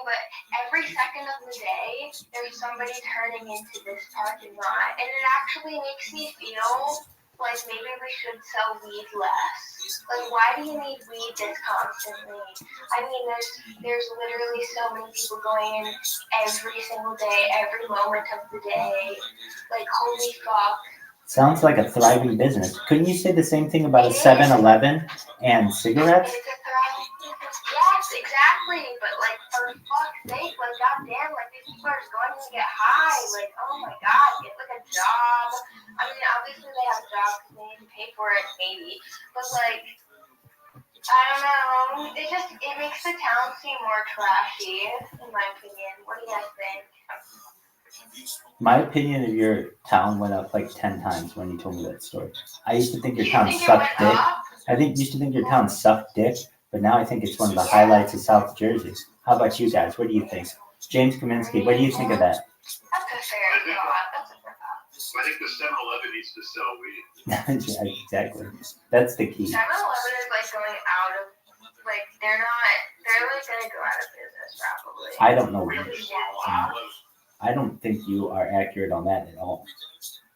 but every second of the day, there's somebody turning into this parking lot, and it actually makes me feel like maybe we should sell weed less. Like, why do you need weed this constantly? I mean, there's literally so many people going in every single day, every moment of the day. Like, holy fuck. Sounds like a thriving business. Couldn't you say the same thing about a 7-Eleven and cigarettes? Yes, exactly. But like, for fuck's sake, like, goddamn, like these people are just going to get high. Like, oh my god, get like a job. I mean, obviously they have a job because they need to pay for it, maybe. But like, I don't know. It makes the town seem more trashy, in my opinion. What do you guys think? My opinion of your town went up like 10 times when you told me that story. I used to think your town sucked dick. Used to think your town sucked dick, but now I think it's one of the highlights of South Jersey. How about you guys? What do you think? James Kaminsky, what do you think of that? That's a fair thought. I think the 7-Eleven needs to sell weed. Yeah, exactly. That's the key. 7-Eleven is like going out of, like, they're like going to go out of business probably. I don't know. I don't think you are accurate on that at all.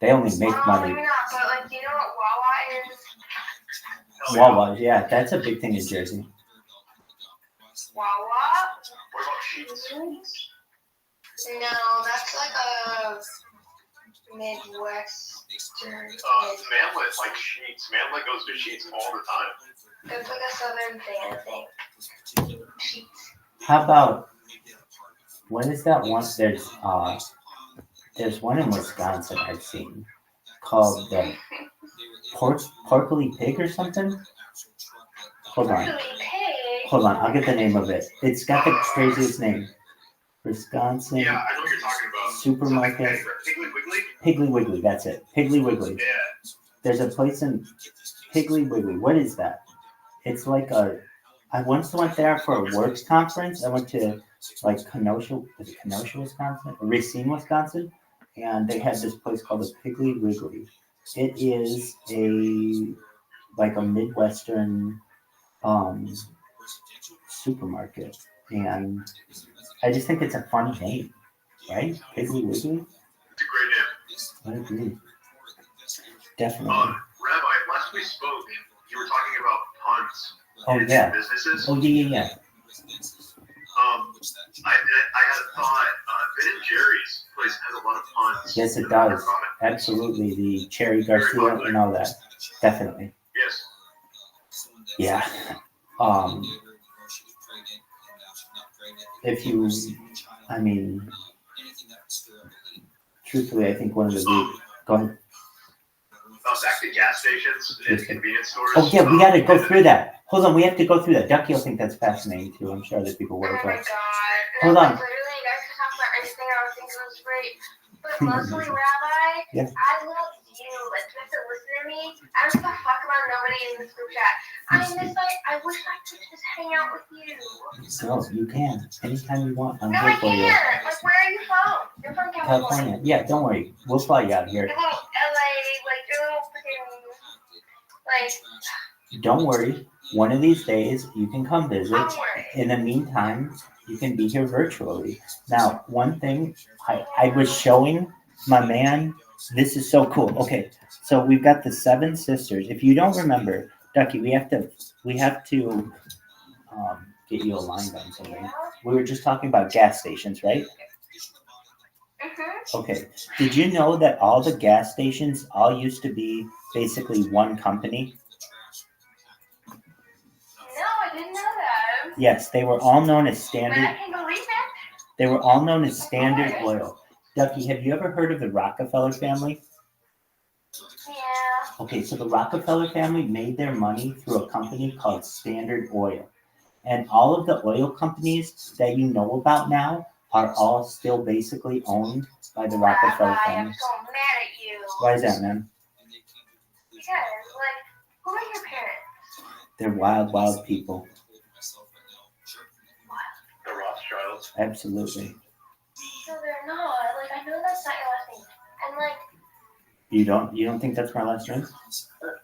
They only make money. Maybe not, but like, do you know what Wawa is? Wawa, yeah, that's a big thing in Jersey. Wawa? What about Sheets? No, that's like a Midwestern. Manlet like Sheets. Manlet goes to Sheets all the time. That's like a southern thing, I think. Sheets. How about, what is that one? There's one in Wisconsin I've seen called the Porkly Pig or something. Hold on, I'll get the name of it. It's got the craziest name. Wisconsin. Yeah, I know what you're talking about. Supermarket. Piggly Wiggly? Piggly Wiggly, that's it. Piggly Wiggly. Yeah. There's a place in Piggly Wiggly. What is that? It's like I once went there for a works conference. I went to like Kenosha, Wisconsin? Or Racine, Wisconsin. And they had this place called the Piggly Wiggly. It is like a Midwestern supermarket. And I just think it's a fun name, right? Piggly Wiggly? It's a great name. I agree. Definitely. Rabbi, last we spoke, you were talking about puns. Oh, yeah. Businesses. Oh, yeah. I had a thought. Ben and Jerry's place has a lot of puns. Yes, it does. Absolutely. The Cherry Garcia and all that. Definitely. Yes. Yeah. Truthfully, I think one of the go ahead. Back to gas stations and convenience stores. Oh, yeah, we got to go through that. Hold on, we have to go through that. Ducky will think that's fascinating, too. I'm sure other people will. Oh, my God. Hold on. Literally, you guys can talk about anything I would think it was great. But mostly, Rabbi, yeah. I love you. Like, you have to listen to me. I don't give a fuck about nobody in this group chat. I mean, I wish I could just hang out with you. No, you can. Anytime you want. I'm no, here I for you. can't. Like, where are you from? You're from California. Yeah, don't worry. We'll fly you out here. You're little LA, like, you're little freaking, like... Don't worry. One of these days, you can come visit. Don't worry. In the meantime, you can be here virtually. Now, one thing, I was showing my man, this is so cool. Okay, so we've got the 7 sisters. If you don't remember, Ducky, we have to get you aligned on something. Yeah. We were just talking about gas stations, right? Mm-hmm. Okay. Did you know that all the gas stations all used to be basically one company? No, I didn't know that. Yes, they were all known as Standard. But I can believe it. They were all known as Standard Oil. Ducky, have you ever heard of the Rockefeller family? Yeah. Okay, so the Rockefeller family made their money through a company called Standard Oil. And all of the oil companies that you know about now are all still basically owned by the Rockefeller family. I'm so mad at you. Why is that, man? Because, like, who are your parents? They're wild, wild people. The Rothschilds. Absolutely. No, they're not. Like, I know that's not your last name. And, like... You don't think that's my last name? Like,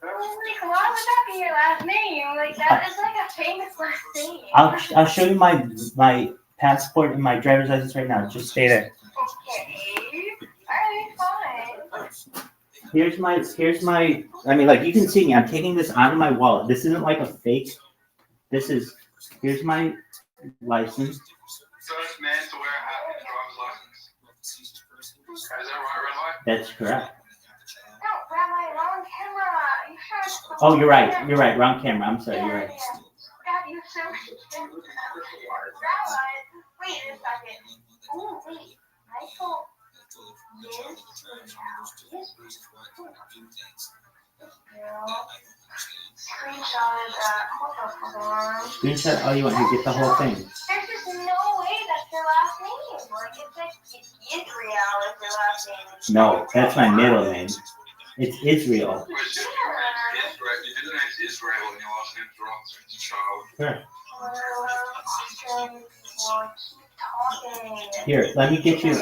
why would that be your last name? Like, that is, like, a famous last name. I'll show you my passport and my driver's license right now. Just stay there. Okay. Alright, fine. Here's my, I mean, like, you can see me. I'm taking this out of my wallet. This isn't like a fake. Here's my license. First man to wear a hat with a driver's license. Is that right, Rabbi? That's correct. No, Rabbi, wrong camera. You should. Oh, you're right. Wrong camera. I'm sorry. You're right. God, you're so Rabbi, wait a second. Oh, wait. Michael Screenshot that. Hold on. Screenshot all you want. You get the whole thing. There's just no way that's your last name. Like, it's like Israel is your last name. No, that's my middle name. It's Israel. Your middle name's Israel and your last name's Rothschild. Sure. Talking. Here, let me get you.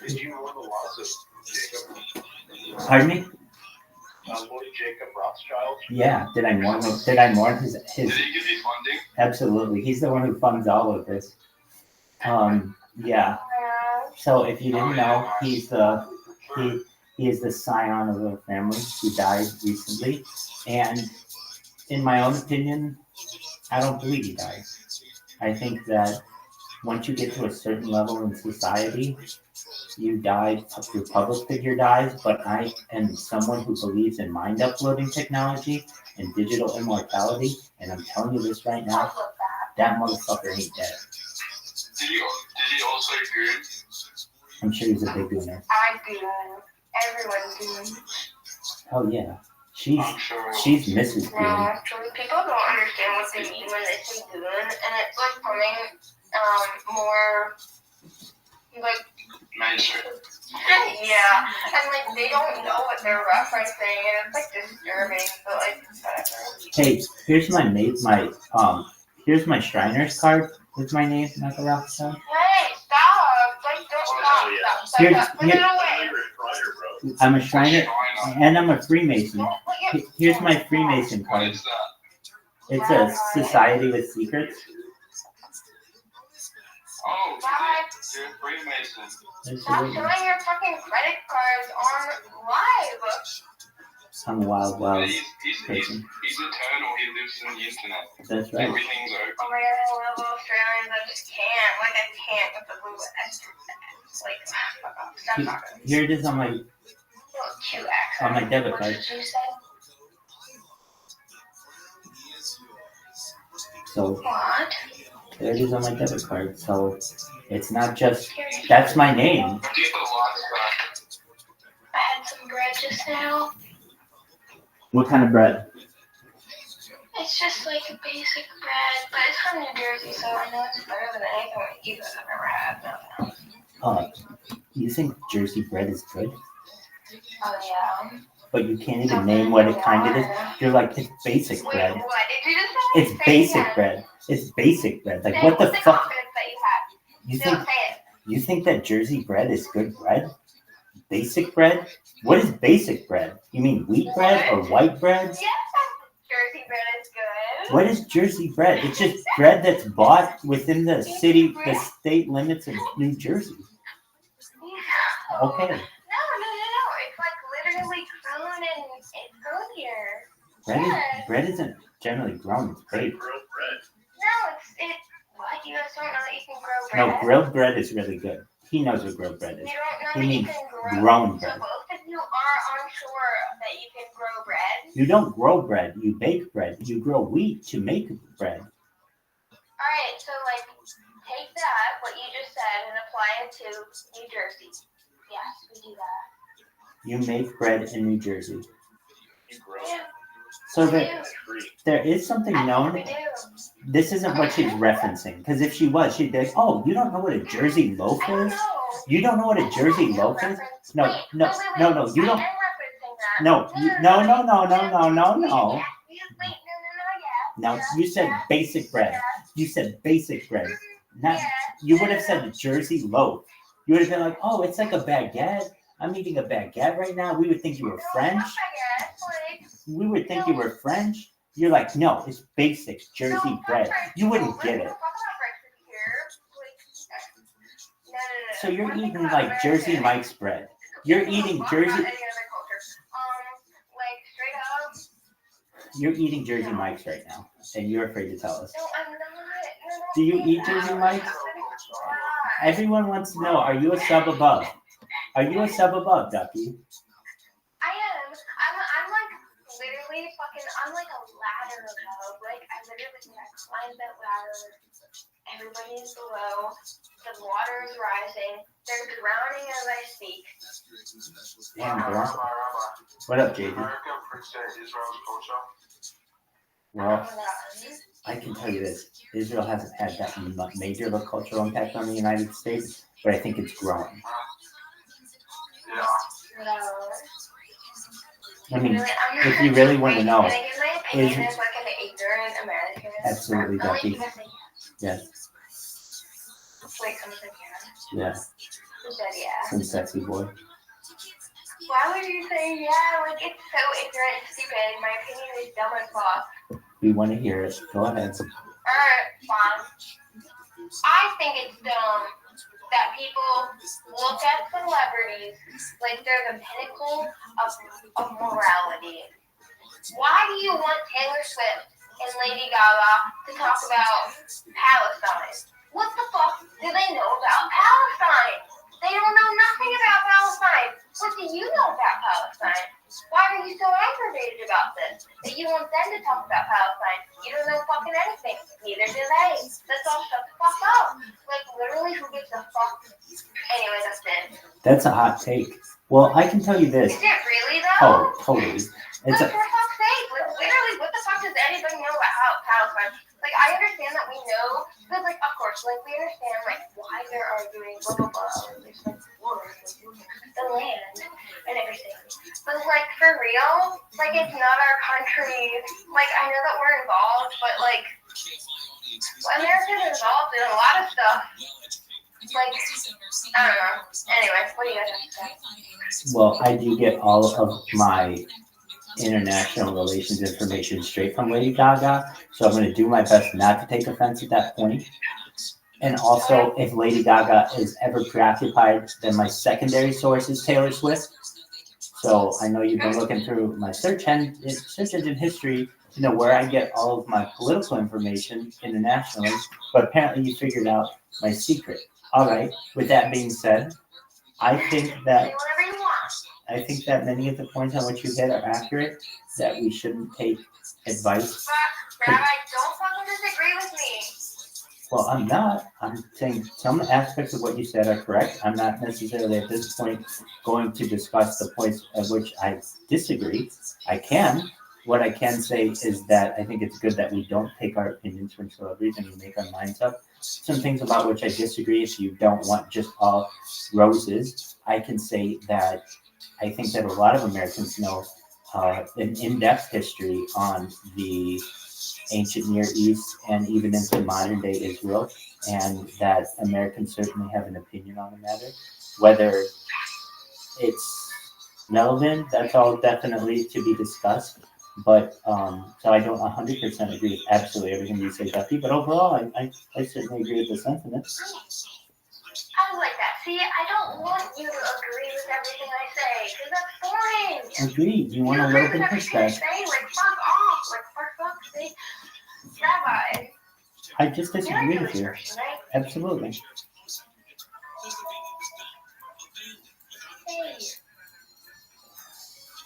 Did you know the loss of Jacob? Pardon me? Lord Jacob Rothschild? Yeah. Did I mourn his? Did he give you funding? Absolutely. He's the one who funds all of this. Yeah. So if you didn't know, he is the scion of a family who died recently, and in my own opinion, I don't believe he died. I think that once you get to a certain level in society, you die, your public figure dies, but I am someone who believes in mind uploading technology and digital immortality, and I'm telling you this right now, that motherfucker ain't dead. Did he also goon? I'm sure he's a big gooner. I goon. Everyone goon. Oh yeah. She's Mrs. Goon. No, actually, people don't understand what they mean when they say goon, and it's like coming more like Mainstream. yeah, and like they don't know what they're referencing, and it's like disturbing, but like whatever. Hey, here's here's my Shriner's card with my name, Michael Rothschild. Hey, stop! Like don't stop! Here- Put it away. I'm a Shriner and I'm a Freemason. Don't put your- Here's my Freemason What card. is that? It's a society with secrets. Oh, Bye. you're a Freemason. Stop showing your fucking credit cards on live. I'm a wild He's person. eternal. He lives in the internet. That's right. Everything's open. Oh my god, I love Australians. I just can't. Like, I can't with the blue X. Like, fuck off. Stop talking. Here it is on my Little 2X. on my debit What card. did you say? So What? there it is on my debit card. So it's not just that's my name. Do you have a lot of I had some bread just now. What kind of bread? It's just like a basic bread, but it's from New Jersey, so I know it's better than anything that you guys have ever had. You think Jersey bread is good? Oh yeah. But you can't even name what it kind of is. You're like, it's basic Wait, bread. what did you just say? It's Say it basic again. bread. It's basic bread. Like, Say what the with fuck? confidence that you have. You Still think say it. you think that Jersey bread is good bread? Basic bread? What is basic bread? You mean wheat bread or white bread? Yes, Jersey bread is good. What is Jersey bread? It's just bread that's bought within the state limits of New Jersey. No. Okay. No. It's like literally grown and it's grown here. Bread isn't generally grown, it's baked. grilled bread? No, it's what? You guys don't know that you can grow bread? No, grilled bread is really good. He knows what grilled bread is. You don't know You that you mean can grow grown So bread. both of you are unsure that you can grow bread. You don't grow bread, you bake bread. You grow wheat to make bread. Alright, so like take that, what you just said, and apply it to New Jersey. Yes, we do that. You make bread in New Jersey. You grow Yeah, So we there, do. there is something I known. think we do. This isn't what she's referencing. Because if she was, she'd be like, oh, you don't know what a Jersey loaf I don't is? know. You don't know what a Jersey loaf is? No, Wait, no, wait, no, you I don't. am referencing that. No, no. Wait, No, you said basic bread. You said basic bread. Not, Yeah. you would have said Jersey loaf. You would have been like, oh, it's like a baguette. I'm eating a baguette right now. We would think you were French. We would think you were French. You're like, no, it's basic Jersey bread. You wouldn't get it. So you're eating like Jersey Mike's bread. You're eating Jersey. Any other culture. Like straight up. You're eating Jersey Mike's right now, and you're afraid to tell us. No, I'm not. No, Do you eat Jersey Mike's? Everyone wants to know, are you a sub above? Are you a sub above, Ducky? I am. I'm like literally fucking. I'm like a ladder above. Like I literally when I climb that ladder, everybody is below. The water is rising. They're drowning as I speak. Damn, bro. Rabbi. What up, JD? America appreciates Israel's culture. Well, I can tell you this. Israel hasn't had that major of a cultural impact on the United States, but I think it's growing. Yeah. I mean, if you really want to know, can I give my opinion as like an ignorant American? Absolutely, Ducky. Yes. Wait, someone said yeah. Yeah. Who said yeah? Some sexy boy. Why would you say yeah? Like it's so ignorant and stupid. My opinion is dumb as fuck. We want to hear it. Go ahead. Alright, fine. I think it's dumb that people look at celebrities like they're the pinnacle of morality. Why do you want Taylor Swift and Lady Gaga to talk about Palestine? What the fuck do they know about Palestine? They don't know nothing about Palestine. What do you know about Palestine? Why are you so aggravated about this? That you want them to talk about Palestine? You don't know fucking anything. Neither do they. Let's all shut the fuck up. Like, literally, who gives a fuck? Anyway, that's it. That's a hot take. Well, I can tell you this. Is it really, though? Oh, totally. Like, It's for fuck's sake. Like, literally, what the fuck does anybody know about Palestine? Like, I understand that we know, but, like, of course, like, we understand, like, why they're arguing, blah, blah, blah. There's, like, wars, the land, and everything. But, like, for real, like, it's not our country. Like, I know that we're involved, but, like, America's involved in a lot of stuff. Like, I don't know. Anyway, what do you guys have to say? Well, I do get all of my international relations information straight from Lady Gaga, so I'm going to do my best not to take offense at that point. And also, if Lady Gaga is ever preoccupied, then my secondary source is Taylor Swift. So I know you've been looking through my search engine history to know where I get all of my political information internationally, but apparently you figured out my secret. All right, with that being said, I think that many of the points on which you hit are accurate, that we shouldn't take advice. Rabbi, don't fucking disagree with me. Well, I'm not. I'm saying some aspects of what you said are correct. I'm not necessarily at this point going to discuss the points at which I disagree. I can. What I can say is that I think it's good that we don't take our opinions from celebrities and we make our minds up. Some things about which I disagree, if you don't want just all roses, I can say that I think that a lot of Americans know an in-depth history on the ancient Near East and even into modern day Israel, and that Americans certainly have an opinion on the matter. Whether it's relevant, that's all definitely to be discussed. But so I don't 100% agree with absolutely everything you say, Duffy. But overall, I certainly agree with the sentiment. I like that. See, I don't want you to agree with everything I say, because that's boring. Agreed. You want a little bit of perspective. Like, fuck off. Like, for fuck's sake. Rabbi. I just disagree with you. Absolutely. Hey.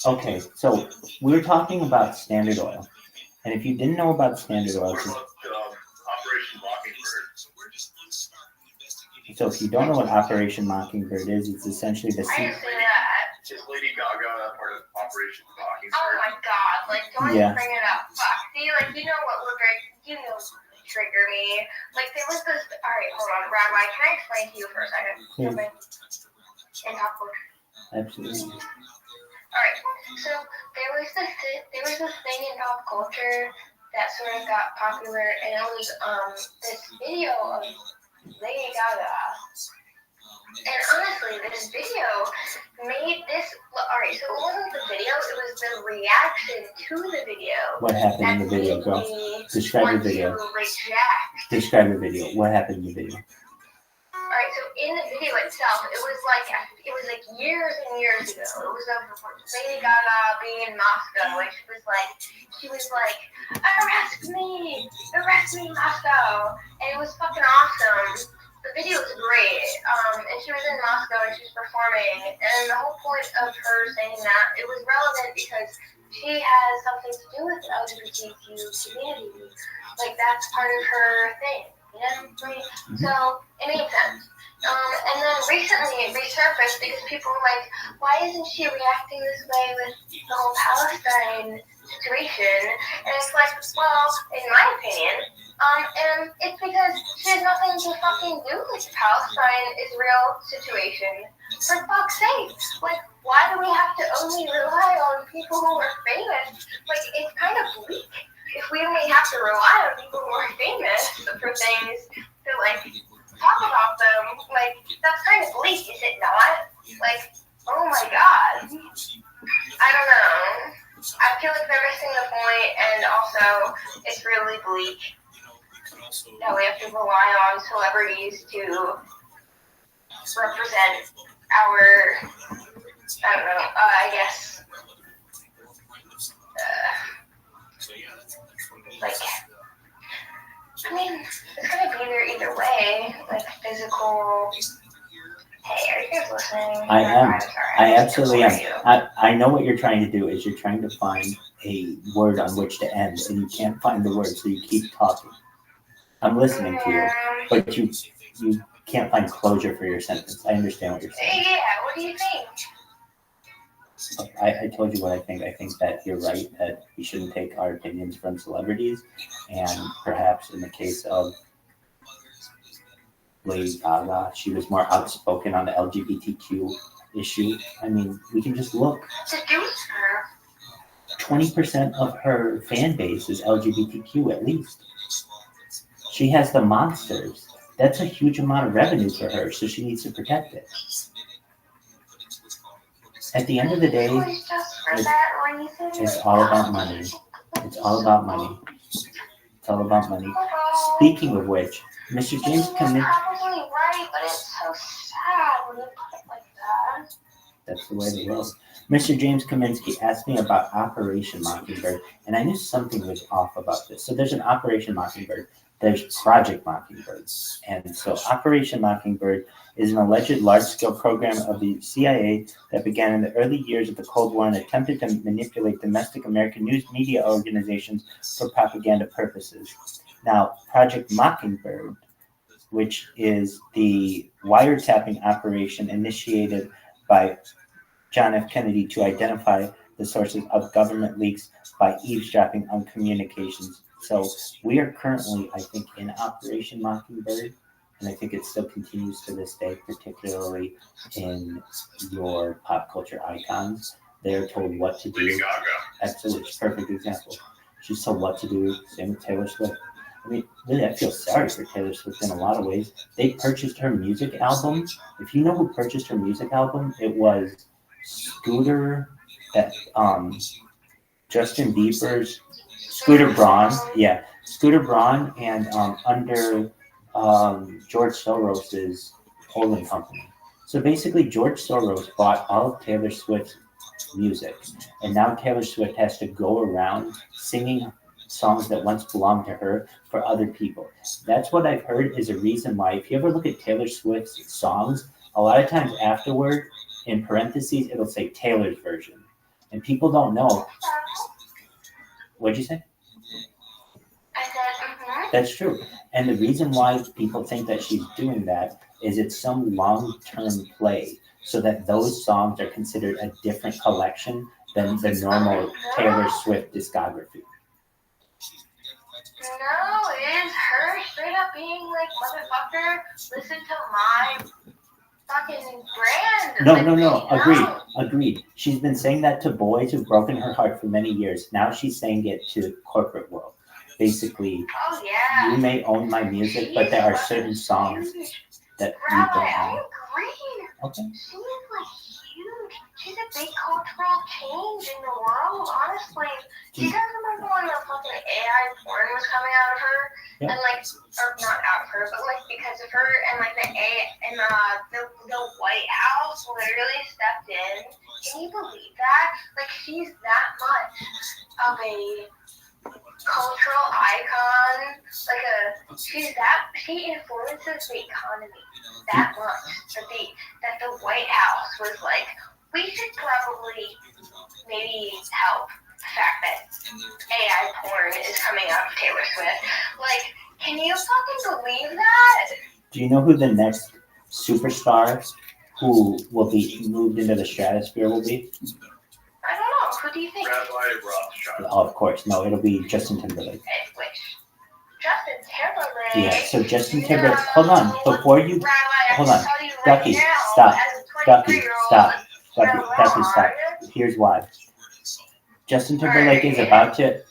Okay, so we were talking about Standard Oil. And if you didn't know about Standard Oil, Operation Mockingbird. so if you don't know what Operation Mockingbird is, it's essentially the I didn't say that. Is Lady Gaga part of Operation Mockingbird? Oh my god, like, don't even bring it up. Fuck. See, like, you know what would trigger me. Like, there was this, alright, hold on, Rabbi, can I explain to you for a second? Yeah. Okay. In top culture. Absolutely. Alright, so there was this thing in pop culture that sort of got popular, and it was this video of Lady Gaga. And honestly, this video made this. Alright, so it wasn't the video; it was the reaction to the video. What happened in the video, girl? Describe the video. Describe the video. What happened in the video? Alright, so in the video itself, it was like years and years ago. It was of Lady Gaga being in Moscow, and she was like, arrest me, Moscow, and it was fucking awesome. The video was great, and she was in Moscow and she was performing, and the whole point of her saying that, it was relevant because she has something to do with the LGBTQ community. Like, that's part of her thing, you know? So, it made sense. And then recently it resurfaced because people were like, why isn't she reacting this way with the whole Palestine situation? And it's like, well, in my opinion, and it's because she has nothing to fucking do with the Palestine-Israel situation. For fuck's sake, like, why do we have to only rely on people who are famous? Like, it's kind of bleak. If we only have to rely on people who are famous for things to, like, talk about them, like, that's kind of bleak, is it not? Like, oh my god. I don't know. I feel like they're missing the point, and also, it's really bleak that we have to rely on celebrities to represent our, I don't know, I guess, like, I mean, it's gonna be there either way, like physical. Hey, are you guys listening? I am. I'm sorry, I absolutely am. you. I know what you're trying to do is you're trying to find a word on which to end, and you can't find the word, so you keep talking. I'm listening to you, but you can't find closure for your sentence. I understand what you're saying. Yeah, what do you think? I told you what I think. I think that you're right, that we shouldn't take our opinions from celebrities, and perhaps in the case of Lady Gaga, she was more outspoken on the LGBTQ issue. I mean, we can just look. Seduce her. 20% of her fan base is LGBTQ at least. She has the monsters. That's a huge amount of revenue for her, so she needs to protect it. At the end of the day, it's all about money. It's all about money. It's all about money. Speaking of which, Mr. James You're Kaminsky. probably right, but it's so sad when you put it like that. That's the way the world. Mr. James Kaminsky asked me about Operation Mockingbird, and I knew something was off about this. So there's an Operation Mockingbird. There's Project Mockingbird. And so Operation Mockingbird is an alleged large-scale program of the CIA that began in the early years of the Cold War and attempted to manipulate domestic American news media organizations for propaganda purposes. Now, Project Mockingbird, which is the wiretapping operation initiated by John F. Kennedy to identify the sources of government leaks by eavesdropping on communications. So we are currently, I think, in Operation Mockingbird, and I think it still continues to this day, particularly in your pop culture icons. They are told what to do. Absolutely, it's a perfect example. She's told what to do, same with Taylor Swift. I mean, really, I feel sorry for Taylor Swift in a lot of ways. They purchased her music album. If you know who purchased her music album, it was Scooter, Justin Bieber's Scooter Braun, Scooter Braun, and under George Soros's holding company. So basically, George Soros bought all of Taylor Swift's music, and now Taylor Swift has to go around singing songs that once belonged to her for other people. That's what I've heard is a reason why. If you ever look at Taylor Swift's songs, a lot of times afterward, in parentheses, it'll say Taylor's version, and people don't know. What'd you say? I said, That's true. And the reason why people think that she's doing that is it's some long-term play so that those songs are considered a different collection than the normal Taylor Swift discography. No, it is her straight up being like, motherfucker, listen to my fucking brand. No. Agreed. She's been saying that to boys who've broken her heart for many years. Now she's saying it to corporate world. Basically, oh, yeah. You may own my music, but there are certain songs that you Rabbi, don't I own. agree. Okay. She's like huge. She's a big cultural change in the world, honestly. Do you guys remember when the fucking AI porn was coming out of her? Yeah. And like, or not out of her, but like because of her, and like the and the White House literally stepped in. Can you believe that? Like, she's that much of a cultural icon. She influences the economy that much that the White House was like, we should probably maybe help the fact that AI porn is coming out of Taylor Swift. Like, can you fucking believe that? Do you know who the next superstar who will be moved into the stratosphere will be? I don't know. Who do you think? Rabbi Rothschild. Oh, of course. No, it'll be Justin Timberlake. Which? Justin Timberlake? Yeah, so Justin Timberlake. Hold on. Before you. Rabbi, Hold on. Ducky, stop. Ducky, stop. Ducky, stop. Here's why. Justin Timberlake is about to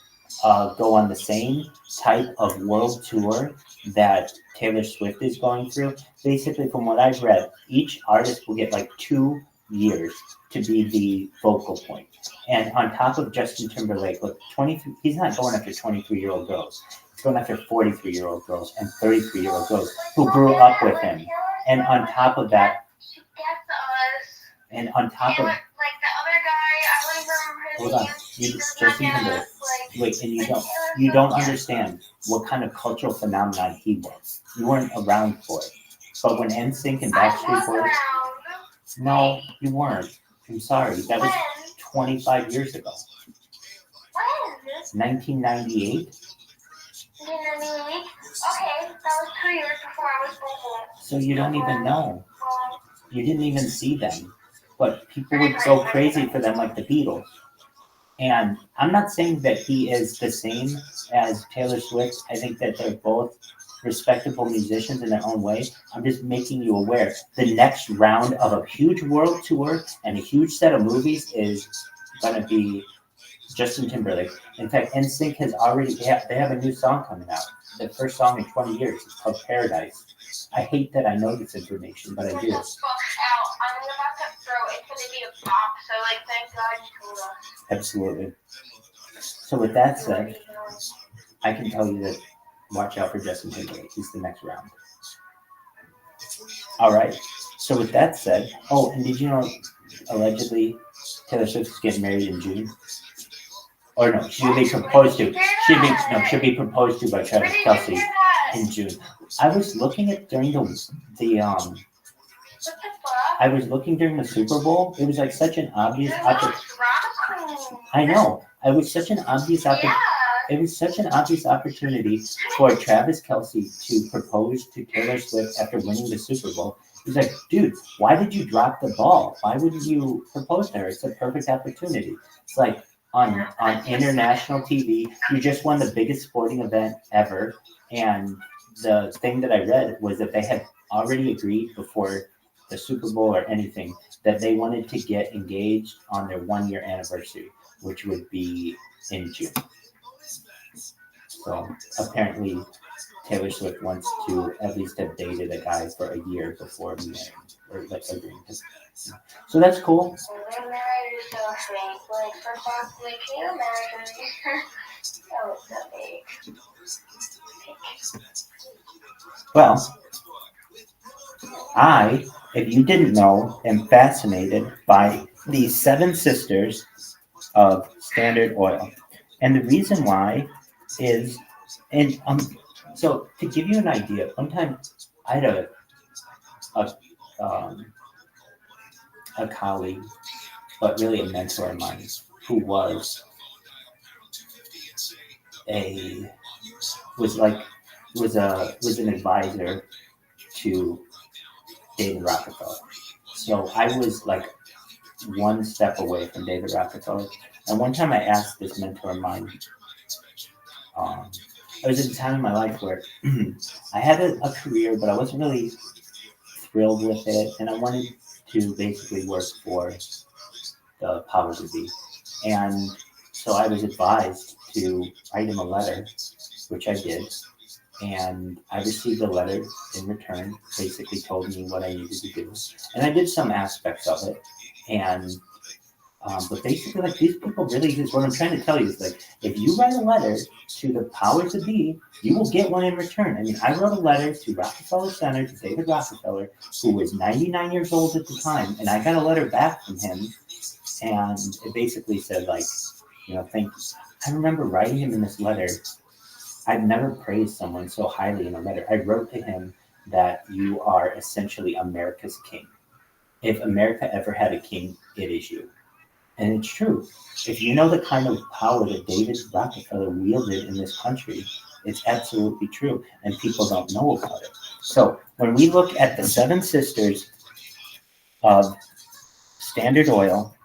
go on the same type of world tour that Taylor Swift is going through. Basically, from what I've read, each artist will get like 2 years to be the focal point. And on top of Justin Timberlake, look, he's not going after 23-year-old girls. He's going after 43-year-old girls and 33-year-old girls who grew up with him. And on top of that, She gets us. and on top of, Like the other guy, I don't even remember his hold on, name. you He does Justin not get Timberlake. us, like, Wait, and like you don't Taylor Swift understand what kind of cultural phenomenon he was. You weren't around for it. But when NSYNC and I Backstreet was Boys, around. no, you weren't. I'm sorry, that was When? 25 years ago. When? 1998. Okay, that was 2 years before I was born. So you don't even know. You didn't even see them. But people would go crazy for them like the Beatles. And I'm not saying that he is the same as Taylor Swift. I think that they're both respectable musicians in their own way. I'm just making you aware. The next round of a huge world tour and a huge set of movies is going to be Justin Timberlake. In fact, NSYNC has already, they have a new song coming out. The first song in 20 years. It's called Paradise. I hate that I know this information, but I do. Get the fuck out. I'm about to throw it. It's gonna be a pop, so like thank God you told us. Absolutely. So with that said, I can tell you that watch out for Justin Timberlake. He's the next round. All right. So with that said, oh, and did you know allegedly Taylor Swift is getting married in June? Or no, she'll be proposed to. She'll be proposed to by Travis Kelce in June. I was looking at during the What the fuck? I was looking during the Super Bowl. It was like such an obvious I know. It was such an obvious Yeah. It was such an obvious opportunity for Travis Kelce to propose to Taylor Swift after winning the Super Bowl. He's like, dude, why did you drop the ball? Why wouldn't you propose to her? It's a perfect opportunity. It's like on international TV, you just won the biggest sporting event ever. And the thing that I read was that they had already agreed before the Super Bowl or anything that they wanted to get engaged on their 1-year anniversary, which would be in June. So apparently Taylor Swift wants to at least have dated a guy for a year before marrying or like agreeing to. So that's cool. Their marriage is so fake. Like, first off, like, can you imagine? That was so fake. Well, I, if you didn't know, am fascinated by the 7 sisters of Standard Oil. And the reason why is, and so to give you an idea, one time I had a colleague, but really a mentor of mine, who was an advisor to David Rockefeller. So I was like one step away from David Rockefeller. And one time I asked this mentor of mine, I was at a time in my life where I had a career, but I wasn't really thrilled with it. And I wanted to basically work for the powers that be. And so I was advised to write him a letter, which I did. And I received a letter in return, basically told me what I needed to do. And I did some aspects of it. And But basically, like these people really exist. What I'm trying to tell you is like, if you write a letter to the powers that be, you will get one in return. I mean, I wrote a letter to Rockefeller Center, to David Rockefeller, who was 99 years old at the time, and I got a letter back from him, and it basically said like, thank you. I remember writing him in this letter. I've never praised someone so highly in a letter. I wrote to him that you are essentially America's king. If America ever had a king, it is you. And it's true. If you know the kind of power that David Rockefeller wielded in this country, it's absolutely true. And people don't know about it. So when we look at the seven sisters of Standard Oil,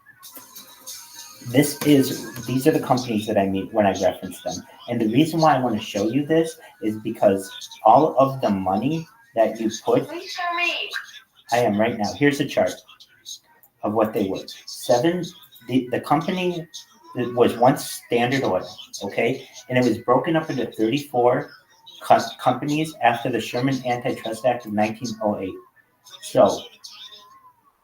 these are the companies that I mean when I reference them. And the reason why I want to show you this is because all of the money that you put, Please show me. I am right now. Here's a chart of what they were. The company was once Standard Oil, okay? And it was broken up into 34 companies after the Sherman Antitrust Act of 1908. So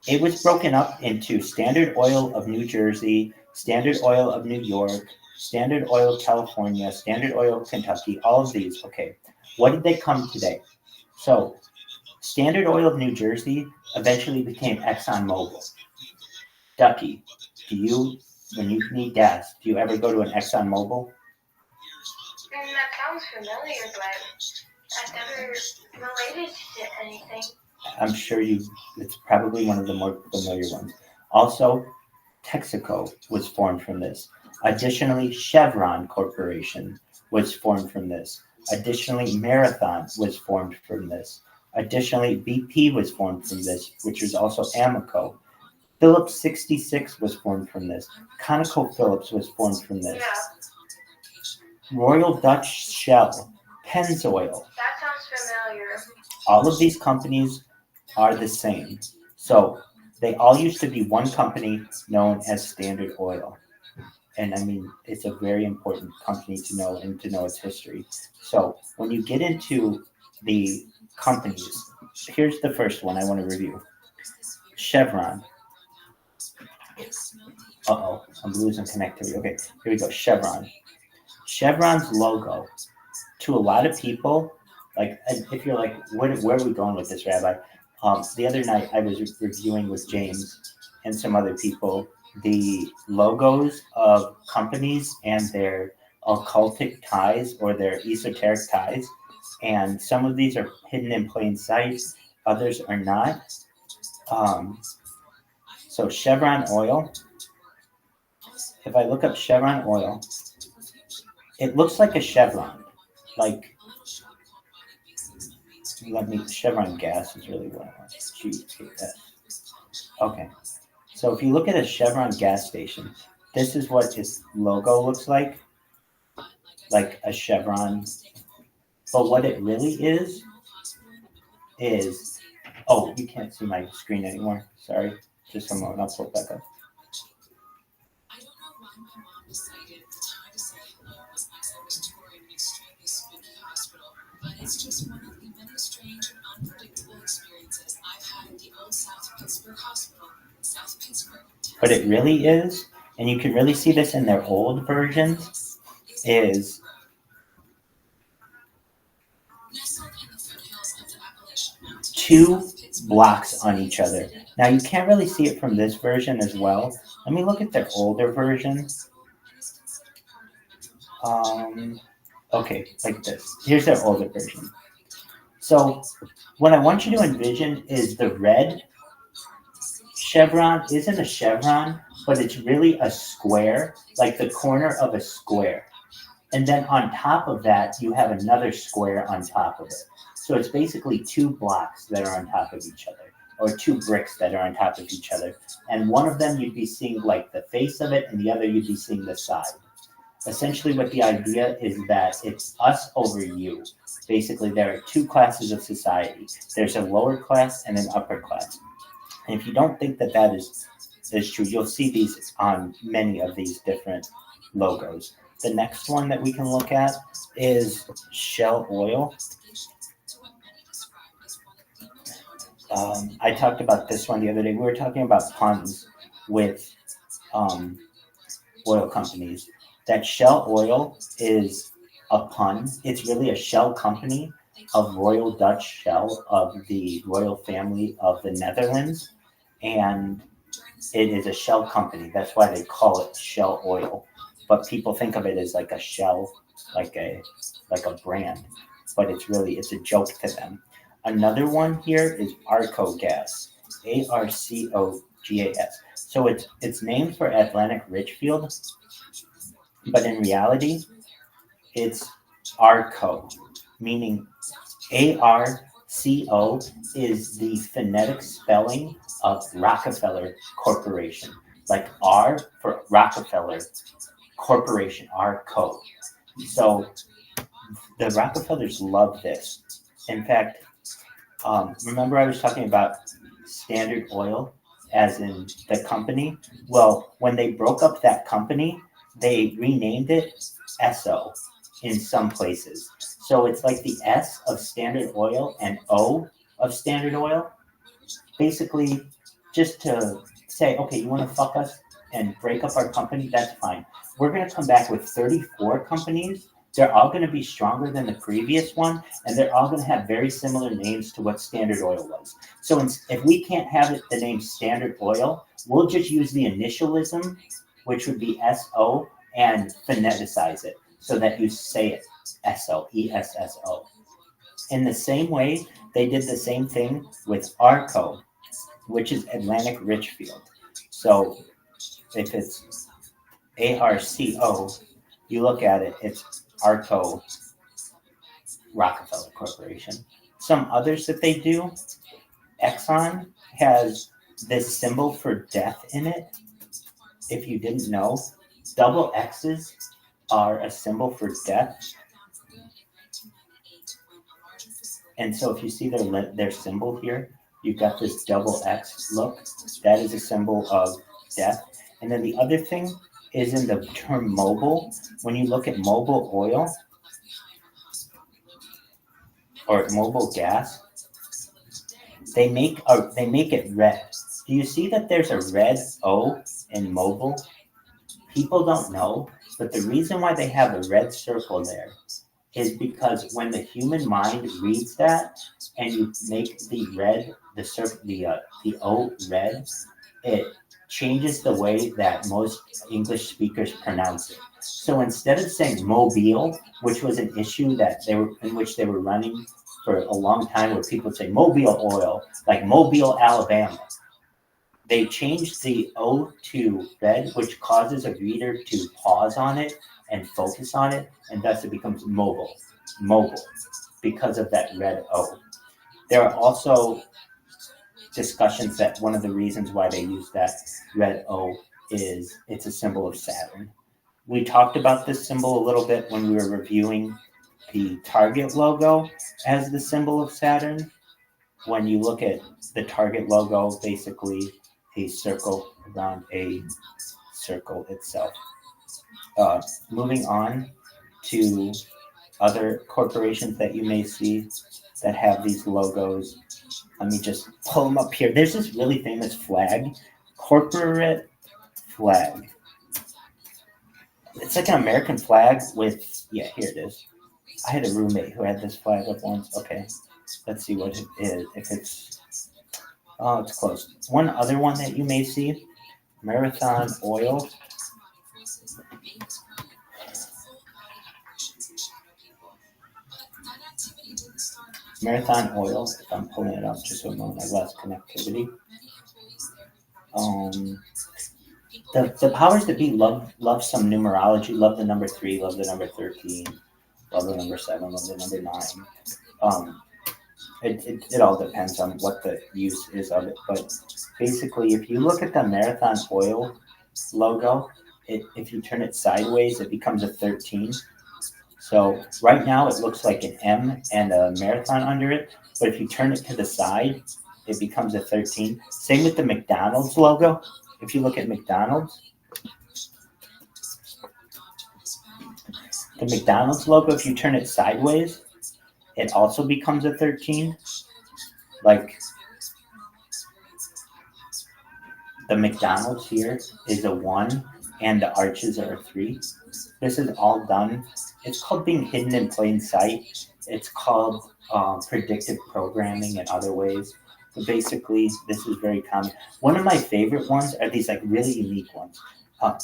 it was broken up into Standard Oil of New Jersey, Standard Oil of New York, Standard Oil California, Standard Oil Kentucky, all of these. Okay, what did they come today? So Standard Oil of New Jersey eventually became ExxonMobil. Ducky, when you need gas, do you ever go to an ExxonMobil? That sounds familiar, but I've never related to anything. I'm sure it's probably one of the more familiar ones. Also, Texaco was formed from this. Additionally, Chevron Corporation was formed from this. Additionally, Marathon was formed from this. Additionally, BP was formed from this, which was also Amoco. Phillips 66 was formed from this. ConocoPhillips was formed from this. Yeah. Royal Dutch Shell, Pennzoil. That sounds familiar. All of these companies are the same. So they all used to be one company known as Standard Oil. And I mean, it's a very important company to know and to know its history. So when you get into the companies, here's the first one I want to review. Chevron. I'm losing connectivity. Okay, here we go. Chevron. Chevron's logo, to a lot of people, like, if you're like, where are we going with this, Rabbi? The other night I was reviewing with James and some other people the logos of companies and their occultic ties or their esoteric ties. And some of these are hidden in plain sight, others are not. So Chevron Oil, if I look up Chevron Oil, it looks like a chevron. Like, Chevron gas is really what I want. Okay. So if you look at a Chevron gas station, this is what its logo looks like a chevron. But what it really is, you can't see my screen anymore. Sorry. Just a moment, I'll pull it back up. It's just one of the many strange and unpredictable experiences I've had at the old South Pittsburgh Hospital, South Pittsburgh. What it really is, and you can really see this in their old versions, is two blocks on each other. Now you can't really see it from this version as well. Let me look at their older version. Okay, like this. Here's their older version. So what I want you to envision is the red chevron isn't a chevron, but it's really a square, like the corner of a square. And then on top of that, you have another square on top of it. So it's basically two blocks that are on top of each other, or two bricks that are on top of each other. And one of them you'd be seeing like the face of it, and the other you'd be seeing the side. Essentially what the idea is that it's us over you. Basically, there are two classes of society. There's a lower class and an upper class. And if you don't think that is true, you'll see these on many of these different logos. The next one that we can look at is Shell Oil. I talked about this one the other day. We were talking about puns with oil companies. That Shell Oil is a pun. It's really a shell company of Royal Dutch Shell of the royal family of the Netherlands, and it is a shell company. That's why they call it Shell Oil. But people think of it as like a shell, like a brand. But it's a joke to them. Another one here is Arco Gas, Arcogas. So it's named for Atlantic Richfield, but in reality, it's Arco, meaning ARCO is the phonetic spelling of Rockefeller Corporation, like R for Rockefeller Corporation, Arco. So the Rockefellers love this. In fact, remember I was talking about Standard Oil, as in the company? Well, when they broke up that company, they renamed it Esso in some places. So it's like the S of Standard Oil and O of Standard Oil. Basically, just to say, okay, you want to fuck us and break up our company? That's fine. We're going to come back with 34 companies. They're all going to be stronger than the previous one, and they're all going to have very similar names to what Standard Oil was. So if we can't have the name Standard Oil, we'll just use the initialism, which would be SO, and phoneticize it so that you say it SO, ESSO. In the same way, they did the same thing with Arco, which is Atlantic Richfield. So if it's ARCO, you look at it, it's Arco Rockefeller Corporation. Some others that they do, Exxon has this symbol for death in it. If you didn't know, double X's are a symbol for death. And so if you see their symbol here, you've got this double X look. That is a symbol of death. And then the other thing is in the term mobile. When you look at mobile oil or mobile gas, they make it red. Do you see that there's a red O in mobile? People don't know, but the reason why they have a red circle there is because when the human mind reads that and you make the O red, it changes the way that most English speakers pronounce it. So instead of saying mobile, which was an issue in which they were running for a long time, where people would say mobile oil, like Mobile, Alabama, they changed the O to red, which causes a reader to pause on it and focus on it, and thus it becomes mobile, because of that red O. There are also discussions that one of the reasons why they use that red O is it's a symbol of Saturn. We talked about this symbol a little bit when we were reviewing the Target logo as the symbol of Saturn. When you look at the Target logo, basically a circle around a circle itself. Moving on to other corporations that you may see that have these logos. Let me just pull them up here. There's this really famous flag, corporate flag. It's like an American flag with, here it is. I had a roommate who had this flag up once. Okay, let's see what it is. If it's close. One other one that you may see, Marathon Oil. Marathon Oil, if I'm pulling it up just so a moment, I lost connectivity. The powers that be love some numerology, love the number 3, love the number 13, love the number 7, love the number 9. It all depends on what the use is of it. But basically, if you look at the Marathon Oil logo, if you turn it sideways, it becomes a 13. So right now it looks like an M and a marathon under it, but if you turn it to the side, it becomes a 13. Same with the McDonald's logo. If you look at McDonald's, the McDonald's logo, if you turn it sideways, it also becomes a 13. Like the McDonald's here is a 1 and the arches are a 3. This is all done. It's called being hidden in plain sight. It's called predictive programming in other ways. But basically, this is very common. One of my favorite ones are these like really unique ones.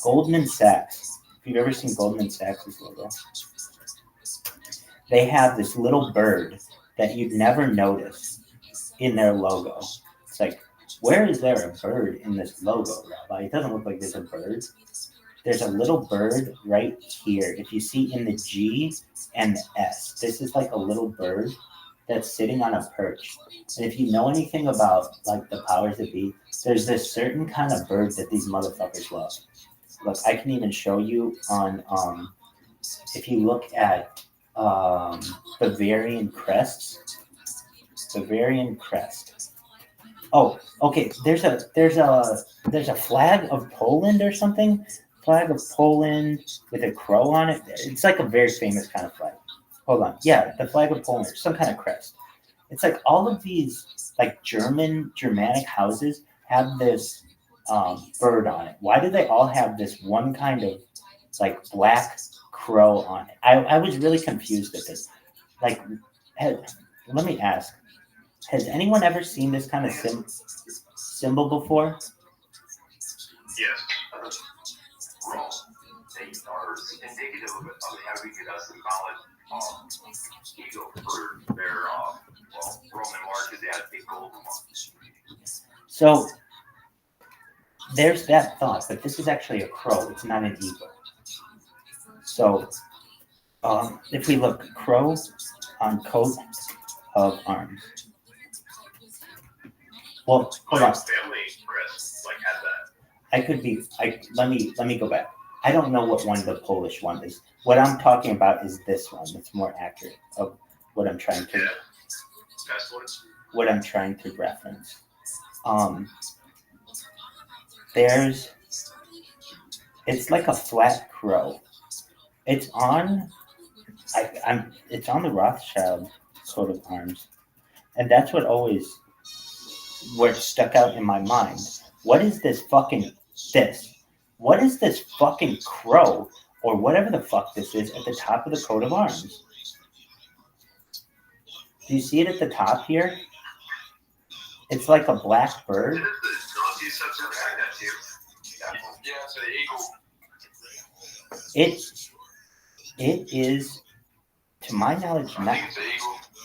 Goldman Sachs. If you've ever seen Goldman Sachs' logo, they have this little bird that you'd never notice in their logo. It's like, where is there a bird in this logo, Rabbi? It doesn't look like there's a bird. There's a little bird right here. If you see in the G and the S, this is like a little bird that's sitting on a perch. And if you know anything about like the powers that be, there's this certain kind of bird that these motherfuckers love. Look, I can even show you on if you look at Bavarian crests. Bavarian crest. Oh, okay. There's a flag of Poland or something. Flag of Poland with a crow on it. It's like a very famous kind of flag. Hold on. Yeah, the flag of Poland, some kind of crest. It's like all of these like Germanic houses have this bird on it. Why do they all have this one kind of like black crow on it? I was really confused at this. Like, let me ask. Has anyone ever seen this kind of symbol before? Yes. Rome, they are indicative of having a symbolic ego for their Roman marches. They had a big golden one. So there's that thought, but this is actually a crow. It's not an eagle. So if we look, crow on coat of arms. Well, hold on. Family crest like had that. Let me go back. I don't know what one the Polish one is. What I'm talking about is this one. It's more accurate of what I'm trying to reference. It's like a flat crow. It's on the Rothschild coat of arms, and that's what always stuck out in my mind. What is this fucking this? What is this fucking crow or whatever the fuck this is at the top of the coat of arms? Do you see it at the top here? It's like a black bird. It is, to my knowledge, not.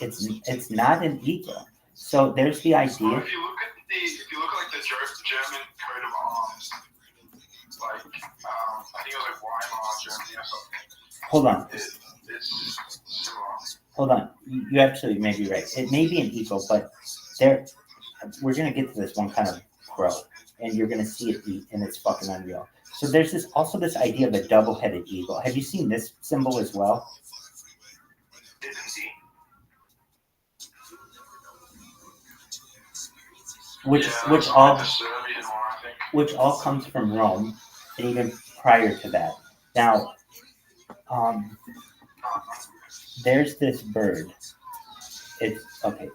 It's not an eagle. So there's the idea. So if you look at like the German coat of arms, like I think it was like Weimar Germany or something. Hold on. It's similar. Hold on. You actually may be right. It may be an eagle, but we're gonna get to this one kind of crow, and you're gonna see it eat, and it's fucking unreal. So there's this idea of a double-headed eagle. Have you seen this symbol as well? Which all comes from Rome, and even prior to that. Now, there's this bird. It's okay.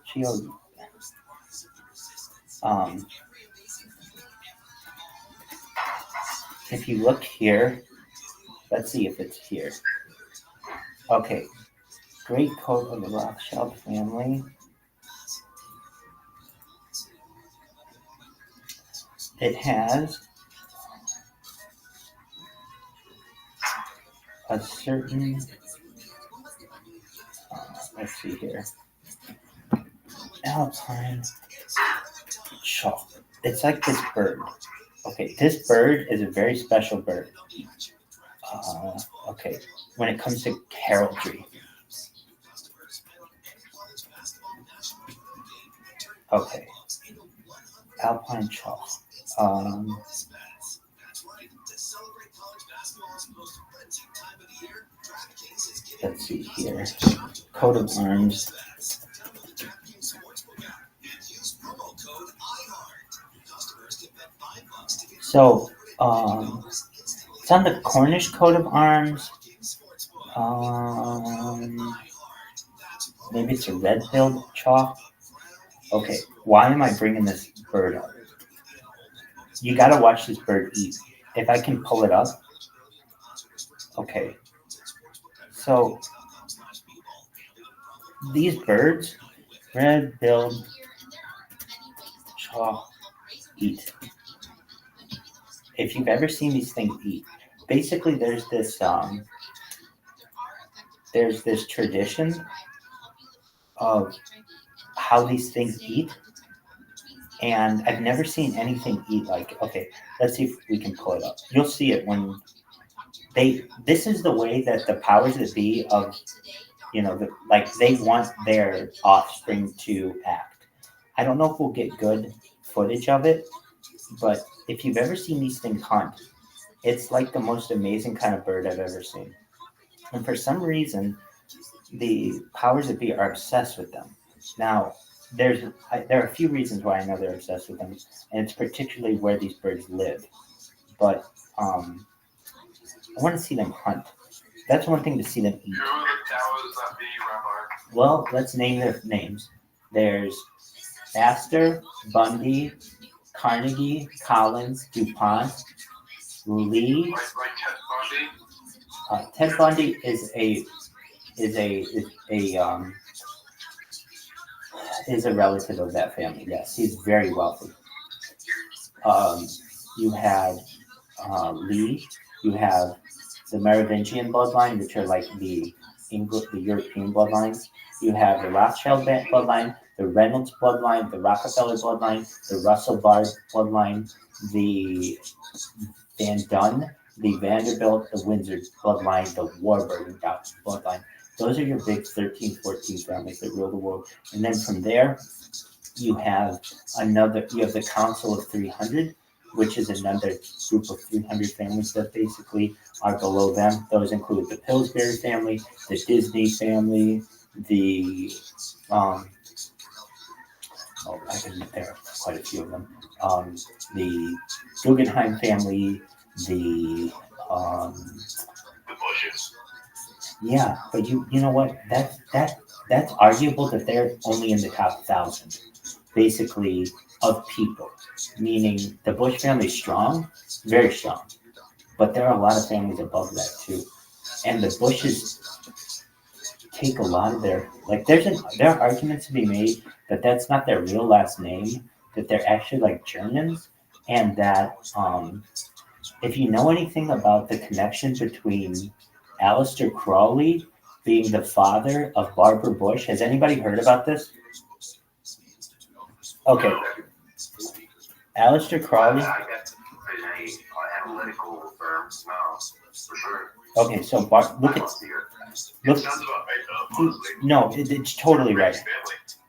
If you look here, let's see if it's here. Okay, great coat of the Rothschild family. It has a certain, let's see here, Alpine chalk. It's like this bird. Okay, this bird is a very special bird. Okay, when it comes to heraldry. Okay, Alpine chalk. Let's see here. Coat of arms. So, it's on the Cornish coat of arms. Maybe it's a red-billed chalk. Okay, why am I bringing this bird up? You got to watch this bird eat. If I can pull it up. Okay. So these birds, red-billed chaw eat. If you've ever seen these things eat, basically there's this tradition of how these things eat, and I've never seen anything eat like. Okay, let's see if we can pull it up. You'll see it when they. This is the way that the powers that be of, they want their offspring to act. I don't know if we'll get good footage of it, but if you've ever seen these things hunt, it's like the most amazing kind of bird I've ever seen. And for some reason, the powers that be are obsessed with them. Now, there are a few reasons why I know they're obsessed with them, and it's particularly where these birds live. But I want to see them hunt. That's one thing to see them eat. Who are the powers that be, Rabbi? Well, let's name their names. There's Astor, Bundy, Carnegie, Collins, DuPont, Lee. Like Ted Bundy? Ted Bundy is a relative of that family. Yes, he's very wealthy. You have Lee. You have the Merovingian bloodline, which are like the European bloodlines. You have the Rothschild bloodline, the Reynolds bloodline, the Rockefeller bloodline, the Russell Bard bloodline, the Van Dunn, the Vanderbilt, the Windsor bloodline, the Warburg bloodline. Those are your big 13, 14 families that rule the world. And then from there, you have the Council of 300, which is another group of 300 families that basically are below them. Those include the Pillsbury family, the Disney family, there are quite a few of them. The Guggenheim family, the Bushes. Yeah, but you know what? That's arguable that they're only in the top 1,000, basically, of people. Meaning the Bush family is strong, very strong, but there are a lot of families above that too. And the Bushes take a lot of there are arguments to be made that that's not their real last name, that they're actually like Germans, and that if you know anything about the connection between Aleister Crowley being the father of Barbara Bush, has anybody heard about this? Okay. Aleister Crowley. I guess an analytical firm, no, for sure. Okay, so look at. It sounds about right though, honestly. No, it's totally right.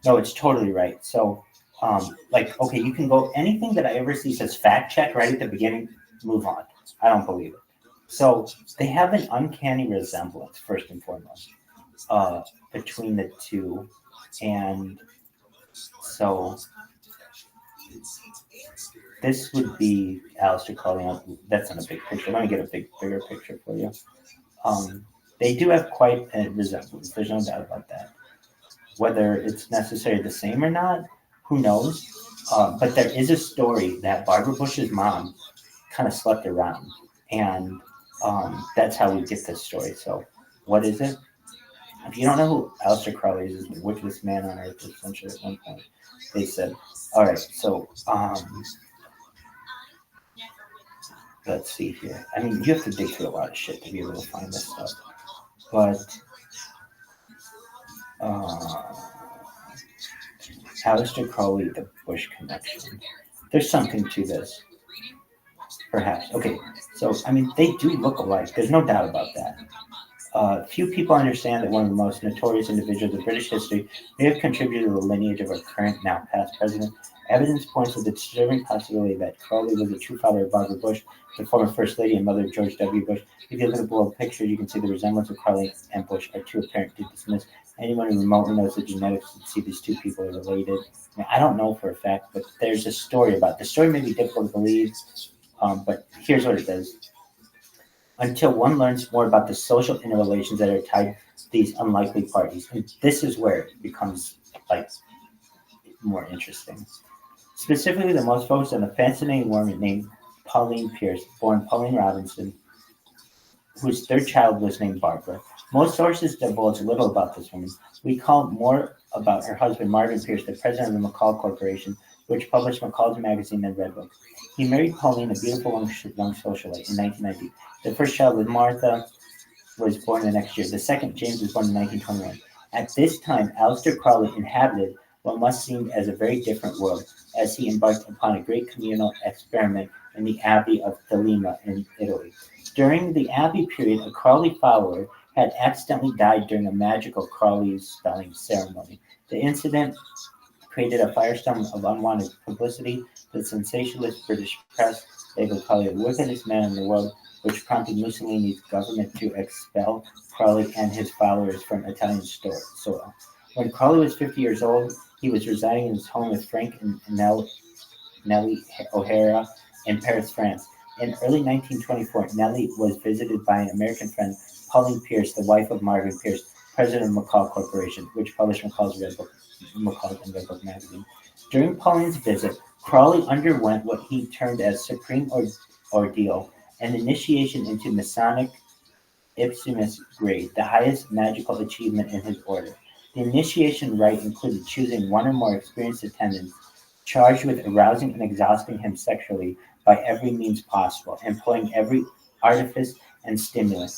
No, it's totally right. So, okay, you can go, anything that I ever see says fact check right at the beginning, move on. I don't believe it. So they have an uncanny resemblance, first and foremost, between the two. And so this would be Aleister Crowley. That's not a big picture. Let me get a bigger picture for you. They do have quite a resemblance. There's no doubt about that. Whether it's necessarily the same or not, who knows? But there is a story that Barbara Bush's mom kind of slept around. And that's how we get this story. So what is it? If you don't know who Aleister Crowley is the wickedest man on earth, essentially, at one point. They said, all right, so let's see here. I mean, you have to dig through a lot of shit to be able to find this stuff. But Aleister Crowley, the Bush connection. There's something to this. Perhaps. Okay, so, I mean, they do look alike. There's no doubt about that. Few people understand that one of the most notorious individuals of British history may have contributed to the lineage of our current, now past president. Evidence points to the disturbing possibility that Crowley was the true father of Barbara Bush, the former First Lady and mother of George W. Bush. If you look at the below picture, you can see the resemblance of Crowley and Bush are too apparent to dismiss. Anyone who remotely knows the genetics would see these two people are related. Now, I don't know for a fact, but there's a story about it. The story may be difficult to believe, but here's what it does. Until one learns more about the social interrelations that are tied to these unlikely parties. And this is where it becomes like more interesting. Specifically, the most focused on a fascinating woman named Pauline Pierce, born Pauline Robinson, whose third child was named Barbara. Most sources divulge little about this woman. We call more about her husband, Marvin Pierce, the president of the McCall Corporation, which published McCall's magazine and Red Book. He married Pauline, a beautiful young socialite, in 1990. The first child with Martha was born the next year. The second, James, was born in 1921. At this time, Aleister Crowley inhabited what must seem as a very different world, as he embarked upon a great communal experiment in the Abbey of Thelema in Italy. During the Abbey period, a Crowley follower had accidentally died during a magical Crowley spelling ceremony. The incident created a firestorm of unwanted publicity. The sensationalist British press labeled Crowley the wickedest man in the world, which prompted Mussolini's government to expel Crowley and his followers from Italian soil. When Crowley was 50 years old, he was residing in his home with Frank and Nellie O'Hara in Paris, France. In early 1924, Nellie was visited by an American friend, Pauline Pierce, the wife of Marvin Pierce, president of McCall Corporation, which published McCall's and Red Book magazine. During Pauline's visit, Crowley underwent what he termed as supreme ordeal, an initiation into Masonic Ipsimus grade, the highest magical achievement in his order. The initiation rite included choosing one or more experienced attendants charged with arousing and exhausting him sexually by every means possible, employing every artifice and stimulant.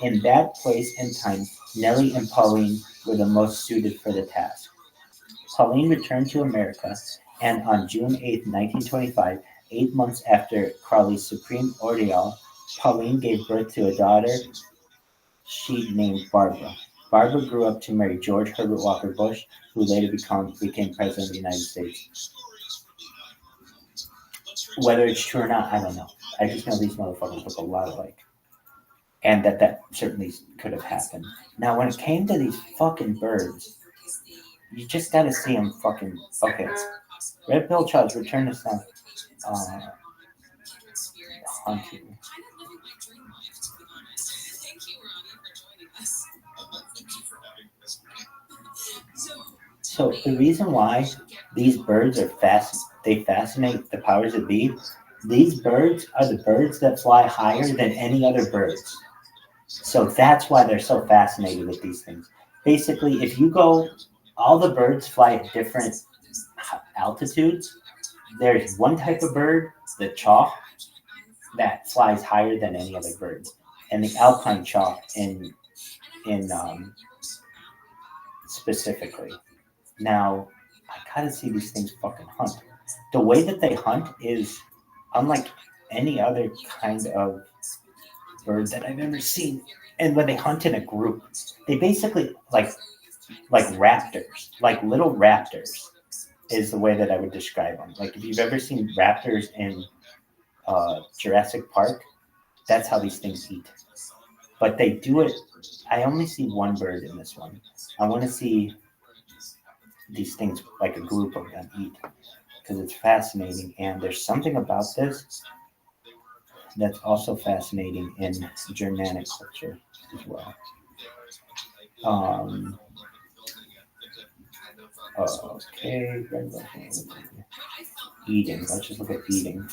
In that place and time, Nellie and Pauline were the most suited for the task. Pauline returned to America, and on June 8, 1925, 8 months after Crowley's supreme ordeal, Pauline gave birth to a daughter she named Barbara. Barbara grew up to marry George Herbert Walker Bush, who later became president of the United States. Whether it's true or not, I don't know. I just know these motherfuckers look a lot alike. And that certainly could have happened. Now, when it came to these fucking birds, you just gotta see them fucking... Okay. Red-billed trout return to sun. Hunting. So the reason why these birds are they fascinate the powers that be. These birds are the birds that fly higher than any other birds. So that's why they're so fascinated with these things. Basically, if you go, all the birds fly at different altitudes. There's one type of bird, the chalk, that flies higher than any other bird, and the alpine chalk in specifically. Now, I gotta see these things fucking hunt. The way that they hunt is unlike any other kind of bird that I've ever seen. And when they hunt in a group, they basically like raptors, like little raptors, is the way that I would describe them. Like if you've ever seen raptors in Jurassic Park, that's how these things eat. But they do it. I only see one bird in this one. I want to see these things, like a group of them, eat, because it's fascinating. And there's something about this that's also fascinating in Germanic culture as well. Okay, eating. Let's just look at eating.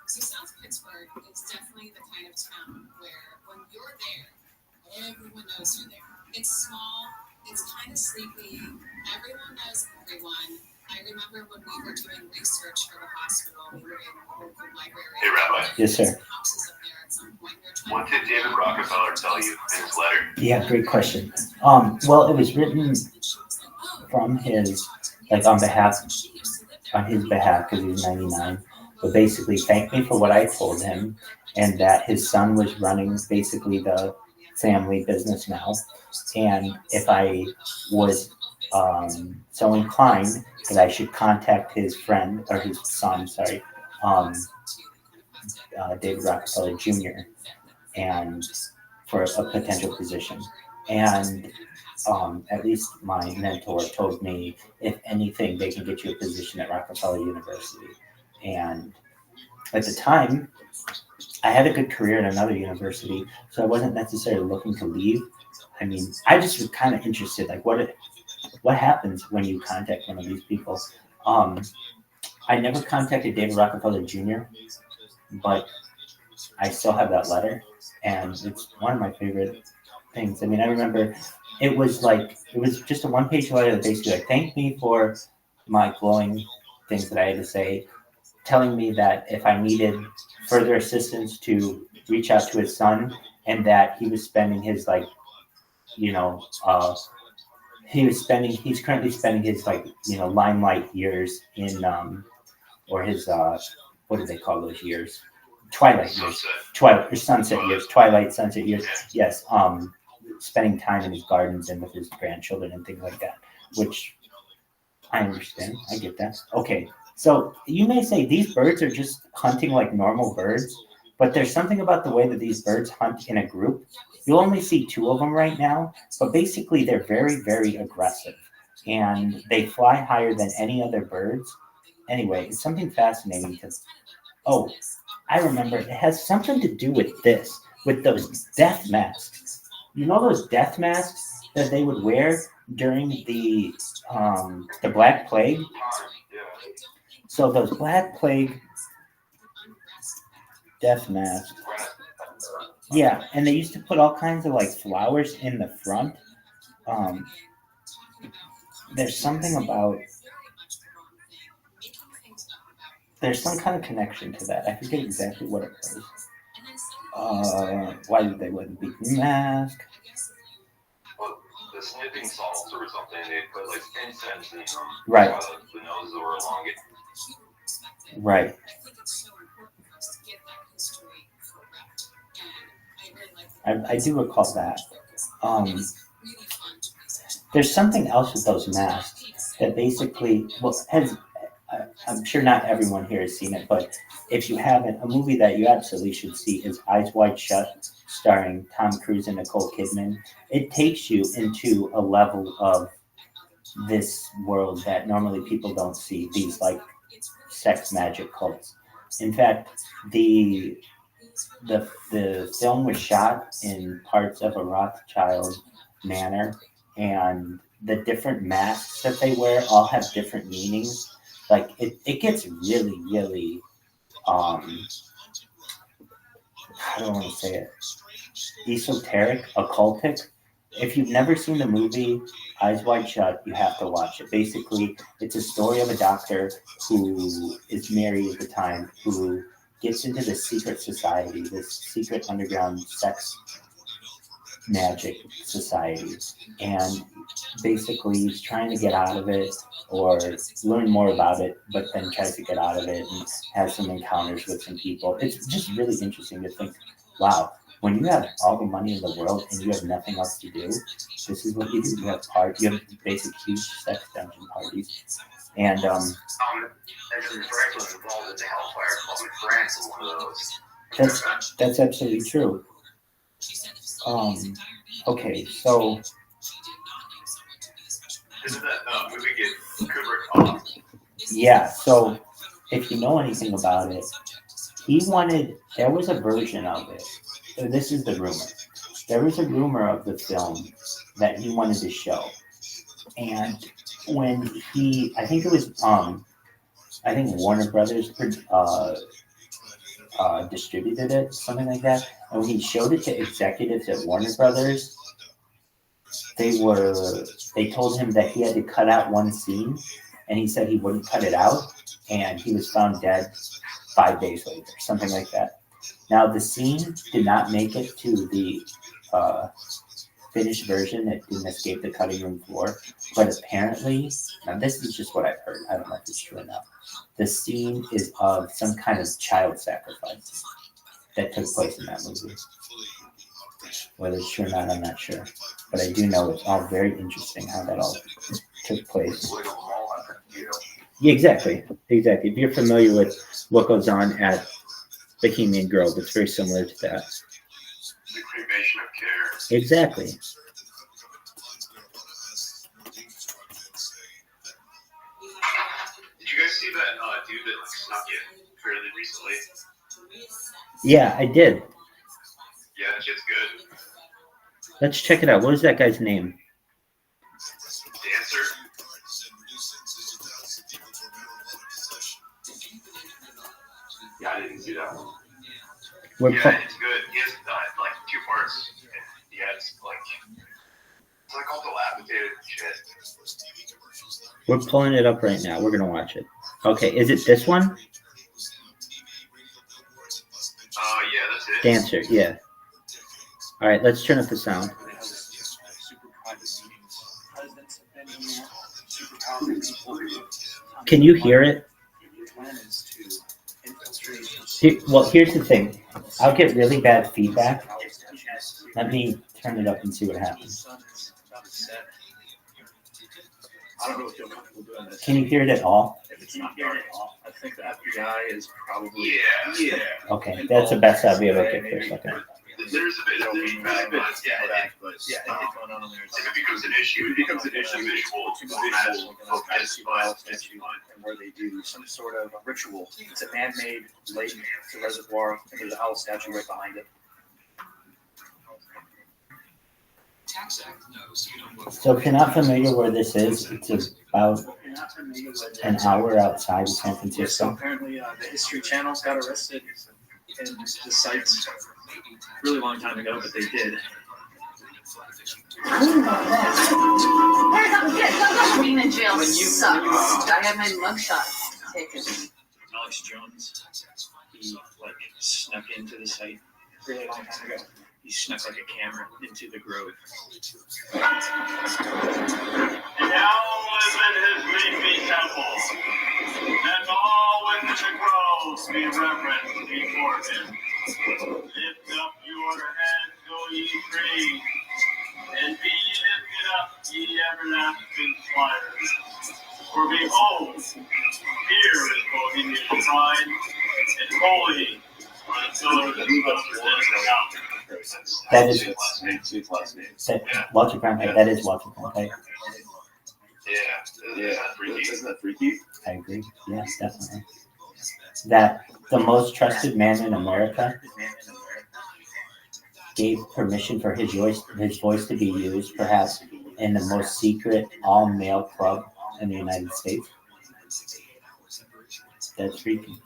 South Pittsburgh is definitely the kind of town where when you're there, everyone knows you're there. It's small, it's kind of sleepy, everyone knows everyone. I remember when we were doing research for the hospital, we were in a local library. Hey, Rabbi. Yes, sir. What did David Rockefeller tell you in his letter? Yeah, great question. Well, it was written from his, like on his behalf, because he's 99. But basically, thanked me for what I told him, and that his son was running basically the family business now, and if I was so inclined that I should contact his friend or his son, David Rockefeller Jr. and for a potential position. And at least my mentor told me, if anything, they can get you a position at Rockefeller University. And at the time, I had a good career at another university, so I wasn't necessarily looking to leave. I mean, I just was kind of interested, like what happens when you contact one of these people. I never contacted David Rockefeller Jr., but I still have that letter, and it's one of my favorite things. I mean, I remember it was just a one-page letter that basically like thanked me for my glowing things that I had to say, telling me that if I needed further assistance to reach out to his son, and that he was spending his you know, he's currently spending his limelight years in or his what do they call those years? Twilight years, twilight or sunset years, twilight sunset years. Yes, spending time in his gardens and with his grandchildren and things like that, which I understand. I get that. Okay, so you may say these birds are just hunting like normal birds, but there's something about the way that these birds hunt in a group. You'll only see two of them right now, but basically they're very, very aggressive and they fly higher than any other birds. Anyway, it's something fascinating because, oh, I remember it has something to do with this, with those death masks. You know those death masks that they would wear during the Black Plague? So those Black Plague death masks. Yeah, and they used to put all kinds of like flowers in the front. Um, there's something about there's some kind of connection to that. I forget exactly what it was. Why did they let him beat the mask? Well, the sniffing salts or something, they put like incense in them. Right. The noses were along it. Right. I do recall that. There's something else with those masks that basically, I'm sure not everyone here has seen it, but if you haven't, a movie that you absolutely should see is Eyes Wide Shut, starring Tom Cruise and Nicole Kidman. It takes you into a level of this world that normally people don't see, these like sex magic cults. In fact, the film was shot in parts of a Rothschild manor, and the different masks that they wear all have different meanings. Like it gets really, really how do I want to say it? Esoteric, occultic. If you've never seen the movie Eyes Wide Shut, you have to watch it. Basically, it's a story of a doctor who is married at the time, who gets into this secret society, this secret underground sex magic society, and basically he's trying to get out of it or learn more about it, but then tries to get out of it and has some encounters with some people. It's just really interesting to think, wow, when you have all the money in the world and you have nothing else to do, this is what you do. You have basic huge sex dungeon parties. And Benjamin Franklin was involved in the Hellfire Club in France, one of those. That's absolutely true. Okay, so isn't that movie get Kubrick off? Yeah, so if you know anything about it, there was a version of it. This is the rumor. There was a rumor of the film that he wanted to show. And when I think it was, I think Warner Brothers distributed it, something like that. And when he showed it to executives at Warner Brothers, they told him that he had to cut out one scene, and he said he wouldn't cut it out, and he was found dead 5 days later, something like that. Now the scene did not make it to the finished version. It didn't escape the cutting room floor, but apparently, now this is just what I've heard. I don't know if it's true or not. The scene is of some kind of child sacrifice that took place in that movie. Whether it's true or not, I'm not sure. But I do know it's all very interesting how that all took place. Yeah, exactly. If you're familiar with what goes on at Bohemian Grove, it's very similar to that. The cremation of care. Exactly. Did you guys see that dude that snuck in fairly recently? Yeah, I did. Yeah, that shit's good. Let's check it out. What is that guy's name? Dancer. Yeah, I didn't see that one. We're Yeah, pu- it's good. He has like 2 parts. He has like it's like all dilapidated and shit. we're pulling it up right now. We're gonna watch it. Okay, is it this one? Yeah, that's it. Dancer, yeah. All right, let's turn up the sound. Can you hear it? Well, here's the thing. I'll get really bad feedback. Let me turn it up and see what happens. I don't really feel comfortable doing this. Can you hear it at all? If it's not dark, I think the FBI is probably. Yeah. Okay, that's the best I'll be able to get for a second. There's a bit of feedback, but it's going on there. if it becomes an issue, it becomes an issue visual focus, And where they do some sort of a ritual. It's a man-made lake, it's a reservoir, and there's an owl statue right behind it. So if you're not familiar where this is, it's about an hour outside of San So Francisco. apparently the History Channel's got arrested in the sites really long time ago, but they did. Being in jail sucks. I had my mugshot taken. Alex Jones, he like snuck into the site really long time ago. He snuck like a camera into the grove. The owl is in his leafy temple, and all within the grove be reverent before him. Lift up your heads, O ye trees, and be ye lifted up, ye everlasting spires. For behold, here is Bohemian shrine, and holy are the pillars and pillars of mountain. That is Walter Cronkite. Yeah. That is Walter Cronkite. Yeah. Isn't that freaky? I agree. Yes, definitely. That the most trusted man in America gave permission for his voice to be used, perhaps in the most secret all-male club in the United States. That's freaky.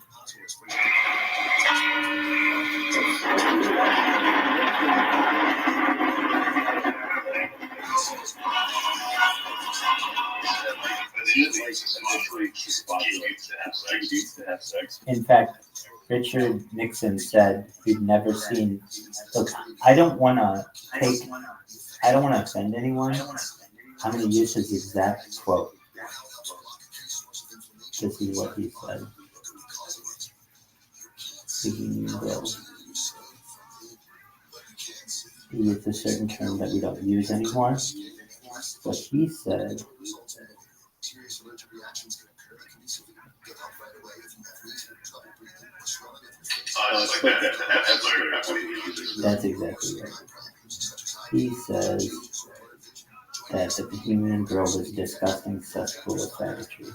In fact, Richard Nixon said he'd never seen. Look, I don't want to offend anyone. I'm going to use his exact quote. This is what he said. He used a certain term that we don't use anymore. But he said, that's exactly right. He says that the Bohemian Girl was disgusting cesspool of savagery.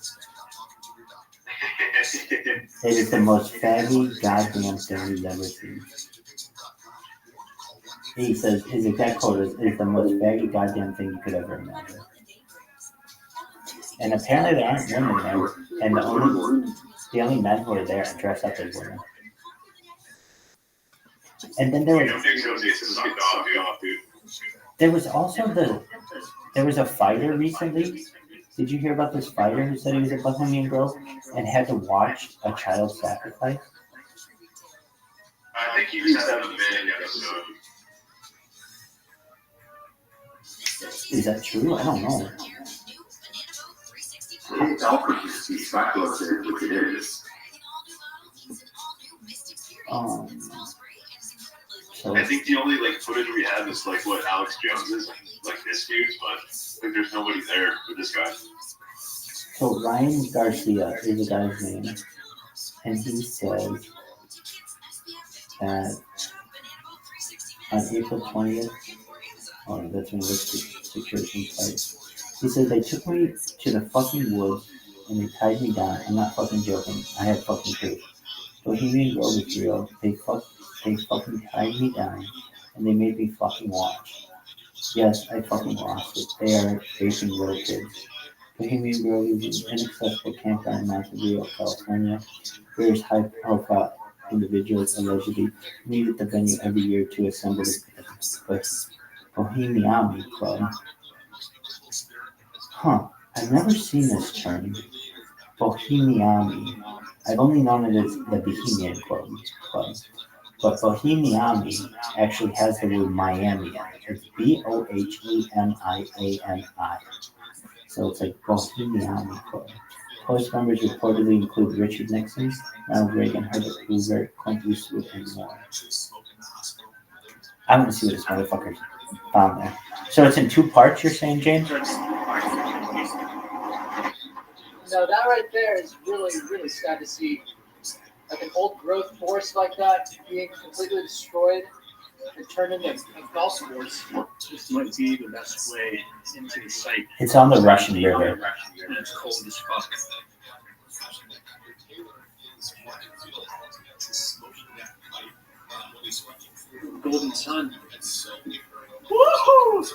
It is the most faggy goddamn thing we've ever seen. He says his exact quote is, "It is the most faggy goddamn thing you could ever imagine." And apparently there aren't women there, and the only men who are there are dressed up as women. And then there was also there was a fighter recently. Did you hear about this fighter who said he was a Bohemian Grove and had to watch a child sacrifice? I think he was having a big episode. Is that true? I don't know. It's all pretty speculative, which it is. So I think the only footage we have is what Alex Jones is, this dude, but there's nobody there with this guy. So Ryan Garcia is the guy's name, and he says that on April 20th, that's when he was secured from fight. He said they took me to the fucking woods and they tied me down. I'm not fucking joking. I have fucking proof. Bohemian Grove is real. They fucking tied me down and they made me fucking watch. Yes, I fucking watched it. They are facing little kids. Bohemian Grove is an inaccessible campground in Mountain View, California. There's high profile individuals allegedly meet at the venue every year to assemble the Bohemian Club. Huh. I've never seen this term. Bohemian. I've only known it as the Bohemian Club. But Bohemian actually has the word Miami in it. It's Bohemiani. So it's like Bohemian Club. Host members reportedly include Richard Nixon, Ronald Reagan, Herbert Hoover, Clint Eastwood, and more. I want to see what this motherfucker found there. So it's in two parts, you're saying, James? No, that right there is really, really sad to see. Like an old growth forest like that being completely destroyed and turned into a golf course. This might be the best way into the site. It's on the Russian River. And it's cold as fuck. Golden sun. Woohoo!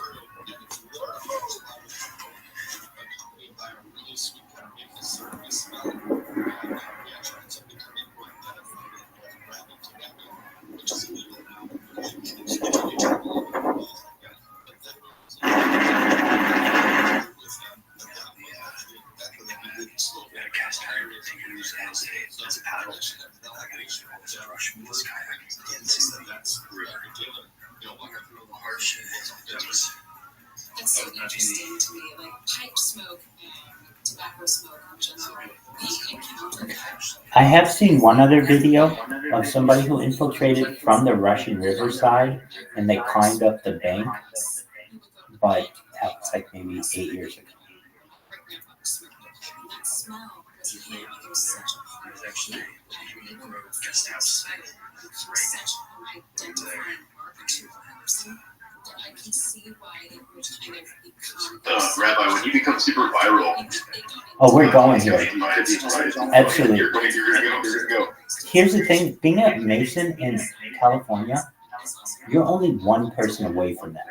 Cast iron to use as a paddle. I gotta use to brush with this kayak into the river. Hard shit. That's so interesting to me. Like pipe smoke and tobacco smoke in general. We encounter that. I have seen one other video of somebody who infiltrated from the Russian River side and they climbed up the bank, but that was like maybe 8 years ago. That smell was hit. It was such a part of Actually, even though it's guest house. such an identifying marker to a person, that I can see why it would kind of become. Rabbi, when you become super viral, Oh, we're going here. Absolutely. You're gonna go. Here's the thing, being a Mason in California, you're only one person away from that.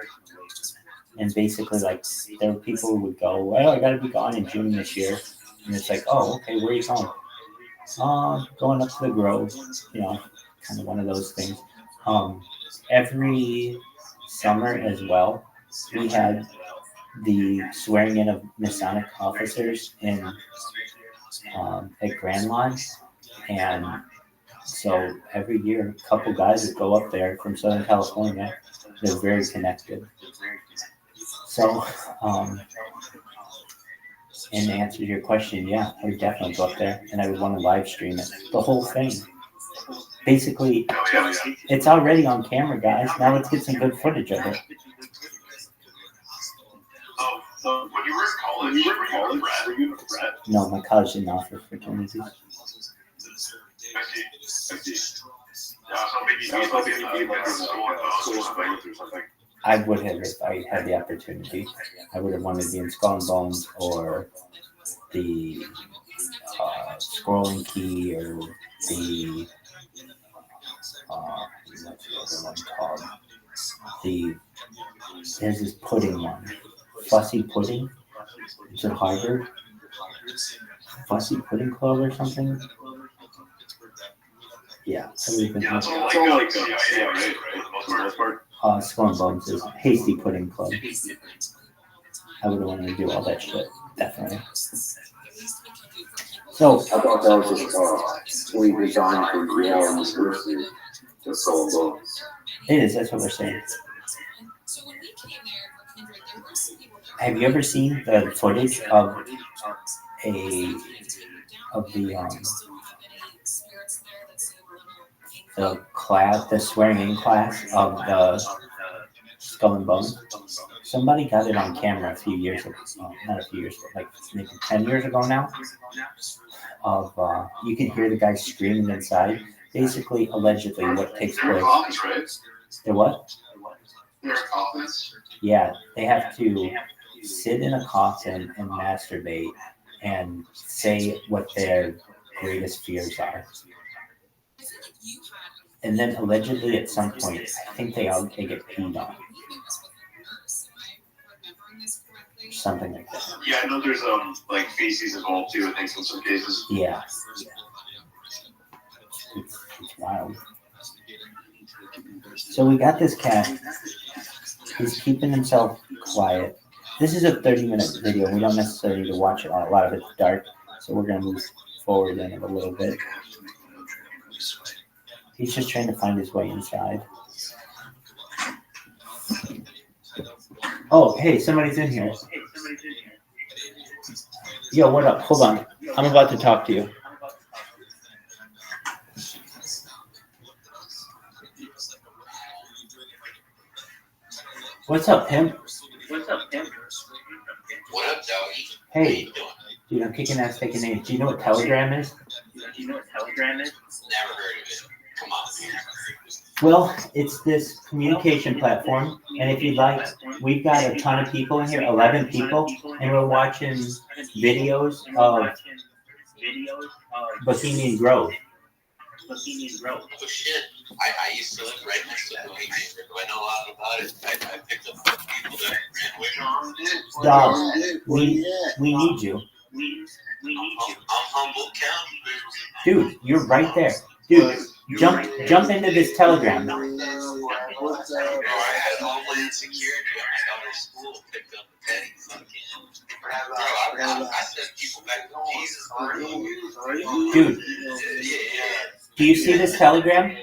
And basically, like, there were people who would go, well, I gotta be gone in June this year. And it's like, oh, okay, where are you going? Going up to the Grove, you know, kind of one of those things. Every summer as well, we had the swearing in of Masonic officers in at Grand Lodge, and so every year a couple guys would go up there from Southern California. They're very connected. So, and to answer your question, yeah, I would definitely go up there, and I would want to live stream it, the whole thing. Basically, it's already on camera, guys. Now let's get some good footage of it. When you were in college, were you a brat? No, my college didn't offer fraternities. I see. So maybe you like school or something. I would have if I had the opportunity. I would have wanted to be in Skull and Bones or the Scrolling Key or the what's the other one called? There's this pudding one. Fussy Pudding? Is it Harvard? Fussy Pudding Club or something? Yeah. It's all like CIA, right? For the most part. Skull and Bones is Hasty Pudding Club. I would have wanted to do all that shit, definitely. So, I thought that was just we designed for Yale University to Skull and Bones. it is, that's what we're saying. So when we came there for Kindred, there were some people that Have you ever seen the footage of the class, the swearing in class of the Skull and Bones? Somebody got it on camera a few years ago, not a few years, but like maybe 10 years ago now. You can hear the guy screaming inside. Basically, allegedly, what takes place. The what? Yeah, they have to sit in a coffin and masturbate and say what their greatest fears are. And then allegedly at some point, I think they get peed on. Something like that. Yeah, I know there's like feces involved too, I think in some cases. Yeah. It's wild. So we got this cat. He's keeping himself quiet. This is a 30-minute video. We don't necessarily need to watch it all. A lot of it's dark, so we're going to move forward in it a little bit. He's just trying to find his way inside. Oh, hey, somebody's in here. Yo, what up? Hold on. I'm about to talk to you. What's up, pimp? What up, doggy? Hey, dude, I'm kicking ass, taking names. Do you know what Telegram is? Never heard of it. Come on, man. Well, it's this communication platform, and if you'd like, we've got a ton of people in here, 11 people, and we're watching videos of Bohemian Grove. Oh shit! I used to live right next to Bohemian Grove. I know a lot about it. I picked up people that ran away from. Dog, we need you. I'm humble county. Dude, you're right there. Dude, jump into this Telegram. I had Homeland Security at my daughter's school picked up a petty fucking. Bro, I sent people back to Jesus. Dude, do you see this Telegram?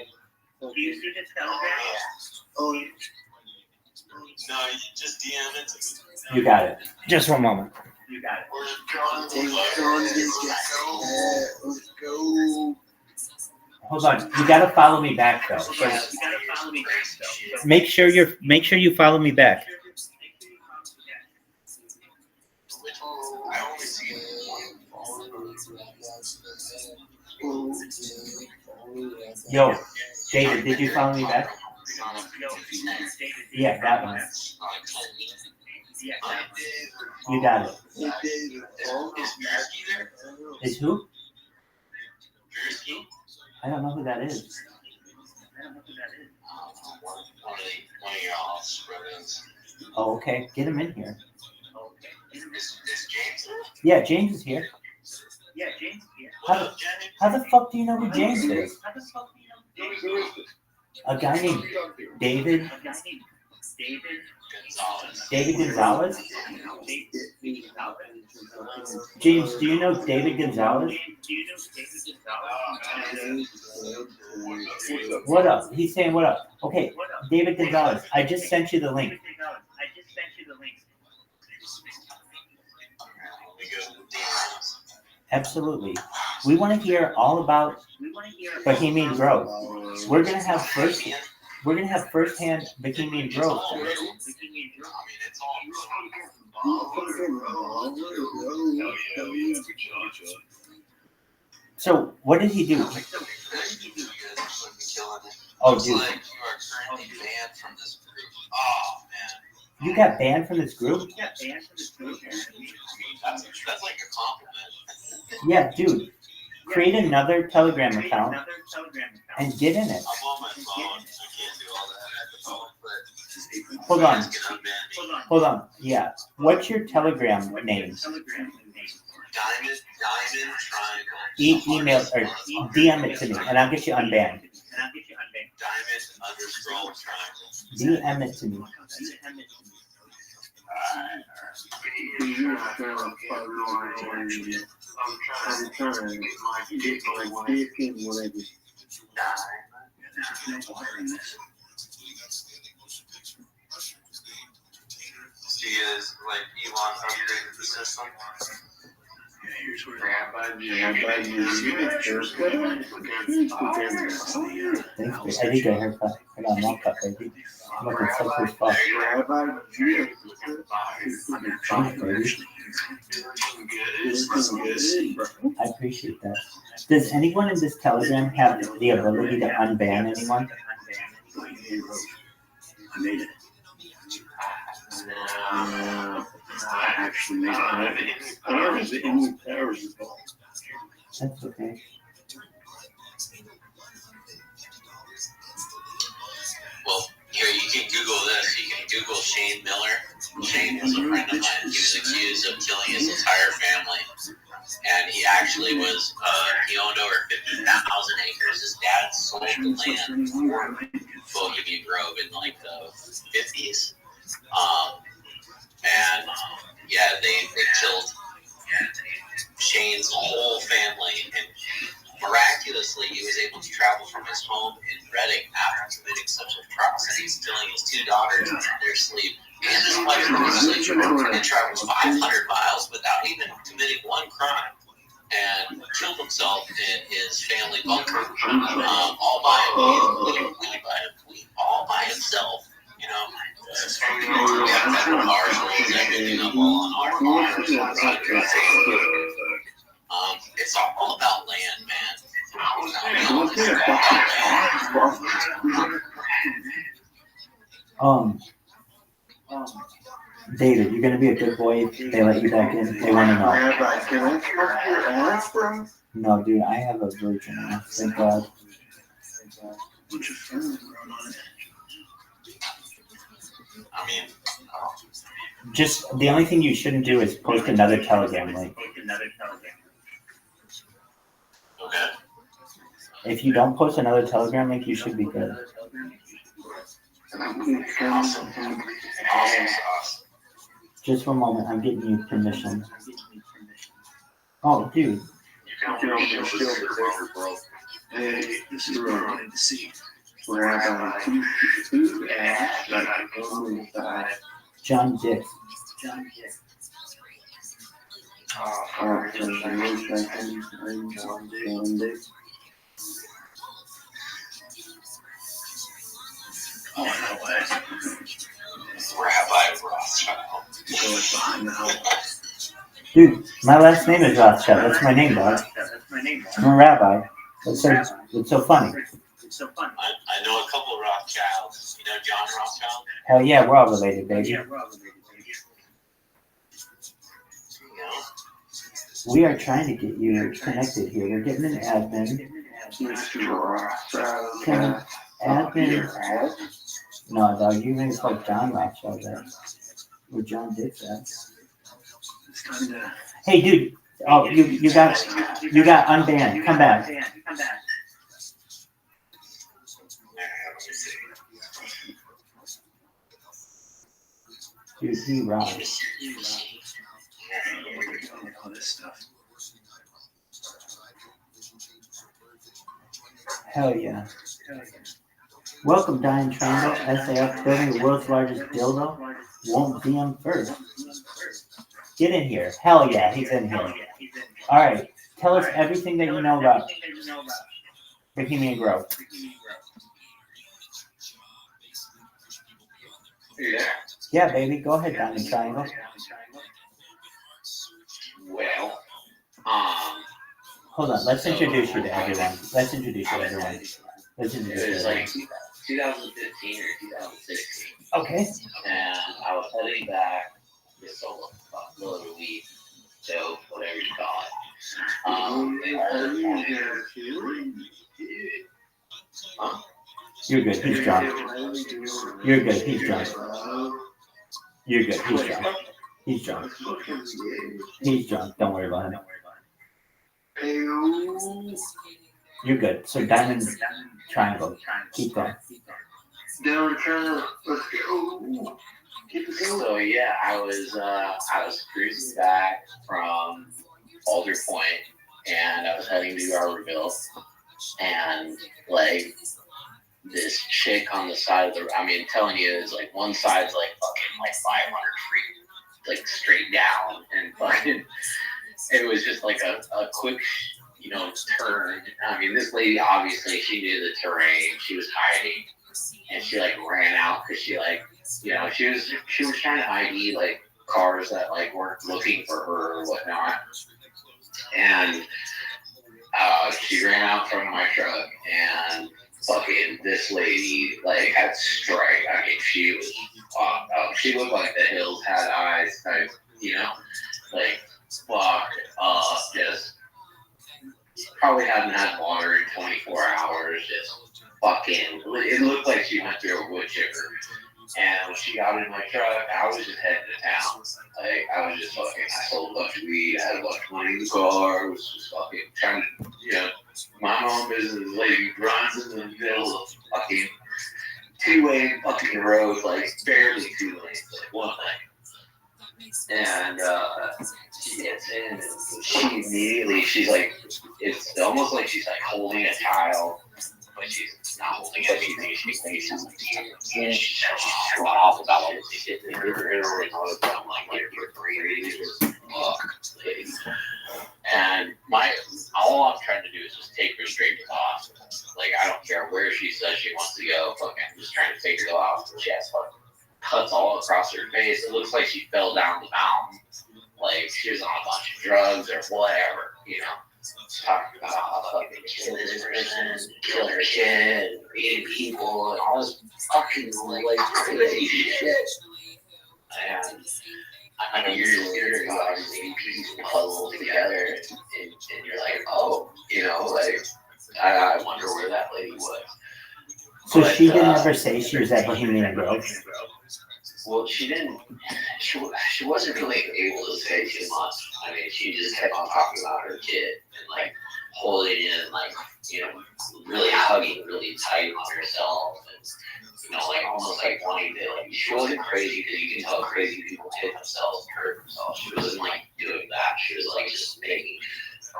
No, you just DM it to me. You got it. Just one moment. Hold on. You gotta follow me back though. Make sure you follow me back. I only see Yo, David, did you follow me back? Yeah, that one. You got it. Is who? I don't know who that is. One of your office brothers. Oh, okay. Get him in here. Is James there? Yeah, James is here. How the fuck do you know who James is? A guy named David. David Gonzalez? James, do you know David Gonzalez? What up? He's saying what up? Okay, David Gonzalez, I just sent you the link. Absolutely. We want to hear all about Bohemian Grove. We're gonna have firsthand Bohemian Grove. So, what did he do? Oh, dude. You are currently banned from this group. Oh, man. You got banned from this group? That's like a compliment. Yeah, dude. Create another Telegram account and get in it. I'm on my phone. I can't do all that at the phone, but Hold on. Get unbanned. Hold on. Yeah. What's your Telegram name? Diamond Triangle. Email or DM it to me, and I'll get you unbanned. Diamond_Triangle. DM it to me. She is like Elon upgraded the system. Thanks, I need a haircut. I got a mop cut, baby. I'm looking sexy as fuck. Thanks, baby. I appreciate that. Does anyone in this Telegram have the ability to unban anyone? I made it. I actually made it. I don't have any powers at all. That's okay. Well, here you can Google this. You can Google Shane Miller. Shane was a friend of mine. He was accused of killing his entire family, and he actually was. He owned over 50,000 acres. His dad had sold the land for Bohemian Grove in like the 50s. And yeah, they killed Shane's whole family, and miraculously he was able to travel from his home in Reading after committing such atrocities, killing his 2 daughters in their sleep and his wife in her sleep, and traveled 500 miles without even committing one crime, and killed himself in his family bunker, all by himself. You know, we have marshals, everything up all on our farm. It's all about land, man. David, you're gonna be a good boy if they let you back in. They want to know. Rabbi, can I smoke your ass, bro? No, dude, I have a virgin ass. Thank God. I mean, Just the only thing you shouldn't do is post another Telegram link. okay. If you don't post another Telegram link, you should be good. Awesome sauce. Just one moment, I'm getting you permission. Oh, dude. You can only show this to your bro. Hey, this is what I wanted to see. Rabbi, two ass like a go inside. John Dick. Oh, no way. Rabbi Rothschild. Dude, my last name is Rothschild. That's my name, dog. I'm a rabbi. It's so funny. I know a couple of Rothschilds. You know John Rothschild? Hell yeah, we're all related, baby. You know? We are trying to get you connected here. We're getting an admin. Can admin? No, dog, you think it's like John Rothschild, right? Or John Dick, that. Hey, dude. Oh, you got unbanned. Come back. Dude, he rocks. Hell yeah. Welcome, Dying Triangle. SAF building the world's largest dildo. Won't DM first. Get in here. Hell yeah, he's in here. Alright, tell us everything that you know about Bohemian Grove. Yeah, baby, go ahead, Diamond Triangle. Well, Hold on, let's introduce you to everyone. Let's introduce you to everyone. Let's it introduce you was to like everyone. 2015 or 2016. Okay. And I was heading back to solo little weed, so whatever you call it. They all wanted You're good, he's drunk. You're good, he's drunk. You're good, he's drunk. He's drunk. He's drunk, don't worry about him. You're good. So Diamond Triangle, keep going. Down China, let's go. Keep it going. So yeah, I was cruising back from Alder Point, and I was heading to Garberville, and like this chick on the side of the, I mean, telling you, it's like one side's like fucking like 500 feet, like straight down, and fucking, it was just like a quick, you know, turn. I mean, this lady obviously she knew the terrain. She was hiding, and she like ran out because she like, you know, she was trying to ID like cars that like weren't looking for her or whatnot, and she ran out from my truck, and fucking this lady like had strike. I mean, she was she looked like the hills had eyes type, you know, like fucked up, just probably hadn't had water in 24 hours, just fucking, it looked like she went through a wood chipper. And when she got in my truck, I was just heading to town. Like, I was just fucking, I sold a bunch of weed, I had a bunch of money in the car, I was just fucking trying to, you know, My mom is like runs in the middle of fucking two-way fucking road, like barely 2 lanes, like one lane. And she gets in, and she immediately, she's like, it's almost like she's like holding a child, but she's not holding anything. She's she's going off about all this shit. And I'm like, you're crazy as fuck, lady. And all I'm trying to do is just take her straight to the hospital. Like, I don't care where she says she wants to go. Fucking, I'm just trying to take her to the hospital. She has fucking cuts all across her face. It looks like she fell down the mountain. Like, she was on a bunch of drugs or whatever, you know. Talking about how fucking kill this person, kill her kid, eating people, and all this fucking like crazy shit. And I mean, you're obviously pieces puzzled together, and you're like, oh, you know, like I wonder where that lady was. So But, she didn't ever say she was at Bohemian Grove? Well, she didn't. She wasn't really able to say too much. I mean, she just kept on talking about her kid and like holding in, like, you know, really hugging really tight on herself, and you know, like almost like wanting to. Like, she wasn't crazy because you can tell crazy people hit themselves and hurt themselves. She wasn't like doing that. She was like just making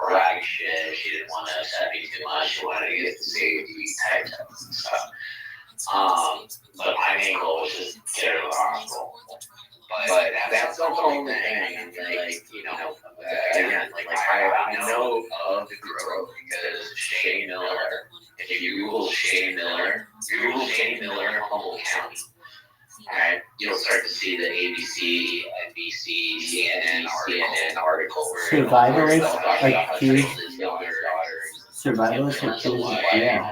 erratic shit. She didn't want to upset me too much. She wanted to get to safety type stuff. But my main goal was just get her to the hospital. But that's the only thing. And like, you know, again, like I know of the girl because Shane Miller. If you Google Shane Miller, Humboldt County. Alright, you'll start to see the ABC, NBC, CNN article where Survivalists accused. his daughter. Survivalists accused. Yeah,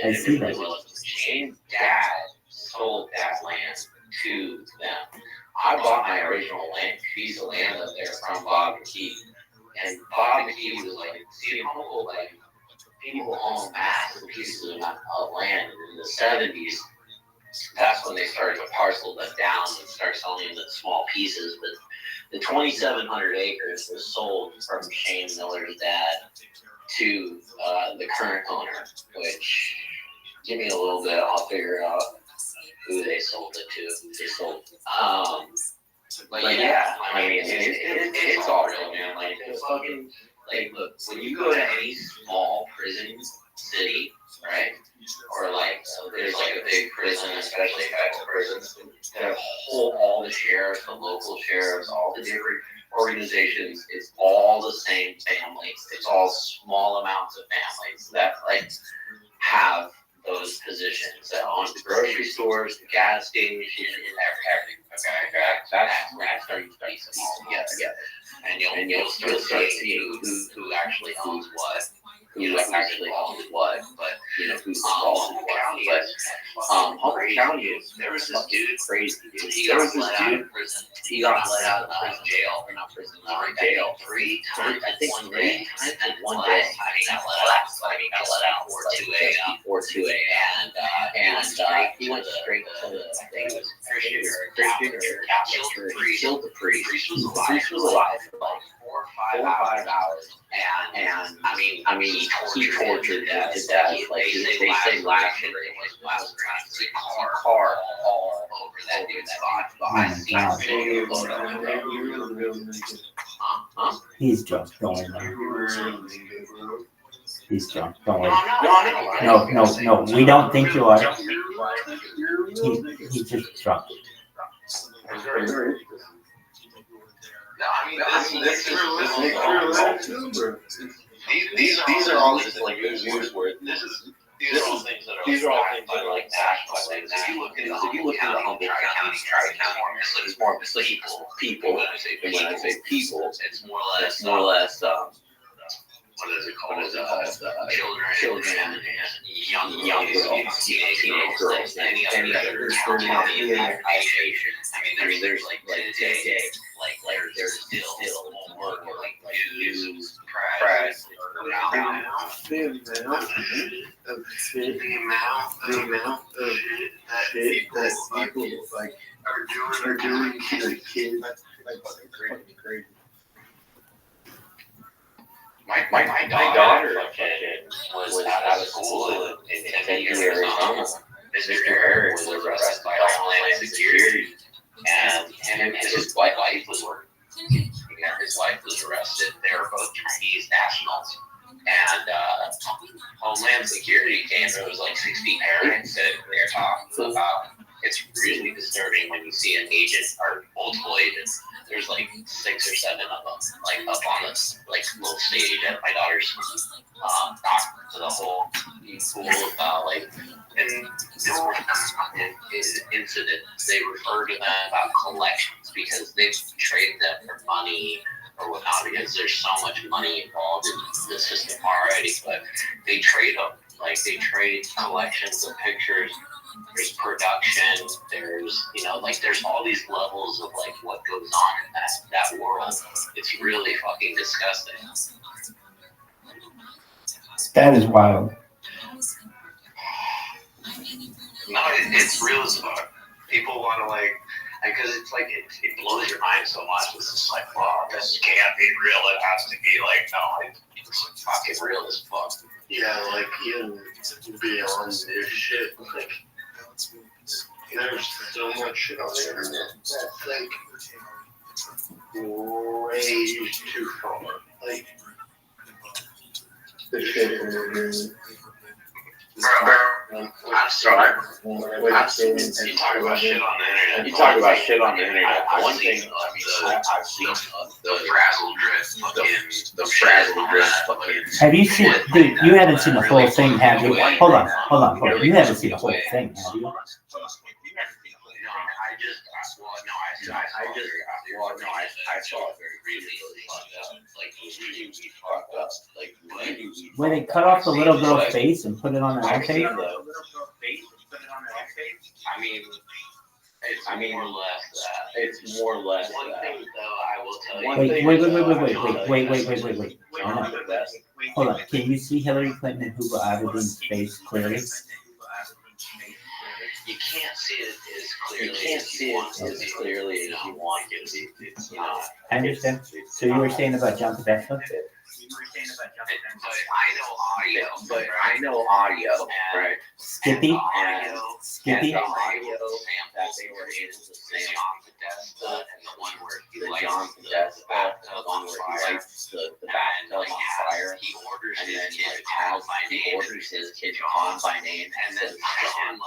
I see that. Shane's dad sold that land to them. I bought my original piece of land up there from Bob McKee. And Bob McKee was like, see, Humboldt, like, people own massive pieces of land in the 70s. That's when they started to parcel them down and start selling the small pieces. But the 2,700 acres was sold from Shane Miller's dad to the current owner, which, give me a little bit, I'll figure out who they sold it to. They sold, but yeah, I mean, it's all real, man. Like, it's fucking, like, look, when you go to any small prison city, right? Or like, there's like a big prison, especially federal prisons, that hold all the sheriffs, the local sheriffs, all the different organizations. It's all the same families. It's all small amounts of families that like have those positions that own the grocery stores, the gas stations, everything. Okay, that's starting to piece them all together. And you'll start to see who actually owns what. Who actually owns what, but you know who's involved in what. But Humboldt County, there was this dude, crazy dude. He got let out of prison. He got let out of jail, or not prison, jail 3 times. I think 3 times in one day. He got let out 4 2 a.m. And he went straight to the, I think it was Christian or killed the priest. The priest was alive for like 4 or 5 hours. And I mean, he tortured that to death. Like, they say last year it was a car all over that dude's body. He's drunk. Don't worry. He's drunk. Don't worry. No. We don't think you are. He's just drunk. No, I mean, these are all just like news where these are all things that are like national things. If you look into Humboldt County, Tri-County, it's more people. When I say people, it's more or less what is it called? Children and young girls, teenage girls, any other county association. I mean, there's like today, like there's still more like news, press, the amount of shit that people like are doing to kids, like fucking crazy. My daughter was out of school in Tempe, Arizona. Mr. Eric was arrested by Homeland Security, and him and his wife was working. His wife was arrested. They were both Chinese nationals. And Homeland Security came. There was like 60 parents that they were talking about. It's really disturbing when you see an agent or multiple agents. There's like 6 or 7 of them, like up on this like little stage at my daughter's talking to the whole school about like and incidents. They refer to them about collections because they've traded them for money or whatnot because there's so much money involved in the system already. But they trade them, like they trade collections of pictures. There's production. There's like there's all these levels of like what goes on in that world. It's really fucking disgusting. That is wild. No, it's real as fuck. People want to like, because it's like it blows your mind so much. It's just like, wow, this can't be real. It has to be like, no, it's fucking real as fuck. Yeah, like even beyond this shit, like there's so much shit on the internet that's like way too far. Like the shit in the room. Bro, I'm sorry. You talk about shit on the internet. One thing, I've seen the frazzle dress fucking. Have you seen, dude, you haven't seen the whole thing, have you? Hold on. You haven't seen the whole thing, have you? I saw it really fucked up. Like, really fucked up. Like, When they cut off the little girl's face and put it on the iPad? I mean, more or less that. It's more or less that. One thing, though, I will tell you. Wait. Hold on. Can you see Hillary Clinton and Hugo Aberdeen's face clearly? You can't see it as clearly as you want it to be. It's not. I understand. So you were saying about John Podesta? But I know audio, right? Skippy? And Skippy? the audio that they were able to say John Podesta and the one where he lights the bathtub on fire, the bathtub on fire, he orders his kid John by name, orders his kid John by name, and then John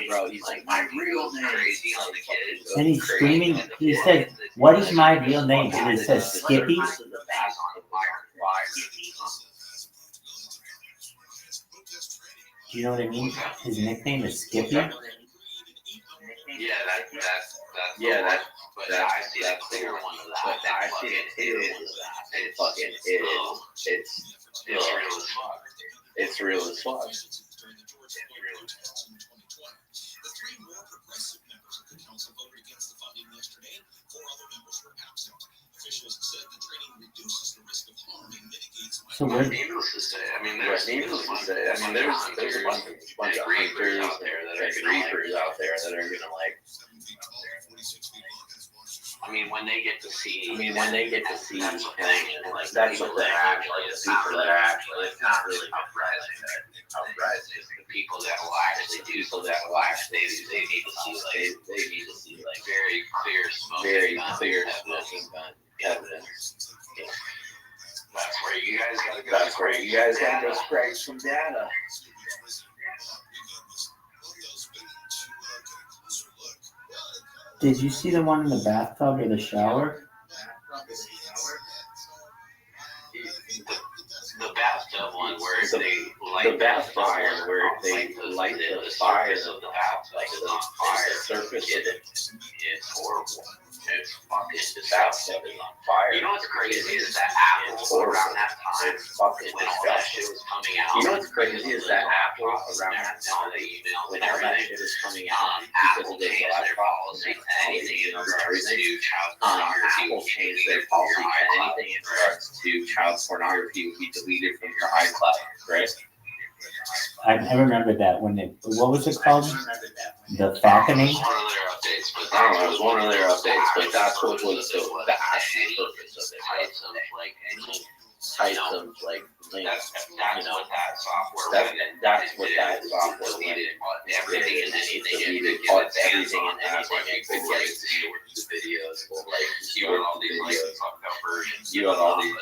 bro, he's like my real name, crazy on the kid, And he's screaming, he said, what is my real name? And it says Skippy. Do you know what I mean? His nickname is Skippy. That's but I see that clear one of that. I see it fucking is. It's real as fuck. It's real as fuck. So where? Needless to say, there's a bunch of reapers out there that are gonna like. When they get to see. That's the thing. Like that's the thing. Actually, it's not really uprising. It's the people that will actually do so that will actually they need to see like very clear smoking gun evidence. That's where you guys gotta go. Scrape some data. Did you see the one in the bathtub or the shower? The bathtub one where they light the fire, where they light the fires of the bathtub is on fire. The surface of it is horrible. It's fucking disgusting. It's on fire. You know what's crazy is that Apple around that time, when all that shit was coming out. You know what's crazy is that Apple around that time, when all that shit was coming out, Apple changed their policy to anything in regards to child pornography. Apple changed their policy to anything in regards to child pornography would be deleted from your iCloud, right? I remember that when what was it called? The falconing? One of their updates, but I don't know, it was one of their updates, but that's what was the actual purpose of it. types of like Types of like links, that's you know, what that software that's what that software deleted did. everything and anything. Deleted everything and anything. It could get the videos, like You have all these like videos. fucked up versions. You have all these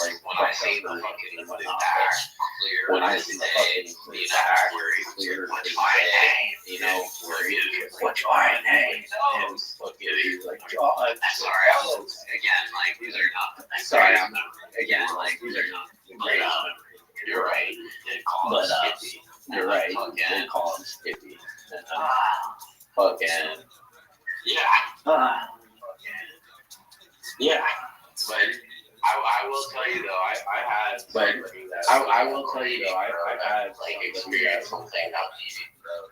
like When I see the fucking back clear, when I see the fucking you know, back where he clear, what's my name? you know, where he What's my name? and fucking he's like, God, Sorry, I was again like these are not. sorry, I'm not again like these are not the greatest memories. You're right. It calls But, Skippy. You're right. They Fucking call him Skippy. And, fucking yeah. Yeah. But I will tell you though, I had. But I will tell you though, I've had like experience something about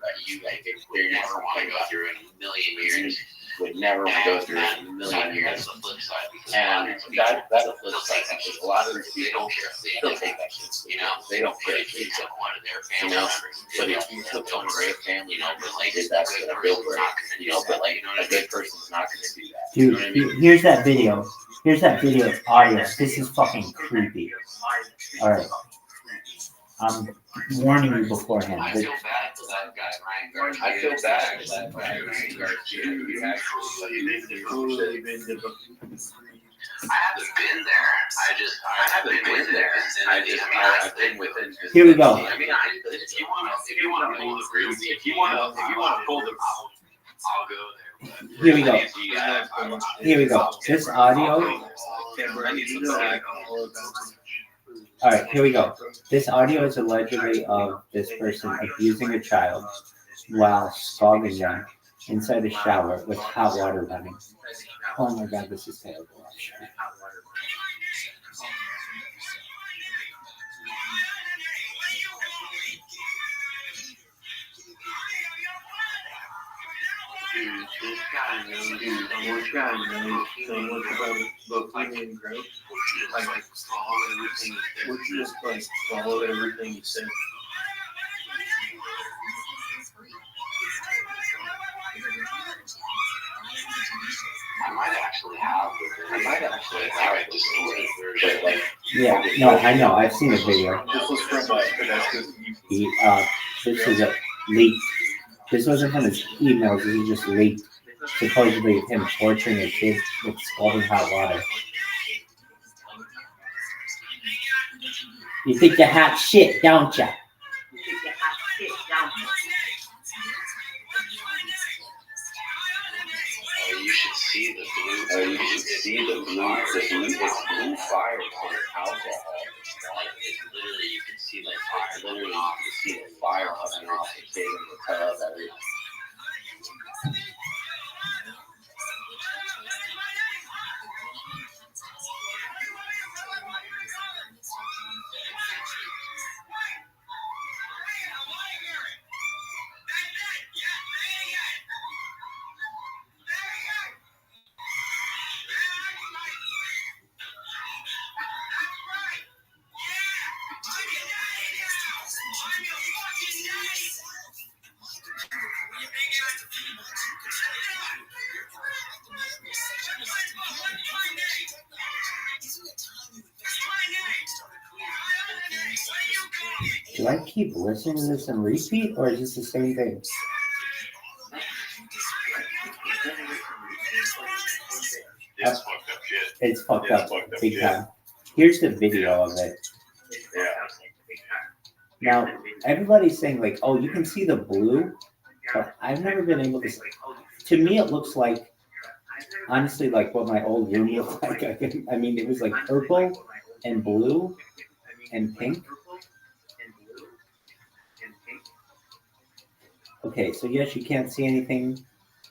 that you like you experience never want to something go through in a million years. would never want to go through in a million years. That's the flip side. Because And that's a flip side that because a lot of these they people don't care if they still take that shit. you know, They don't but care. if you took one of their You family know, members, but if you took one of their family you know, members but like did that to a real person, you know, but like a good person's not going to do that. You know what I mean? Dude, here's that video. Here's that video audio. This is fucking creepy. All right. I'm warning you beforehand. I feel bad for that guy, Ryan Garcia. I feel bad for that guy, Ryan Garcia. He actually I haven't been there. I haven't been there. I've been within. Here we go. I mean, if you want to pull the real, if you want to pull the, I'll go there. But Here we go. you guys, Here we go. This audio. All right, here we go. This audio is allegedly of this person abusing a child while scalding them inside a shower with hot water running. Oh my God, this is terrible. Dude, this guy knows so much about bohemian growth. Like, followed everything he said. Which just like followed everything he said. I might actually have a distorted version. Like, Yeah, no, I know. I've seen a video. This was from that's He, this is a leak. This wasn't from his emails. This is just leaked. Supposedly him torturing a kid with scalding hot water. You think you're hot shit, don't ya? Oh, you should see the blue. oh, you should see the blue fire for alcohol. It's literally, you can see like fire. Literally, you can see the fire coming off the kid in the tub. Do I keep listening to this and repeat, or is this the same thing? It's fucked up shit. It's fucked up fucked up big shit. time. Here's the video of it. Yeah. Now, everybody's saying like, oh, you can see the blue, but I've never been able to. To me, it looks like, honestly, like what my old room looked like. I mean, it was like purple and blue and pink. Okay, so yes, you can't see anything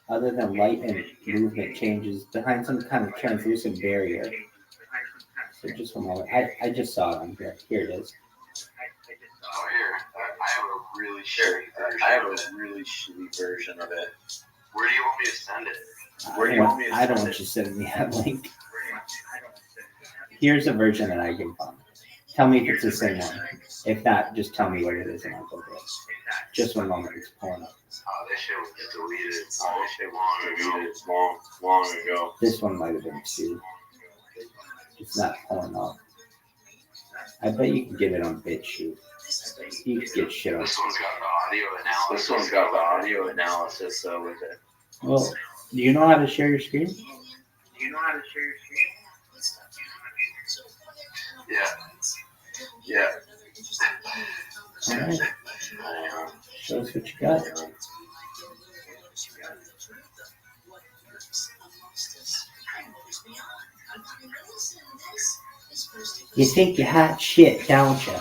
other than light and movement changes behind some kind of translucent barrier. So just one moment. I just saw it on here. Here it is. Oh, here. I have a really shitty version. I have a really shitty version of it. Where do you want me to send it? I don't want you sending me that link. Here's a version that I can find. Tell me if it's the same one. If not, just tell me what it is and I'll go get it. Just one moment, it's pulling up. This shit was deleted. This shit was deleted long ago. This one might have been too. It's not pulling up. I bet you can get it on BitChute. You can get shit on. This one's got the audio analysis. This one's got the audio analysis with it. Well, do you know how to share your screen? Yeah. All right. Show us what you got. You think you're hot shit, don't you?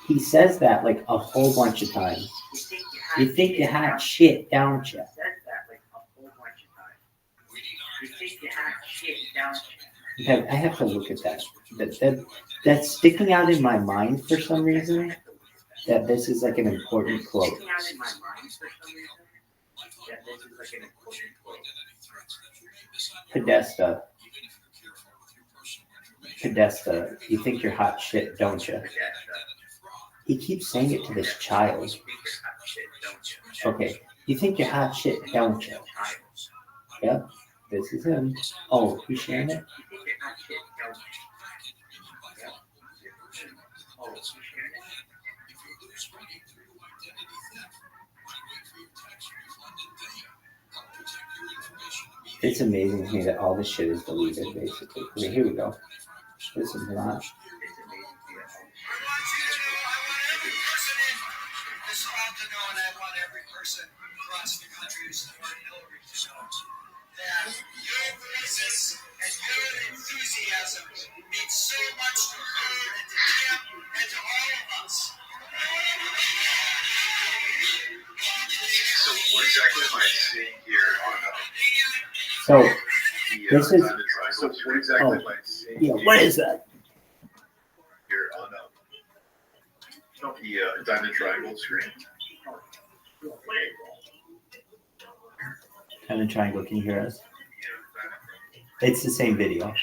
He says that like a whole bunch of times. You think you're hot shit, don't you? Okay, I have to look at that. That's sticking out in my mind for some reason. That this is like an important quote. Podesta, you think you're hot shit, don't you? He keeps saying it to this child. Okay, you think you're hot shit, don't you? Yep, this is him. Oh, who's sharing it? It's amazing to me that all this shit is deleted, basically. Okay, here we go. This is not. So what exactly am I seeing here on So this is. So what exactly am I seeing Yeah, what is that? here on the diamond triangle screen? Diamond triangle, can you hear us? It's the same video.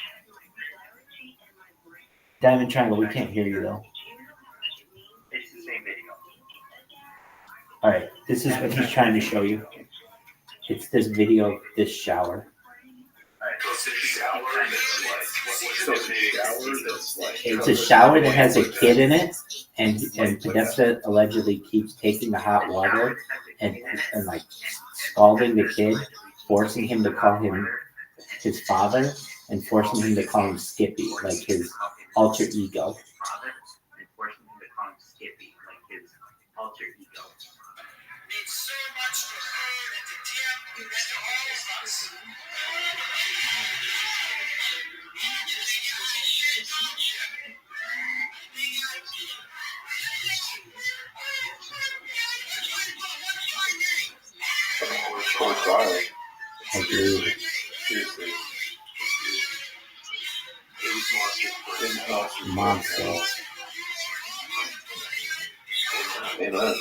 Diamond triangle, we can't hear you though. It's the same video. All right, this is what he's trying to show you. It's this video of this shower. It's a shower that has a kid in it, and Podesta allegedly keeps taking the hot water and like scalding the kid, forcing him to call him his father, and forcing him to call him Skippy, like his alter ego. So much to her and to Tim and to all of us. Agreed. Monster. Amen.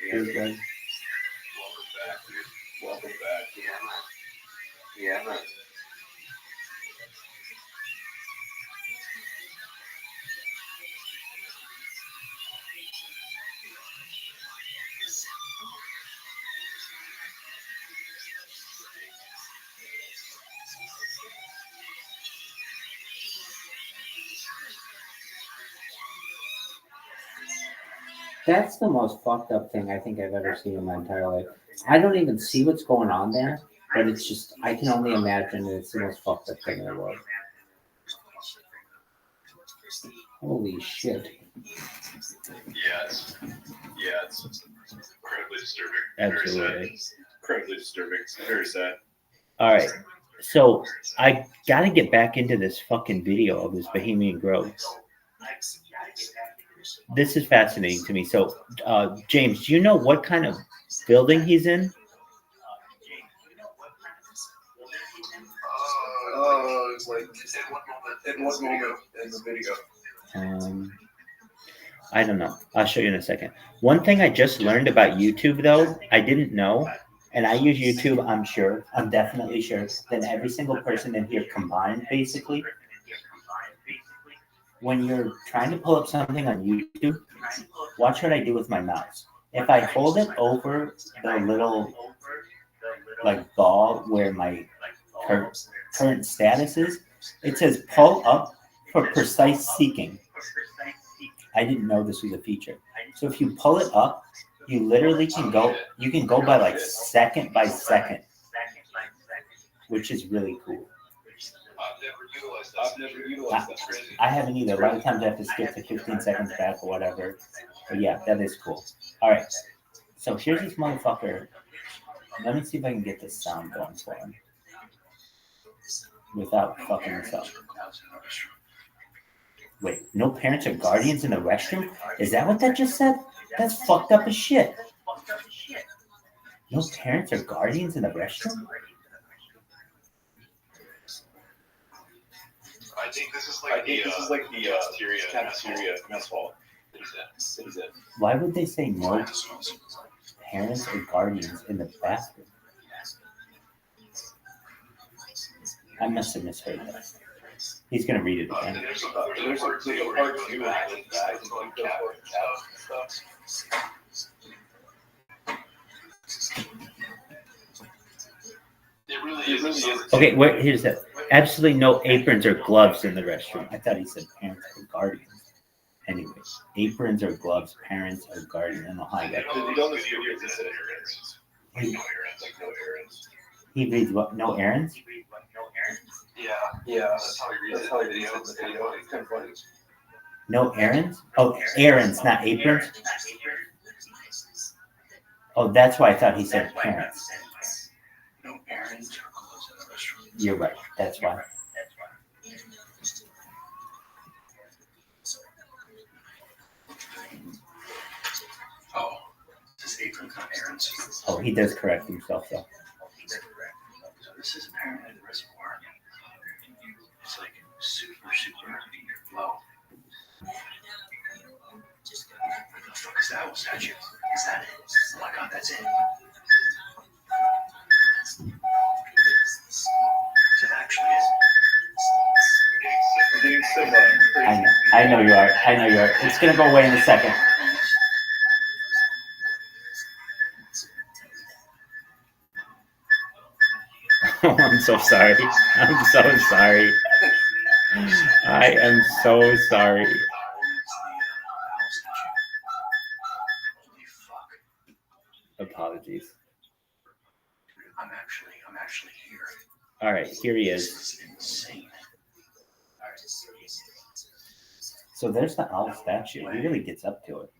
Here's good. Welcome back. Yeah, man. That's the most fucked up thing I think I've ever seen in my entire life. I don't even see what's going on there, but it's just, I can only imagine that it's the most fucked up thing in the world. Holy shit. Yeah, it's incredibly disturbing. Absolutely. Very sad. Incredibly disturbing. Very sad. All right. So I got to get back into this fucking video of this Bohemian Grove. this is fascinating to me. So, James, do you know what kind of building he's in? It's like in one moment in the video. I don't know. I'll show you in a second. One thing I just learned about YouTube, though, I didn't know, and I use YouTube, I'm definitely sure, than every single person in here combined, basically. When you're trying to pull up something on YouTube, watch what I do with my mouse. If I hold it over the little, like, ball where my current status is, it says pull up for precise seeking. I didn't know this was a feature. So if you pull it up, you literally can go by like second by second, which is really cool. I've never utilized that. I haven't either. A lot of times I have to skip to 15 seconds back or whatever. But yeah, that is cool. All right. So here's this motherfucker. Let me see if I can get this sound going for him without fucking this up. Wait, no parents or guardians in the restroom? Is that what that just said? That's fucked up as shit. No parents or guardians in the restroom? I think this is like the cafeteria mess hall. Why would they say no parents or guardians in the bathroom? I must have misheard that. He's going to read it again. There's a part too with bags and like stuff. It really is. Okay, here's that. Absolutely no aprons or gloves in the restroom. I thought he said parents or guardians. Anyway, aprons or gloves, parents or guardians. I don't know how I got that. He reads what? No errands? Yeah, that's how he reads it. It's kind of funny. No errands? Oh, errands, not aprons? Oh, that's why I thought he said parents. No errands or clothes in the restroom. You're right. That's why. Oh, this apron not errands. Oh, he does correct himself, though. So this is apparently the reservoir. It's like super low. What the fuck is that? Was that you? Is that it? Oh my god, that's it. Is it actually it? I know you are. It's gonna go away in a second. Oh, I'm so sorry. I'm so sorry. I am so sorry. Apologies. I'm actually here. All right, here he This is. is insane. So there's the owl statue. He really gets up to it.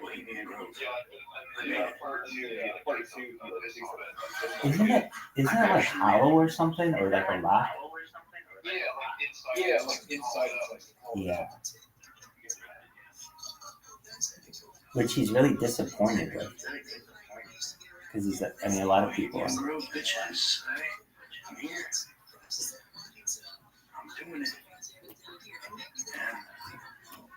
Bohemian Grove. Isn't it like hollow or something, or like a rock? Yeah, like inside. Yeah. Which he's really disappointed with, because a lot of people are. Bohemian Grove, bitches. I'm here. I'm doing it.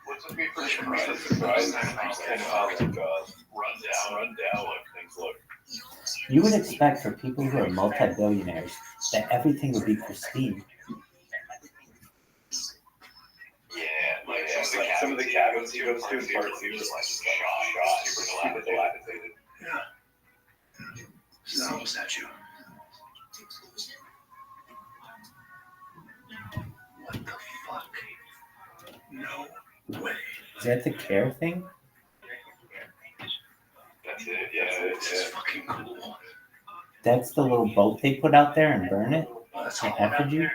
What's a big surprise? Kind of how like run down like things look. You would expect for people who are multi-billionaires that everything would be pristine. Yeah, like some of the cabins he goes to in part 2 is like super dilapidated. Yeah. It's not a statue. What the fuck? No way. Is that the care thing? That's it. Yeah, This is fucking cool. That's the little boat they put out there and burn it? That's The all. effigy? I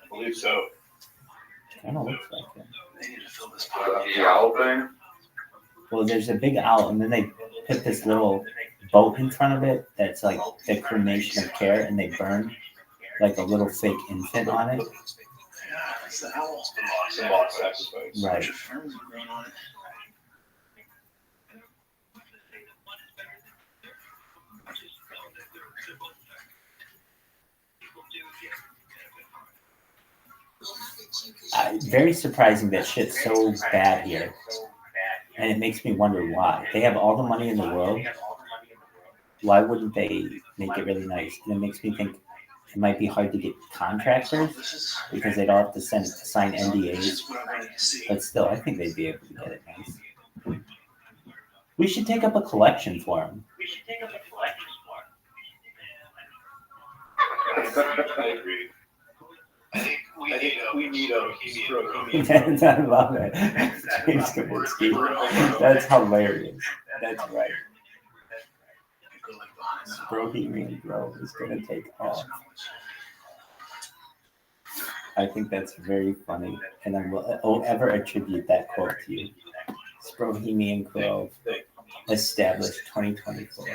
believe so. Kind of looks like it. They need to fill this pot. The owl thing? Well, there's a big owl, and then they put this little boat in front of it that's like the cremation of care, and they burn like a little fake infant on it. Yeah. That's the owl. The mock sacrifice. Right. A bunch of ferns have grown on it. Very surprising that shit's so bad here. And it makes me wonder why. They have all the money in the world. Why wouldn't they make it really nice? And it makes me think it might be hard to get contractors because they'd all have to sign NDAs. But still, I think they'd be able to get it nice. We should take up a collection for them. I agree. I think we need a bohemian. I love it. James Kaminsky. That's hilarious. That's right. Bohemian Grove is going to take off. I think that's very funny, and I will ever attribute that quote to you. Bohemian Grove, established 2024.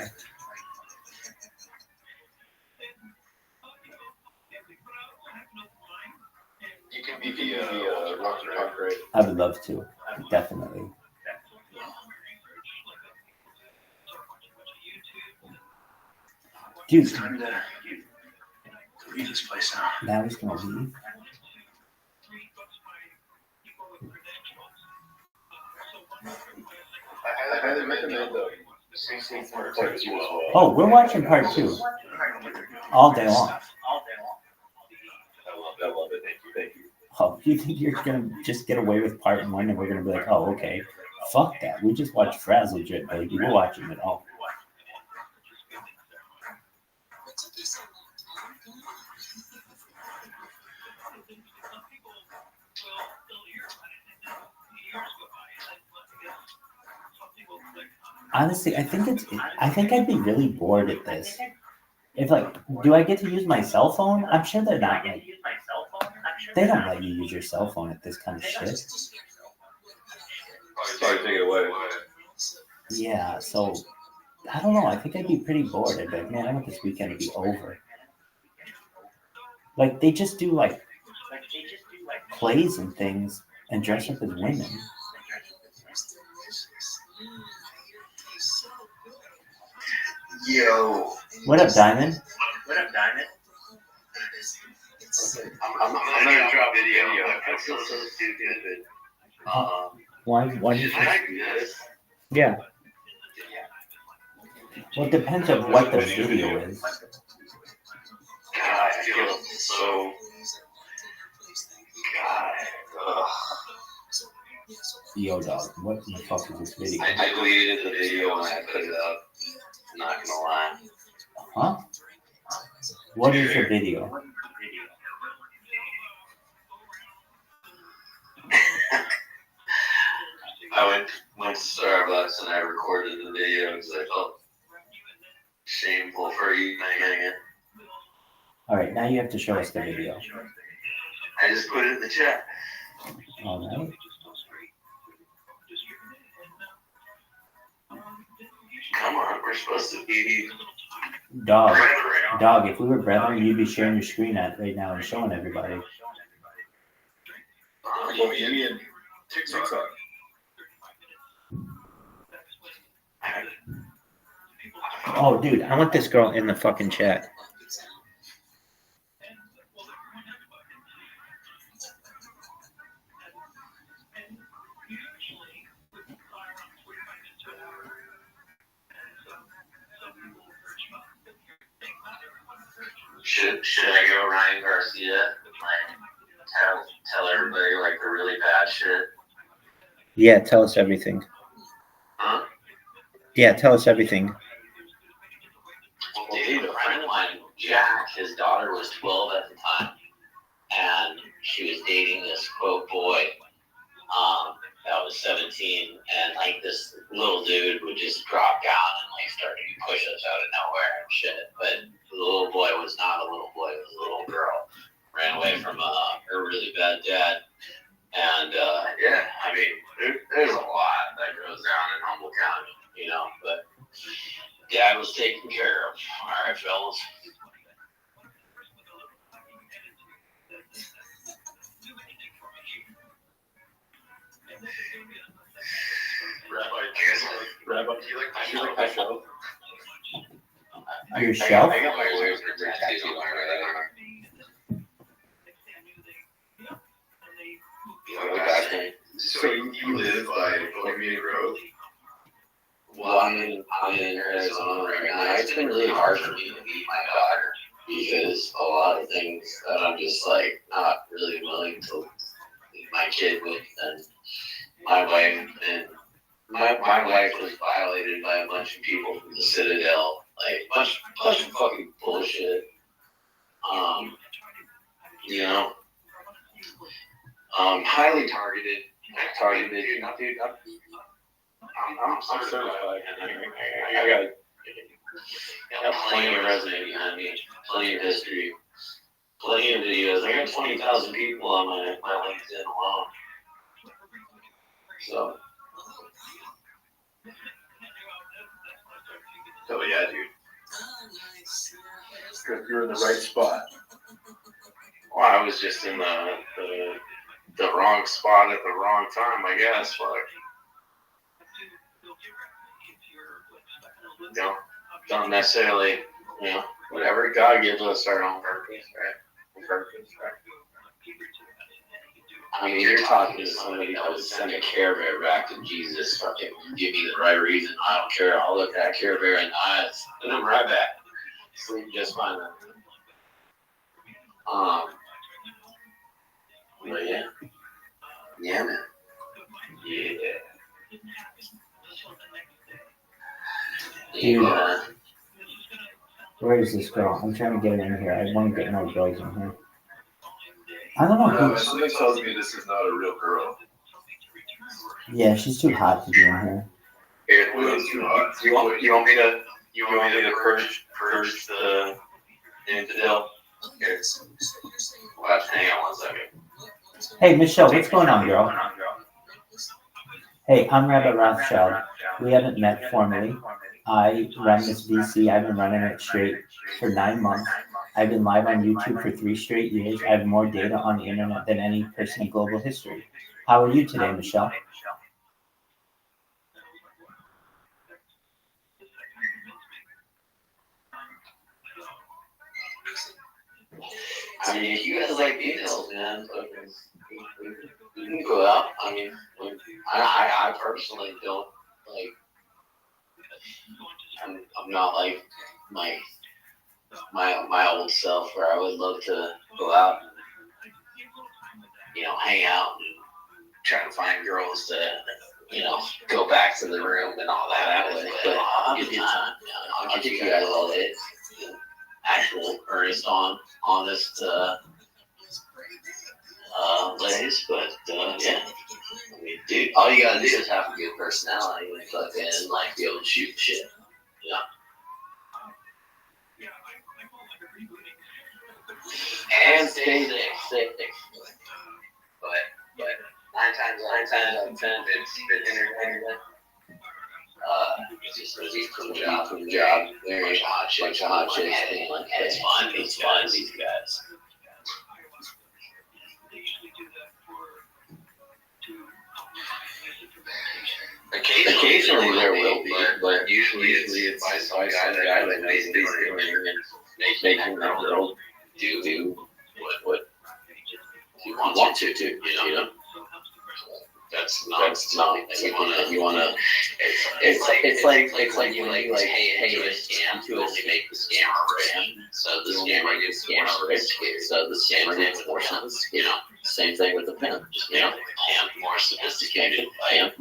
You can be the rock and rock, right? I would love to, definitely. Dude, It's time to leave this place now. now he's gonna leave. I highly recommend the 16th part 2 as well. Oh, we're watching part 2 all day long. I love it. Thank you. Oh, you think you're gonna just get away with part 1 and we're gonna be like, oh, okay, fuck that. We just watched Frazzle Jet, baby. We're watching it all. What took you so long, Tom? Honestly, I think I'd be really bored at this. If do I get to use my cell phone? I'm sure they're not like. They don't let you use your cell phone at this kind of shit. Sorry, take it away. Yeah, so I don't know. I think I'd be pretty bored. I'd be like, man, I want this weekend to be over. Like they just do plays and things and dress up as women. Yo. What up, Diamond? I'm gonna drop video. I feel so stupid. Why do you Can I do this? Yeah. Well, it depends on what the video is. God, I feel so. God. Ugh. Yo, dog, what the fuck is this video? I deleted the video when I put it up. I'm not gonna lie. Huh? What is the video? I went to Starbucks and I recorded the video because I felt shameful for eating it. All right, now you have to show us the video. I just put it in the chat. All right. Come on, we're supposed to be Dog, brethren. if we were brethren, you'd be sharing your screen right now and showing everybody. Bohemian TikTok. Oh, dude, I want this girl in the fucking chat. Should I go Ryan Garcia? Like, tell everybody like the really bad shit? Yeah, tell us everything. Huh? Yeah, tell us everything. Well, dude, a friend of mine, Jack, his daughter was 12 at the time, and she was dating this quote boy that was 17, and like this little dude would just drop down and like start doing push-ups out of nowhere and shit. But the little boy was not a little boy; it was a little girl. Ran away from her really bad dad, and yeah, I mean, there's a lot that goes down in Humboldt County, you know, but. Dad was taken care of. All right, fellas. Rabbi, do you like my show? Your shelf? I got my lawyers for tattoo on So you live by Community Road? Well, I'm in Arizona right now. It's been really hard for me to meet my daughter because a lot of things that I'm just like not really willing to leave my kid with, and my wife my wife was violated by a bunch of people from the Citadel, like bunch of fucking bullshit. You know, highly targeted, dude. I'm certified, and I got plenty of resume behind me, plenty of history, plenty of videos. I got 20,000 people on my LinkedIn alone. So. Oh yeah, dude. You're in the right spot. Well, I was just in the wrong spot at the wrong time, I guess. Like, don't necessarily, whatever God gives us are on purpose, right? On purpose, right? I mean, you're talking to somebody that would send a Care Bear back to Jesus, fucking give me the right reason. I don't care. I'll look at Care Bear in the eyes, and I'm right back. Sleep just fine. But yeah, man. Dude, where is this girl? I'm trying to get her in here. I want to get more girls in here. I don't know who. Something tells me this is not a real girl. Yeah, she's too hot to be in here. Here, you want me to purge the infidel? Here. Watch, hang on 1 second. Hey, Michelle, what's going on, girl? Hey, I'm Rabbi Rothschild. We haven't met formally. I run this VC. I've been running it straight for 9 months. I've been live on YouTube for 3 straight years. I have more data on the internet than any person in global history. How are you today, Michelle? I mean, if you guys like details, man, we can go out. I mean, I personally don't like. I'm not like my old self where I would love to go out and hang out and try to find girls to go back to the room and all that. But I'll give you time. I'll give you guys all the actual earnest honest ladies, but yeah. I mean, dude, all you gotta do is have a good personality and fucking be able to shoot shit. And stay sick. But 9 times out of 10, it's entertainment. It's just relief from the job. Very hot chicks, like, it's fun, these guys. Occasionally there will be, but usually it's by some guy that knows these things and making the girl do what you want to do, That's not something you wanna. It's like you hey, this scam to make the scammer rich. So the scammer gets rich. So the scammer gets more sense. Same thing with the pimp. Pimp more sophisticated by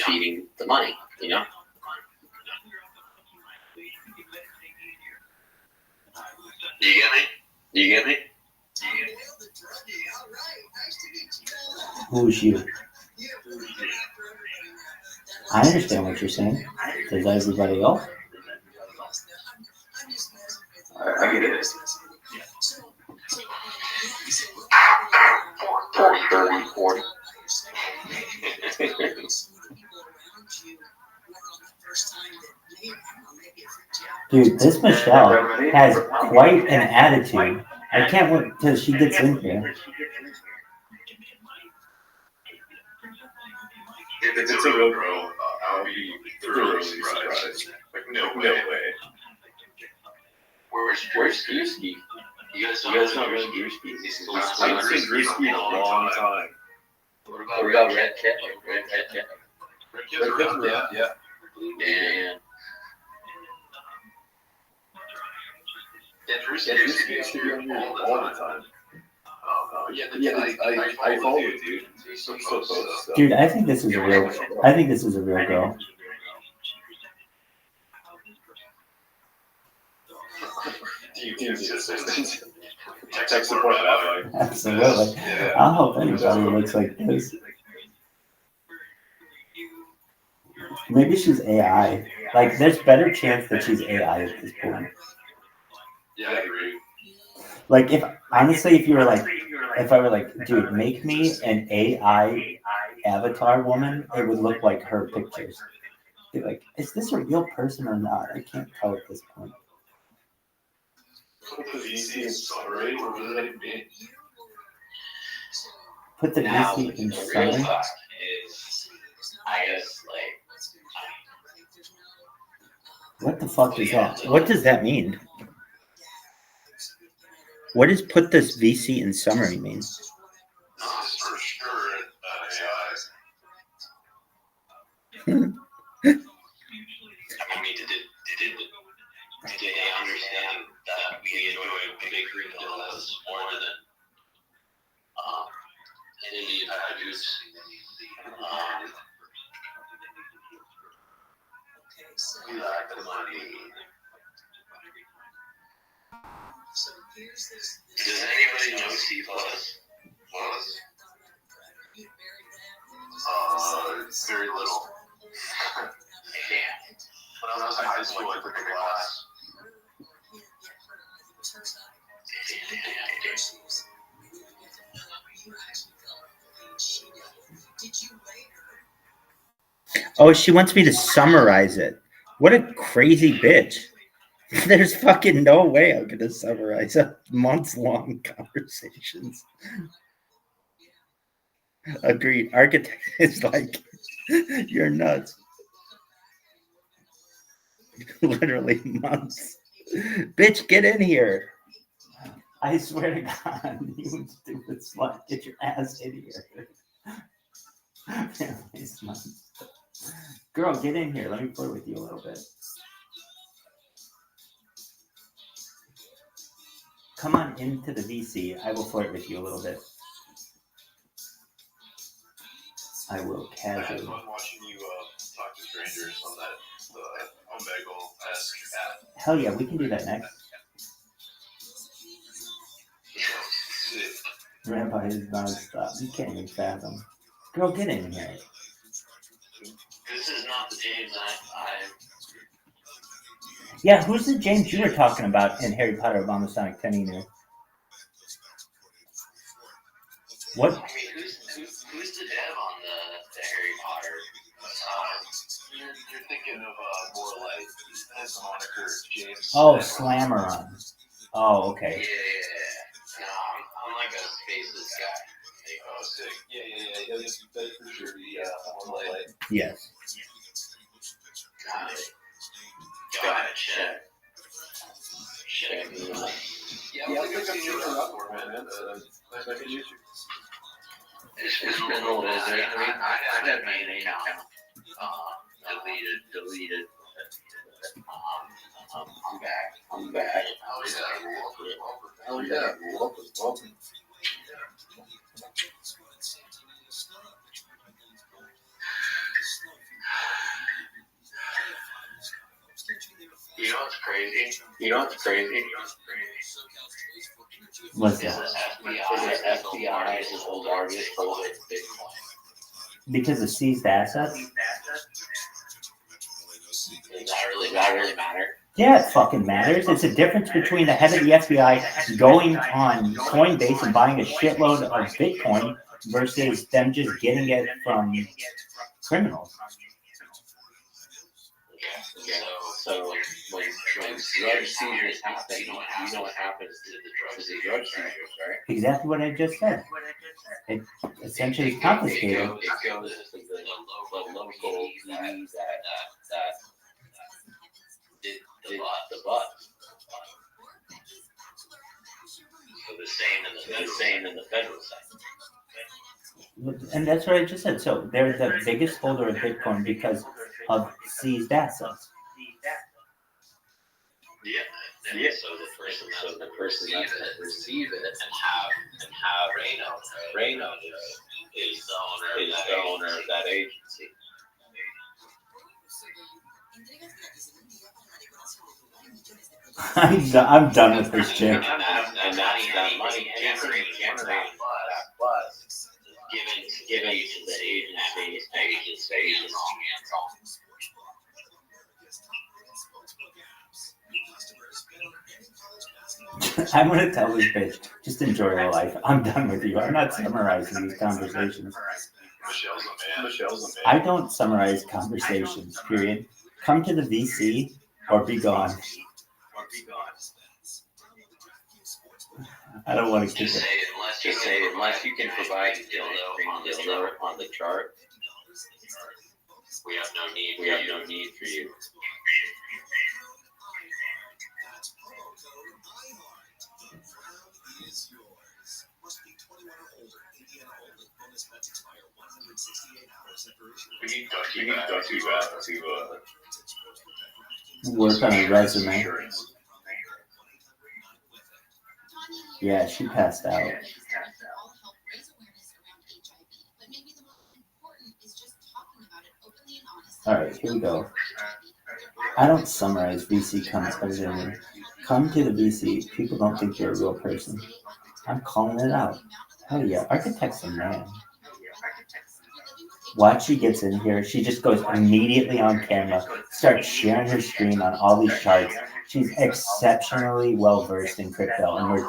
feeding the money. Do you get me? Who's you? I understand what you're saying. Does everybody else? I get it. 40. Dude, this Michelle has quite an attitude. I can't wait till she gets in here. If it's a real girl, I'll be thoroughly surprised. Like, no way. Where's Drewski? You guys don't know Drewski? I haven't seen Drewski in a long time. What about Red Kit? Red Kit? Red Kit's around, yeah. And Drewski used to be on here all the time. I follow you, dude. He's so close. Dude, I think this is a real girl. Tech support Rabbi. Absolutely. Yeah. I'll help anybody who looks like this. Maybe she's AI. Like, there's better chance that she's AI at this point. Yeah, I agree. Like, if I were like, dude, make me an AI avatar woman, it would look like her pictures. Be like, is this a real person or not? I can't tell at this point. Put the VC in summary, or what does that mean? Put the now, VC in the real summary. talk is, I guess, like, What the fuck is that? What does that mean? What does put this VC in summary mean? This is for sure AI. I mean, did they understand that we enjoy big green villas more than Indian produce? We like the money. Does anybody know C++? Very little. Yeah. When I was in high school, I took a class. Oh, she wants me to summarize it. What a crazy bitch. There's fucking no way I'm gonna summarize a months-long conversations. Agreed. Architect is like, you're nuts. Literally months. Bitch, get in here. I swear to God, you stupid slut, get your ass in here. Girl, get in here. Let me flirt with you a little bit. Come on into the VC. I will flirt with you a little bit. I will I had casually. fun watching you talk to strangers on that Omegle-esque app. Hell yeah, we can do that next. Rabbi is nonstop. You can't even fathom. Girl, get in here. This is not the James I Yeah, who's the James you were talking about in Harry Potter Obama Sonic Tenino? What? mean, who's the dev on the Harry Potter side? You're thinking of more like his moniker, James. Oh, Slammeron. Oh, okay. Yeah. No, I'm like a spaces guy. Oh, sick. Yeah. That's for sure. Yeah, more like. Yes. Got it. Check. Yeah, I think I've seen you around more, man. Nice to meet you. It's been a little bit. I mean, I had my name account deleted. I'm back. Oh yeah, welcome. You know what's crazy? What's Is that? the FBI is the largest holding Bitcoin. Because of seized assets? Does that really matter? Yeah, it fucking matters. It's a difference between the head of the FBI going on Coinbase and buying a shitload of Bitcoin versus them just getting it from criminals. So when drug seizures happen, you know what happens to the drug seizures, right? Exactly what I just said. It essentially is confiscated. It goes to the local PD that did the bus. So the same in the federal side. And that's what I just said. So they're the biggest holder of Bitcoin because of seized assets. Yeah. So the person that receive it and have Reno is the owner of that agency. I'm done with this chick. And that money generated that bus given to the agency. I'm going to tell this bitch, just enjoy your life. I'm done with you. I'm not summarizing these conversations. Michelle's a man. I don't summarize conversations, period. Come to the VC or be gone. I don't want to keep it. Just say unless you can provide dildo on the chart, we have no need for you. We need to go to Work on a resume. Yeah, she passed out. All right, here we go. I don't summarize VC conversation. Come to the VC. People don't think you're a real person. I'm calling it out. Hell yeah, architect's a man. Once she gets in here, she just goes immediately on camera, starts sharing her screen on all these charts. She's exceptionally well versed in crypto, and we're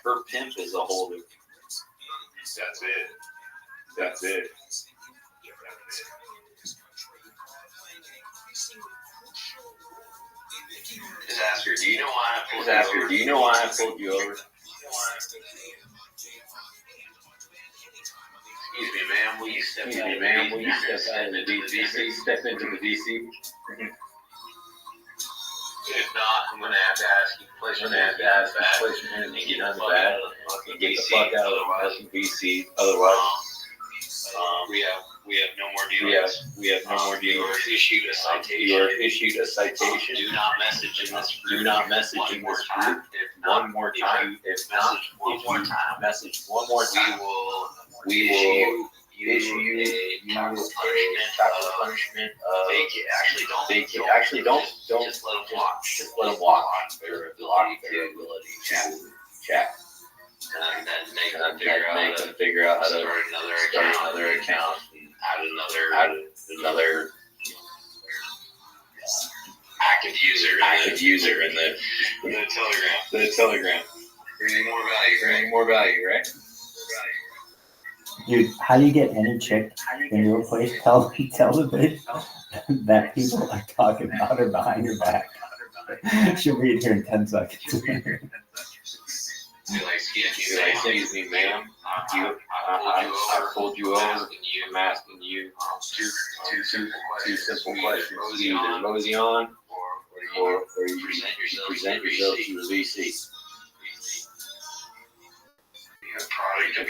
Her pimp is a holder. That's it. Just ask her, do you know why I pulled you over? Excuse me, ma'am, will you step into the VC? If not, I'm going to have to ask you to place your hand and get the fuck out of the VC. Otherwise, we have no more dealers. We have no more dealers. You are issued a citation. Do not message in this group. One more time. If you message one more time, we will issue you a capital punishment. Actually don't just let them walk. Their ability to chat. And then make them figure out how to start another account and add another active user in the Telegram. Bringing more value, right? dude. How do you get any chick in your place? Tell the bitch that people are talking about her behind your back. She'll be in here in 10 seconds. Excuse me, ma'am. I pulled you over. I'm asking you two simple questions. You either mosey on or you present yourself to the VC. A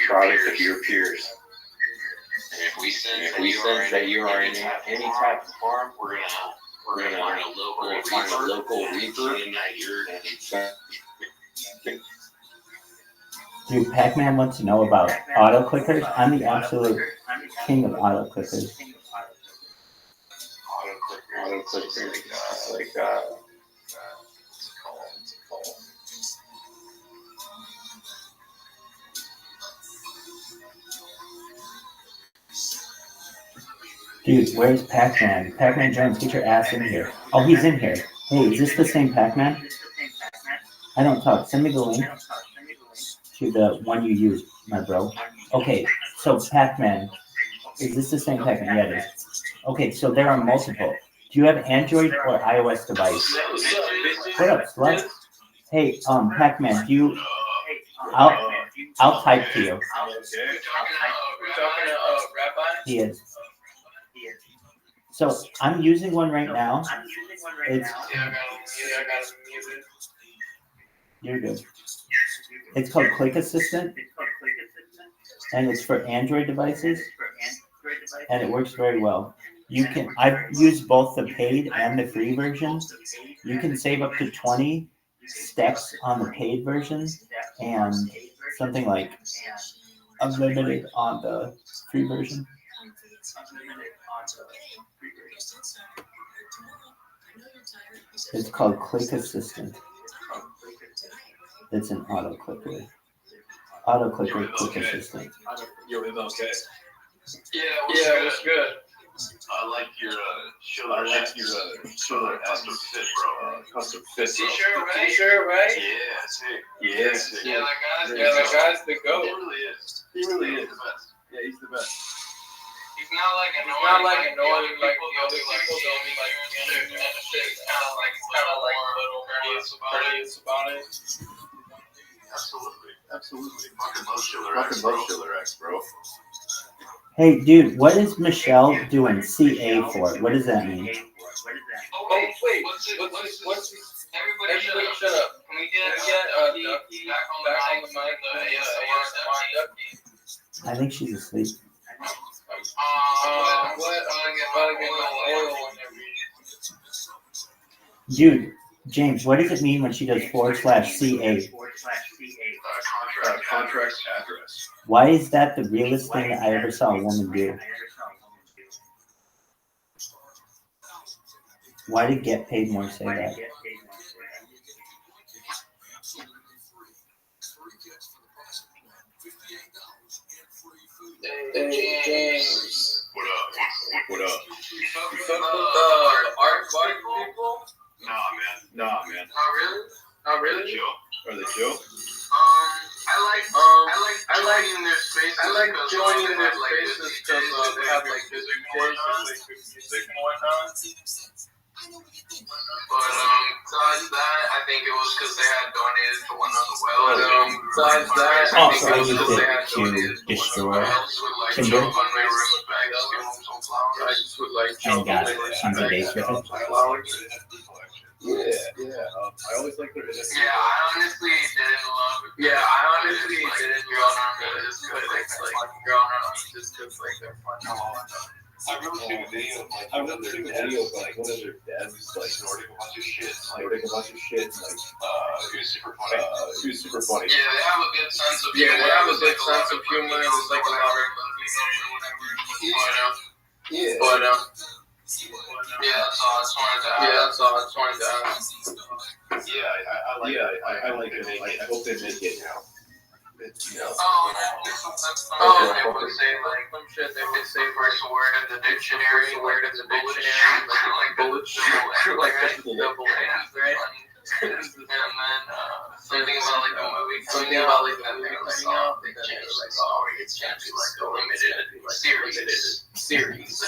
product of your peers. And if we sense that you are in any type of harm, we're gonna find a local reaper and Dude, Pac-Man wants to know about auto clickers. I'm the absolute king of auto clickers. auto clickers, Dude, where's Pac-Man? Pac-Man Jones, get your ass in here. Oh, he's in here. Hey, is this the same Pac-Man? I don't talk. Send me the link to the one you used, my bro. Okay, so Pac-Man, is this the same Pac-Man? Yeah, it is. Okay, so there are multiple. Do you have Android or iOS device? What up, slut? Hey, Pac-Man, do you? I'll type to you. Okay. We're talking to Rabbi. He is. So I'm using one right now. It's you're good. It's called Click Assistant, and it's for Android devices, and it works very well. I've used both the paid and the free version. You can save up to 20 steps on the paid version, and something like unlimited on the free version. It's called Click Assistant. It's an auto clicker. Auto clicker, Click Assistant. You're okay. Yeah, what's good? I like your shoulder custom fit, bro. Custom fit. T-shirt, right? T-shirt, right? Yeah, sick. Yeah, sick. Yeah, that guy's the goat. He really is. He really He's is. the best. Yeah, he's the best. He's not like annoying like the other people don't be like shit. It's kind of like a little courteous about it. Absolutely. Fucking love Killer X, bro. Hey, dude, what is Michelle doing CA for? What does that mean? Oh, wait. What's everybody shut up. Can we get Ducky back on the mic? The ASMR Ducky. I think she's asleep. Dude, James, what does it mean when she does /CA? Contract address. Why is that the realest thing I ever saw a woman do? Why did Get Paid More say that? Hey, James. What up? You fuck with the art people? Nah, man. Not really? Are they Joe? I like joining their spaces. I like joining their like, spaces because they have like music and whatnot. But besides that, I think it was because they had donated to one of the wells. Besides that, Oh, I think so I it was used because they it had to donated to destroy Timber. Timber I just would like and got some days with it. Yeah. I always like their Yeah, I honestly didn't love it. Yeah, I honestly didn't Girl on me just just because like girl on me just because like they're fun. I remember seeing a video of like one of their dads like snorting a bunch of shit. Like, it was super funny. Yeah, they have a good sense of humor. There's like a lot of But yeah, that's all I just wanted to ask. Yeah, I like it. I hope they make it now. Oh, they would say like some shit. They would say first word in the dictionary, like bullets, like double right? And then something about like the movie coming out, like it's gonna be like a limited series.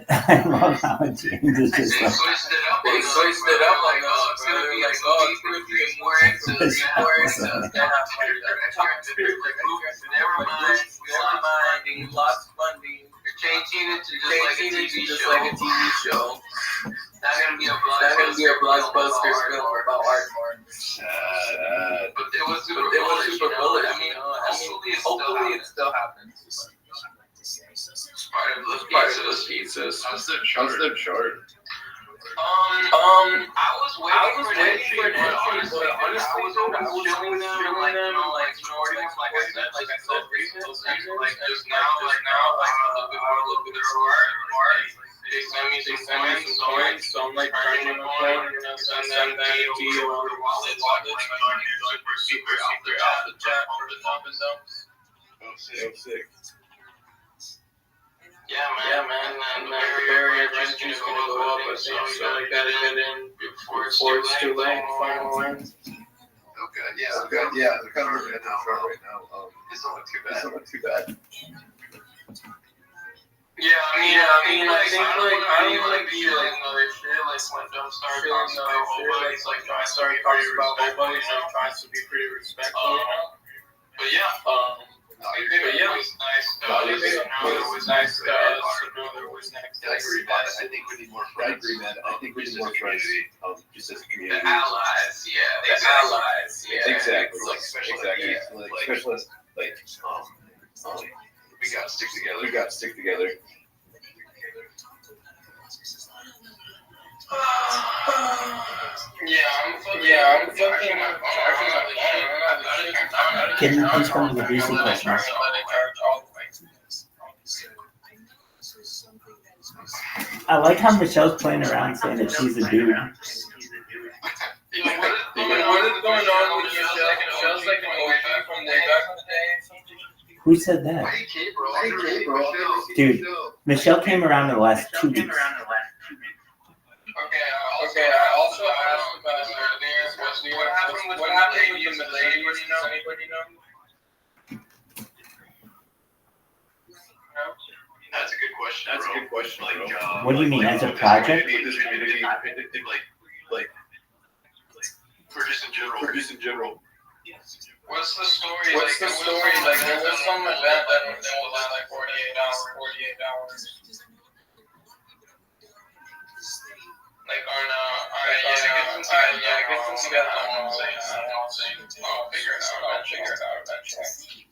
I love how James is They just like, switched it up like, it's gonna be like, it's gonna be more into never mind, we lost funding. You're changing it to just like a TV show. That's gonna be a blockbuster film about art form. But it was super bullish. I mean, hopefully it still happens. Part of those pizzas. How's the chart? I was waiting for an entry, but honestly, I was showing them and like snorting them, like I said recently, like just now, like look at their art. They send me some coins, so I'm like turning them on, send them that to you on the wallet, super secret out the chat, up and down. Oh, sick. Yeah, man. And then the barrier just is gonna go up, I think. So I gotta get in before it's too late. Final round. Okay. Yeah. They're kind of looking at the chart right now. It's not too bad. I don't want to be like another shit. Like when Dumb started talking about whole buddies, like John started talking about whole buddies, like tries to be pretty respectful. But yeah, it was nice. It was nice to us. There was nice. I agree, man. I think we need more friends. Just as a community. The allies, yeah. Exactly. Like Exactly. Especially like we got to stick together. I'm fucking. Can you please come to the greasy questions? I like how Michelle's playing around saying that she's a dude. What is going on with Michelle? Michelle's like an OG from way back in the day. Who said that? Hey, bro. Dude, Michelle came around in the last 2 weeks. Okay. I also asked about earlier. What happened with the lady? Anybody know? That's a good question. Like, What do you mean, as a project? Like, or just in general. What's the story? Like, there was some event that was like 48 hours. Like on I guess since you guys don't know what I'm saying, I'll figure it out eventually.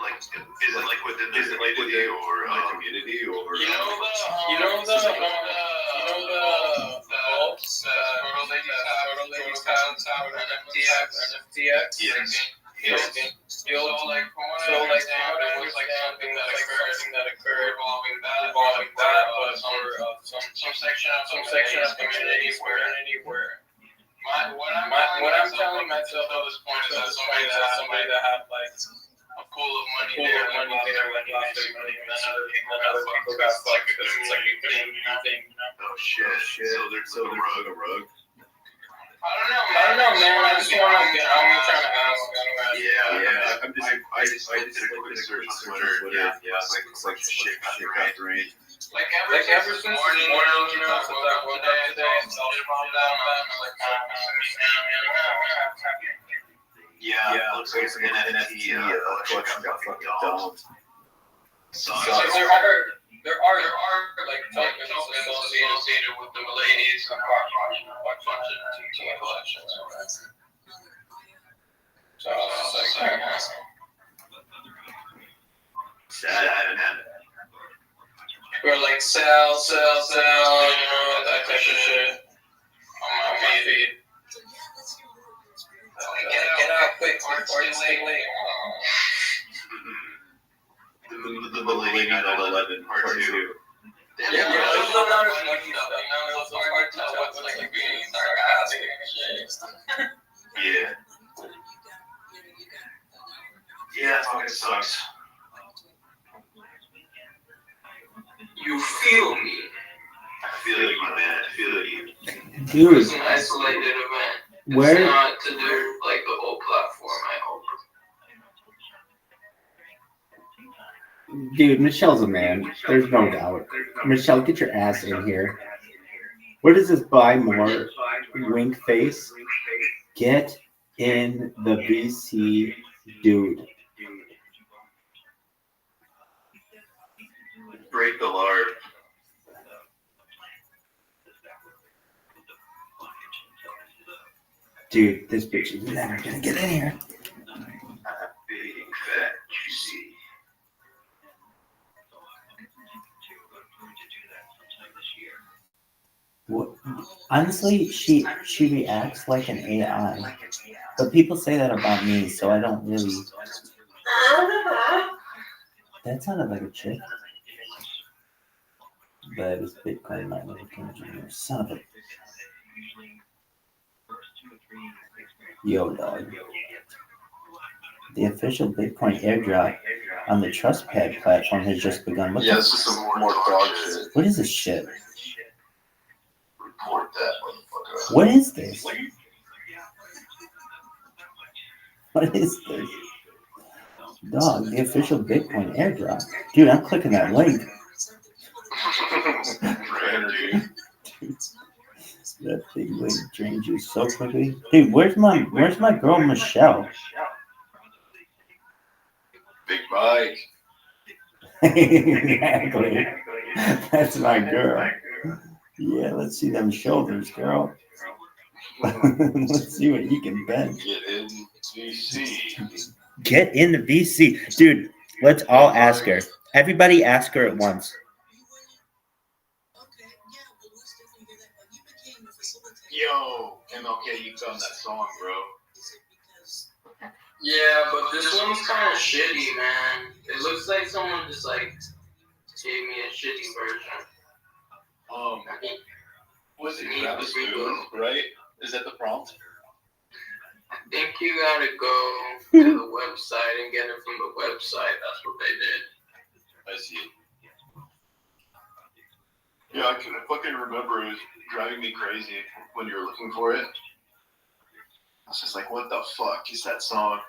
Like, is it like within the community or You know the vaults that Photo Ladies have with NFTX? Yes. So like there was like something that occurred involving that, but some section of the community where what I'm telling myself at this point is that somebody that had like a pool of money there when lost their money, and then other people got fucked because it's like a thing, you know? Oh shit. So there's a rug. I don't know, man. I'm trying to ask. Yeah. I just did a quick search on Twitter. Yeah. It's like shit got the rain. Like ever since this morning, you know, since I woke up today and saw the mom down, I was like, Yeah. Looks like an NFT collection got fucking dumped. So there are like tokens associated with the ladies and bunch of NFT collections. So it's like sad, man. Or like sell, you know, that type of shit on my feed. Get out quick before it's too late. The Millennium 11 Part 2. Yeah, there's a lot of funny stuff, you know, it's hard to tell what's like being sarcastic and shit. Yeah. Yeah, it fucking sucks. You feel me? I feel you, man. I feel you. It Dude, was an isolated event. It's where? not to do like the whole platform, I hope. Dude, Michelle's a man. There's no doubt. Michelle, get your ass in here. What is this buy more wink face? Get in the VC, dude. Break the lard. Dude, this bitch is never gonna get in here. Big, fat, juicy. What? Honestly, she reacts like an AI. But people say that about me, so I don't really. That sounded like a chick. That is Bitcoin mining engineer. Son of a. Yo, dog. The official Bitcoin airdrop on the TrustPad platform has just begun. Yeah, this is some more dog shit. What is this shit? Report that motherfucker. What is this? What is this? Dog, the official Bitcoin airdrop. Dude, I'm clicking that link. Rare, dude. That big link drains you so quickly. Dude, where's my girl Michelle? Big Mike. Exactly. That's my girl. Yeah, let's see them shoulders, girl. Let's see what you can bench. Get in VC. Get in the VC. Dude, let's all ask her. Everybody ask her at once. Yo, MLK, you found that song, bro. Yeah, but this one's kind of shitty, man. It looks like someone just like gave me a shitty version. Was it Travis Boone, right? Is that the prompt? I think you gotta go to the website and get it from the website. That's what they did. I see. Yeah, I can fucking remember it was driving me crazy when you were looking for it. I was just like, what the fuck is that song?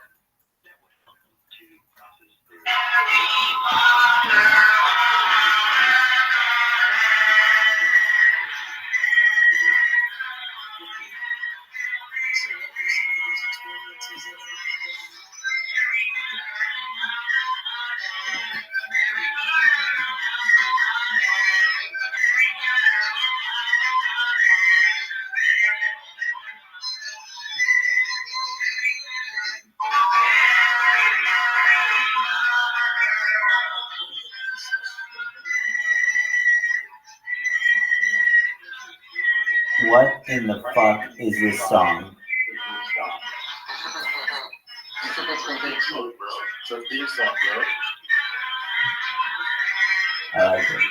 What in the fuck is this song? It's a theme song, bro. I like it.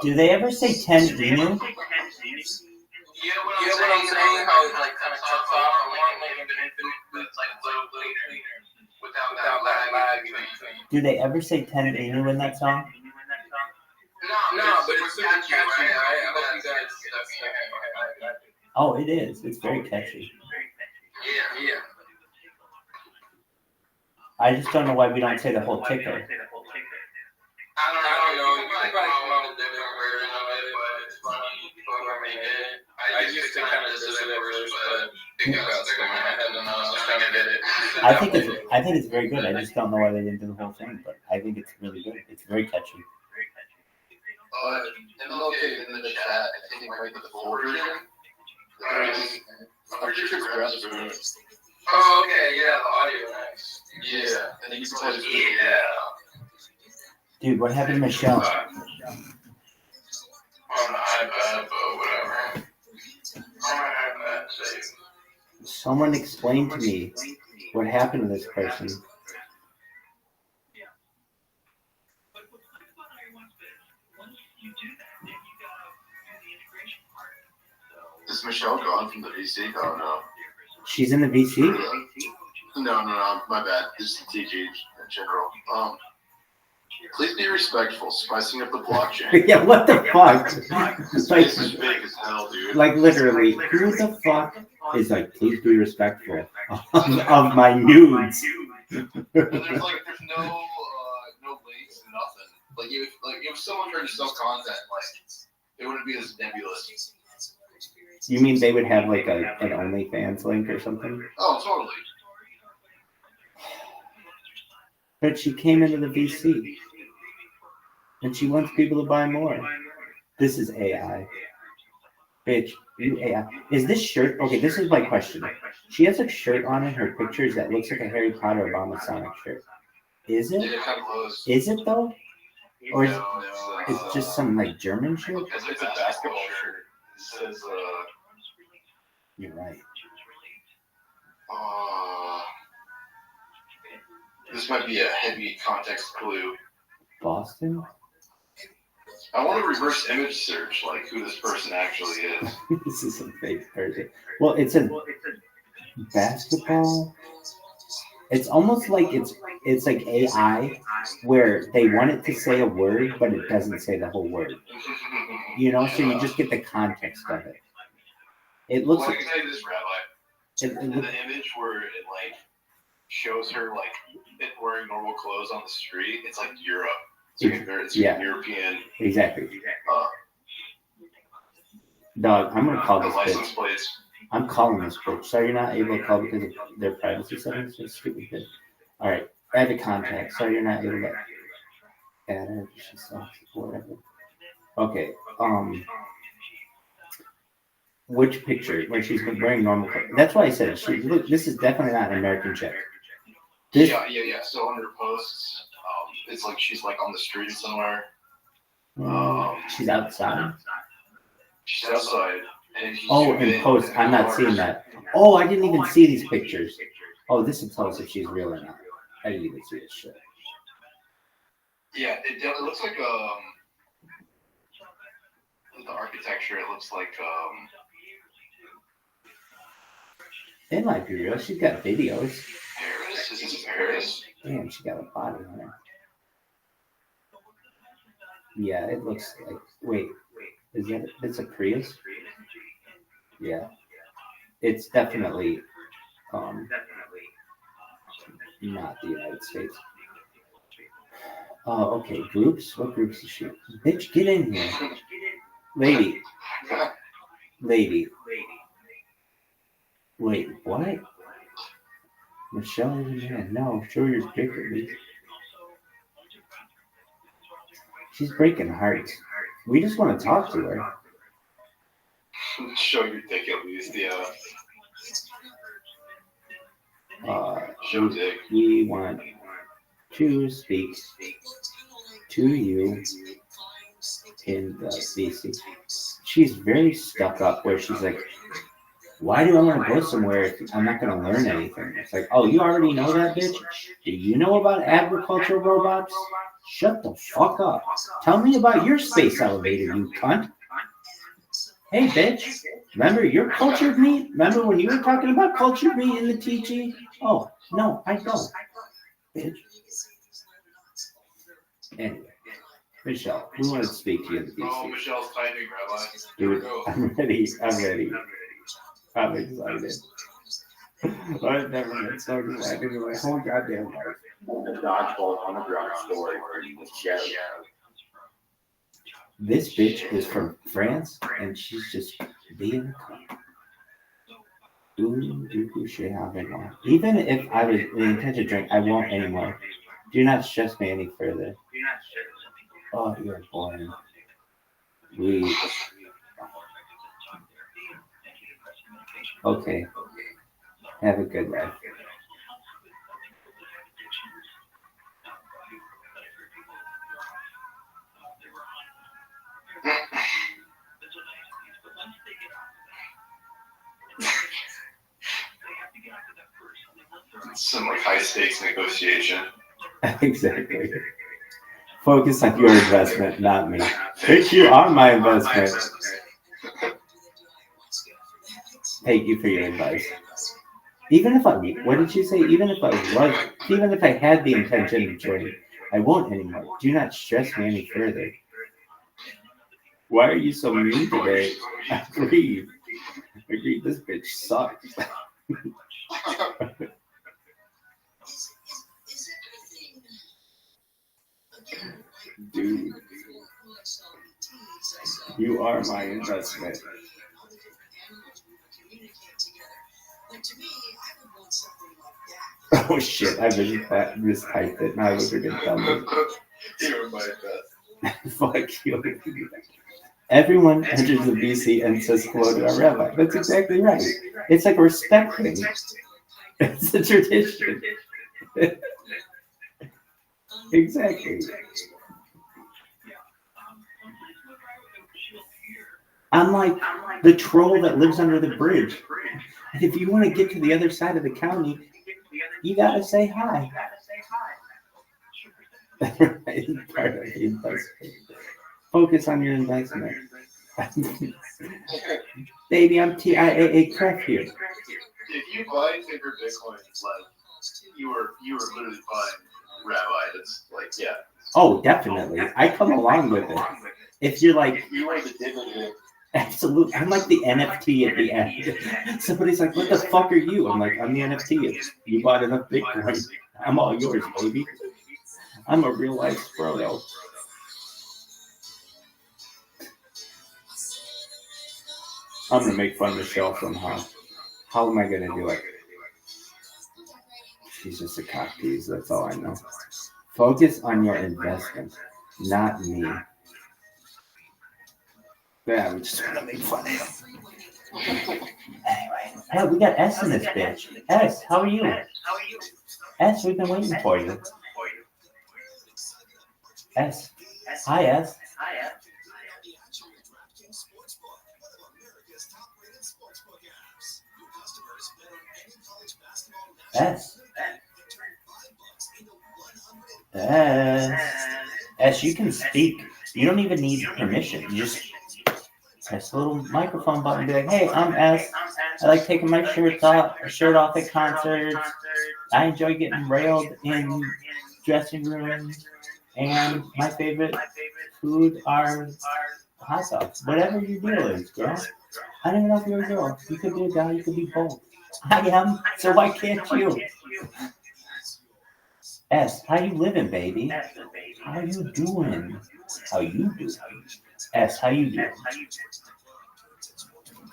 Do they ever say 10 Inu? Yeah, what I'm saying, how it like kind of cuts off. I want like an infinite, but it's like a little cleaner without that lag in between. Do they ever say 10 Inu in that song? No, but it's catchy, right? I hope you guys get that. Oh, it is. It's very catchy. Yeah. I just don't know why we don't say the whole ticker. I don't know. You can probably come up with a different version of it, but it's funny. Whoever made it. I used to kind of diss it at first, but it got stuck in my head, and I was trying to get it. I think it's very good. I just don't know why they didn't do the whole thing, but I think it's really good. It's very catchy. MLK in the chat, I think right the full version. I'm pretty sure it's Travis Boone. Oh, okay, yeah, the audio, nice. Yeah, and he's plays Yeah. Dude, what happened to Michelle? On the iPad, but whatever. On my iPad, save. Someone explain to me what happened to this person. Is Michelle gone from the VC? Oh no. She's in the VC? No, my bad. This is TG in general. Please be respectful. Spicing up the blockchain. Yeah, what the fuck? This Like, place is fake as hell, dude. like literally, who the fuck is like, please be respectful of my nudes? And there's no links and nothing. If someone tried to sell content, it wouldn't be as nebulous. You mean they would have like an OnlyFans link or something? Oh, totally. But she came into the VC. And she wants people to buy more. This is AI. Bitch, you AI. Is this shirt? Okay, this is my question. She has a shirt on in her pictures that looks like a Harry Potter Obama Sonic shirt. Is it? Yeah, kind of close. Is it though? Or is No, it's just some like German shirt? It's a basketball shirt. It says, You're right. this might be a heavy context clue. Boston? I want to reverse image search, who this person actually is. This is a fake person. Well, it's a basketball. It's almost like it's like AI, where they want it to say a word, but it doesn't say the whole word. You know, so you just get the context of it. It looks Well, I like can tell you this, Rabbi. The image where it shows her wearing normal clothes on the street, it's like Europe. It's European. Exactly. Dog, I'm gonna call the this license bitch. plates. I'm calling this bitch. So you're not able to call because of their privacy settings? It's stupid bitch. All right, add a contact. So you're not able to add her. She sucks. Whatever. Okay. Which picture? When she's been wearing normal clothes. That's why I said look. This is definitely not an American chick. This, Yeah. So under posts, it's like she's on the street somewhere. she's outside. She's outside. In post, I'm not seeing that. Oh, I didn't even see these pictures. Oh, this will tell us if she's real or not. I didn't even see this shit. Yeah, it looks like the architecture. It looks like It might be real. She's got videos. Paris. Is this Paris? Damn, she got a body on her. Yeah, it looks like. Wait, is that? It's a Prius. Yeah, it's definitely not the United States. Oh, okay. Groups? What groups is she? Bitch, get in here. Lady. Wait, what? Michelle is a man. No, show your dick at least. She's breaking hearts. We just want to talk to her. Show your dick at least, yeah. Show dick. We want to speak to you in the VC. She's very stuck up where she's like, why do I want to go somewhere if I'm not going to learn anything? It's like, oh, you already know that, bitch? Do you know about agricultural robots? Shut the fuck up. Tell me about your space elevator, you cunt. Hey, bitch. Remember your cultured meat? Remember when you were talking about cultured meat in the TG? Oh, no, I don't. Bitch. Anyway, Michelle, we want to speak to you in the Oh, VC. Michelle's typing, Rabbi. Dude, I'm ready. I'm excited. I've never been so excited in my whole goddamn life. The dodgeball on the ground story with Joe. This bitch is from France, and she's just being a cunt. Even if I was in intent to drink, I won't anymore. Do not stress me any further. Oh, you're boring. Okay. Have a good life. Some high stakes negotiation. Exactly. Focus on your investment, not me. Bitch, you are my investment. Thank you for your advice. Even if I had the intention of joining, I won't anymore. Do not stress me any further. Why are you so mean today? Agreed. Agreed. This bitch sucks. Dude, you are my investment. Oh shit, I really mistyped it. Now I look at dumb. You're my best. Fuck you. Everyone enters the BC and says hello to our rabbi. That's exactly right. It's like a respect thing. It's a tradition. Exactly. I'm like the troll that lives under the bridge. And if you want to get to the other side of the county, you gotta say hi. Focus on your investment. Baby, I'm TIAA crack here. If you buy Tinker Bitcoin, like you were literally buying Rabbi. That's like, yeah. Oh, definitely. I come along with it. If you're like, You are the dividend. absolutely, I'm like the NFT at the end. Somebody's like, what the fuck are you? I'm like, I'm the NFT. You bought enough Bitcoin. I'm all yours, baby. I'm a real life Frodo. I'm gonna make fun of Michelle somehow. How am I gonna do it? She's just a cock tease, that's all I know. Focus on your investment, not me. Yeah, we just wanna make fun of him. Anyway, hey, we got S in this bitch. S, how are you? S, we've been waiting for you. S. Hi, S. S. S, you can speak. You don't even need permission. You just press the little microphone button and be like, hey, I'm S. I like taking my shirt off at concerts. I enjoy getting railed in dressing rooms. And my favorite food are hot dogs. Whatever your deal is, girl. I don't even know if you're a girl. You could be a guy, you could be both. I am, so why can't you? S, how you living, baby? How you doing? How you doing? S, how you doing?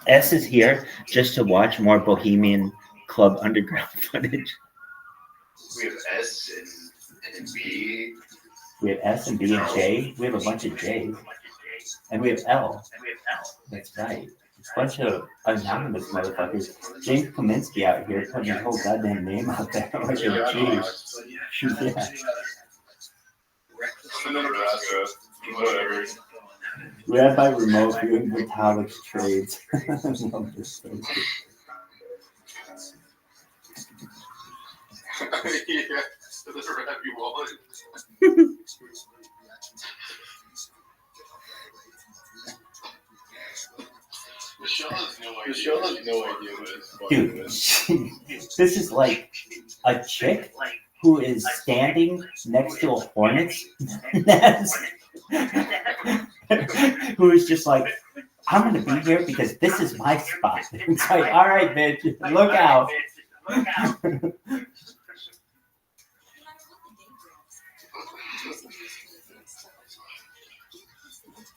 S is here just to watch more Bohemian Club Underground footage. We have S and B. We have S and B and J. We have a bunch of J's. And we have L. That's right. A bunch of anonymous motherfuckers. James Kaminsky out here putting his whole goddamn name out there like a G. Yeah. Whatever. Rabbi Remote viewing Vitalik trades. I love this thing. Yeah, the Rabbi wallet. Michelle has no idea what it's funny. Dude, this is like a chick who is standing next to a hornet's nest. Who is just like, I'm gonna be here because this is my spot. It's like, all right, bitch, look out.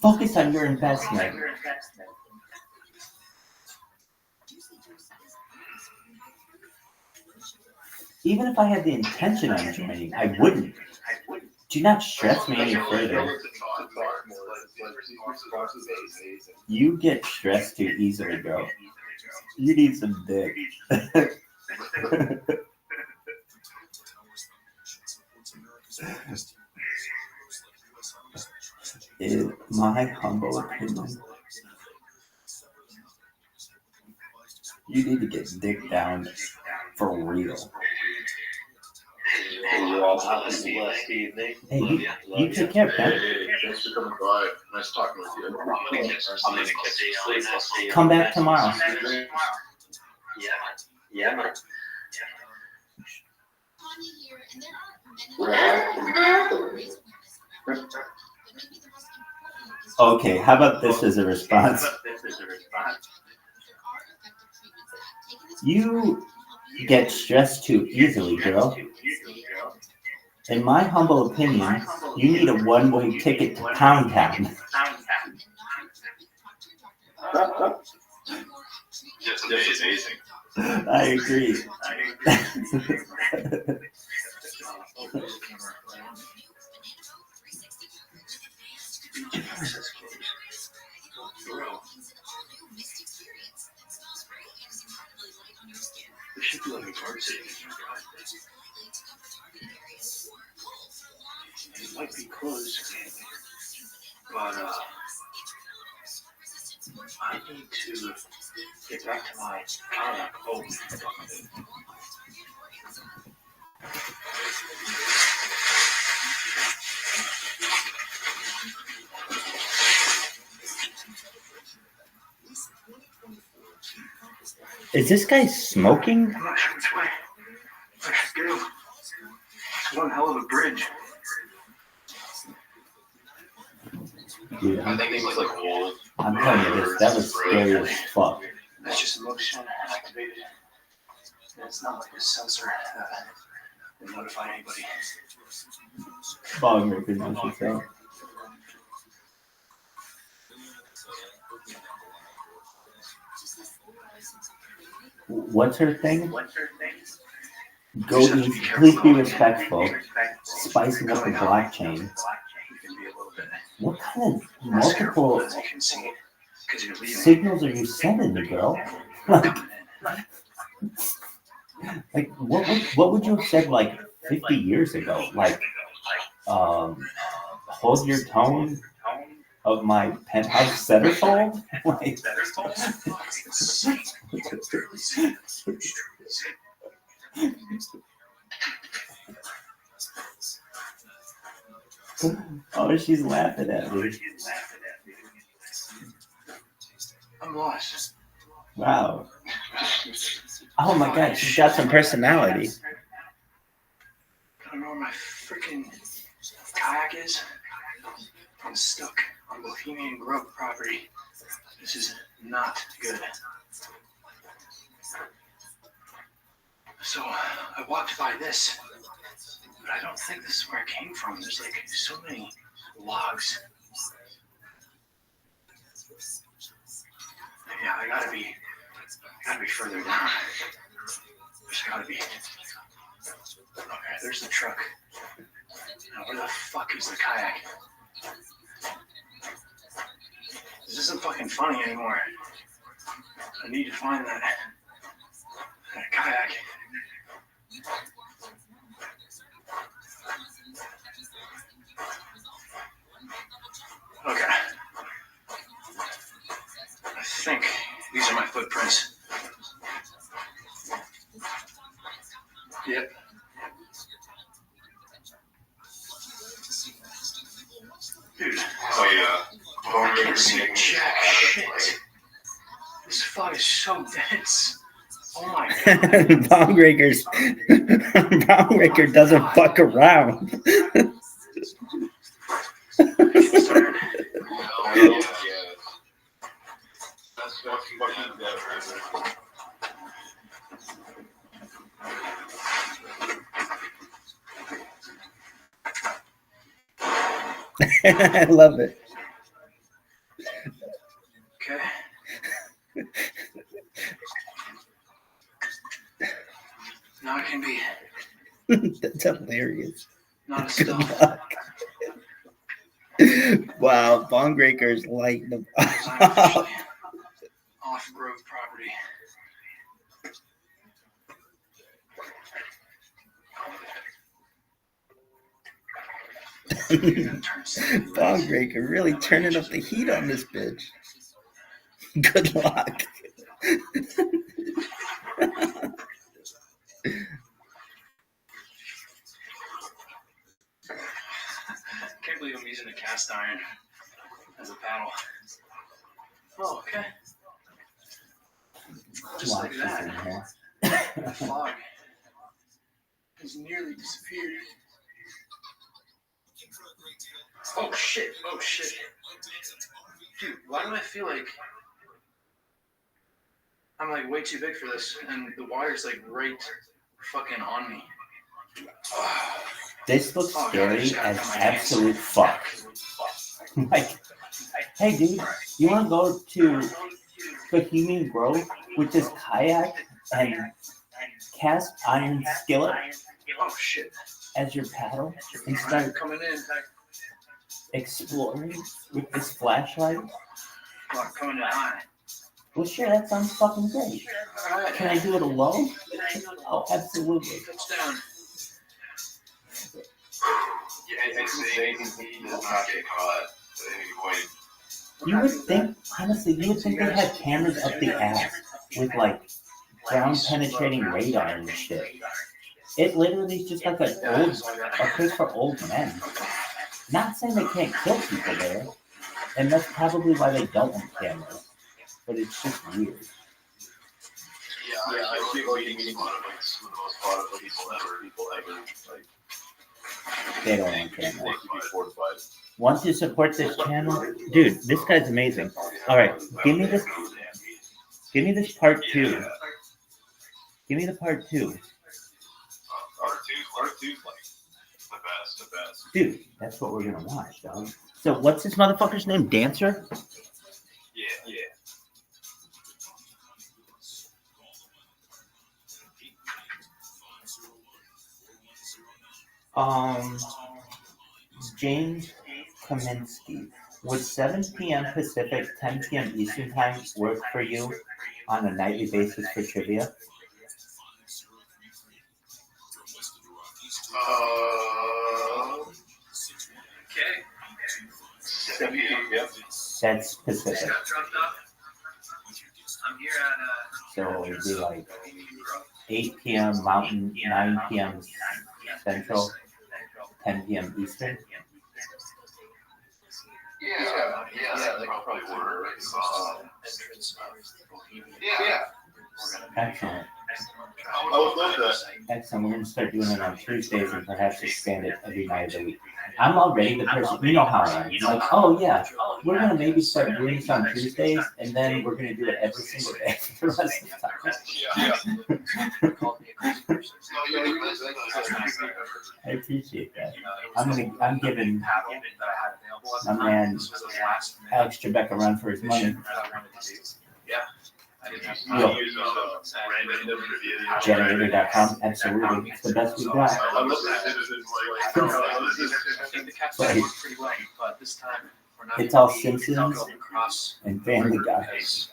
Focus on your investment. Even if I had the intention of joining, I wouldn't. Do not stress me any further. You get stressed too easily, bro. You need some dick. In my humble opinion, you need to get dick down for real. Hey, you take care, man. Hey, thanks for coming by. Nice talking with you. I'm gonna catch you. Come back tomorrow. Yeah, man. Connie here, and there aren't many Okay, how about this as a response? You get stressed too easily, girl. In my humble opinion, you need a one-way ticket to Pound Town. Just amazing. I agree. There should be like a guard sitting in here. It might be closed, but I need to get back to my kayak. Oh, Is this guy smoking? I'm not sure which way. I should go. It's one hell of a bridge. Dude, I think he's like old. I'm telling you this, that was scary as fuck. That's just motion activated. And it's not like a sensor that will notify anybody. Bong Ricker knows what's up. What's her thing? Go easy, please be respectful. Spicing up the blockchain. What kind of multiple As you can see, because you're leaving. signals are you sending me, girl? Like what would you have said like 50 years ago? Like, hold your tone of my penthouse centerfold? Like, oh, she's laughing at me. I'm lost. Wow. Oh my god, she's got some personality. I don't know where my freaking kayak is. I'm stuck on Bohemian Grove property. This is not good. So I walked by this, but I don't think this is where it came from. There's like so many logs. Yeah, I gotta be further down. There's gotta be. Okay, there's the truck. Now where the fuck is the kayak? This isn't fucking funny anymore. I need to find that kayak. Okay. I think these are my footprints. Yep. Dude, I can't see jack shit. This fog is so dense. Oh my god. Bong Breaker doesn't fuck around. I love it. Okay. Now I can be That's hilarious. not a Good stealth. luck. Wow, Bong Breaker's lighting them I'm officially off Grove property. Bong Breaker really turning up the heat on this bitch. Good luck. Can't believe I'm using a cast iron as a paddle. Oh, okay. Just like that, the fog has nearly disappeared. Oh shit, oh shit. Dude, why do I feel like I'm like way too big for this, and the water's like right fucking on me. This looks Oh, God, I scary just gotta as cut my absolute fuck. Like, hey dude, you wanna go to Bohemian Grove with this kayak and cast iron skillet Oh shit! as your paddle and start Coming in. exploring with this flashlight? Come on, coming in high. Well, sure, that sounds fucking great. All right. Can I do it alone? Oh, absolutely. Touchdown. Yeah, it's insane. He does not get caught at any point. You would think, honestly, you would think they had cameras up the ass with like ground penetrating radar and shit. It literally is just like a place for old men. Not saying they can't kill people there, and that's probably why they don't want cameras. But it's just weird. Yeah, I feel like he's one of like some of the most fun people ever. Like, They don't want cameras. they could be fortified. Want to support this channel? Dude, this guy's amazing. Alright, give me this part 2. Give me the part 2. R2's like the best. Dude, that's what we're gonna watch, dog. So what's this motherfucker's name? Dancer? Yeah. James Kaminsky. Would 7 p.m. Pacific, 10 p.m. Eastern Time work for you on a nightly basis for trivia? Okay. 7 p.m. Yep. That's Pacific. I'm here at So it would be like 8 p.m. Mountain, 9 p.m. Central, 10 p.m. Eastern. Yeah, that probably work. Yeah. Excellent. I would love that. Excellent. We're going to start doing it on Tuesdays and perhaps expand it every night of the week. I'm already the person, you know how I am. It's like, oh yeah, we're going to maybe start doing this on Tuesdays and then we're going to do it every single day for the rest of the time. I appreciate that. I'm giving my man Alex Trebek a run for his money. Generator.com, absolutely. It's the best we've got. It's all Simpsons and Family Guy. There's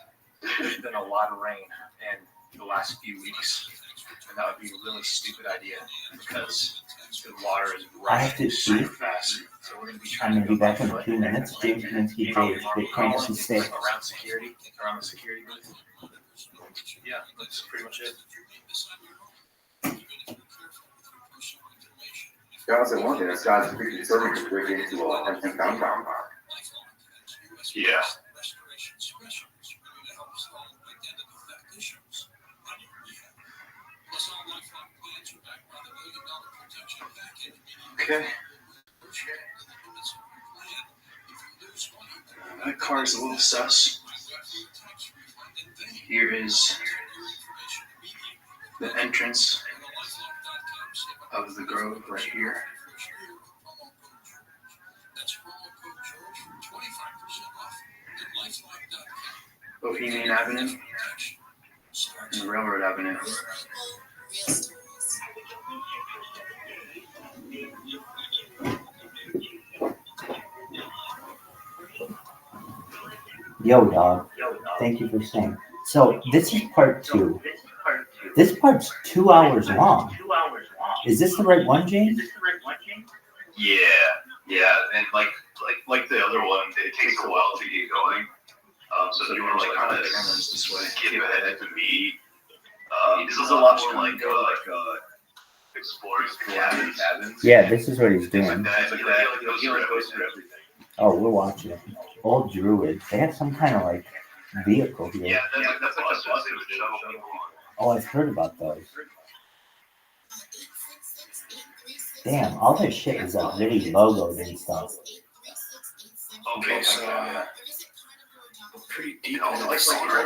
been a lot of rain in the last few weeks, and that would be a really stupid idea because the water is rising super fast. So we're going to be I'm trying going to be back in to 2 minutes. James Kaminsky, Jay, Bitcoin, and Stay. around the security booth. Yeah, that's pretty much it. Guys, at one day, this guy's big serving to break into an empty compound. Yeah. Okay. That car is a little sus. Here is the entrance of the grove right here. Bohemian Avenue and Railroad Avenue. Yo, dog. Thank you for saying. So this is part 2. This part's 2 hours long. Is this the right one, James? Yeah, and like the other one, it takes a while to get going. So if you want to like kind of skip ahead to me, this is a lot more like exploring cabins. Yeah, this is what he's doing. He goes through everything. Oh, we're watching it. Old Druid. They have some kind of like vehicle here. Yeah, that's like a bus that would shuttle people on. Oh, I've heard about those. Damn, all this shit is like really logoed and stuff. Okay, so pretty deep. Also, like super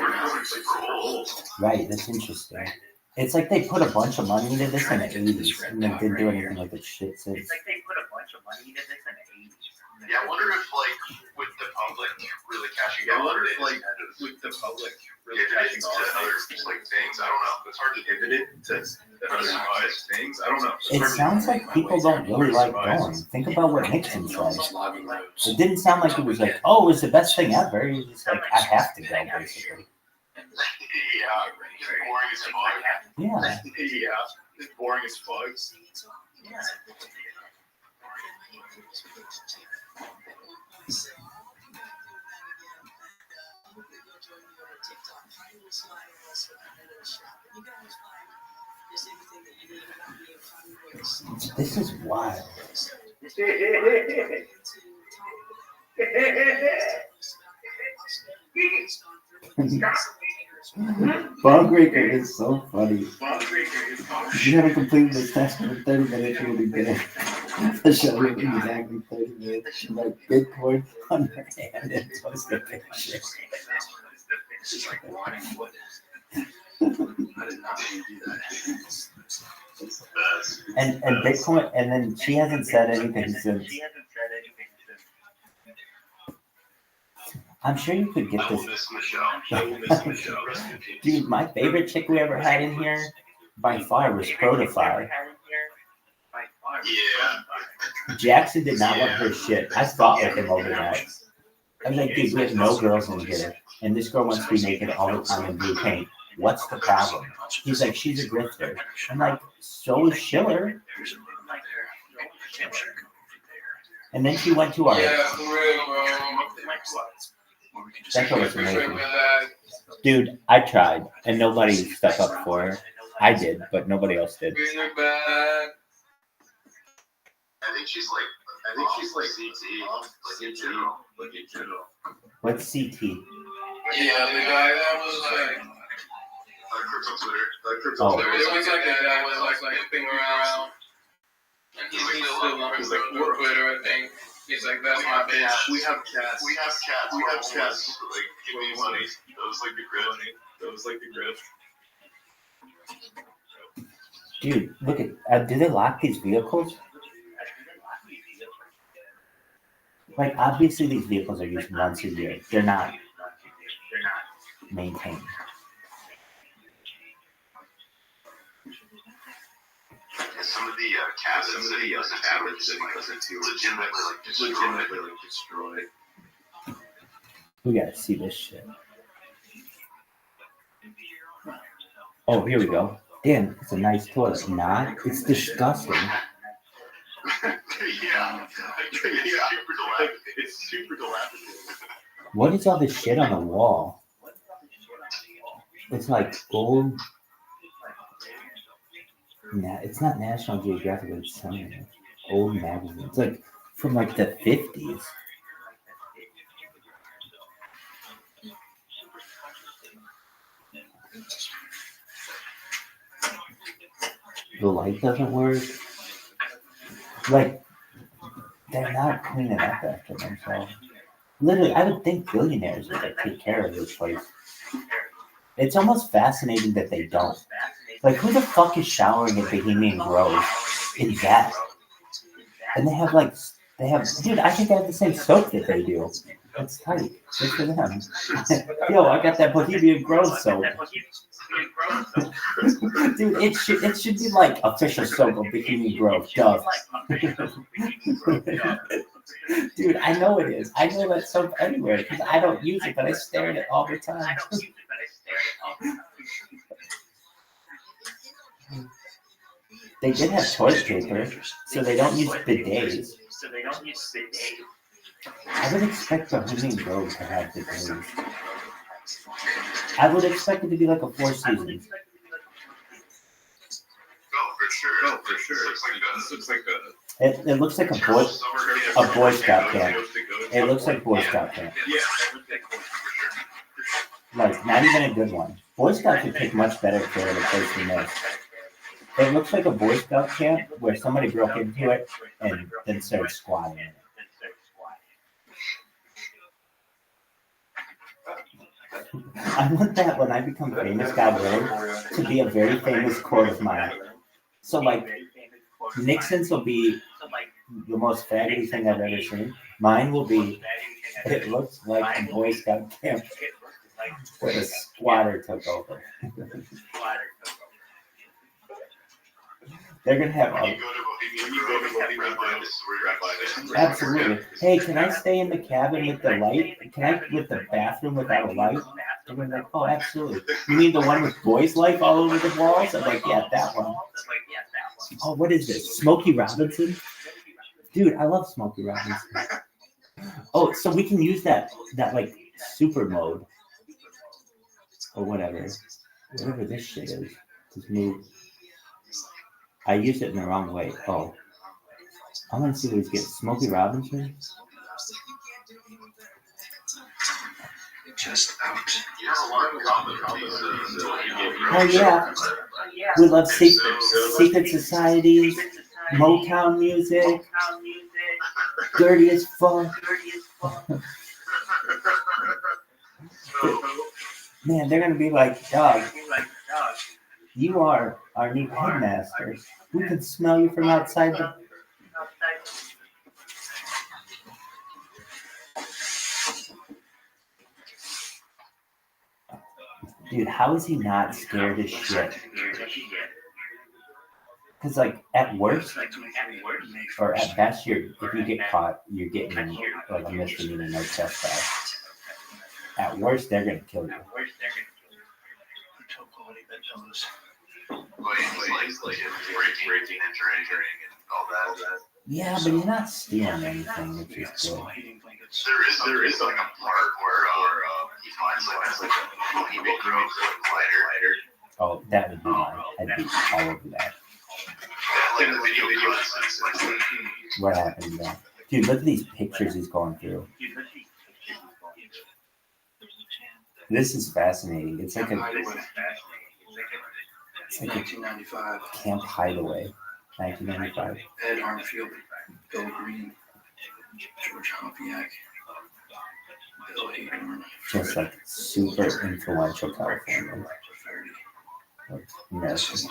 old. Right, that's interesting. It's like they put a bunch of money into this in the 80s and then didn't do anything with the shit since. Yeah, I wonder if like with the public really catching on. I wonder if like with the public really catching on to other like things. I don't know. It's hard to pivot it to other things. I don't know. It sounds like people don't really like going. Think about what Nixon said. It didn't sound like it was like, oh, it was the best thing ever. He was just like, I have to go, basically. Yeah, boring as fuck. Yeah. Yeah, it's boring as fuck. This is wild. Bongraker is so funny. You haven't completed this task in 30 minutes, you'll be good. The show will be exactly 30 minutes. Like Bitcoin on your hand and post a picture. This is like rotting wood. I did not mean to do that. And Bitcoin, and then she hasn't said anything since. I'm sure you could get I will this. miss Michelle. I will miss Michelle. Rest in peace. Dude, my favorite chick we ever had in here by far was Protify. Yeah. Jackson did not want her shit. I fought with him over that. I was like, dude, we have no girls in here. And this girl wants to be naked all the time in blue paint. What's the problem? He's like, she's a grifter. I'm like, so is Schiller. And then she went to our. Yeah, for real, bro. That girl was amazing. Dude, I tried, and nobody stepped up for her. I did, but nobody else did. Bring her back. I think she's like CT. Like in general. What's CT? Yeah, the guy that was like. Crypto Twitter. Oh. There was like a guy that was like flipping around. And he's still on Twitter, I think. He's like, that's my bitch. We have cats. Like, give me money. That was like the grift. Dude, look at. Do they lock these vehicles? Like, obviously, these vehicles are used once a year. They're not maintained. And some of the cabins that he wasn't too legitimately destroyed. We gotta see this shit. Oh, here we go. Damn, it's a nice toilet. Not? It's disgusting. Yeah. It's super dilapidated. What is all this shit on the wall? It's like old. It's not National Geographic, but it's some old magazine. It's like from like the 50s. The light doesn't work. Like, they're not cleaning up after themselves. Literally, I would think billionaires would like take care of this place. It's almost fascinating that they don't. Like, who the fuck is showering at Bohemian Grove in that? And they have, dude, I think they have the same soap that they do. That's tight. Good for them. Yo, I got that Bohemian Grove soap. Dude, it should be like official soap of Bohemian Grove. Duh. Dude, I know it is. I know that soap everywhere because I don't use it, but I stare at it all the time. They did have toilet paper, so they don't use bidets. I would expect Bohemian Grove to have bidets. I would expect it to be like a Four Seasons. Oh, for sure. It looks like a Boy Scout camp. It looks like Boy Scout camp. Like, not even a good one. Boy Scouts would take much better care of the place than this. It looks like a Boy Scout camp where somebody broke into it and then started squatting in it. I want that when I become famous, God willing, to be a very famous quote of mine. So, like, Nixon's will be the most faggoty thing I've ever seen. Mine will be, it looks like a Boy Scout camp where a squatter took over. They're gonna have all. Absolutely. Hey, can I stay in the cabin with the light? Can I with the bathroom without a light? And we're like, oh, absolutely. You mean the one with boys' life all over the walls? I'm like, yeah, that one. Oh, what is this? Smokey Robinson? Dude, I love Smokey Robinson. Oh, so we can use that like super mode or whatever this shit is. Just move. I used it in the wrong way. Oh, I want to see what he's getting. Smokey Robinson. Just out. Oh yeah, we love secret societies, Motown music, dirty as fuck. Man, they're gonna be like, dog, you are our new headmaster. We can smell you from outside the. Dude, how is he not scared as shit? Because, like, at worst, or at best, if you get caught, you're getting like a misdemeanor, no trespass. At worst, they're gonna kill you. Breaking and entering and all that. Yeah, but you're not stealing anything, which is good. There is like a part where he finds like a eBay grows a lighter. Oh, that would be mine. I'd be all over that. Like the video cuts. What happened there? Dude, look at these pictures he's going through. This is fascinating. It's like a 1995. Camp Hideaway. 1995. Ed Armfield, Bill Green, George Hoppiak, Bill Hayden. Just like super influential California. American.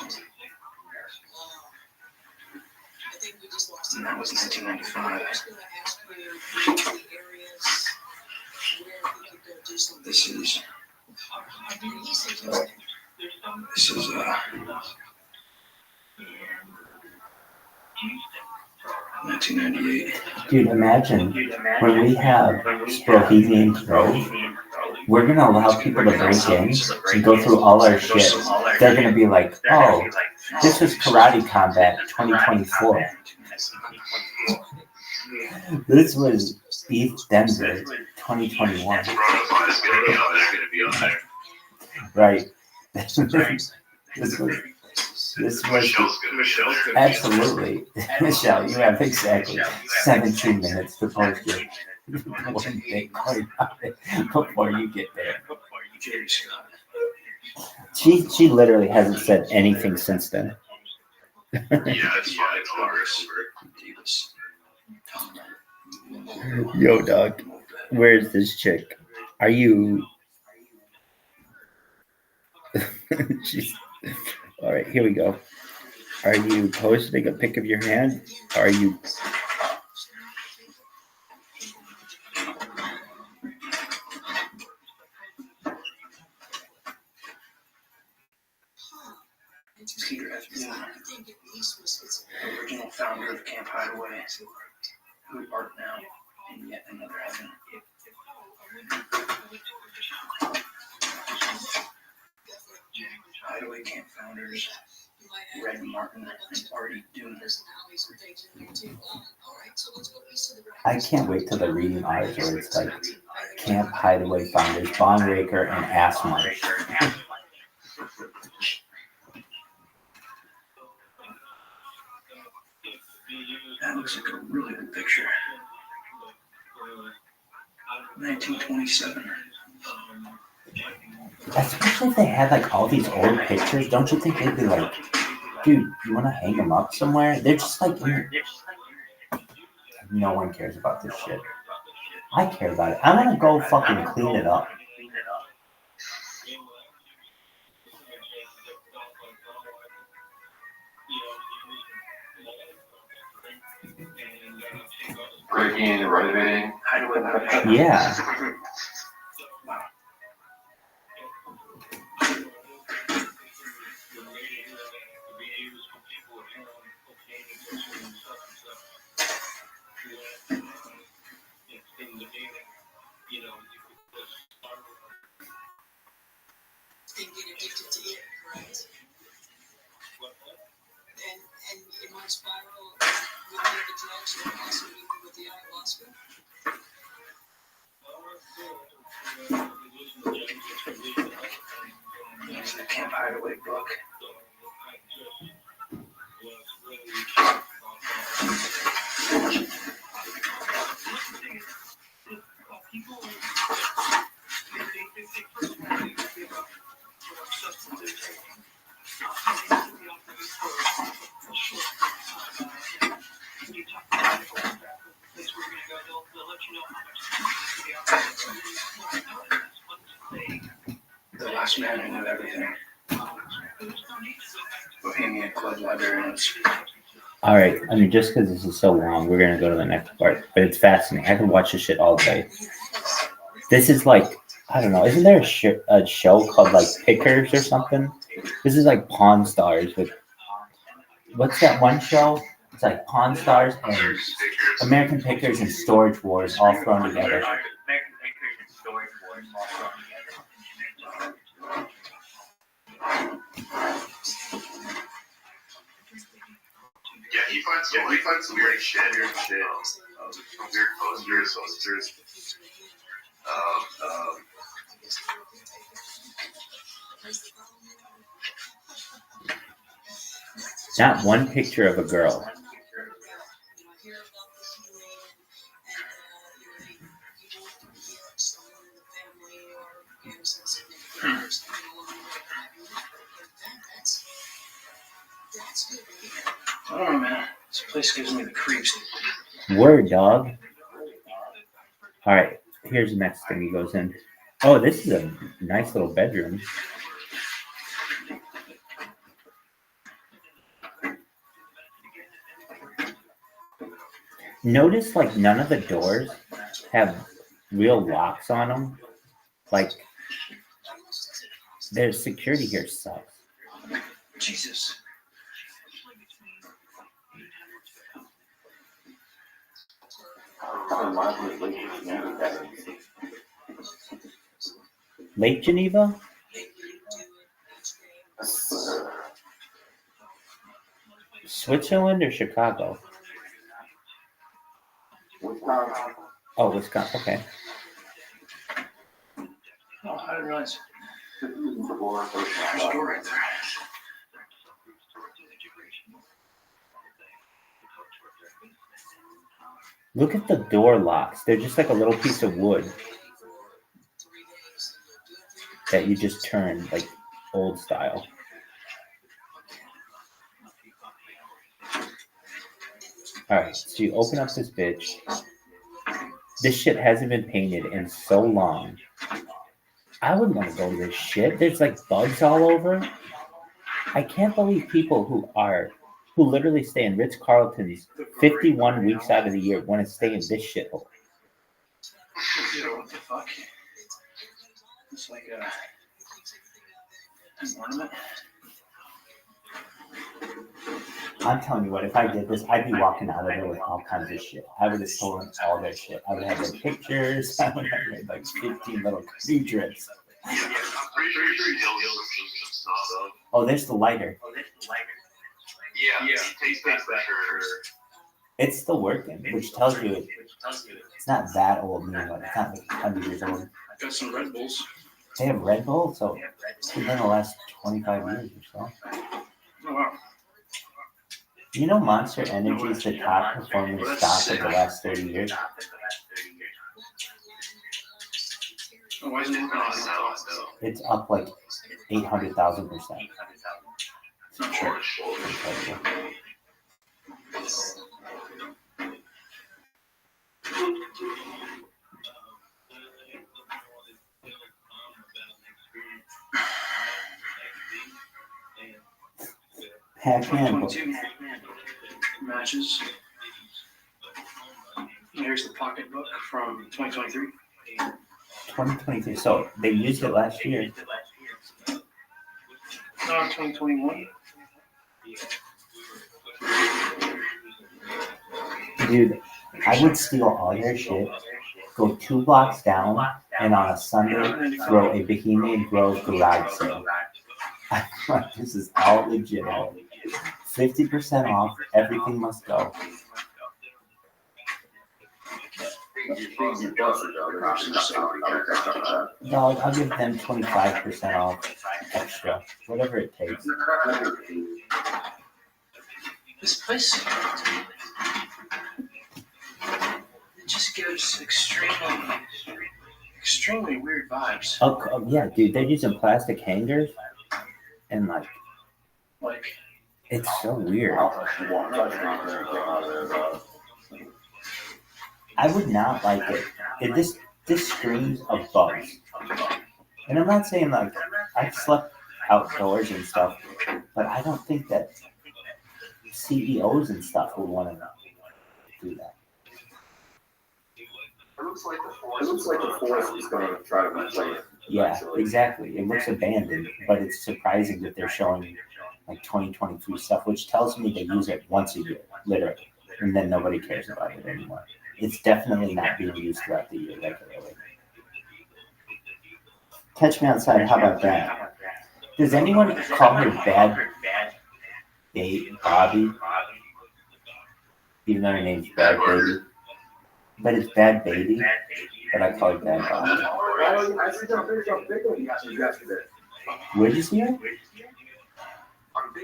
And that was 1995. This is 1998. Dude, imagine when we have Bohemian Grove, we're going to allow people to break in and go through all our shit. They're going to be like, oh, this was Karate Combat 2024. This was East Denver 2021. Right. This was absolutely, Michelle, you have exactly 17 minutes to post your one Bitcoin on it before you get there. She literally hasn't said anything since then. Yo, dog, where's this chick? Are you? She's. All right, here we go. Are you posting a pic of your hand? Are you? Peter F. Moon, original founder of Camp Hideaway, who art now in yet another heaven. Hideaway Camp founders, Red Martin and Artie Doon. I can't wait till they're reading ours where it's like Camp Hideaway founders, Bonraker and Ass Munch. That looks like a really good picture. 1927. Especially if they had like all these old pictures, don't you think they'd be like, dude, you want to hang them up somewhere? They're just like, no one cares about this shit. I care about it. I want to go fucking clean it up. breaking and renovating. Yeah. And get addicted to it, correct? And it might spiral with the other drugs or possibly even with the ayahuasca. It's the Camp Hideaway book. The last man who knew everything. Bohemian Club librarians. All right. I mean, just because this is so long, we're gonna go to the next part. But it's fascinating. I can watch this shit all day. This is like, I don't know. Isn't there a show called like Pickers or something? This is like Pawn Stars with. What's that one show? It's like Pawn Stars and American Pickers and Storage Wars all thrown together. Yeah, he finds some weird shit. Weird posters. Not one picture of a girl. I don't know, man. This place gives me the creeps. Word, dog. All right. Here's the next thing he goes in. Oh, this is a nice little bedroom. Notice, like, none of the doors have real locks on them. Like, their security here sucks. Jesus. Lake Geneva? Switzerland or Chicago? Oh, Wisconsin. Okay. Oh, I didn't realize. There's a door right there. Look at the door locks. They're just like a little piece of wood that you just turn, like old style. Alright, so you open up this bitch. This shit hasn't been painted in so long. I wouldn't want to go to this shit. There's like bugs all over. I can't believe people who literally stay in Ritz-Carlton's 51 weeks out of the year want to stay in this shithole. What the fuck? It's like an ornament. I'm telling you what, if I did this, I'd be walking out of there with all kinds of shit. I would have stolen all their shit. I would have their pictures. I would have made like 15 little canoe trips. Oh, there's the lighter. Yeah, he takes that for sure. It's still working, which tells you it's not that old anymore. It's not like 100 years old. Got some Red Bulls. They have Red Bull, so it's been the last 25 years or so. Oh, wow. You know Monster Energy is the top performing stock of the last 30 years? Oh, why isn't it on? It's up like 800,000%. Not sure. Pac-Man. 22 matches. Yeah, Here's the pocketbook from 2023. 2023. So they used it last year. 2021. Dude, I would steal all their shit, go 2 blocks down, and on a Sunday throw a Bohemian Grove garage sale. I thought this is all legitimate. 50% off, everything must go. Dog, I'll give them 25% off extra, whatever it takes. This place, it just gives extremely weird vibes. Oh, yeah, dude, they're using plastic hangers, and like it's so weird. I would not like it. This screams of bugs. And I'm not saying like I've slept outdoors and stuff, but I don't think that CEOs and stuff would want to do that. It looks like the forest is going to try to replace it. Yeah, exactly. It looks abandoned, but it's surprising that they're showing like 2023 stuff, which tells me they use it once a year, literally, and then nobody cares about it anymore. It's definitely not being used throughout the year regularly. Catch me outside. How about that? Does anyone call her Bad Bobby? Even though her name's Bad Baby. But it's Bad Baby. But I call her Bad Bobby. I see some pictures of Bigo yesterday. Where'd you see her? I'm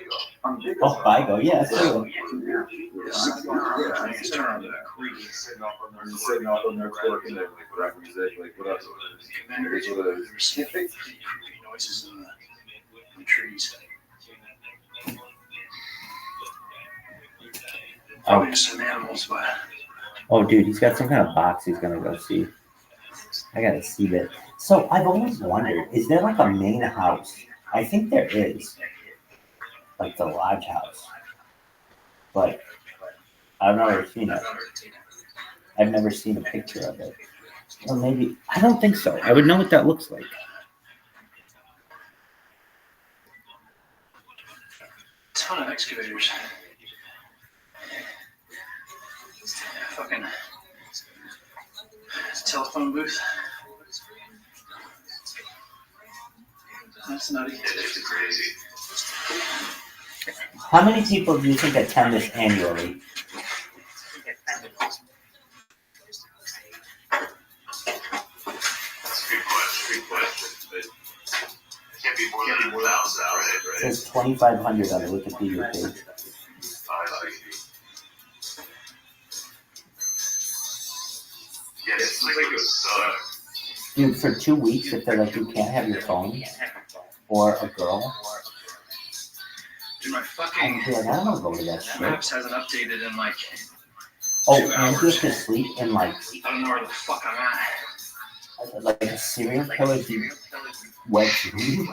Bigo. Oh, Bigo. Yeah, that's cool. Sitting up on their clerk and they're rap music, like what else? There's creepy noises in the trees. Probably just some animals, but Oh, dude, he's got some kind of box he's gonna go see. I gotta see that. So I've always wondered, is there like a main house? I think there is, like the lodge house, but I've never seen it. I've never seen a picture of it. Or maybe I don't think so. I would know what that looks like. ton of excavators. Fucking telephone booth. That's nutty. It's crazy. How many people do you think attend this annually? That's a good question. But it can't be more than 1,000, right? It says 2,500 on the Wikipedia page. Yeah, it's like it would suck. Dude, for 2 weeks, if they're like, you can't have your phone or a girl, Dude, my I'd fucking be like, I don't want to go to that shit. maps hasn't updated in like Oh, 2 and you hours. have to sleep in like I don't know where the fuck I'm at. a serial killer wet dream.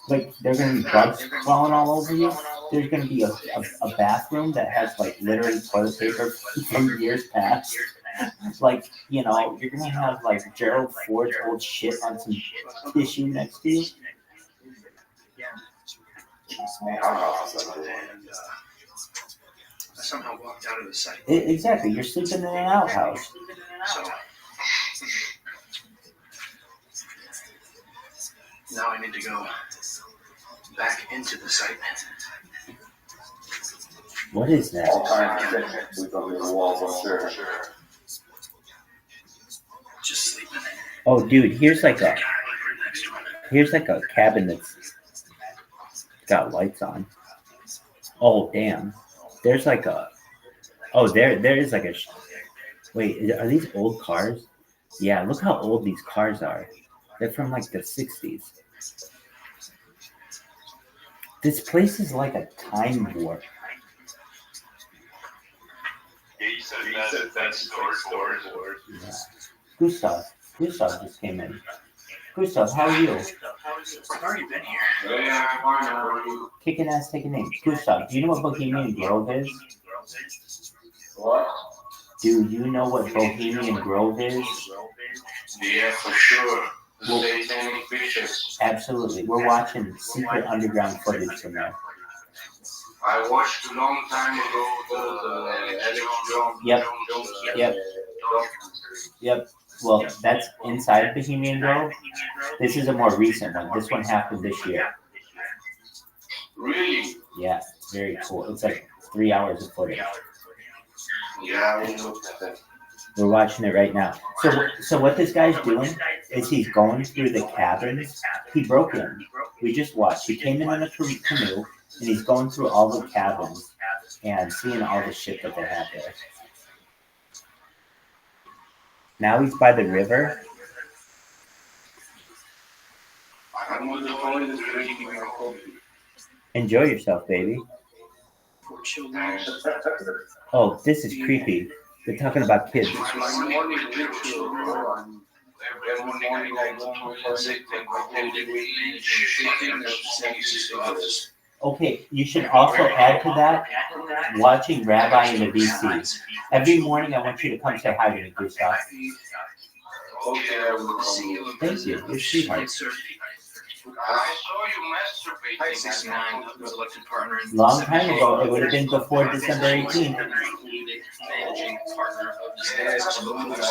Like there's gonna be bugs crawling all over you. There's gonna be a bathroom that has like literally toilet paper from years past. Like, you know, you're gonna have like Gerald Ford's old shit on some tissue next to you. I somehow walked out of the site. Exactly, you're sleeping in an outhouse. So now I need to go back into the site. What is that? All kinds of things. We go to the walls, I'm sure. Just sleeping. Oh, dude, here's like a Guy right next to him. cabin that's got lights on. Oh, damn. There's like a. Oh, there is like a. Wait, are these old cars? Yeah, look how old these cars are. They're from like the 60s. This place is like a time warp. Yeah, you said that's storage. Yeah. Gustav just came in. Gustav, how are you? I've already been here. Kicking ass, taking names. Gustav, do you know what Bohemian Grove is? What? Do you know what Bohemian Grove is? Yeah, for sure. The Well- satanic pictures. Absolutely. We're watching secret underground footage from there. I watched a long time ago the Alex Jones. Yep. Jones, Yep. documentary. Yep. Well, that's inside Bohemian Grove. This is a more recent one. This one happened this year. Really? Yeah, it's very cool. It's like 3 hours of footage. Yeah, we looked at that. We're watching it right now. So what this guy's doing is he's going through the cabins. He broke in. We just watched. He came in a canoe, and he's going through all the cabins and seeing all the shit that they have there. Now he's by the river. I'm on the toilet drinking my coffee. Enjoy yourself, baby. For children. Oh, this is creepy. They're talking about kids. It's my morning ritual, bro. Every morning I go to the toilet, take my coffee, eat, shaking, send this to others. Okay, you should also add to that watching Rabbi in the VC. Every morning I want you to come say hi to me, Gustav. Okay, I will see you. Thank you. You're a sweetheart. I saw you masturbating. 69 was elected partner. Long time ago, it would have been before December 18th. Managing partner of the Yes, I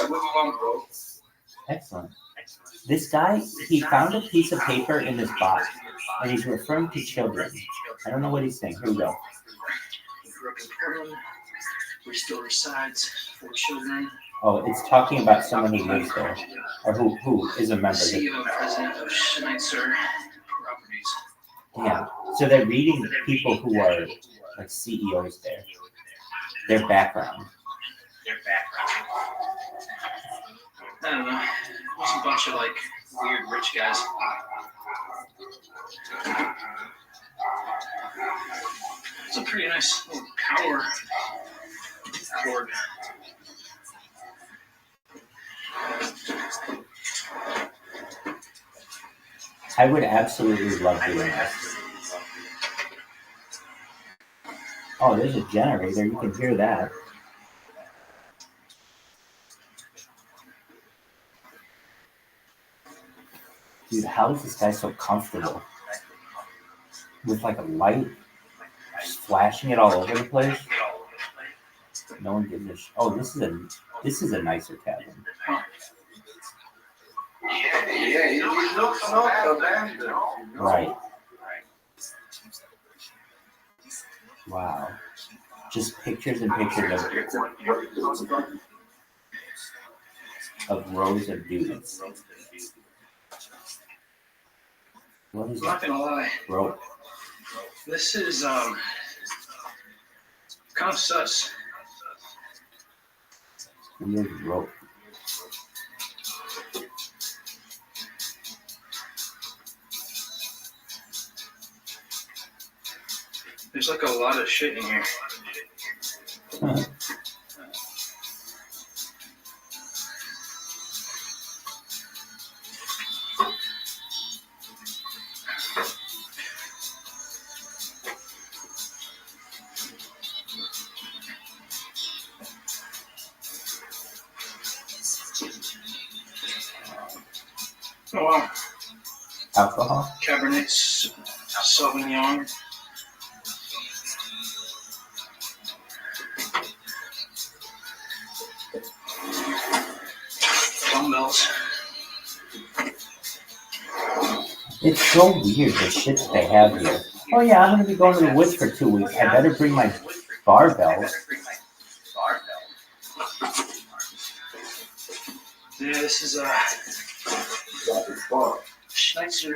will come, bro. Excellent. This guy, he found a piece of paper in this box, and he's referring to children. I don't know what he's saying. Here we go. Grew up in Portland, where he still resides, 4 children. Oh, it's talking about someone who lives there, or who is a member. CEO and president of Schneitzer Properties. Yeah. So they're reading people who are like CEOs there, their background. I don't know. Just a bunch of like weird rich guys. It's a pretty nice little power cord. I would absolutely love doing this. Oh, there's a generator. You can hear that. Dude, how is this guy so comfortable? With like a light, just flashing it all over the place. No one gives a oh, this is a nicer cabin. Yeah, it looks not abandoned. Right. Wow. Just pictures and pictures of rows of dudes. What is I'm not that? gonna lie. Rope. This is kind of sus. Weird rope. There's like a lot of shit in here. Oh wow. Alcohol? Cabernet Sauvignon. Dumbbells. It's so weird the shit that they have here. Oh yeah, I'm gonna be going to the woods for 2 weeks. I better bring my barbells. Yeah, this is Schneitzer.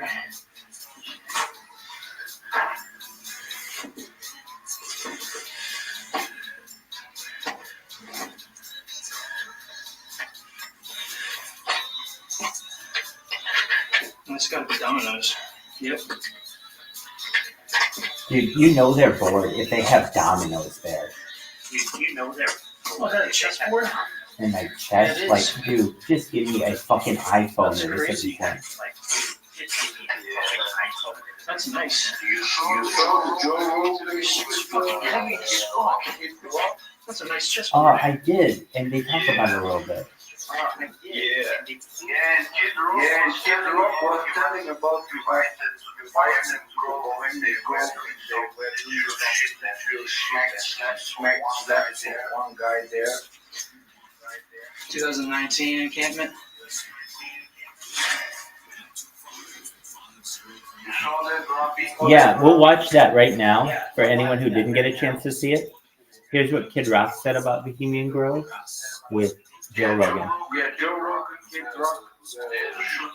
And it's got dominoes. Yep. Dude, you know they're bored if they have dominoes there. Oh, is that a chessboard? And my chest, It like, is. dude, just give me a fucking iPhone That's at this crazy. point. That's nice. You saw the Joe Rogan It's fucking heavy as fuck. That's a nice Oh, chessboard. I did, and they talked about it a little bit. Yeah. Yeah, and Kid Rock was telling about devices and grow when they go where you smack that one guy there. 2019 encampment. You saw that, Rabbi? Yeah, we'll watch that right now for anyone who didn't get a chance to see it. Here's what Kid Rock said about Bohemian Grove with Joe Rogan. Yeah, Joe Rogan, Kid Rock.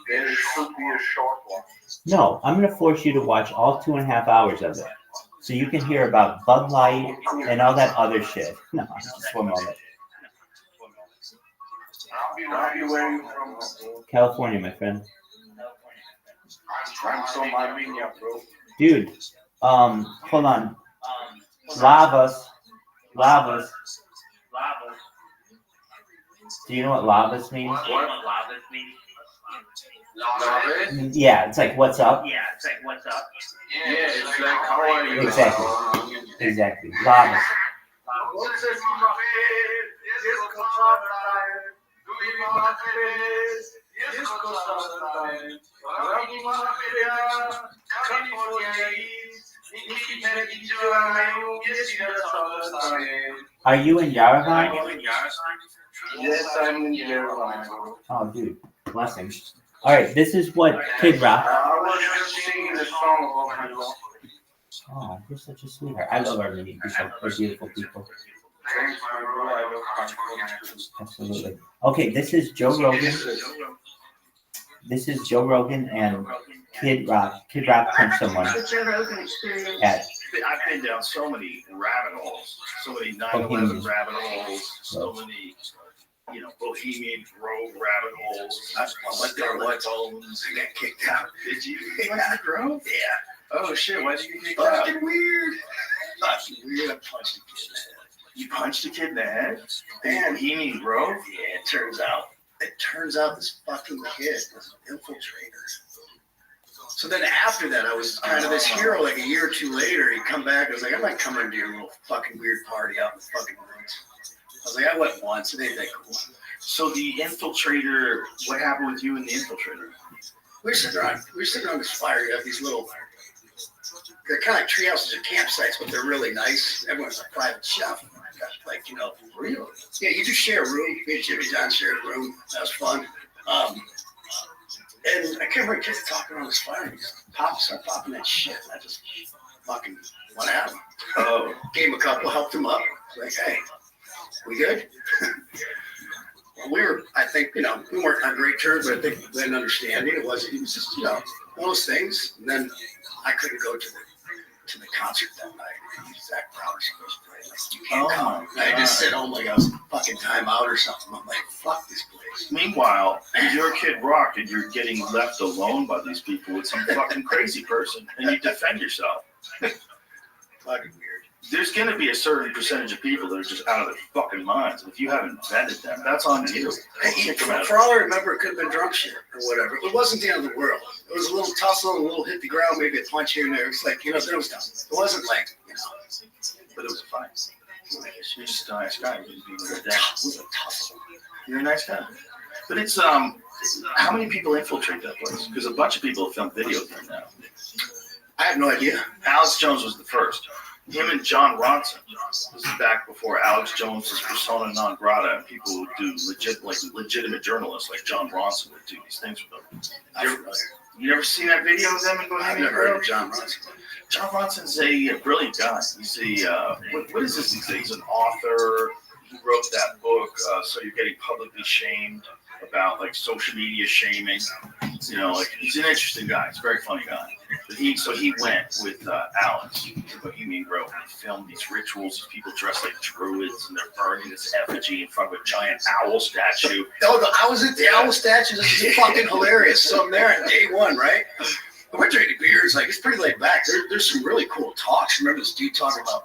There should be a short one. No, I'm going to force you to watch all 2.5 hours of it. So you can hear about Bud Light and all that other shit. No, just one moment. Rabbi, where are you from? California, my friend. I'm from Armenia, bro. Dude, hold on. Lavas. Do you know what lavas means? What? Yeah, it's like, what's up? Yeah, it's like, how are you? Exactly. Lavas. Are you in Yerevan? Yes, I'm in Yerevan. Oh, dude. Blessings. All right, this is what Kid Rock. I was just singing the song about my life. Oh, you're such a sweetheart. I love Armenian people. They're beautiful people. Thanks, my bro. I love country. Absolutely. Okay, this is Joe Rogan. This is Joe Rogan and Kid Rock. Kid Rock punched someone The Joe Rogan experience. at I've been down so many rabbit holes, so many 9/11 rabbit holes, so many, Bohemian Grove rabbit holes. I went there with bones and got kicked out. Did you? Bohemian Grove? Yeah. Oh shit! Why did you get kicked out? Fucking weird. Fucking weird. I punched a kid in the head. You punched a kid in the head? Man, Bohemian Grove? Yeah. It turns out this fucking kid was an infiltrator. So then after that, I was kind of this hero. Like a year or two later, he'd come back. I was like, I'm not coming to your little fucking weird party out in the fucking woods. I was like, I went once. It ain't that cool. So the infiltrator, what happened with you and the infiltrator? We were sitting around this fire. You have these little, they're kind of like tree houses or campsites, but they're really nice. Everyone's a private chef. Like, really? Yeah, you just share a room. Me and Jimmy John shared a room. That was fun. And I can't remember kids talking around this fire. He just started popping that shit. And I just fucking went at him. Oh. Gave him a couple, helped him up. Like, hey, we good? Well, I think, we weren't on great terms, but I think we had an understanding. It was just, one of those things. And then I couldn't go to the concert that night. Zach Brown was supposed to play. Like, you can't come. And I just said, oh my God, I was fucking time out or something. I'm like, fuck this place. Meanwhile, you're Kid Rock and you're getting left alone by these people with some fucking crazy person, and you defend yourself. Fucking weird. There's going to be a certain percentage of people that are just out of their fucking minds. If you haven't vetted them, that's on you. For all I remember, it could have been drunk shit or whatever. It wasn't the end of the world. It was a little tussle, a little hit the ground, maybe a punch here and there. It's like, there was nothing. It wasn't like, but it was fine. You're just a nice guy. It was a tussle. You're a nice guy. But it's, how many people infiltrate that place? Because a bunch of people have filmed videos there now. I have no idea. Alex Jones was the first. Him and John Ronson. This is back before Alex Jones was persona non grata, and people would do legitimate journalists like John Ronson would do these things with them. You ever seen that video of them? I've never heard of John Ronson. John Ronson's a brilliant guy. He's what is this? He's an author. He wrote that book, So You're Getting Publicly Shamed, about like social media shaming. He's an interesting guy. He's a very funny guy. But he went with Alex to Bohemian Grove and filmed these rituals of people dressed like druids, and they're burning this effigy in front of a giant owl statue. I was at the owl statue. This is fucking hilarious. So I'm there on day one, right? We're drinking beers. Like, it's pretty laid back. There's some really cool talks. Remember this dude talking about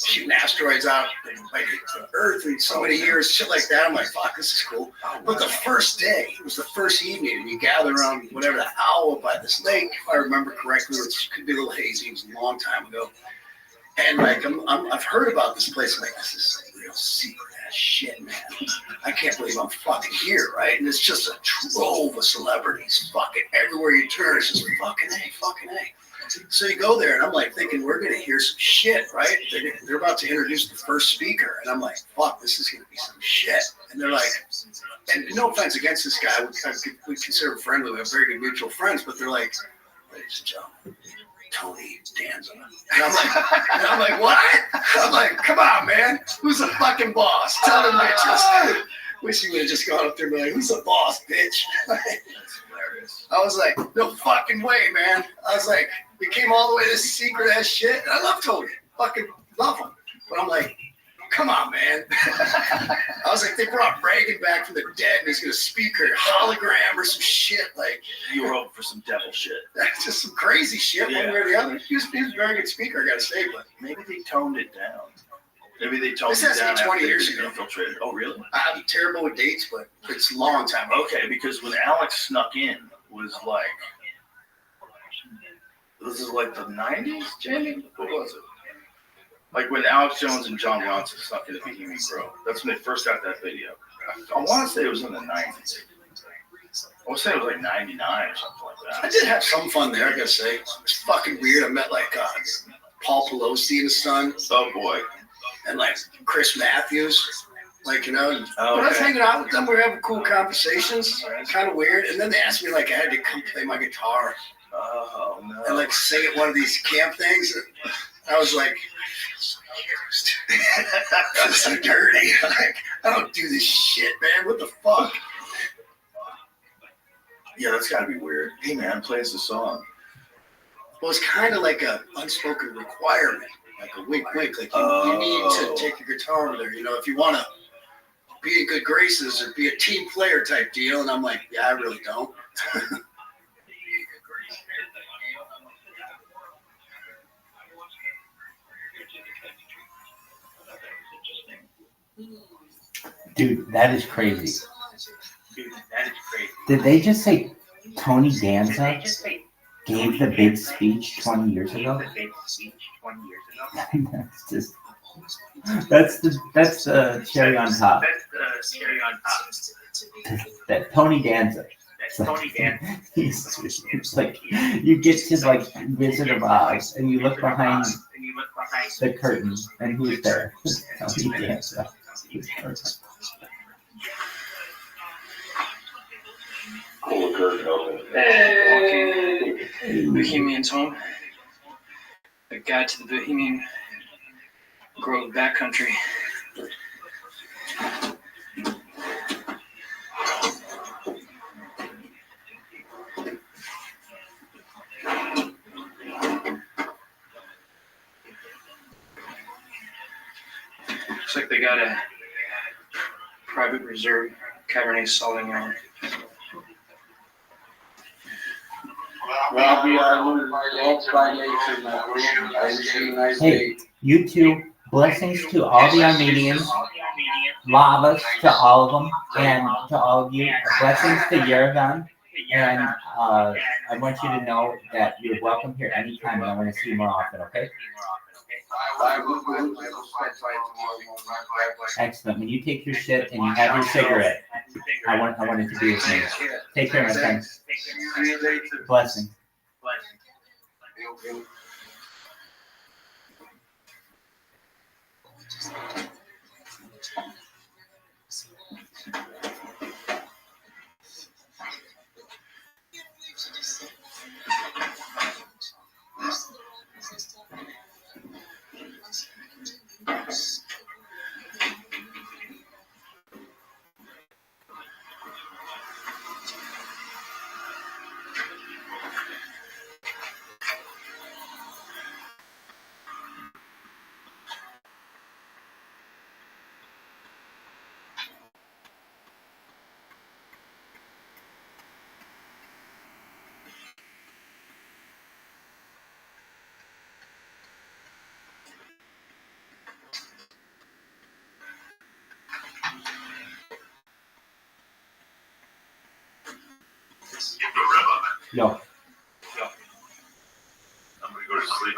shooting asteroids out like the Earth in so many years, shit like that. I'm like, fuck, this is cool. But the first day, it was the first evening, and you gather around whatever the owl by this lake, if I remember correctly, which could be a little hazy. It was a long time ago. And like, I've heard about this place. I'm like, this is real. real secret ass shit, man. I can't believe I'm fucking here, right? And it's just a trove of celebrities, fucking everywhere you turn. It's just fucking A, fucking A. So you go there, and I'm like thinking we're gonna hear some shit, right? They're about to introduce the first speaker, and I'm like, fuck, this is gonna be some shit. And they're like, and no offense against this guy, we consider him friendly. We have very good mutual friends, but they're like, ladies and gentlemen, Tony Danza. And I'm like, what? I'm like, come on, man. Who's the fucking boss? Tell them bitches. Wish you would have just gone up there and be like, who's the boss, bitch? I was like, no fucking way, man. I was like, we came all the way to this secret ass shit. And I love Tony. Fucking love him. But I'm like, come on, man. I was like, they brought Reagan back from the dead and he's going to speak or hologram or some shit. Like, You were hoping for some devil shit. that's just some crazy shit one way or the other. He was a very good speaker, I got to say. But Maybe they toned it down. Maybe they toned This it has to be down 20 after years they ago. infiltrated. Oh, really? I'm terrible with dates, but it's a long time ago. Okay, because when Alex snuck in was like, this is like the 90s, Jamie? What was it? Like when Alex Jones and John Johnson snuck into Bohemian Grove. That's when they first got that video. I want to say it was in the 90s. I would say it was like 99 or something like I that. did have some fun there, I got to say. It's fucking weird. I met like Paul Pelosi and his son Oh, boy. and like Chris Matthews. Like, you know, when I was Okay. hanging out with them, we were having cool conversations. Kind of weird. And then they asked me, like, I had to come play my guitar Oh, no. and, like, sing at one of these camp things. I was like, I feel so dirty. Like, I don't do this shit, man. What the fuck? Yeah, that's got to be weird. Hey, man, play us a song. Well, it's kind of like a unspoken requirement, like a wink, wink. Like you need to take your guitar over there. You know, if you want to be in good graces or be a team player type deal. And I'm like, yeah, I really don't. Dude, that is crazy. Dude, that is crazy. Did they just say Tony Danza They just say gave the big speech 20 years ago? the big speech 20 years ago. That's just that's the cherry on top. That's the cherry on top. That Tony Danza. That's Tony Danza. It's like you get to like Wizard of Oz and you look behind And you look behind the curtain and who's there? Tony Danza. Pull the curtain open. Hey, Bohemian's home. A guide to the Bohemian Grove backcountry. Looks like they got a private reserve Cabernet Sauvignon. Robbie, I learned my love by nature, my room. I wish you a nice Hey, day. you too. Blessings to all the Armenians. Lavas to all of them, and to all of you. Blessings to Yerevan. And I want you to know that you're welcome here anytime, and I want to see you more often. Okay? I will stop by tomorrow morning. Excellent. When you take your shit and you have your cigarette, I want it to be with me. Take care, my friend. See you later. Blessings. Yo, I'm gonna go to sleep,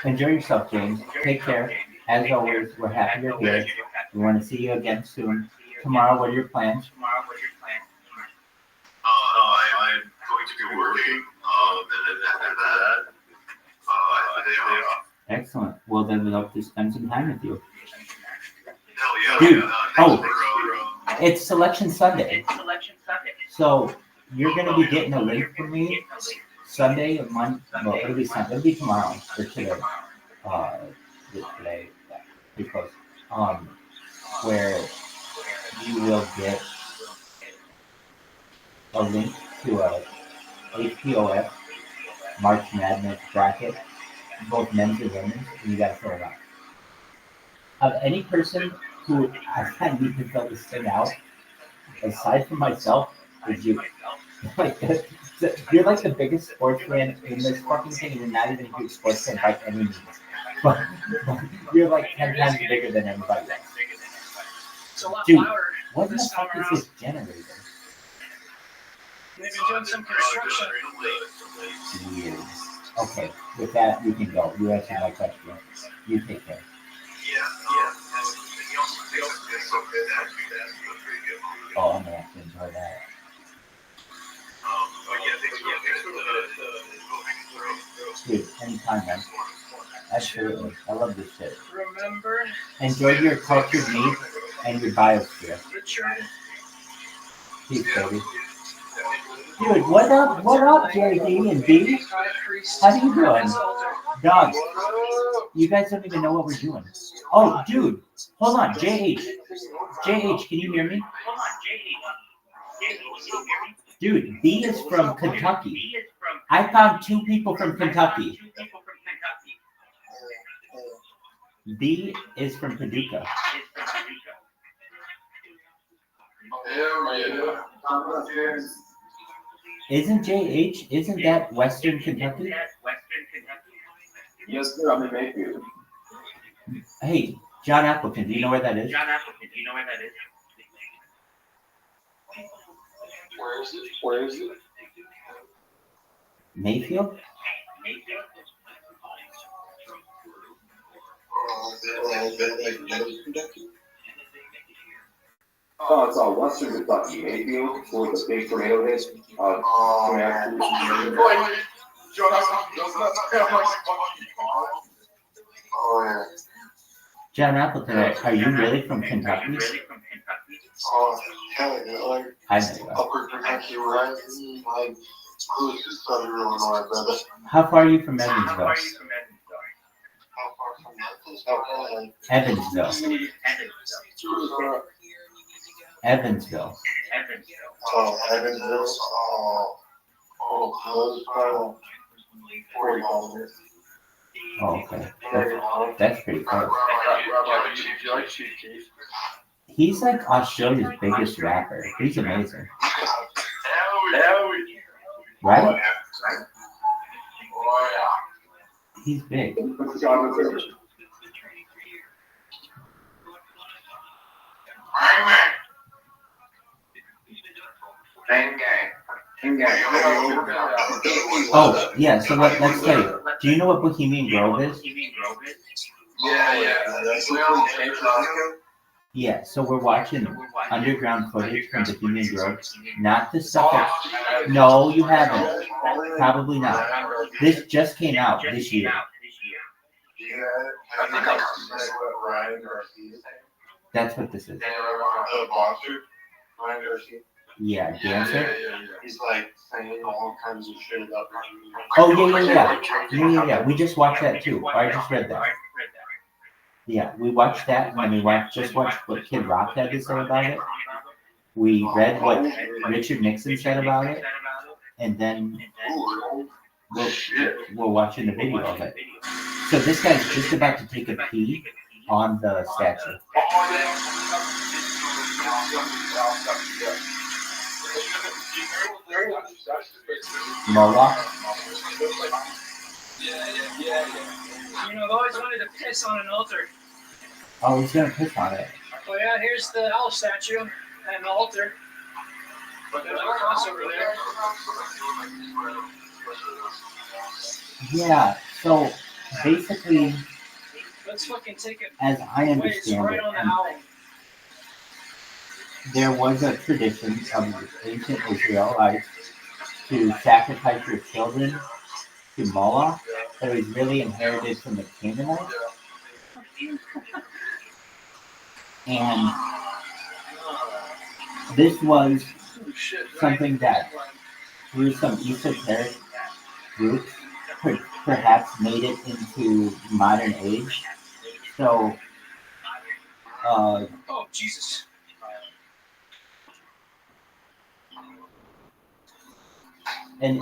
man. enjoy yourself, James. Take care. As always, we're happy you're here. We want to see you again soon. Tomorrow, what are your plans? I'm going to be working, and then after that, the day off. Excellent. Well, then we'd love to spend some time with you. Hell yeah. Dude, Thanks oh. It's Selection Sunday. So you're going to be getting a link from me Sunday or Monday. Well, it'll be Sunday. It'll be tomorrow or today. Today, yeah, because where you will get a link to a HPOF March Madness bracket, both men's and women's, and you got to fill it out. Of any person who I need to fill this thing out, aside from myself, is you. Like, you're like the biggest sports fan in this fucking thing, and you're not even a huge sports fan by any means. But you're like 10 times bigger than everybody else. It's a lot Dude, louder what the this time fuck is around. this generator? They've been doing some construction. Weird. Okay, with that, you can go. You answered my question. You take care. Oh, I'm gonna have to enjoy that. Dude, anytime, man. Absolutely. I love this shit. Remember, Enjoy your cultured meat and your biosphere. Richard? Peace, baby. Dude, what up, JD and B? How you doing? Dogs, you guys don't even know what we're doing. Oh, dude, hold on, JH, can you hear me? Dude, B is from Kentucky. I found 2 people from Kentucky. B is from Paducah. Isn't JH, isn't that Western Kentucky? Yes, sir. I'm in Mayfield. Hey, John Appleton, do you know where that is? Where is it? Mayfield? Oh, it's Western Kentucky. Mayfield, where the big tornado hit. Oh, yeah. John Appleton, are you really from Kentucky? Oh, hell yeah. Like, I know you are. Upper Kentucky, right? Like, close to Southern Illinois, brother. How far are you from Evansville? How far from Memphis? Okay, like, Evansville. Evansville. oh, Evansville. Close, probably 40 kilometers. Oh, okay. That's pretty close. Rabbi, do you like cheesecake? He's like Australia's biggest rapper. He's amazing. Right? He's big. Oh, yeah, so let's tell you. Do you know what Bohemian Grove is? Yeah. Yeah, so we're watching underground footage from Bohemian Grove. Not the stuff that... No, you haven't. Probably not. This just came out this year. I think I met Ryan Garcia. That's what this is. The boxer, Ryan Garcia. Yeah, dancer. He's like saying all kinds of shit about. Oh, yeah. We just watched that too. I just read that. Yeah, we watched that, and then we just watched what Kid Rock had to say about it. We read what Richard Nixon said about it, and then we're watching the video of it. So this guy's just about to take a pee on the statue. Moloch? You know, I've always wanted to piss on an altar. Oh, he's gonna piss on it. Oh yeah, here's the owl statue and the altar. There's a cross over there. Yeah, so basically, Let's fucking take it as I away. It's understand right it, on the and owl. there was a tradition of ancient Israelites to sacrifice your children to Moloch that was really inherited from the Canaanites. And this was something that, through some esoteric groups, perhaps made it into modern age. So, Oh, Jesus. and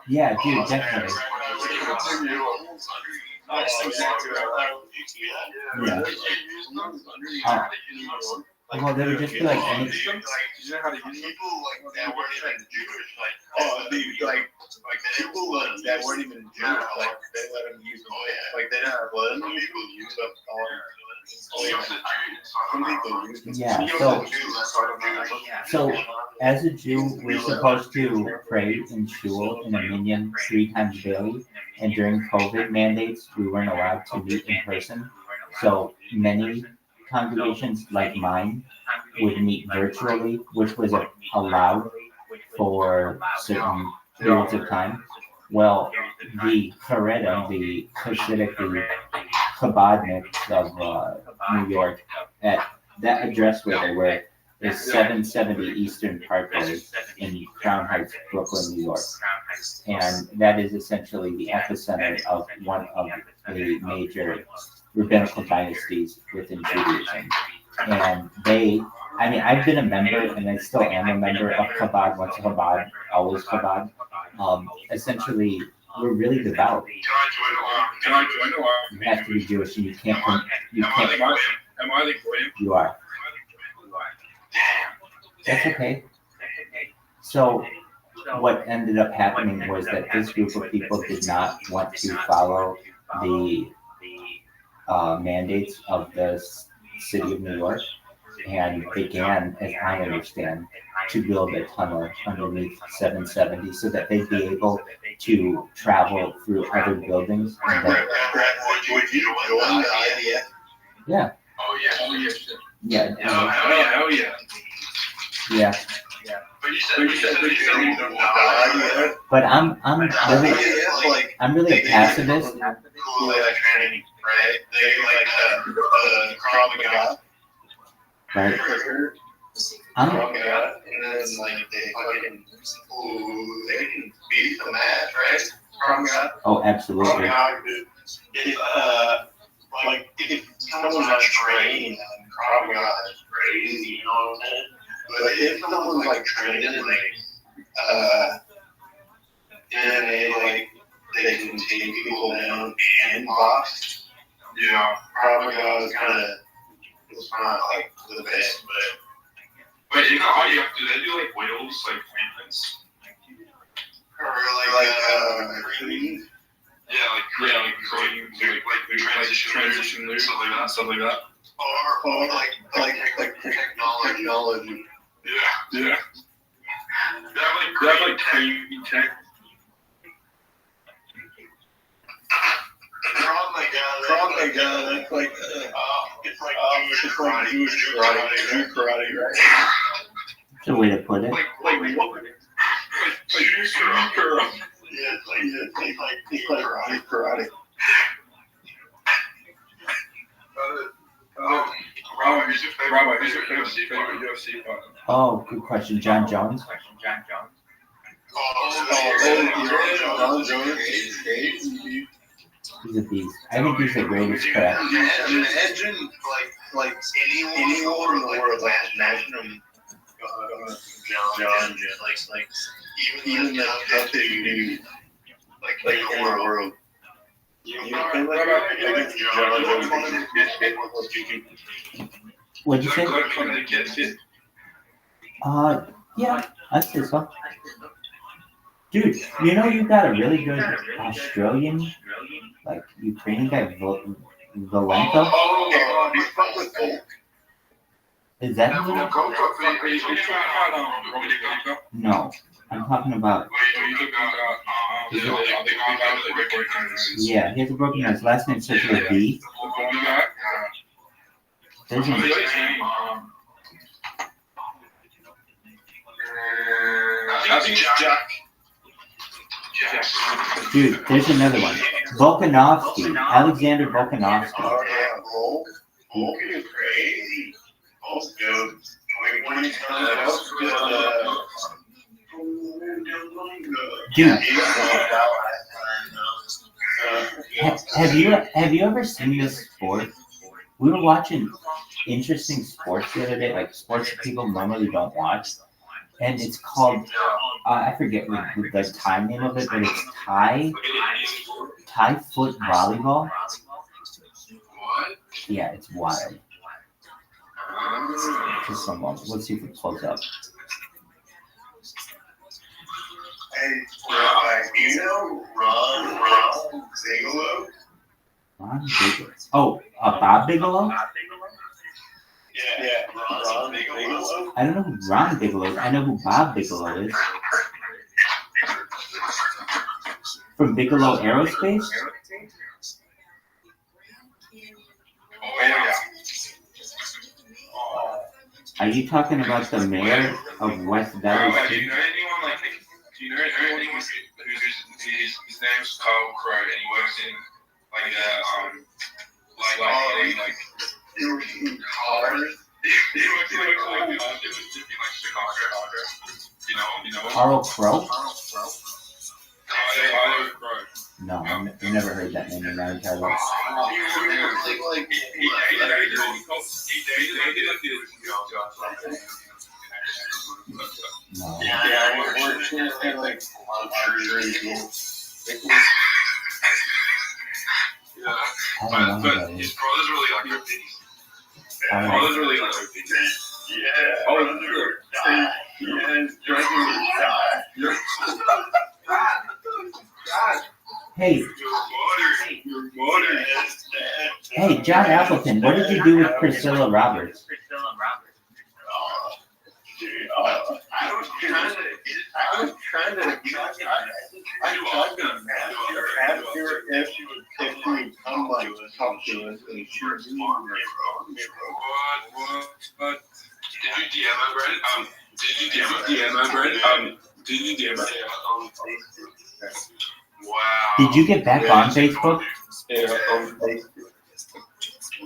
yeah, dude, definitely. Yeah. Well, they would just be like any. Oh, like people that weren't even Jewish, like they let them use them. Like they didn't let them use them. Some people use them. Yeah. So as a Jew, we're supposed to pray in shul in a minyan 3 times daily, and during COVID mandates, we weren't allowed to meet in person. So many congregations like mine would meet virtually, which was allowed for certain periods of time. Well, the Haredim, the Hasidic, the Chabadniks of New York, at that address where they were is 770 Eastern Parkway in Crown Heights, Brooklyn, New York. And that is essentially the epicenter of one of the major rabbinical dynasties within Judaism. And I've been a member, and I still am a member of Chabad, once Chabad, always Chabad. Essentially, we're really devout. Can I join the army? You have to be Jewish, and you can't. Am I the Goyim? You are. That's okay. So, what ended up happening was that this group of people did not want to follow the mandates of the city of New York, and began, as I understand, to build a tunnel underneath 770 so that they'd be able to travel through other buildings. And then, Would you join the idea? yeah. Oh yeah. Yeah. Hell yeah. Yeah. But you said you don't know. But I'm really a pacifist. Cool training, right? They like Krav Maga. Right. And then like they can beat the match, right? Krav Maga. Oh, absolutely. If someone's not trained, Krav Maga is crazy, you know what I'm saying? But if someone's like trained and they can take people down and box, Krav Maga is it's not like the best, but you know how you have to do? They do like wheels, like maintenance, or cream. Yeah, like transition loop, stuff like that. Or like technology. Yeah. They have like crazy tech. Krav Maga, that's like it's like Jewish karate, right? That's a way to put it. Like Jewish karate. Yeah, it's like karate. Rabbi, who's your favorite UFC fighter? Oh, good question. John Jones. John Jones is great. He's a beast. I think he's the greatest craft. Imagine like anyone in the world, like imagine him, John, like even the toughest dude, like in the world. You feel like John Jones What'd you say? Yeah, I'd say so. Dude, you know you got a really good Australian, like Ukrainian guy, Valenko? Is that who? No, I'm talking about. Is it- Yeah, he has a broken nose. Last name starts with a B. There's an, I think Jack. dude, there's another one. Volkanovski. Alexander Volkanovski. Oh, yeah, Volk. Volk is crazy. Volk's good. When he's done that, Volk's good. Dude, He got knocked out last time. have you ever seen this sport? We were watching interesting sports the other day, like sports that people normally don't watch, and it's called I forget the time name of it, but it's Thai foot volleyball. Yeah, it's wild. Just one moment. Let's see if it pulls up. Hey, you know Ron Bigelow? Ron Bigelow. Oh, Bob Bigelow? Yeah, Ron Bigelow. I don't know who Ron Bigelow is. I know who Bob Bigelow is. From Bigelow Aerospace? Oh, yeah. Are you talking about the mayor of West Valley? Do you know anyone like? Do you know anyone who's his name's Carl Crow and he works in He was in cars. he works in Chicago. You know. Carl Crow? Carl Crow. No, I've never heard that name in my entire life. No. Yeah, he works in like I don't know who But that is. his brother's really like OP. I don't know. Brother's really like OP. Yeah. Oh, sure. Yes, Hey, Your mother. hey, John Appleton, what did you do with Priscilla Roberts? I was trying to ask her if she would come like talk to us, and she was What? Did you DM her, Brent? Did you DM her? Wow. Did you get back on Facebook?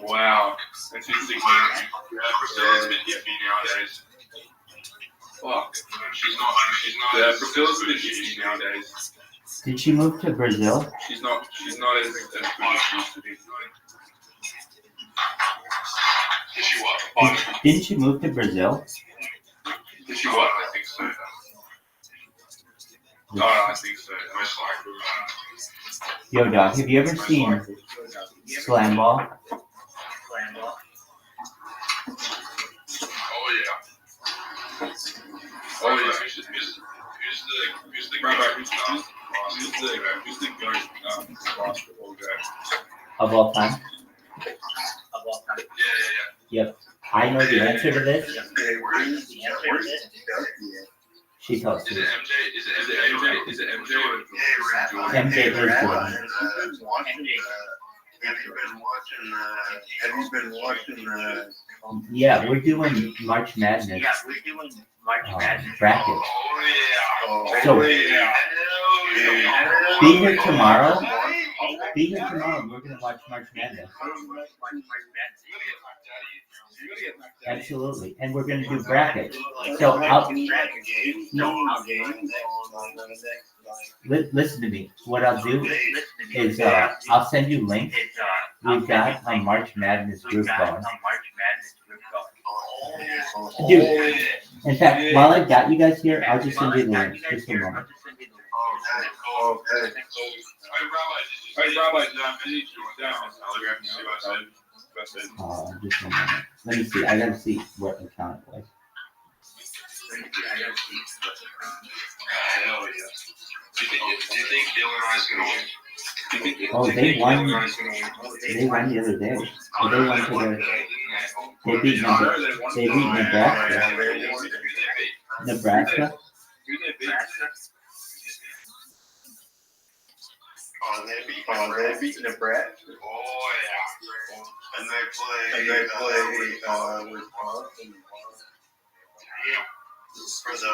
Wow. That's interesting. Priscilla's a bit hippie nowadays. Fuck. She's not. Yeah, Priscilla's a bit hippie nowadays. Did she move to Brazil? She's not as good as she used to be. Did she what? Didn't she move to Brazil? Did she what? I think so. No, I think so. Most likely. Yo, dog, have you ever seen Slam Ball? Oh yeah. Oh yeah. Who's the Rabbi? Who's the goat basketball guy? Of all time? Yeah. Yep. I know the answer to this. She tells Is me. it MJ? Is it MJ? MJ is good. Have you been watching Yeah, we're doing March Madness bracket. So be here tomorrow. Be here tomorrow. We're gonna watch March Madness. Absolutely, and we're gonna do brackets. So listen to me. What I'll do is I'll send you links. We've got a March Madness group going. Dude, in fact, while I got you guys here, I'll just send you the links. Just a moment. Hey, Rabbi, Just a moment. Let me see. I gotta see what account it was. Hell yeah. Do you think Illinois is going to win? Oh, they won. They won the other day. Oh, they won today. They beat Nebraska. Nebraska. They beat Nebraska. Oh yeah. And they And they play Wisconsin. for the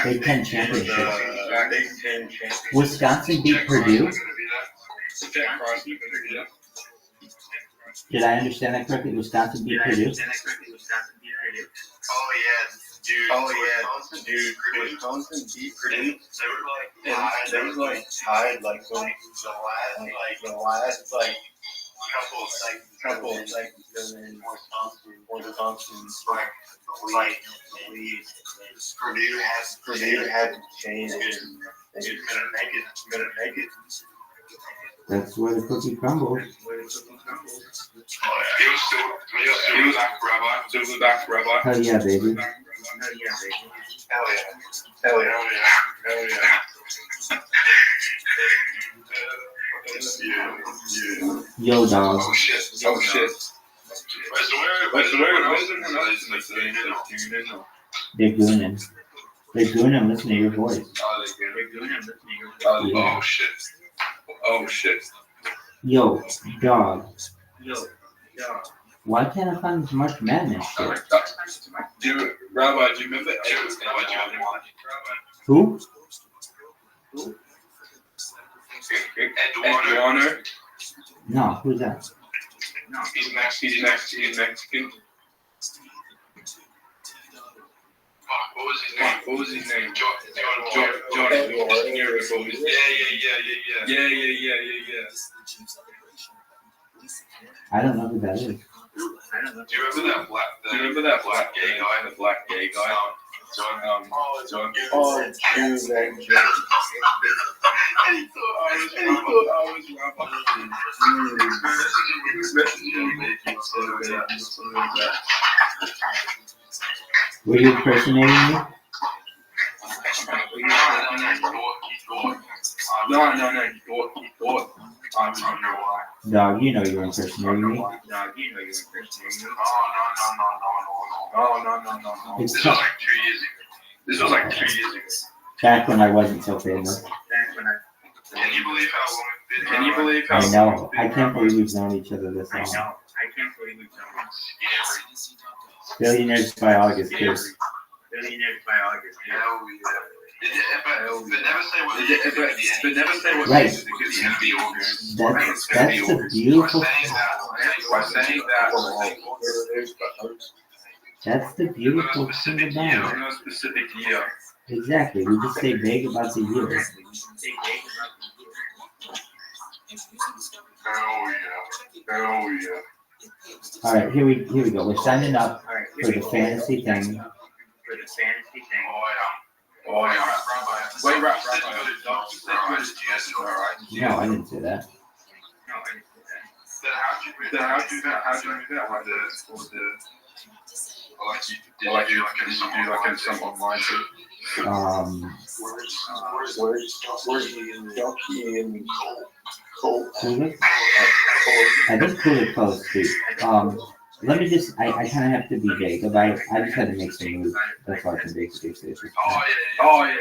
Big Ten championship. Big Ten championship. Wisconsin beat Purdue. Did I understand that correctly? Wisconsin beat Purdue. Oh yeah, dude. Wisconsin beat Purdue. They were like tied like when the last couple of seconds, and then Wisconsin Purdue had to change it. They just couldn't make it. That's where the cookie crumbles. He was back, Rabbi. Hell yeah, baby. Hell yeah. Yo, dog. Oh shit. They're gooning. They're gooning. Listen to your voice. Oh shit. Yo, dog. Why can't I find this March Madness shit? Rabbi, do you remember Who? Ed Warner? No, who's that? He's Mexican. What was his name? John. Yeah. I don't know who that is. Do you remember that black gay guy? The black gay guy? John. Oh, dude, that Were you impersonating me? No, he thought. Dog, you know you're impersonating me. No. It's This was like 2 years ago. This was like 2 years ago. back when I wasn't so famous. Can you believe how? I know. I can't believe we've known each other this long. Billionaires by August, too. But never say what Right. it could be August. That's the beautiful. That's the beautiful thing about it. No specific year. Exactly. We just say vague about the year. Oh yeah. All right, here we go. We're signing up for the fantasy thing. Oh yeah. Wait, Rabbi. No, I didn't say that. Then how'd you do that? Did you do like in some online too? where's Ducky and Cole? Cooler? I think Cooler close too. Let me just, I kind of have to be vague about it. I just had to make some moves. That's why I can basically say this. Oh yeah,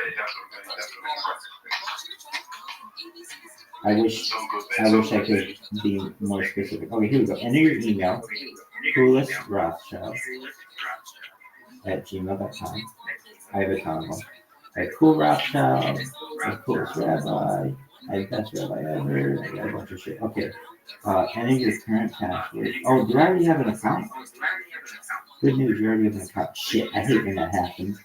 definitely. I wish I could be more specific. Okay, here we go. Enter your email, Coolest Rothschild at gmail.com. I have a ton of them. I have Cool Rothschild, I have Coolest Rabbi, I have Best Rabbi Ever, I got a bunch of shit. Okay, enter your current password. Oh, do I already have an account? Good news, you already have an account. Shit, I hate when that happens.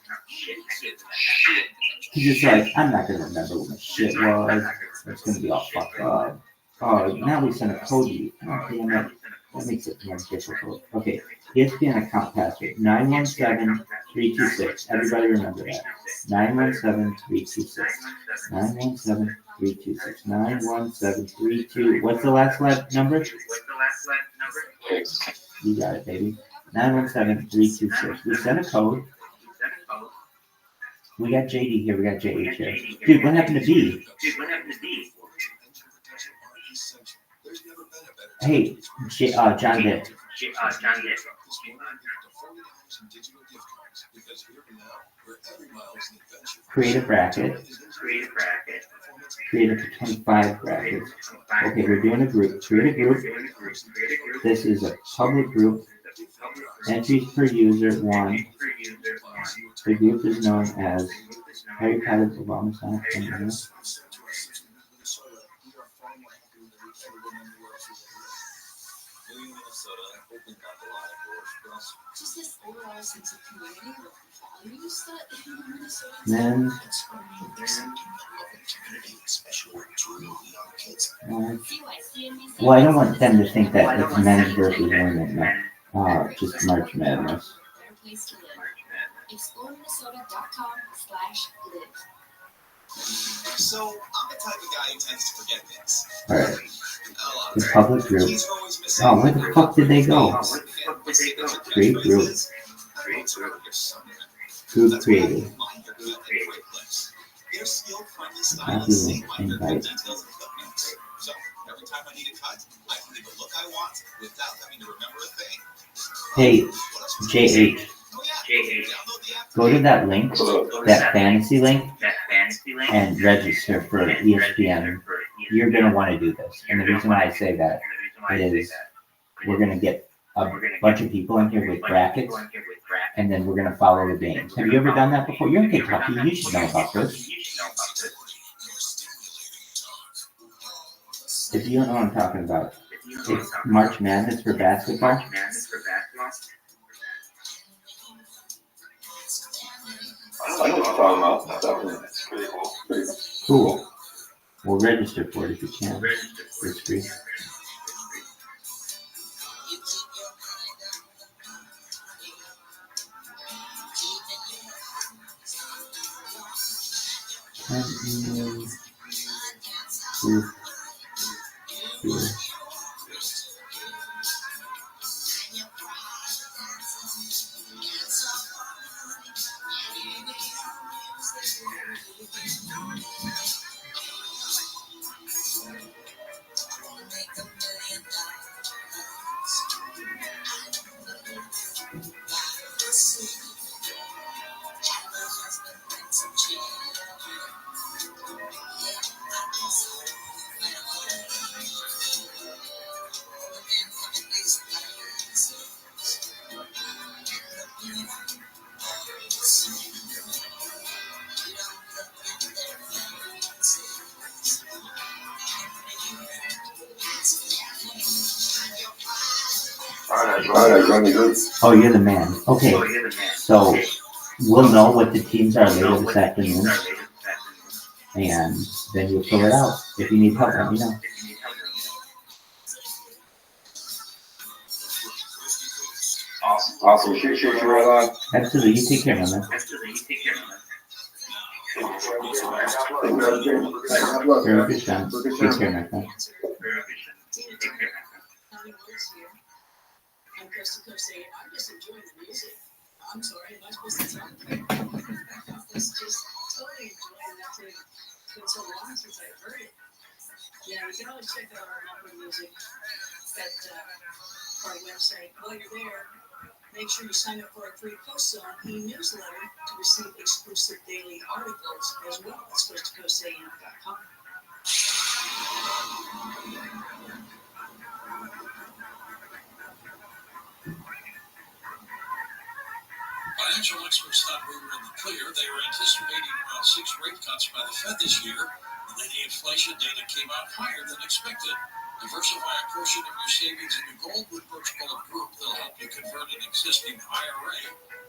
Because it's like, I'm not going to remember what my shit was. It's going to be all fucked up. Oh, now we send a code to you. Oh, damn it. That makes it more difficult. Okay, ESPN account password, 917326. Everybody remember that. 917326. 917326. 91732. What's the last number? You got it, baby. 917326. We sent a code. We got JD here. We got JH here. Dude, what happened to B? Hey, John did. Create a bracket. Create up to 25 brackets. Okay, we're doing a group. Create a group. This is a public group. Entries per user 1. The group is known as Harry Potter Obama Sonic Thunder. Just this overall sense of community or values that in Minnesota. Men. Well, I don't want them to think that it's men's versus women. No. Just March Madness. Better place to live. ExploreMinnesota.com/live. So I'm the type of guy who tends to forget things. Alright. The public group. Oh, where the fuck did they go? Create group. Group created. Copy link. Invite. So every time I need a cut, I can leave a look I want without having to remember a thing. Hey, JH. Go to that link, that fantasy link, and register for ESPN. You're going to want to do this. And the reason why I say that is we're going to get a bunch of people in here with brackets, and then we're going to follow the games. Have you ever done that before? You're in Kentucky. You should know about this. If you don't know what I'm talking about, it's March Madness for basketball. I know what you're talking about. That's pretty cool. Cool. We'll register for it if you can. It's free. Oh, you're the man. Okay, so we'll know what the teams are later this afternoon, and then you'll fill it out. If you need help, let me know. Awesome. Shit, you're right on. Absolutely. You take care, man. Very good, Sean. Take care, my friend. I'm Coast to Coast saying, I'm just enjoying the music. I'm sorry, am I supposed to talk? It's just totally enjoying that tune. It's been so long since I've heard it. Yeah, you can always check out our number music at our website. While you're there, make sure you sign up for our free Coast Zone e-newsletter to receive exclusive daily articles as well. That's coasttocoastam.com. Financial experts thought we were in the clear. They were anticipating around 6 rate cuts by the Fed this year, and then the inflation data came out higher than expected. Diversify a portion of your savings into gold with Birch Bullet Group. They'll help you convert an existing IRA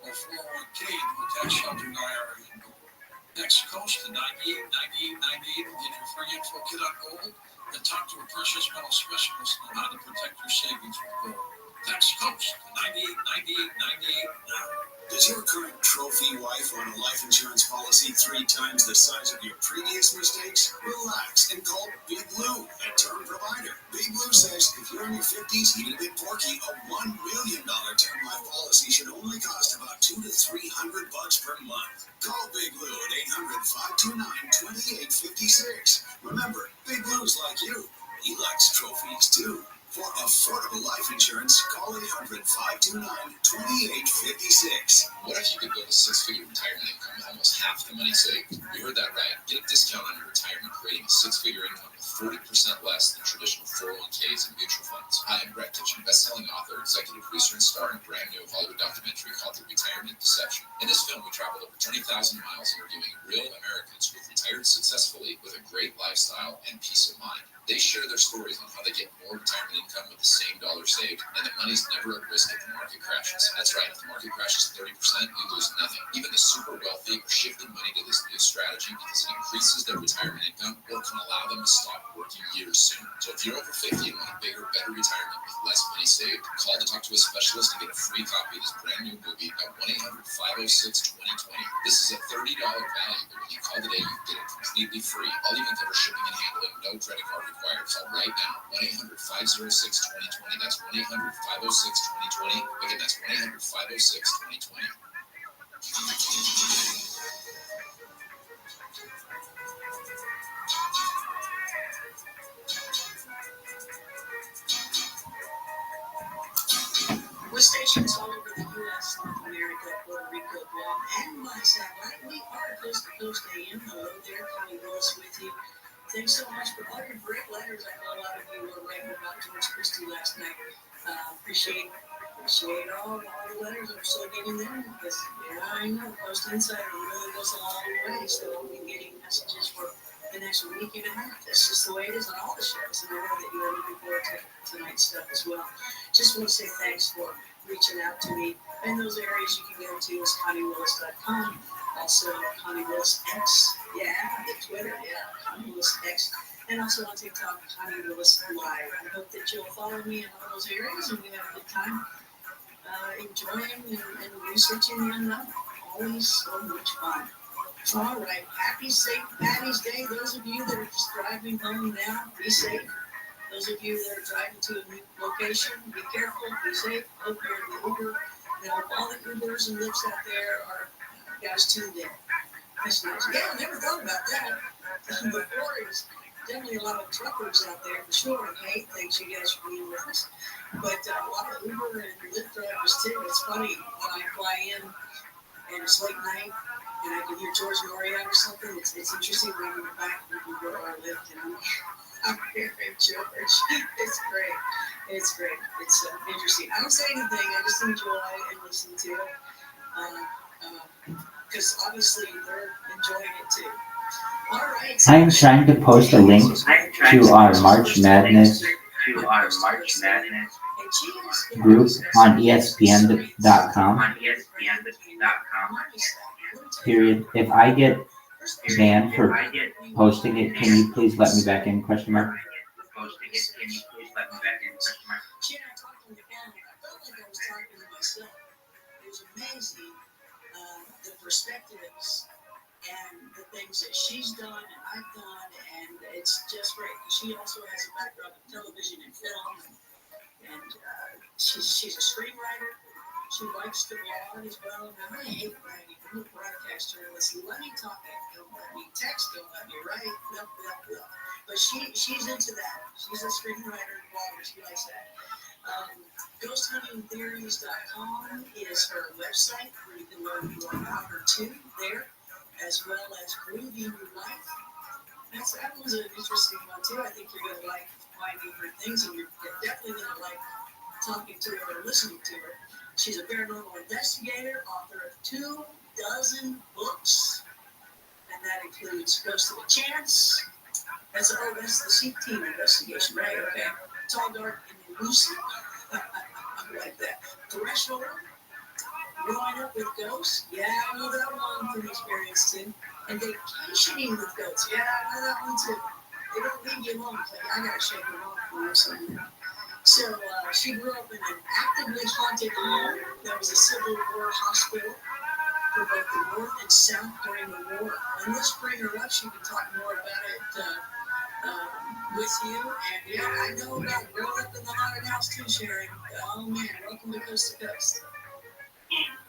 or 401k into a tax-sheltered IRA in gold. Next, Coast to 989898 will get your free info kit on gold. Then talk to a precious metal specialist on how to protect your savings with gold. Next, Coast to 989898 now. Does your current trophy wife want a life insurance policy 3 times the size of your previous mistakes? Relax and call Big Blue, a term provider. Big Blue says if you're in your 50s, even a bit porky, a $1 million term life policy should only cost about $200 to $300 per month. Call Big Blue at 800-529-2856. Remember, Big Blue's like you. He likes trophies too. For affordable life insurance, call 800-529-2856. What if you could build a six-figure retirement income with almost half the money saved? You heard that right. Get a discount on your retirement, creating a six-figure income with 40% less than traditional 401ks and mutual funds. Hi, I'm Brett Kitchen, best-selling author, executive producer, and star in a brand new Hollywood documentary called The Retirement Deception. In this film, we traveled over 20,000 miles interviewing real Americans who have retired successfully with a great lifestyle and peace of mind. They share their stories on how they get more retirement income with the same dollar saved, and the money's never at risk if the market crashes. That's right, if the market crashes 30%, you lose nothing. Even the super wealthy are shifting money to this new strategy because it increases their retirement income or can allow them to stop working years sooner. So if you're over 50 and want a bigger, better retirement with less money saved, call to talk to a specialist and get a free copy of this brand new movie at 1-800-506-2020. This is a $30 value, but when you call today, you can get it completely free. I'll even cover shipping and handling, no credit card required. So right now, 1-800-506-2020. That's 1-800-506-2020. Again, that's 1-800-506-2020. We're stations all over the U.S., North America, Puerto Rico, Guam, and my satellite. We are Coast to Coast AM. Hello there, Connie Willis with you. Thanks so much for all your great letters. I know a lot of you were writing about George Christie last night. Appreciate all the letters that are still getting there because, yeah, I know Coast Insider really goes a long way. So we'll be getting messages for the next week and a half. That's just the way it is on all the shows. And I know that you are looking forward to tonight's stuff as well. Just want to say thanks for reaching out to me. In those areas you can go to is ConnieWillis.com. Also, Connie Willis X. Yeah, the Twitter. Yeah, Connie Willis X. And also on TikTok, Connie Willis Live. I hope that you'll follow me in all those areas and we have a good time enjoying and researching the unknown. Always so much fun. All right. Happy, safe Patty's Day. Those of you that are just driving home now, be safe. Those of you that are driving to a new location, be careful, be safe. Hope you're in the Uber. Now, all the Ubers and Lyfts out there are guys tuned in. That's nice. Yeah, I never thought about that. Before, there's definitely a lot of truckers out there for sure. And hey, thanks you guys for being with us. But a lot of Uber and Lyft drivers too. It's funny when I fly in and it's late night and I can hear George Noriega or something. It's interesting when I'm in the back of Uber or Lyft and I'm hearing George. It's great. It's great. It's interesting. I don't say anything. I just enjoy and listen to it. Because obviously they're enjoying it too. All right. I am trying to post a link to our March Madness group on ESPN.com. Period. If I get banned for posting it, can you please let me back in? Question mark. She and I talked on the phone. I felt like I was talking to myself. It was amazing the perspectives and the things that she's done and I've done, and it's just great. She also has a background in television and film, and she's a screenwriter. She likes to blog as well. Now, I hate writing. I'm a broadcast journalist. Let me talk. Don't let me text. Don't let me write. Blah, blah, blah. But she's into that. She's a screenwriter and blogger. She likes that. GhostHuntingTheories.com is her website where you can learn more about her too there, as well as Groovy New Life. That one's an interesting one too. I think you're going to like finding her things, and you're definitely going to like talking to her or listening to her. She's a paranormal investigator, author of 24 books, and that includes Ghost of a Chance. That's the Seek Team investigation, right? Okay. Tall, Dark, and Elusive. I like that. Threshold. Growing Up with Ghosts. Yeah, I know that one from experience too. And Vacationing with Ghosts. Yeah, I know that one too. They don't leave you alone. I gotta shake them off for something. So she grew up in an actively haunted home that was a Civil War hospital for both the North and South during the war. And let's bring her up. She can talk more about it with you. And yeah, I know about growing up in the haunted house too, Sherry. Oh man, welcome to Coast to Coast.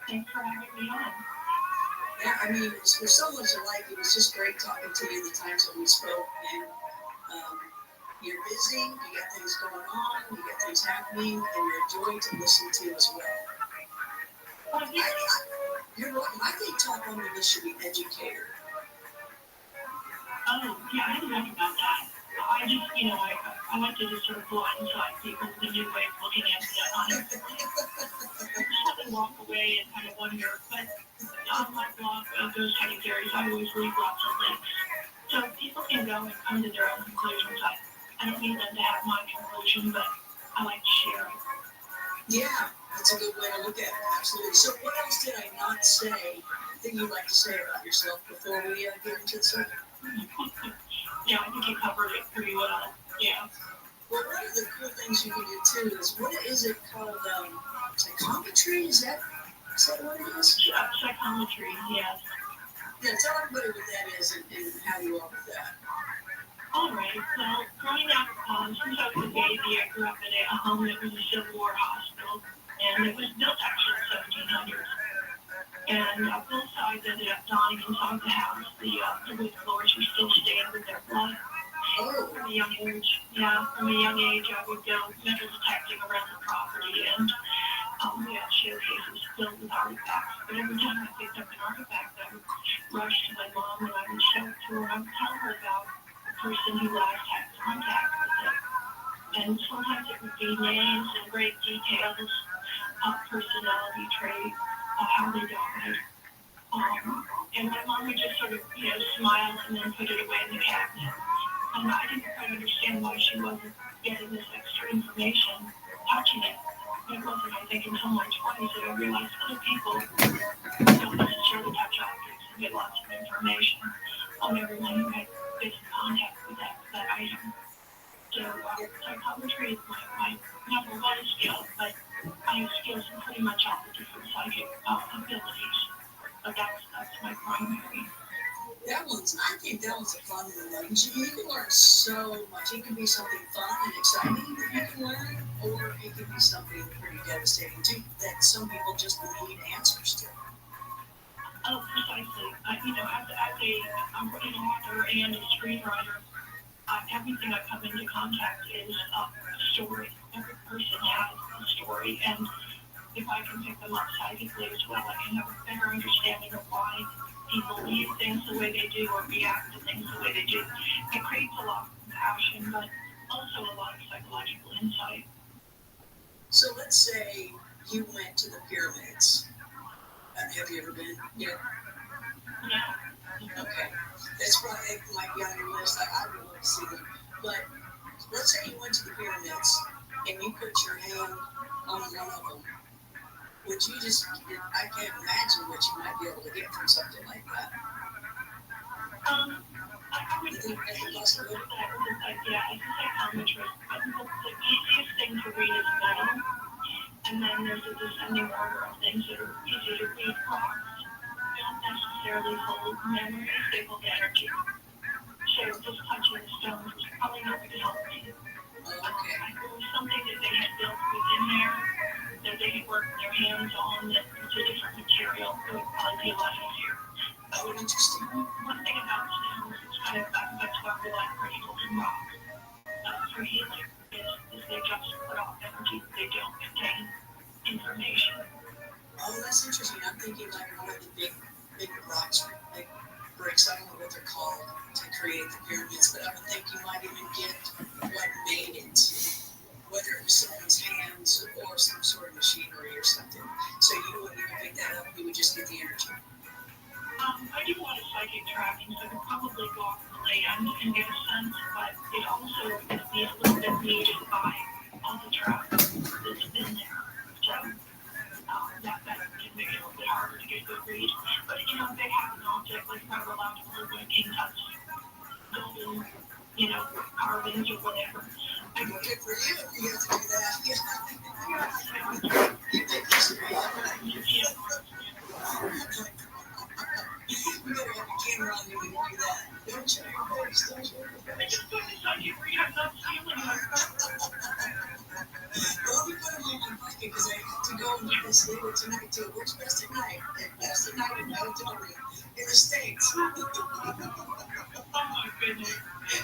Thanks for having me on. Yeah, I mean, we're so much alike. It was just great talking to you the times that we spoke. And You're busy, you got things going on, you got things happening, and you're a joy to listen to as well. You're right. I think top on the list should be educator. Oh, yeah, I hadn't thought about that. I just, I like to just sort of blindside people with a new way of looking at it, honestly. Just let them walk away and kind of wonder. But on my blog, those kind of theories, I always leave lots of links. So people can go and come to their own conclusions. I don't need them to have my conclusion, but I like to share it. Yeah, that's a good way to look at it. Absolutely. So what else did I not say that you'd like to say about yourself before we get into the subject? Yeah, I think you covered it pretty well. Yeah. Well, one of the cool things you can do too is what is it called? Psychometry? Is that what it is? Psychometry, yes. Yeah, tell everybody what that is and how you are with that. All right. Well, growing up, since I was a baby, I grew up in a home that was a Civil War hospital, and it was built actually in the 1700s. And both sides ended up dying inside the house. The wood floors were still stained with their blood. From a young age, I would go metal detecting around the property, and we had showcases filled with artifacts. But every time I picked up an artifact, I would rush to my mom and I would show it to her. I would tell her about the person who last had contact with it. And sometimes it would be names and great details, personality traits, how they died. And my mom would just sort of, smile and then put it away in the cabinet. And I didn't quite understand why she wasn't getting this extra information, touching it. It wasn't, I think, until my 20s that I realized other people don't necessarily touch objects and get lots of information on everyone who had been in contact with that item. So psychometry is my number one skill, but I have skills in pretty much all the different psychic abilities. But that's my primary. I think that one's a fun one. You can learn so much. It can be something fun and exciting that you can learn, or it can be something pretty devastating too that some people just need answers to. Oh, precisely. I'm an author and a screenwriter. Everything I come into contact is a story. Every person has a story, and if I can pick them up psychically as well, I can have a better understanding of why people leave things the way they do or react to things the way they do. It creates a lot of compassion, but also a lot of psychological insight. So let's say you went to the pyramids. Have you ever been yet? No. Okay. That's probably might be on your list. I would love to see them. But let's say you went to the pyramids and you put your hand on one of them. Would you I can't imagine what you might be able to get from something like that. I would think as a possibility. Yeah, as a psychometrist, the easiest thing to read is metal, and then there's a descending order of things that are easy to read. Rocks don't necessarily hold memories, they hold energy. So just touching the stones was probably not going to help me. There was something that they had built within there that they had worked their hands on that was a different material. It would probably be a lot easier. Oh, interesting. One thing about stones is that's why we like crystals and rocks. For healing is they just put off energy. They don't contain information. Oh, that's interesting. I'm thinking like one of the big rocks, big bricks. I don't know what they're called to create the pyramids, but I would think you might even get what made it, whether it was someone's hands or some sort of machinery or something. So you wouldn't even pick that up. You would just get the energy. I do a lot of psychic tracking, so I could probably go off the land and get a sense, but it also would be a little bit muted by all the traffic that's been there. So that can make it a little bit harder to get a good read. But if they have an object, like if I were allowed to hold one King Tut's golden, carvings or whatever. Good for you. You have to do that. You better have a camera on you when you do that. Don't show your face, don't show your face. I just put this on you for you. I'm not stealing it. Well, we put them on my going with this later tonight too. Where's best at night? Best at night in the hotel room in the States. Oh my goodness. You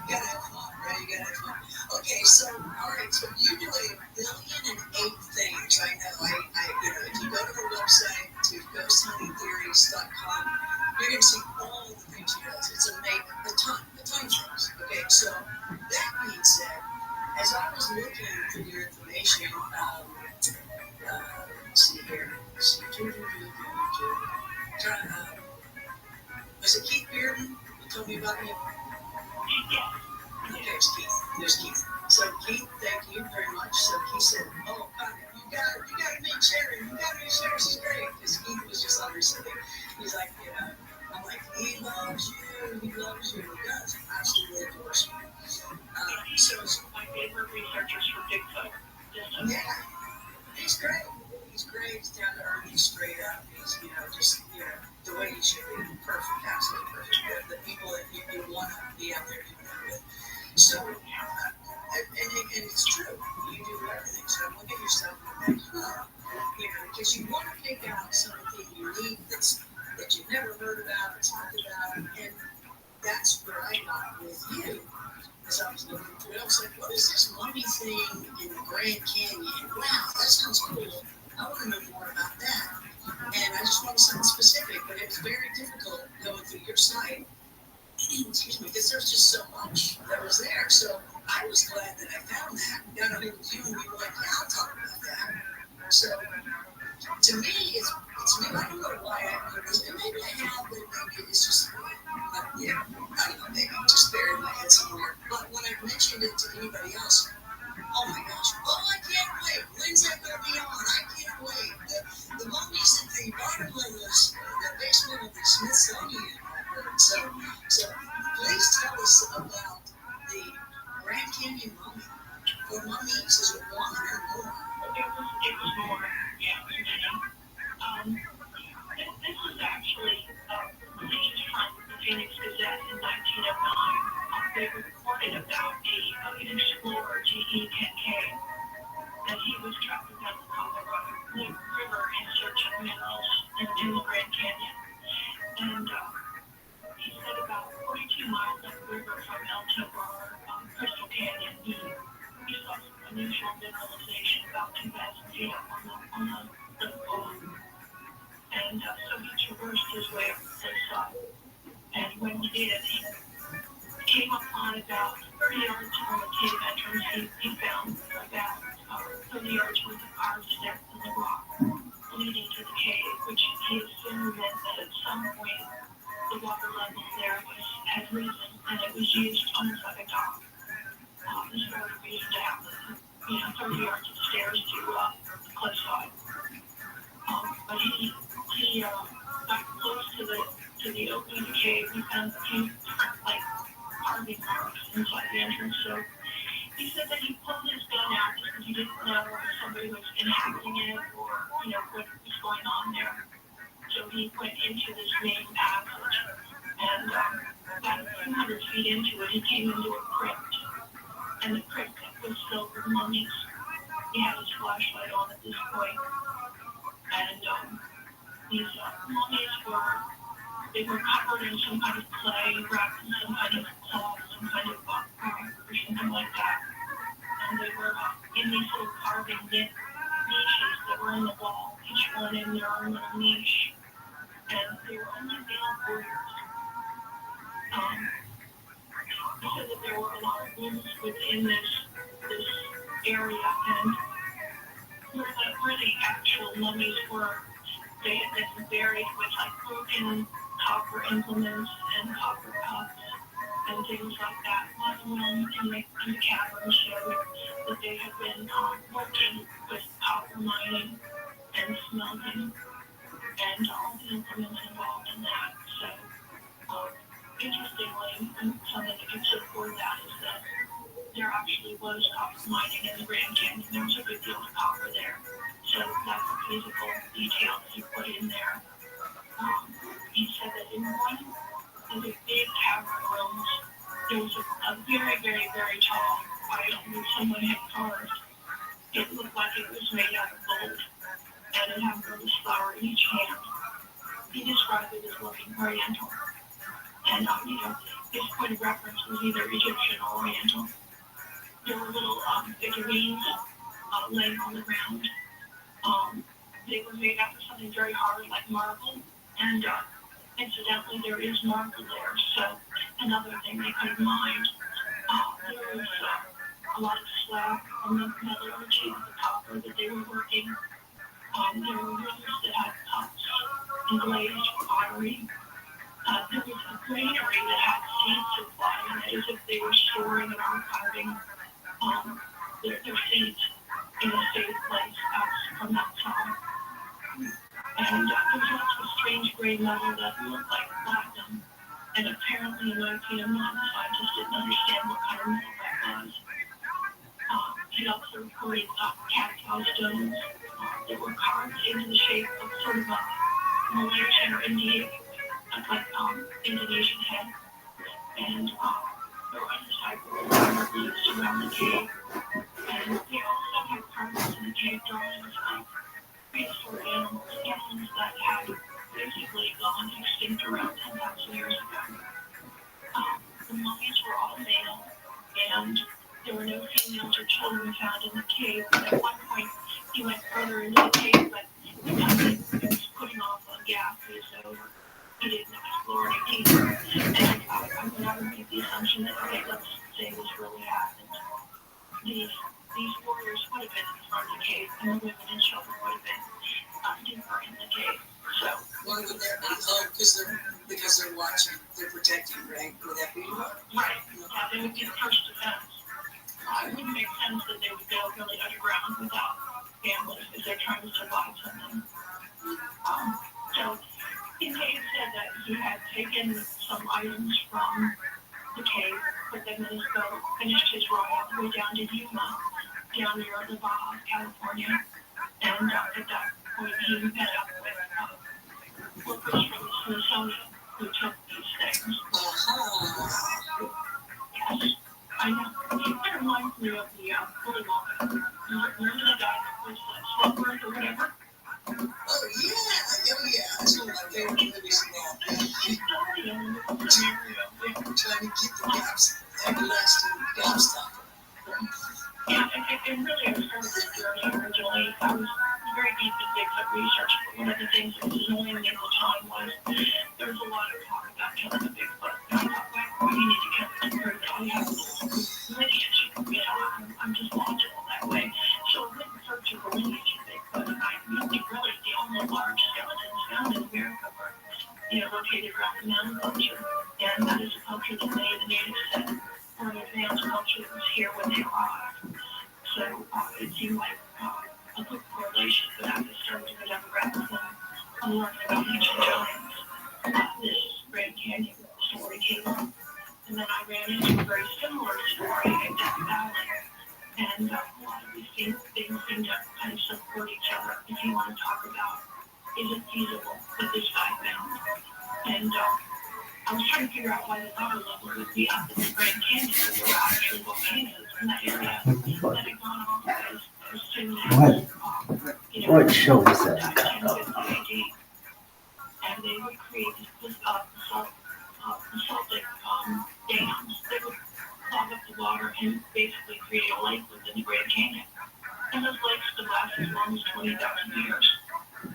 gotta have fun, right? You gotta have fun. Okay, so all right, so you do 1,000,008 things. I know. If you go to the website to ghosthuntingtheories.com, you're gonna see all the things he does. It's a ton of things. Okay, so that being said, as I was looking for your information, let's see here. Was it Keith Bearden who told me about him? Okay, it's Keith. There's Keith. So Keith, thank you very much. So Keith said, "Oh, God, you got to meet Sherry. You got to meet Sherry. She's great." Because Keith was just on recently. He's like, I'm like, he loves you. He loves you. He does. Absolutely adores you. So my favorite researchers for Bigfoot. Yeah, he's great. He's great. He's down to earth. He's straight up. He's just the way he should be. Perfect. Absolutely perfect. The people that you want to be out there doing that with. So, and it's true. You do everything. So look at yourself and because you want to pick out something unique that you've never heard about or talked about, and that's where I got with you. As I was looking through it, I was like, what is this mummy thing in the Grand Canyon? Wow, that sounds cool. I want to know more about that. And I just wanted something specific, but it was very difficult going through your site. Excuse me, because there's just so much that was there. So I was glad that I found that. Got a hold of you, and we were like, yeah, I'll talk about that. So to me, it's new. I don't know why I put this. And maybe I have, but maybe it's just, I don't know, maybe I'm just buried in my head somewhere. But when I mentioned it to anybody else, oh my gosh, I can't wait. When's that going to be on? I can't wait. The mummies at the bottom of the basement of the Smithsonian. So please tell us about the Grand Canyon mummy. For mummies, is it one or more? It was more, yeah, many. This was actually released from the Phoenix Gazette in 1909. They reported about an explorer, G.E. Kincaid, that he was traveling down the Colorado River in search of minerals in the Grand Canyon. And he said about 42 miles up the river from El Tovar, Crystal Canyon, he saw some unusual mineralization about 2,000 feet up on the pond. And so he traversed his way up the cliffside. And when he did, he came upon about 30 yards from the cave entrance. He found about 30 yards worth of hard steps in the rock leading to the cave, which he assumed meant that at some point the water level there had risen, and it was used almost like a dock. This was a reason to have 30 yards of stairs to the cliffside. But he got close to the opening of the cave. He found a few carving marks inside the entrance. So he said that he pulled his gun out because he didn't know if somebody was inhabiting it or what was going on there. So he went into this main passage, and about 200 feet into it, he came into a crypt, and the crypt was filled with mummies. He had his flashlight on at this point, and these mummies were covered in some kind of clay, wrapped in some kind of cloth, some kind of bark or something like that, and they were in these little carving niches that were in the wall, each one in their own little niche. And they were only male warriors. He said that there were a lot of rooms within this area, and where the actual mummies were, they had been buried with broken copper implements and copper cups and things like that. A lot of them in the caverns showed that they had been working with copper mining and smelting, and all the implements involved in that. So, interestingly, and something that could support that is that there actually was copper mining in the Grand Canyon. There was a good deal of copper there. So that's a physical detail that he put in there. He said that in one of the big cavern rooms, there was a very, very, very tall idol that someone had carved. It looked like it was made out of gold. they were made out of something very hard like marble, and incidentally, there is marble there. So another thing they could mine. There was a lot of slag on the metallurgy of the copper that they were working. There were rooms that had cups and glazed pottery. There was a granary that had seed supply in it, as if they were storing and archiving their seeds in a safe place out from that side. And there was also a strange gray metal that looked like platinum. And apparently in 1909, scientists didn't understand what kind of metal that was. He also reported cacti stones that were carved into the shape of sort of a Malaysian or Indian, like Indonesian head. And there were other type of hieroglyphs around the cave. And they also had carvings in the cave drawings of prehistoric animals that had basically gone extinct around 10,000 years ago. The mummies were all male, and there were no females or children found in the cave. But at one point, he went further into the cave, but because he was putting off on gas, he was over. He didn't explore any deeper. And I would never make the assumption that, okay, let's say this really happened. These warriors would have been in front of the cave, and the women and children would have been deeper in the cave. So, why would that be? Oh, because they're watching, they're protecting, right? Would that be? Right. They would get first defense. It wouldn't make sense that they would go really underground without families if they're trying to survive something. So, he said that he had taken some items from the cave, put them in his boat, finished his ride all the way down to Yuma, down near the Baja, California, and at that point he met up with workers from the Smithsonian who took these things. Yes, I know. It reminds me of the Willy Wonka. Remember the guy that was Slumber or whatever? Oh yeah. That's one of my favorite movies in all. Trying to keep the gaps, everlasting gap stopper. Yeah, and really I started this journey originally. I was very deep in Bigfoot research, but one of the things that was annoying me at the time was there was a lot of talk about killing a Bigfoot. And I thought, why do you need to kill it to prove that I have lineage? You know, I'm just logical that way. So I went in search of the lineage of Bigfoot, and I think really the only large skeletons found in America were, located around the mountain culture. And that is a culture that the natives said were an advanced culture that was here when they arrived. So it seemed like a good correlation, but as I started to go down the rabbit hole, I'm learning about ancient giants. This Grand Canyon story came up, and then I ran into a very similar story in Death Valley. And a lot of these things seem to kind of support each other. If you want to talk about, is it feasible what this guy found? And I was trying to figure out why the water level would be up in the Grand Canyon, but there were actually volcanoes in that area that had gone off as soon as, What show is that? 1050 AD. And they would create basaltic dams. They would clog up the water and basically create a lake within the Grand Canyon. And those lakes could last as long as 20,000 years.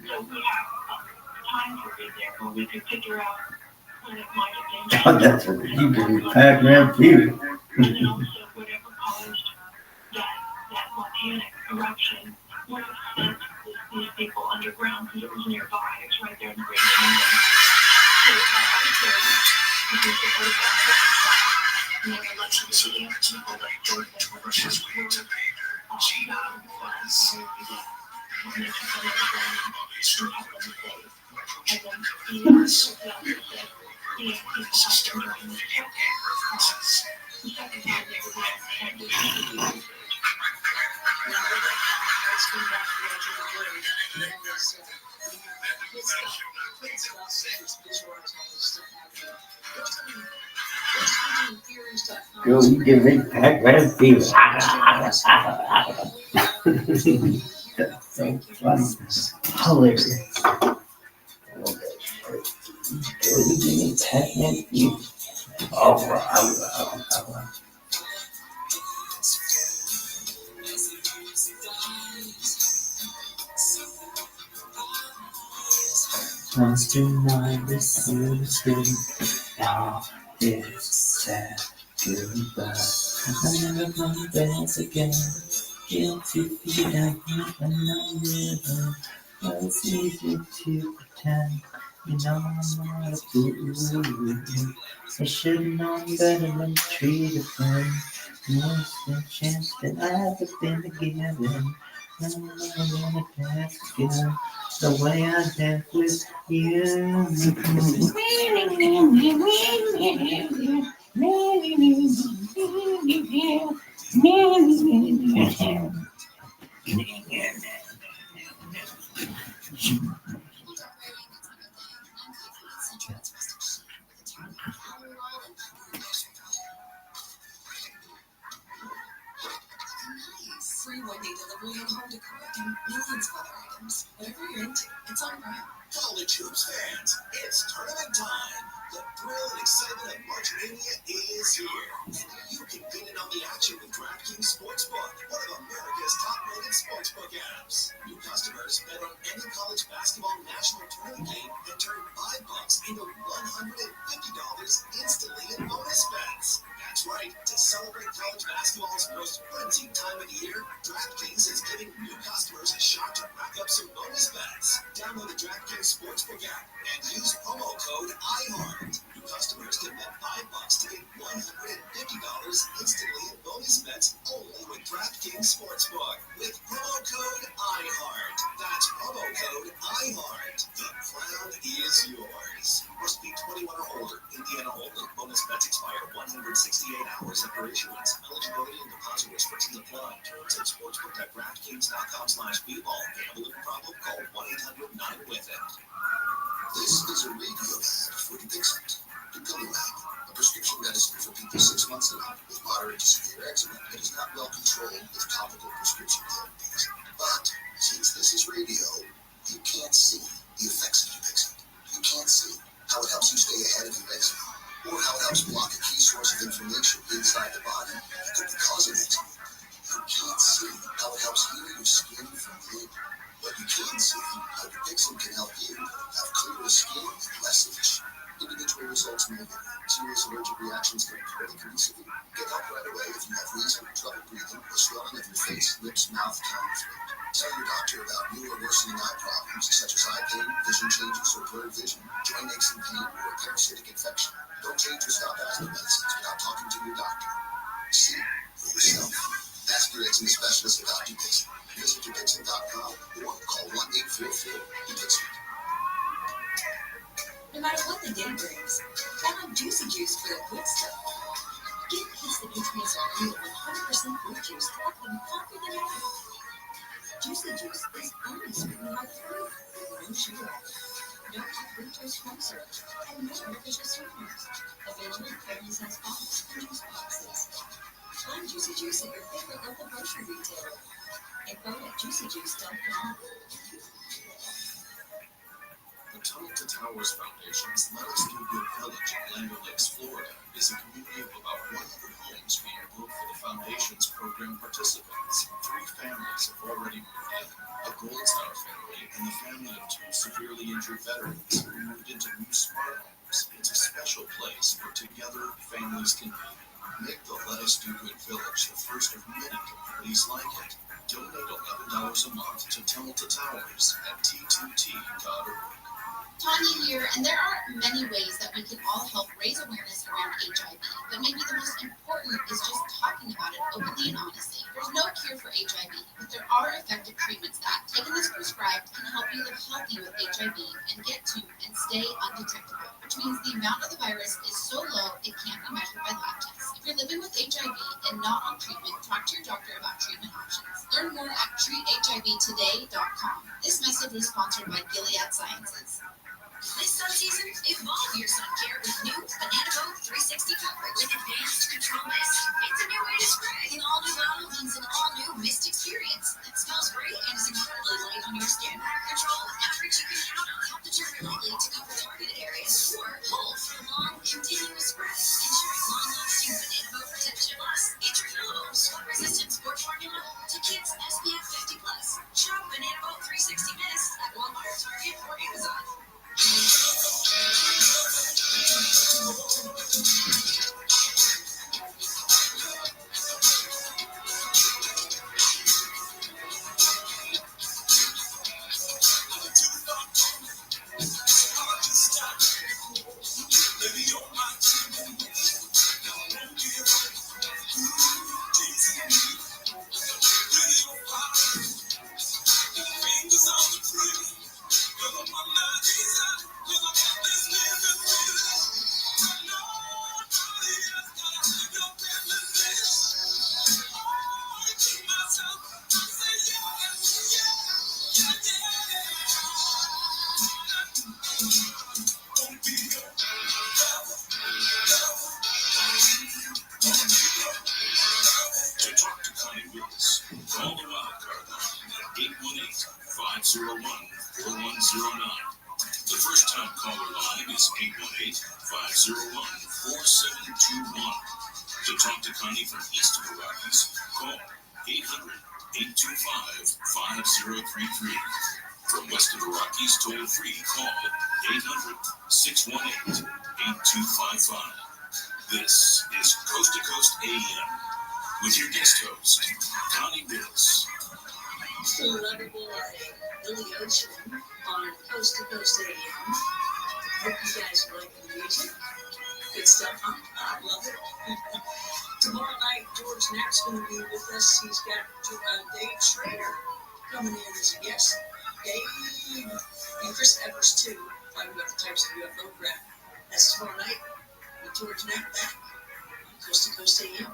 So we have a time period there where we could figure out when it might have been. That's what you do. Pac-Man view. And then also whatever caused that volcanic eruption would have sent these people underground because it was nearby. It was right there in the Grand Canyon. So I would say if you support that person, never let the people that go there for the first word not on the phone or that will make you come underground and help them save. And then the hotel said the people have been during this trip. The second time they were there and we had to do research. Girl, you give me Pac-Man fever. That's so funny. Hilarious. Girl, you give me Pac-Man fever. Oh, wow. Once tonight is through the city, now it's sad goodbye. I never come back again. Guilty feet I keep and I never. Well, it's easy to pretend. You know I'm not a fool. I should've known better than to treat a friend. There's the chance that I've been given. I never wanna dance again. The way I dance with you. Free one-day delivery and home decor and millions of other items. Whatever you're into, it's on Prime. College hoops fans, it's tournament time. The thrill and excitement of March Mania is here. And you can get in on the action with DraftKings Sportsbook, one of America's top-rated sportsbook apps. New customers bet on any college basketball national tournament game and turn $5 into $150 instantly in bonus bets. That's right. To celebrate college basketball's most frenzied time of the year, DraftKings is giving new customers a shot to rack up some bonus bets. Download the DraftKings Sportsbook app and use promo code IHEART. New customers can bet $5 to get $150 instantly in bonus bets only with DraftKings Sportsbook. With promo code IHEART. That's promo code IHEART. The crown is yours. Must be 21 or older. Indiana only. Bonus bets expire 168 hours after issuance. Eligibility and deposit restrictions apply. Terms at sportsbook.draftkings.com/bball. Gamble if problem. Call 1-800-9-WITH-IT. This is a radio ad for Dixit. Dupilumab, a prescription medicine for people 6 months and up with moderate to severe eczema that is not well controlled with topical prescription therapies. But since this is radio, you can't see the effects of Dupixit. You can't see how it helps you stay ahead of your eczema, or how it helps block a key source of inflammation inside the body that could be causing eczema. You can't see how it helps heal your skin from within. But you can see how Dupixit can help you have clearer skin and less itch. Individual results may vary. Serious allergic reactions can occur that can be severe. Get help right away if you have wheezing, trouble breathing, or swelling of your face, lips, mouth, tongue, or throat. Tell your doctor about new or worsening eye problems such as eye pain, vision changes, or blurred vision, joint aches and pain, or a parasitic infection. Don't change or stop asthma medicines without talking to your doctor. See for yourself. Ask your eczema specialist about Dupixit. Visit Dupixit.com or call 1-844-DUPIXIT. No matter what the day brings, count on Juicy Juice for the quick stuff. Get kids the nutrients are real with 100% fruit juice to help them healthier than ever. Juicy Juice is only sweetened by fruit with no sugar added. No fruit juice corn syrup and no artificial sweeteners. Available in family size bottles and juice boxes. Find Juicy Juice at your favorite local grocery retailer. Info at juicyjuice.com. The Tunnel to Towers Foundation's Let Us Do Good Village in Land Lakes, Florida, is a community of about 100 homes being built for the Foundation's program participants. 3 families have already moved in, a Gold Star family and the family of 2 severely injured veterans who moved into new smart homes. It's a special place where together families can be. Make the Let Us Do Good Village the first of many communities like it. Donate $11 a month to Tunnel to Towers at T2T.org. Tanya here, and there are many ways that we can all help raise awareness around HIV, but maybe the most important is just talking about it openly and honestly. There's no cure for HIV, but there are effective treatments that, taken as prescribed, can help you live healthy with HIV and get to and stay undetectable, which means the amount of the virus is so low it can't be measured by lab tests. If you're living with HIV and not on treatment, talk to your doctor about treatment options. Learn more at treathivtoday.com. This message was sponsored by Gilead Sciences. This sun season, evolve your sun care with new Banana Boat 360 coverage. With advanced control mist, it's a new way to spray. An all-new bottle means an all-new mist experience that smells great and is incredibly light on your skin. Control coverage you can count on. Help determine lightly to cover targeted areas or hold for long, continuous spray. Ensuring long-lasting Banana Boat protection. Plus, it's refillable, sweat-resistant sport formula to kids SPF 50+. Shop Banana Boat 360 Mist at Walmart, Target, or Amazon. To talk to Connie Willis, call the wild card line at 818-501-4109. The first time caller line is 818-501-4721. To talk to Connie from east of the Rockies, call 800-825-5033. From west of the Rockies, toll free, call 800-618-8255. This is Coast to Coast AM with your guest host, Connie Willis. Lover boy, Billy Ocean on Coast to Coast AM. Hope you guys like the music. Good stuff, huh? I love it. Tomorrow night, George Knapp's going to be with us. He's got Dave Schrader coming in as a guest. Dave and Chris Evers, too, talking about the types of UFO craft. That's tomorrow night with George Knapp back on Coast to Coast AM.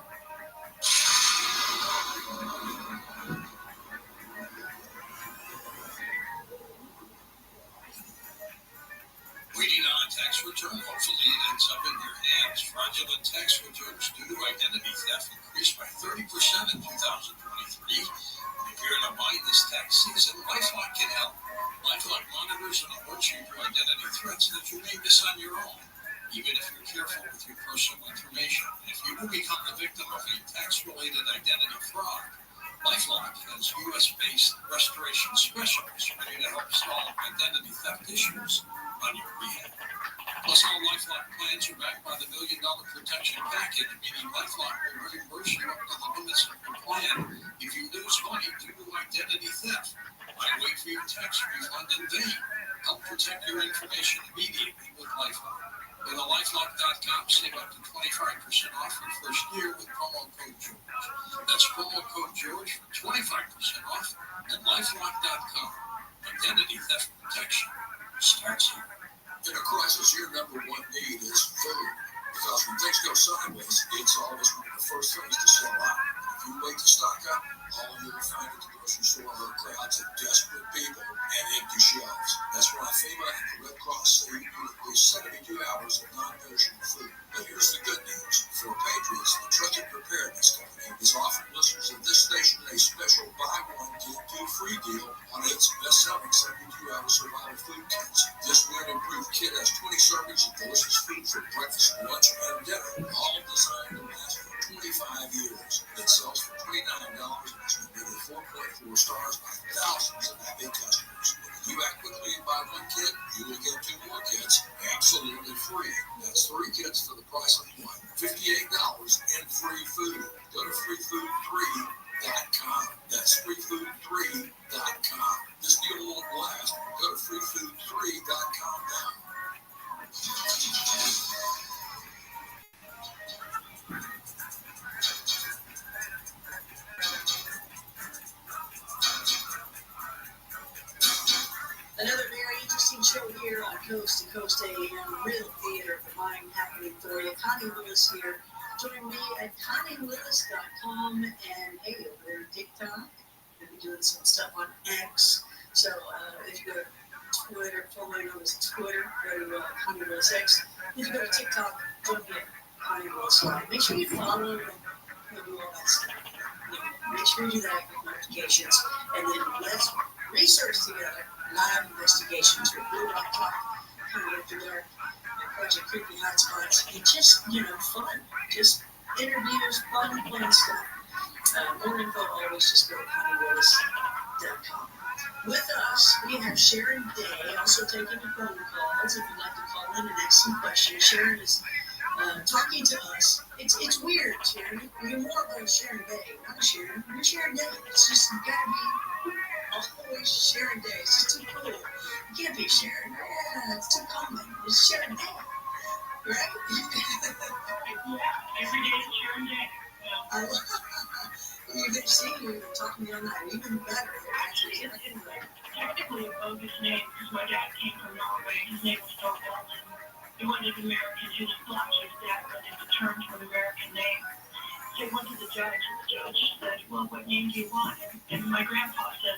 Waiting on a tax return, hopefully it ends up in your hands. Fraudulent tax returns due to identity theft increased by 30% in 2023. If you're in a bind this tax season, LifeLock can help. LifeLock monitors and alerts you to identity threats that you may miss on your own, even if you're careful with your personal information. If you do become the victim of a tax-related identity fraud, LifeLock has U.S.-based restoration specialists ready to help solve identity theft issues on your behalf. Plus, all LifeLock plans are backed by the $1 Million Protection Package, meaning LifeLock will reimburse you up to the limits of your plan if you lose money due to identity theft. Why wait for your tax refund in vain? Help protect your information immediately with LifeLock. Go to LifeLock.com, save up to 25% off your first year with promo code George. That's promo code George for 25% off at LifeLock.com. Identity theft protection starts here. In a crisis, your number one need is food. Because when things go sideways, it's always one of the first things to slow out. If you wait to stock up, all you'll find at the grocery store are crowds of desperate people and empty shelves. That's why FEMA and the Red Cross say you need at least 72 hours of non-perishable food. But here's the good news. For Patriots, the trusted preparedness company is offering listeners of this station a special buy one, get two free deal on its best-selling 72-hour survival food kits. This wind-improved kit has 20 servings of delicious food for breakfast, lunch, and dinner, all designed to last for 25 years. It sells for $29 and has been rated 4.4 stars by thousands of happy customers. If you act quickly and buy one kit, you will get two more kits absolutely free. That's 3 kits for the price of one. $58 in free food. Go to freefood3.com. That's freefood3.com. This deal won't last. Go to freefood3.com now. Another very interesting show here on Coast to Coast AM, real theater of the mind happening for you. Connie Willis here. Join me at ConnieWillis.com and hey, over there on TikTok. We'll be doing some stuff on X. So if you go to Twitter, formerly known as Twitter, go to Connie Willis X. If you go to TikTok, join me at Connie Willis Live. Make sure you follow and do all that stuff. Make sure you do that with notifications. And then let's research together live investigations with Blue Rock Talk coming after dark, Project Creepy Hotspots, and just, fun. Just interviews, fun stuff. More info always just go to ConnieWillis.com. With us, we have Sharon Day, also taking the phone calls. If you'd like to call in and ask some questions, Sharon is talking to us. It's weird, Sharon. You're more of a Sharon Day, not a Sharon. You're Sharon Day. It's just you gotta be always Sharon Day. It's just too cool. You can't be Sharon. Yeah, it's too common. It's Sharon Day, right? Yeah, every day is Sharon Day. I love you've been seeing you talking to me all night. Even better. Actually, it's technically a bogus name because my dad came from Norway. His name was Thorvald, and he wanted American. His Flatcher's dad wanted to turn to an American name. So he went to the judge, and the judge said, well, what name do you want? And my grandpa said,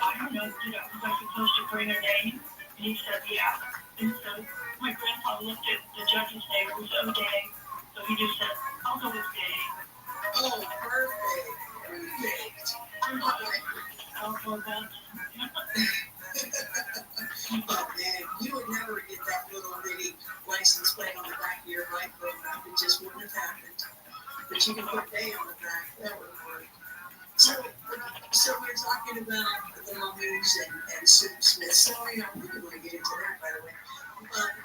I don't know, was I supposed to bring a name? And he said, yeah. And so my grandpa looked at the judge's name. It was O'Day. So he just said, I'll go with Day. Oh, perfect. Perfect. Oh, Thorvald. Oh man, you would never get that little bitty license plate on the back of your bike though. It just wouldn't have happened. But you can put Day on the back. That would work. So we're talking about the mummies and Smithsonian. We don't want to get into that, by the way.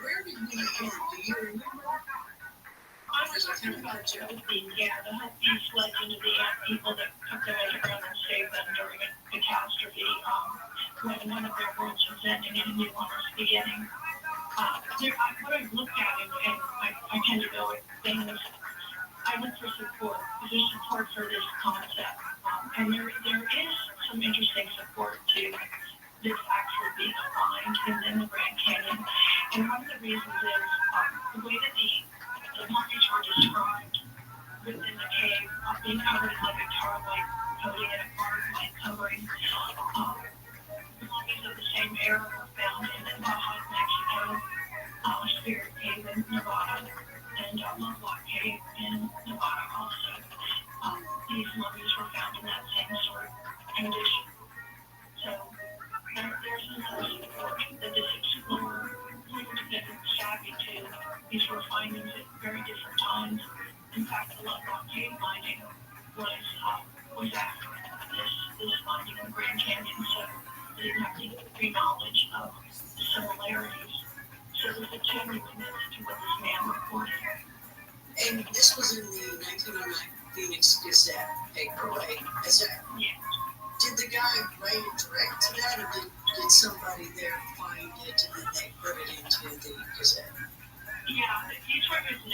Where did we end? Do you remember? I was talking about Josephine, yeah, the Hopi's legend of the ant people that took their underground and saved them during a catastrophe when one of their worlds was ending and a new one was beginning. What I've looked at, and I tend to go with things, I look for support. There's support for this concept. And there is some interesting support to this actually being aligned in the Grand Canyon. And one of the reasons is the way that the mummies were described within the cave, being covered in like a tar-like coating and a bark-like covering. The mummies of the same era were found in Baja, Mexico, Spirit Cave in Nevada, and Lovelock Cave in Nevada also. These mummies were found in that same sort of condition. So there's another support that this explorer would have been savvy to. These were findings at very different times. In fact, the Lovelock Cave finding was after this finding in the Grand Canyon, so they didn't have any pre-knowledge of the similarities. So there's a genuineness to what this man reported. And this was in the 1909 Phoenix Gazette paper, right? Yeah. Did the guy write it direct to that, or did somebody there find it and then they put it into the Gazette? Yeah, these were his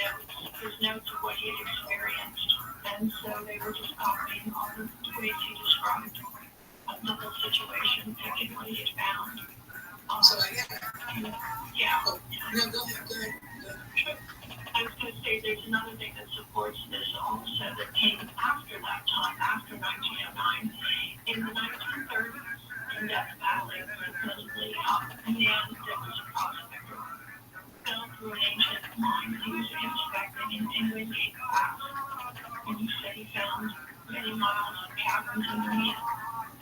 notes of what he had experienced, and so they were just copying all the ways he described the whole situation, picking what he had found. So I got it. Yeah. Oh, no, go ahead. I was going to say there's another thing that supports this also that came after that time, after 1909. In the 1930s, in Death Valley, supposedly a man that was a prospector fell through an ancient mine he was inspecting in Wingate Pass. And he said he found many miles of caverns underneath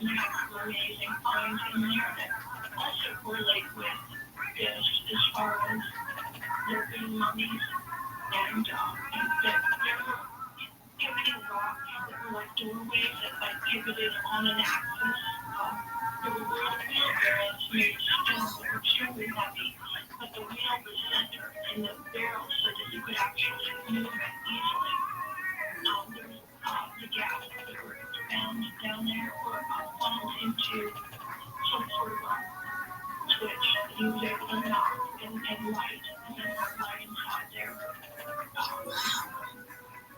and had some amazing finds in there that also correlate with this as far as there being mummies and that there were pivoting rocks that were like doorways that like pivoted on an axis. There were wheelbarrows made of stone that were extremely heavy, but the wheel was centered in the barrel so that you could actually move it easily. There was the gas that were found down there were funneled into some sort of switch that he was able to knock and light, and then have light inside there.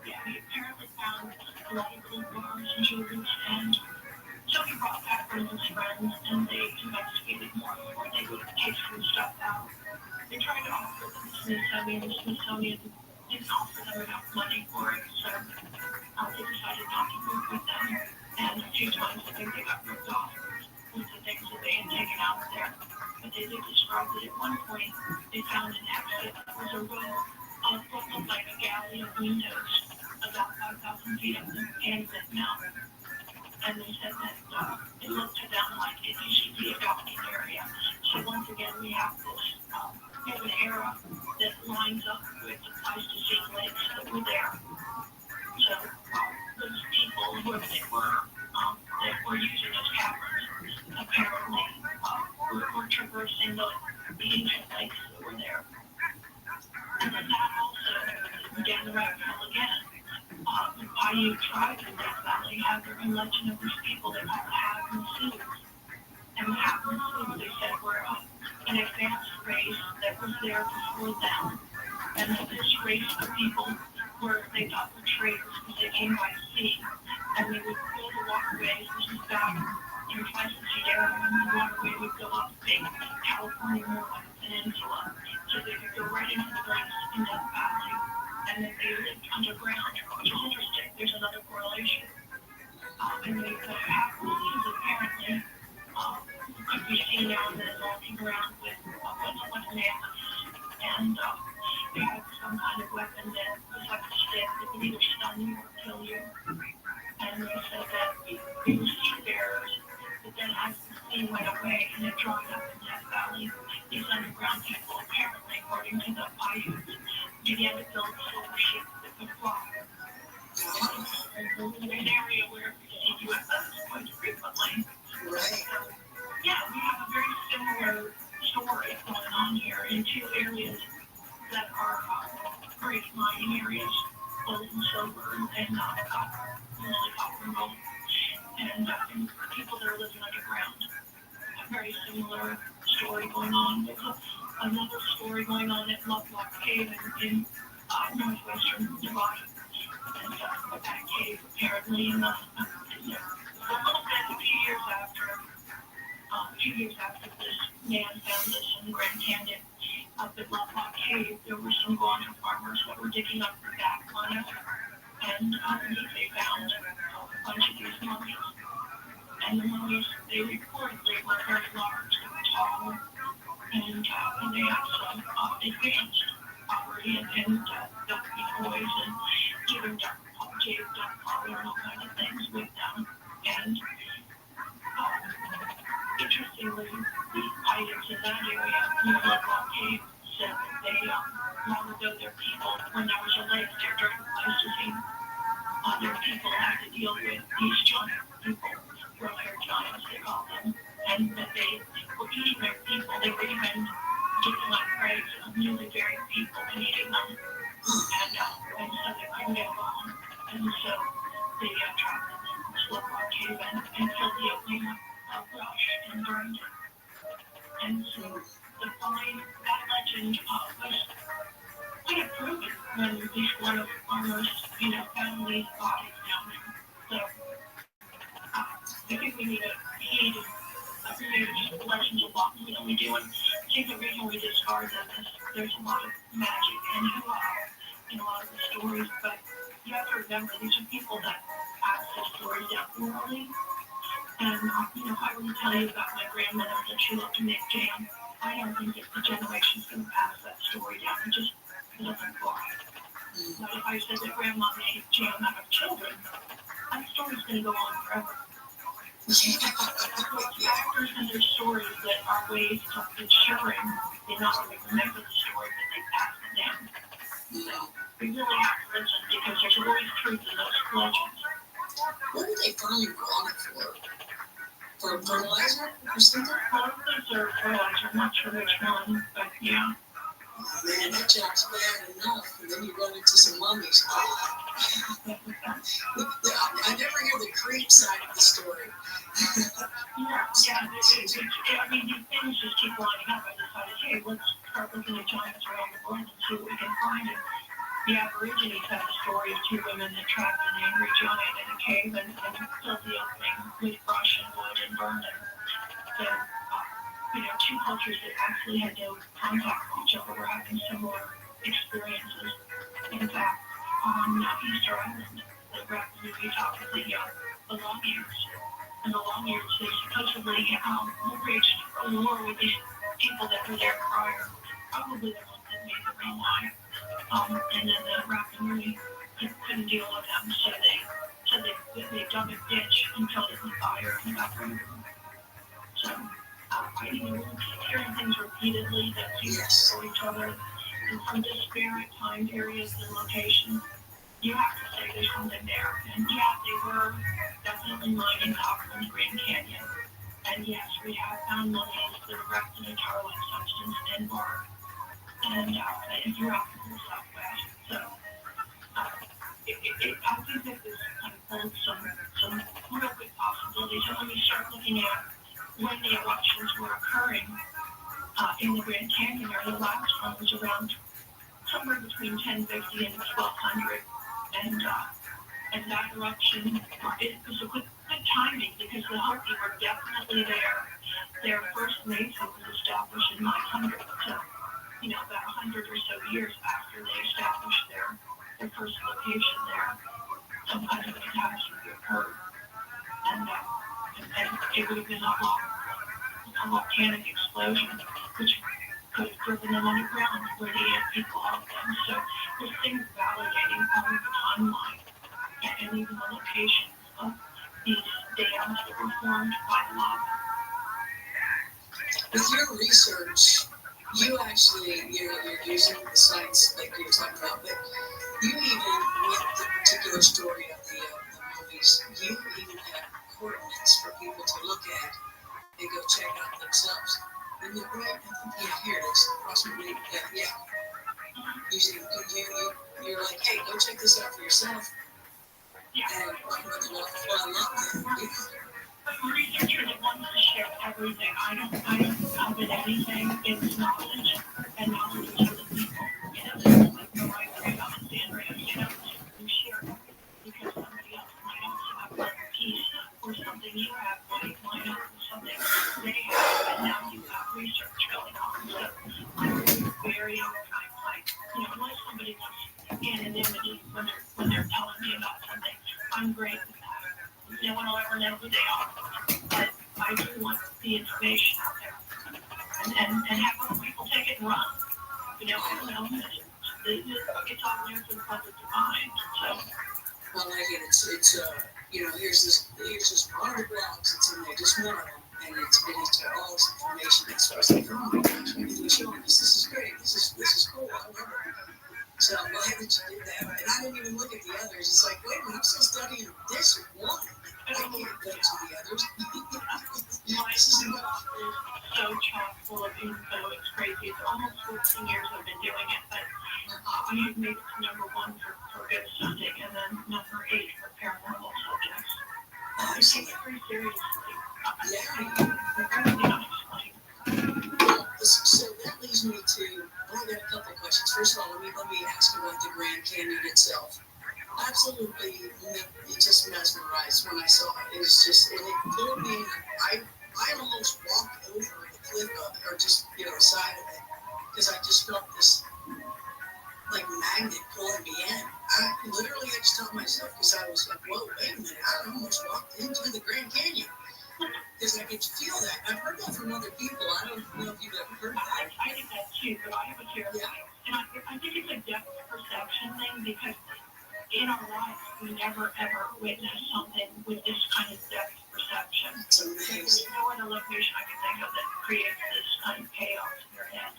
Yeah, he apparently found a lot of gold bars and jewels, and so he brought back one of his friends, and they investigated more before they would take some stuff out. They tried to offer them the Smithsonian. The Smithsonian didn't offer them enough money for it, so they decided not to work with them. And a few times I think they got ripped off with the things that they had taken out there. But they did describe that at one point they found an exit that was a row of what looked like a galley of windows about 5,000 feet up the Panamint Mountain. And they said that it looked to them like it used to be a docking area. So once again, we have this an era that lines up with the Pleistocene lakes that were there. So those people, whoever they were, that were using those caverns, apparently traversing the ancient lakes that were there. And then that also began the rabbit hole again. The Paiute tribes in Death Valley have their own legend of these people they call Having Sioux. And the Having Sioux, they said, were an advanced race that was there before them. And that this race of people they thought were traders because they came by sea. And they would build the waterways. This is back in Tri-City area, and the waterway would go up big California, more like a peninsula. So they could go right into the lakes in Death Valley. And then they lived underground, which is interesting. There's another correlation. And they have seas apparently could be seen now and then walking around with an axe. And they had some kind of weapon that was like a stick that could either stun you or kill you. And they said that they were seafarers, but then as the sea went away and it dried up in Death Valley, these underground people, apparently, according to the Paiutes, began to build silver ships that could fly. In an area where we see UFOs quite frequently. Right. Yeah, we have a very similar story going on here in two areas that are great mining areas, gold and silver and copper, mostly copper and gold, and people that are living underground. A very similar story going on. There's another story going on at Lovelock Cave in northwestern Nevada. And that cave apparently in a few years after this man found this in the Grand Canyon up at Lovelock Cave, there were some Guana farmers that were digging up the back guana, and they found a bunch of these mummies. And the mummies, they reportedly were very large, they were tall, and they had some advanced property and ducky toys and even duck collar and all kinds of things with them. And interestingly, the Paiutes in that area, near Lovelock Cave, said that they, long ago, their people, when there was a lake there during the Pleistocene, their people had to deal with these giant people, brown-haired giants, they called them, and that they were eating their people. They were even giving like prey to newly buried people and eating them. And so they couldn't get along. And so they trapped them in this Lovelock Cave and filled the opening of brush and burned it. And so that legend was kind of proven when these Guana farmers, found these bodies down there. So I think we need to heed just legends a lot more than we do. And I think the reason we discard them is there's a lot of magic and in a lot of the stories. But you have to remember, these are people that pass their stories down orally. And, I will tell you about my grandmother that she loved to make jam. I don't think that the generation's going to pass that story down. It just doesn't fly. But if I said that grandma made jam out of children, that story's going to go on forever. There's factors in their stories that are ways of ensuring they not only remember the story, but they pass it down. So we really have to listen because there's always truth in those legends. What are they farming guana for? For fertilizer or something? Well, they're fertilizer. I'm not sure which one, but yeah. Oh, man, that job's bad enough, and then you run into some mummies. I never hear the creep side of the story. Yeah. I mean, these things just keep lining up. I decided, hey, let's start looking at giants around the world and see what we can find. And the Aborigines have a story of two women that trapped an angry giant in a cave and filled the opening with brush and wood and burned it. So, two cultures that actually had no contact with each other were having similar experiences. In fact, on Easter Island, the Rabbi talked with the Long-Ears. And the Long-Ears, they supposedly reached a war with these people that were there prior, probably the ones that made the Green Line. And then the Rabbi couldn't deal with them, so they dug a ditch and filled it with fire and got rid of them. So, we're hearing things repeatedly that people for each other in some disparate time periods and locations. You have to say there's something there. And yeah, they were definitely mining copper in the Grand Canyon. And yes, we have found mummies that are wrapped in a tarp and throughout the whole Southwest. So I think that this unfolds some real good possibilities. And when you start looking at when the eruptions were occurring in the Grand Canyon, the last one was around somewhere between 1050 and 1200, and that eruption it was a good timing because the Hopi were definitely there. Their first mesa was established in 900, so about 100 or so years after they established their first location there, some kind of catastrophe occurred, and it would have been a volcanic explosion, which could have driven them underground where they had people out there. So there's things validating probably the timeline and even the locations of these dams that were formed by the lava. With your research, you actually, you're using the science like you were talking about, but you even, with the particular story of the movies, you even have coordinates for people to look at and go check out themselves. Isn't it right? Yeah, here it is. Approximately, yeah. You're like, hey, go check this out for yourself. And what I love that. Researchers want to share everything. I don't covet anything. It's knowledge, and knowledge is for the people. It's like the right way on Sandra, you share everything because somebody else might also have one piece or something you have might line up with something they have, and now you have research going on. So I'm very unless somebody wants anonymity when they're telling me about something, I'm great with that. No one will ever know who they are, but I do want the information out there and have other people take it and run. I don't know. It's all there for the public to find. So. Well, like it's here's this one of the blogs that's in there, just one of them, and it's all this information that's supposed to be, oh my gosh, everything's showing us. This is great. This is cool. I love it. So I'm glad that you did that. And I didn't even look at the others. It's like, wait a minute, I'm still studying this one. I can't go to the others. My blog is so chock full of info. It's crazy. It's almost 14 years I've been doing it, but I have made it to number 1 for good subject and then number 8 for paranormal subjects. I take it very seriously. Everything unexplained. Well, so that leads me to, I got a couple of questions. First of all, let me ask you about the Grand Canyon itself. Absolutely, it just mesmerized when I saw it. It was just, and it blew me. I almost walked over the cliff of it, or just, side of it, because I just felt this, like, magnet pulling me in. I just told myself, because I was like, whoa, wait a minute, I almost walked into the Grand Canyon. Because I could feel that. I've heard that from other people. I don't know if you've ever heard that. I think that too, but I have a terrible. And I think it's a depth perception thing because in our lives we never ever witnessed something with this kind of depth perception. It's amazing. There's no other location I can think of that creates this kind of chaos in your head.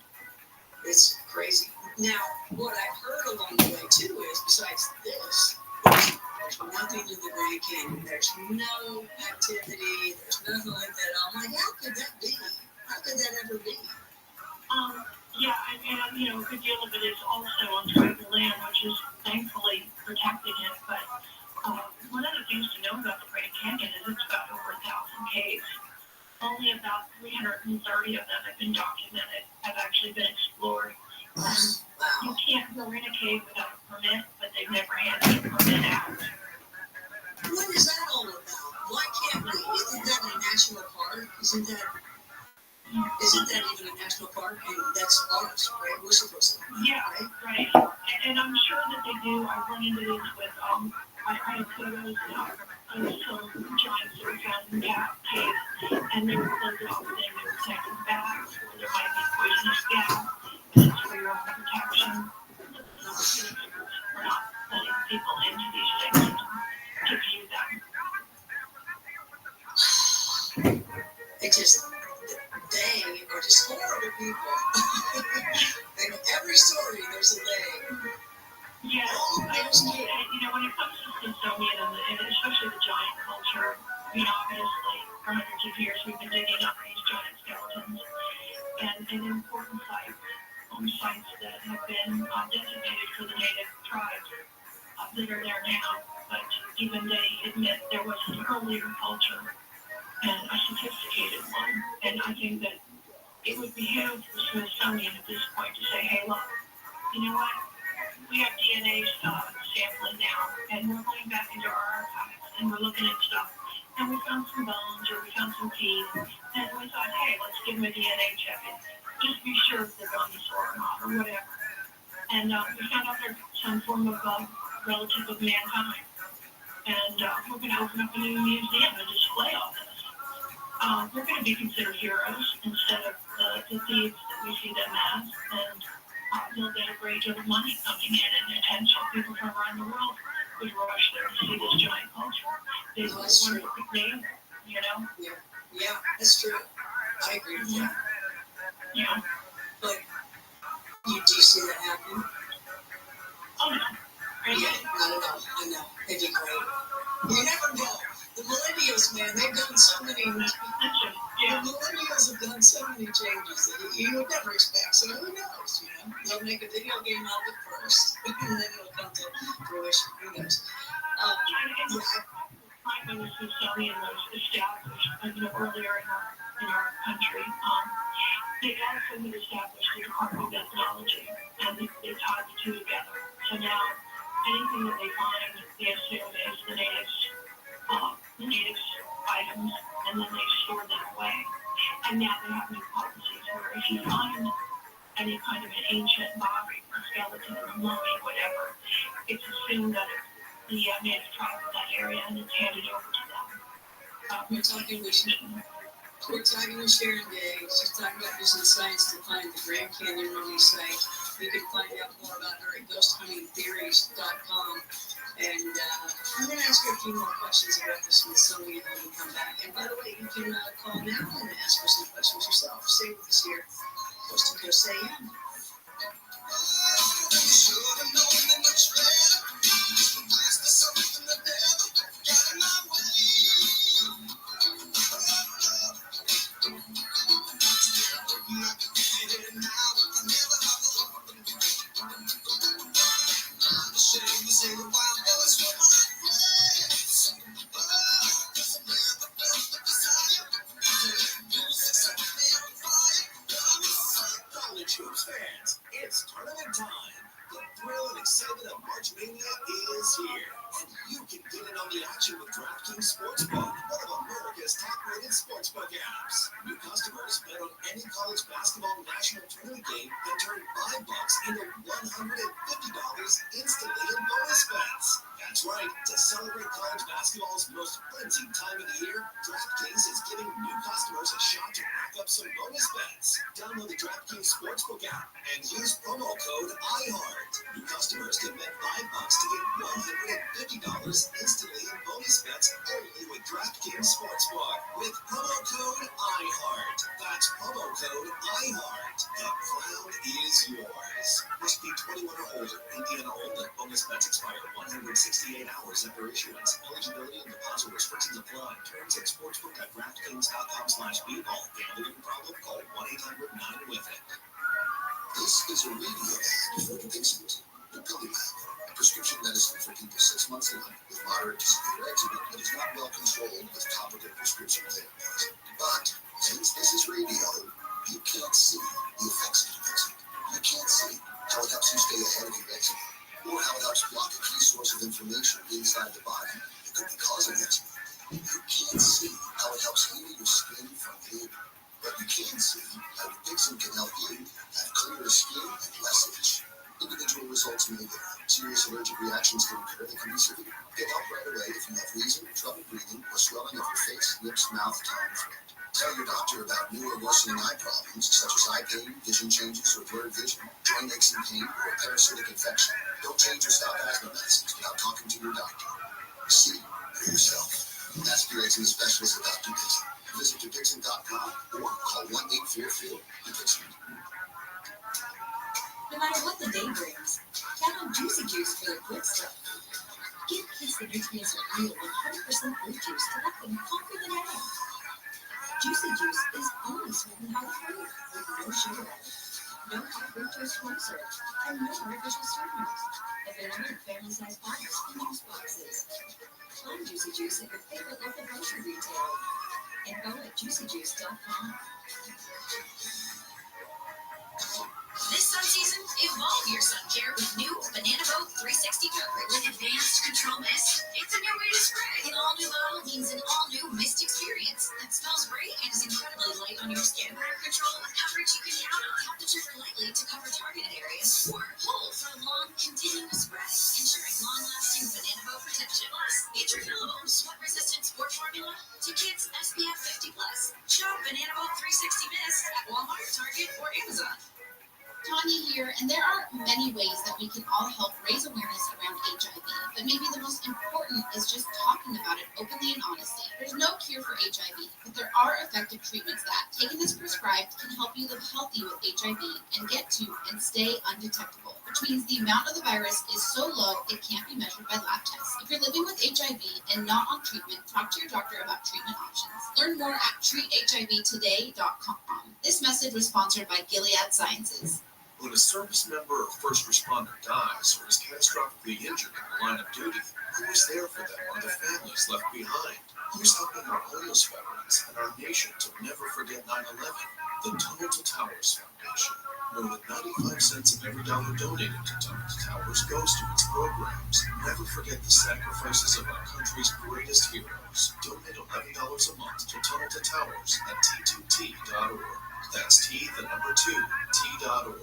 It's crazy. Now, what I've heard along the way too is, besides this, there's nothing in the Grand Canyon. There's no activity. There's nothing like that. I'm like, how could that be? How could that ever be? Yeah, and a good deal of it is also on tribal land, which is thankfully protecting it. But one of the things to know about the Grand Canyon is it's got over 1,000 caves. Only about 330 of them have been documented, have actually been explored. You can't go in a cave without a permit, but they've never handed a permit out. What is that all about? Why can't we? Isn't that a national park? Isn't that even a national park? And that's ours, right? We're supposed to. Yeah, right. And I'm sure that they do. I run into this with, I had photos of some giants that were found in that cave, and they were closed off, and they were protected bags, or there might be poisonous gas, and it's for your own protection. We're not letting people into these things to view them. They are just horrible people. And every story, there's a they. Yeah, when it comes to Smithsonian and especially the giant culture, obviously for hundreds of years we've been digging up these giant skeletons and important sites. home sites that have been designated for the native tribes that are there now. But even they admit there was an earlier culture and a sophisticated one. And I think that it would behoove the Smithsonian at this point to say, hey, look, you know what? We have DNA sampling now, and we're going back into our archives, and we're looking at stuff. And we found some bones, or we found some teeth, and we thought, hey, let's give them a DNA check and just be sure if they're dinosaur or not, or whatever. And we found out they're some form of relative of mankind. And we're going to open up a new museum and display all this. They're going to be considered heroes instead of the thieves that we see them as. And they'll get a great deal of money coming in and attention. People from around the world would rush there to see this giant culture. They would want to name, you know? Yeah, that's true. I agree with that. Yeah. But do you see that happening? Oh, no. Yeah, not at all. I know. It'd be great. You never know. The millennials, man, they've done so many. The millennials have done so many changes that you would never expect. So who knows? You know, they'll make a video game out of it first, and then it'll come to fruition. Who knows? When the Smithsonian was established, earlier in our country, they also had established the Department of Ethnology, and they tied the two together. So now, anything that they find, they assume is the natives' items, and then they store them away. And now they have new policies where if you find any kind of an ancient body, a skeleton, a mummy, whatever, it's assumed that it's the native tribe of that area, and it's handed over to them. We're talking with Sharon Day. She's talking about using science to find the Grand Canyon mummy site. You can find out more about her at ghosthuntingtheories.com. And I'm going to ask her a few more questions about the Smithsonian when we come back. And by the way, you can call now and ask her some questions yourself. Stay with us here. Coast to Coast AM. College hoops fans, it's tournament time. The thrill and excitement of March Mania is here, and you can get in on the action with DraftKings Sportsbook, one of America's top-rated sportsbook apps. New customers bet on any college basketball national tournament game and turn $5 into $150 instantly in bonus bets. That's right. To celebrate college basketball's most frenzied time of the year, DraftKings is giving new customers a shot to rack up some bonus bets. Download the DraftKings Sportsbook app and use promo code IHEART. New customers can bet $5 to get $150 instantly in bonus bets only with DraftKings Sportsbook. With promo code IHEART. That's promo code IHEART. The crown is yours. Must be 21 or older. Indiana only. Bonus bets expire 168 hours after issuance. Eligibility and deposit restrictions apply. Terms at sportsbook.draftkings.com/bball. Gambling problem? Call 1-800-9-WITH-IT. This is a radio for Dixon's Dupilumab, a prescription medicine for people 6 months alive with moderate to severe eczema that is not well controlled with topical prescription therapies. But since this is radio, you can't see the effects of eczema. You can't see how it helps you stay ahead of your eczema, or how it helps block a key source of inflammation inside the body that could be causing eczema. You can't see how it helps heal your skin from within. But you can see how Dixon can help you have clearer skin and less itch. Individual results may vary. Serious allergic reactions can occur that can be severe. Get help right away if you have wheezing, trouble breathing, or swelling of your face, lips, mouth, tongue, and throat. Tell your doctor about new or worsening eye problems such as eye pain, vision changes, or blurred vision, joint aches and pain, or a parasitic infection. Don't change or stop asthma medicines without talking to your doctor. See for yourself. Ask your eczema specialist about Dupixent. Visit Dupixent.com or call 1-844-DUPIXENT. No matter what the day brings, count on Juicy Juice for the good stuff. Get kids the nutrients of real 100% fruit juice to let them conquer the day. Juicy Juice is only sweetened by the fruit with no sugar added. No high fructose corn syrup, and no artificial sweeteners. Available in family-size bottles and juice boxes. Find Juicy Juice at your favorite local grocery retailer. Info at juicyjuice.com. This sun season, evolve your sun care with new Banana Boat 360 coverage. With advanced control mist, it's a new way to spray. An all-new bottle means an all-new mist experience that smells great and is incredibly light on your skin. Better control with coverage you can count on. Tap the trigger lightly to cover targeted areas, or pull for a long, continuous spray, ensuring long-lasting Banana Boat protection. Plus, it's refillable, sweat-resistant sport formula to kids SPF 50+. Shop Banana Boat 360 Mist at Walmart, Target, or Amazon. Tanya here, and there are many ways that we can all help raise awareness around HIV, but maybe the most important is just talking about it openly and honestly. There's no cure for HIV, but there are effective treatments that, taken as prescribed, can help you live healthy with HIV and get to and stay undetectable, which means the amount of the virus is so low it can't be measured by lab tests. If you're living with HIV and not on treatment, talk to your doctor about treatment options. Learn more at treathivtoday.com. This message was sponsored by Gilead Sciences. When a service member or first responder dies or is catastrophically injured in the line of duty, who is there for them or their families left behind? Who's helping our homeless veterans and our nation to never forget 9/11? The Tunnel to Towers Foundation. More than 95 cents of every dollar donated to Tunnel to Towers goes to its programs. Never forget the sacrifices of our country's greatest heroes. Donate $11 a month to Tunnel to Towers at T2T.org. That's T, the number 2, T.org.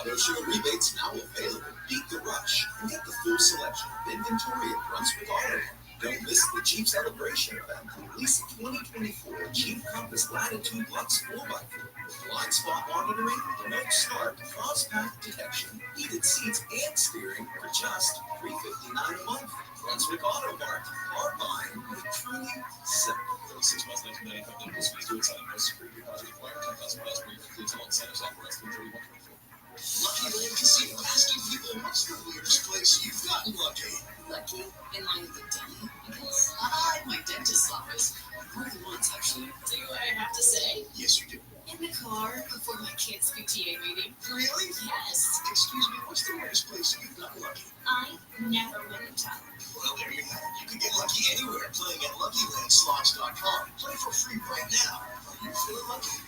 Auto Sugar rebates now available. Beat the rush and get the full selection of inventory at Brunswick Auto. Don't miss the Jeep Celebration event. Lease 2024 Jeep Compass Latitude Lux 4x4 with blind spot monitoring, remote start, cross-path detection, heated seats, and steering for just $359 a month. Brunswick Auto Mart. Our buying with truly simple. 36 months, 1995. Nichols fees due inside. No security deposit required. 10,000 miles per year. Includes all incentives. Authorized through 3124. Lucky Land Casino asking people, what's the weirdest place you've gotten lucky? Lucky? In line at the deli? Because I my dentist's office. More than once, actually. Do I have to say? Yes, you do. In the car before my kid's PTA meeting. Really? Yes. Excuse me, what's the weirdest place you've gotten lucky? I never win in town. Well, there you have it. You can get lucky anywhere playing at LuckyLandSlots.com. Play for free right now. Are you feeling lucky?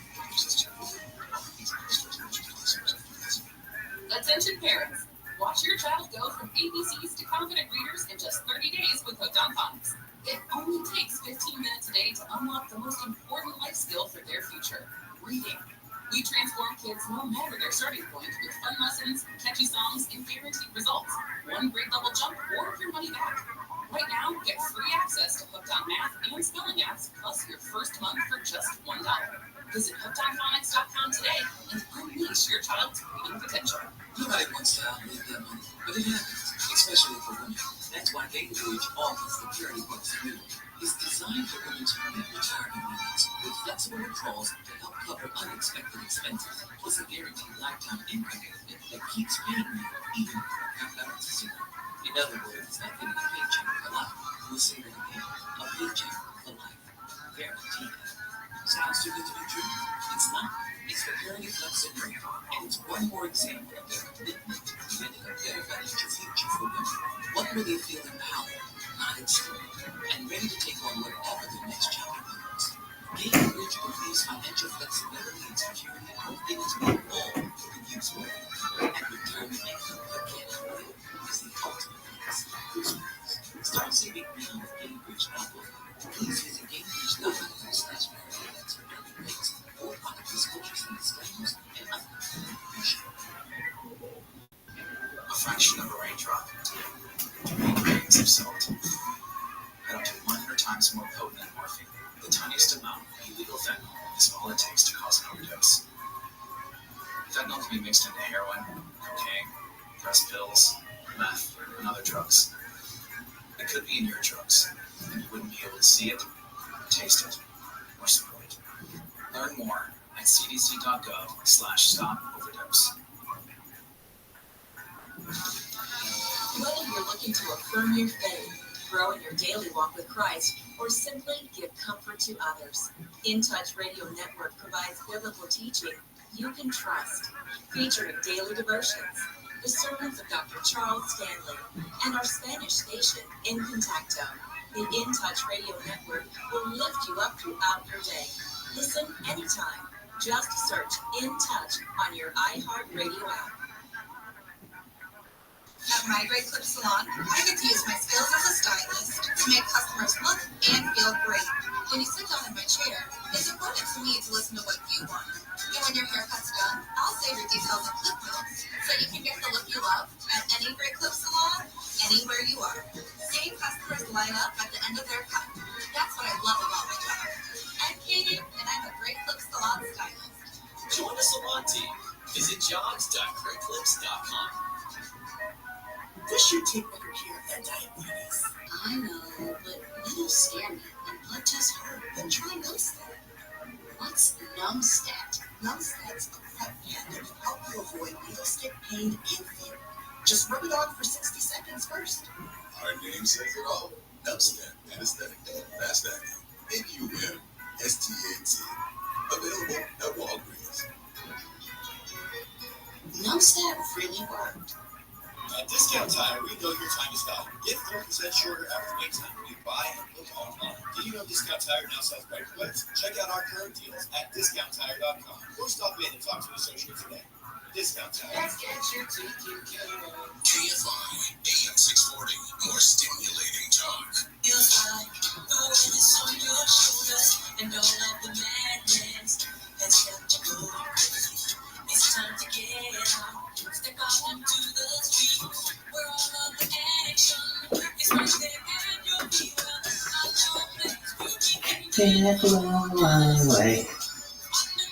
Attention parents, watch your child go from ABCs to confident readers in just 30 days with Hooked on Phonics. It only takes 15 minutes a day to unlock the most important life skill for their future, reading. We transform kids no matter their starting point with fun lessons, catchy songs, and guaranteed results. One grade level jump or your money back. Right now, get free access to Hooked on Math and Spelling apps, plus your first month for just $1. Visit hookedonphonics.com today and unleash your child's reading potential. Nobody wants to outlive their money, but it happens, especially for women. That's why Gainbridge offers the Purity Plus Annuity. It's designed for women to meet retirement needs with flexible withdrawals to help cover unexpected expenses, plus a guaranteed lifetime income benefit that keeps paying you even if your account balance is zero. In other words, it's like getting a paycheck for life. We'll say that again. A paycheck for life. Guaranteed. Sounds too good to be true? It's not. It's the Purity Plus Annuity, and it's one more example of their commitment to creating a better financial future for women. One where they feel empowered, not excluded, and ready to take on whatever the next chapter brings. Gainbridge offers financial flexibility and security in both things we all can use more. And retirement income that can't wait is the ultimate piece. Start saving now with Gainbridge.org. Please visit Gainbridge.org/Purity rates or pocket disclosures and disclaimers and other information. A fraction of a raindrop. 3 grains of salt. Had up to 100 times more potent than morphine. The tiniest amount of illegal fentanyl is all it takes to cause an overdose. Fentanyl can be mixed into heroin, cocaine, pressed pills, meth, and other drugs. It could be in your drugs, and you wouldn't be able to see it, taste it, or smell it. Learn more at cdc.gov/stop-overdose. Whether you're looking to affirm your faith, grow in your daily walk with Christ, or simply give comfort to others, In Touch Radio Network provides biblical teaching, you can trust, featuring daily devotions, the sermons of Dr. Charles Stanley, and our Spanish station, In Contacto. The In Touch Radio Network will lift you up throughout your day. Listen anytime. Just search In Touch on your iHeartRadio app. At My Great Clip Salon, I get to use my skills as a stylist to make customers look and feel great. When you sit down in my chair, it's important to me to listen to what you want. And when your haircut's done, I'll save your details and clip notes so you can get the look you love at any Great Clip Salon, anywhere you are. Seeing customers line up at the end of their cut. That's what I love about my job. I'm Katie, and I'm a Great Clip Salon stylist. Join the salon team. Visit jobs.greatclips.com. This should take better care of that diabetes. I know, but needles scare me and blood tests hurt. Then try Numbstat. What's Numbstat? Numbstat's a prep pad that will help you avoid needle stick pain and fear. Just rub it on for 60 seconds first. Our name says it all. Numbstat, anesthetic, fast acting. NUMSTAT. Available at Walgreens. Numbstat really worked. At Discount Tire, we know your time is valuable. Get 30% shorter after wait time when you buy and book online. Did you know Discount Tire now sells brake plates? Check out our current deals at discounttire.com or stop in and talk to an associate today. Discount Tire. Let's get your teeth together. KFI, AM 640, more stimulating talk. Feels like the weight is on your shoulders and all of the madness has got to go. It's time to get out, step out into the streets, where all of the action is right there at your feet. Take it along my way.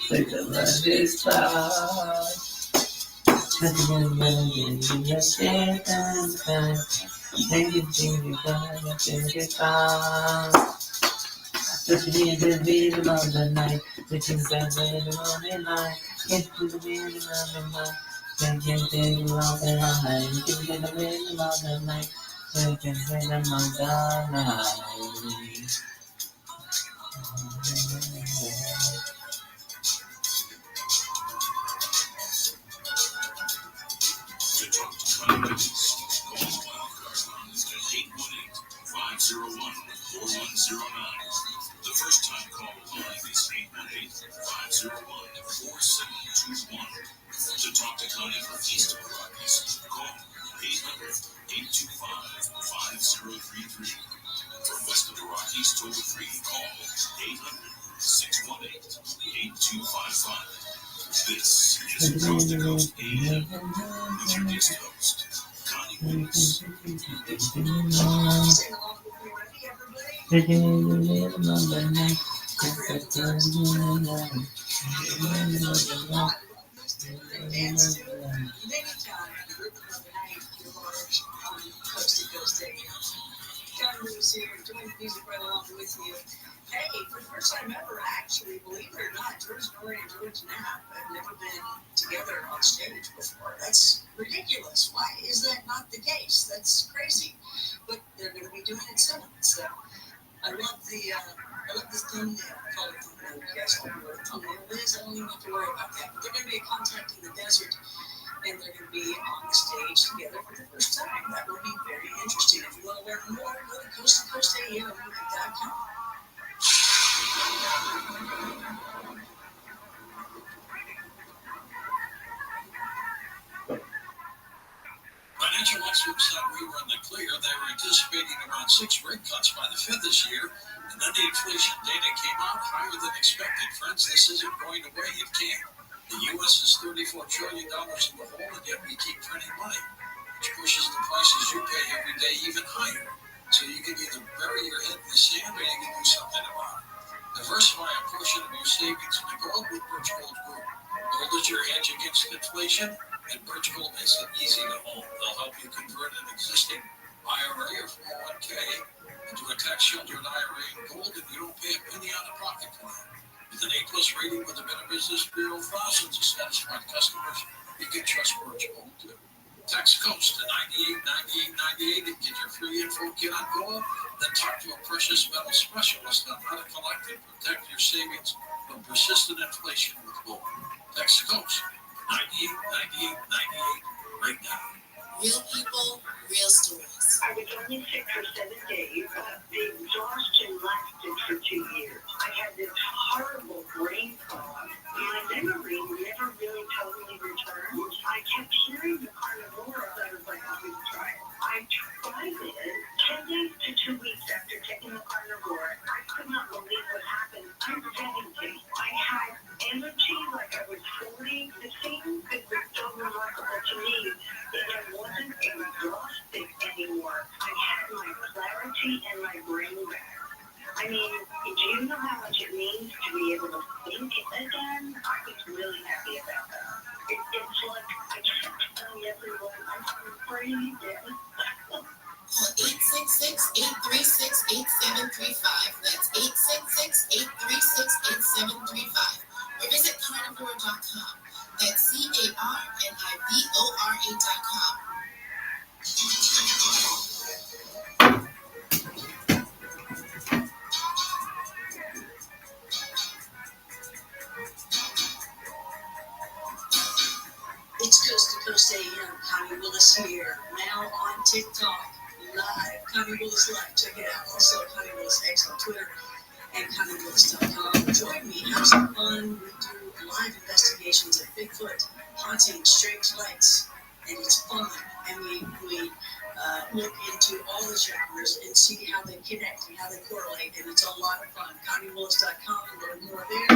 Take the love is far. Just be the rhythm of the night, which is the rhythm of the night. Get to the rhythm of the night. Can't get the rhythm of the night. You can get the rhythm of the night. You can get the rhythm of the night. To talk to Congress, call Wildcard Lines at 818-501-4109. The first time call line is 818-501-4721. To talk to Connie from east of the Rockies, call 800-825-5033. From west of the Rockies, toll free, call 800-618-8255. This is Coast to Coast AM with your guest host, Connie Willis. Here doing music right along with you. Hey, for the first time ever, actually, believe it or not, George Norrie and George Knapp have never been together on stage before. That's ridiculous. Why is that not the case? That's crazy. But they're going to be doing it soon. So I love this thumbnail. Call it thumbnail. You guys don't know what a thumbnail is. I don't even have to worry about that. But they're going to be a contact in the desert. And they're going to be on the stage together for the first time. That will be very interesting. If you want to learn more, go to coasttocoastam.com. Financial experts said we were in the clear. They were anticipating around 6 rate cuts by the Fed this year. And then the inflation data came out higher than expected. Friends, this isn't going away. It can't. The U.S. is $34 trillion in the hole, and yet we keep printing money, which pushes the prices you pay every day even higher. So you can either bury your head in the sand or you can do something about it. Diversify a portion of your savings into gold with Birch Gold Group. Gold is your hedge against inflation, and Birch Gold makes it easy to own. They'll help you convert an existing IRA or 401k into a tax-sheltered IRA in gold, and you don't pay a penny out of pocket for that. With an A+ rating with the Better Business Bureau, thousands of satisfied customers, you can trust Birch Gold too. Text Coast to 989898 and get your free info kit on gold. Then talk to a precious metal specialist on how to collect and protect your savings from persistent inflation with gold. Text Coach 989898 right now. Real people, real stories. I was only sick for 7 days. The exhaustion lasted for 2 years. I had this horrible brain fog. My memory never really totally returned. I kept hearing the carnivora. I was like, I'm going to try it. I tried it 10 days to 2 weeks after taking the carnivora. I could not believe what happened. I'm 70. I had energy like I was 40. The thing that was so remarkable to me is I wasn't exhausted anymore. I had my clarity and my brain back. I mean, do you know how much it means to be able to think again? I was really happy about that. It's like I kept telling everyone I'm free again. Call 866-836-8735. That's 866-836-8735. Or visit carnivore.com. That's carnivora.com. It's Coast to Coast AM. Connie Willis here. Now on TikTok. Live. Connie Willis Live. Check it out. Also, Connie Willis X on Twitter and ConnieWillis.com. Join me. Have some fun. We do live investigations of Bigfoot, haunting, strange lights, and it's fun. And we look into all the genres and see how they connect and how they correlate, and it's a lot of fun. ConnieWillis.com. Learn more there.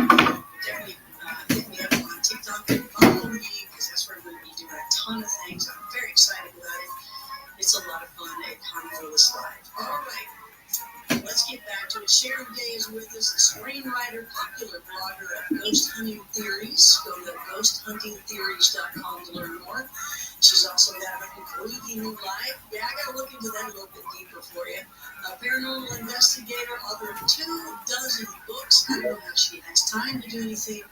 Definitely hit me up on TikTok and follow me, because that's where we're going to be doing a ton of things. I'm very excited about it. It's a lot of fun at Connie Willis Live. All right. Let's get back to it. Sharon Day is with us, a screenwriter, popular blogger of ghost hunting theories. Go to ghosthuntingtheories.com to learn more. She's also got a completely new life. Yeah, I got to look into that a little bit deeper for you. A paranormal investigator, author of 24 books. I don't know how she has time to do anything.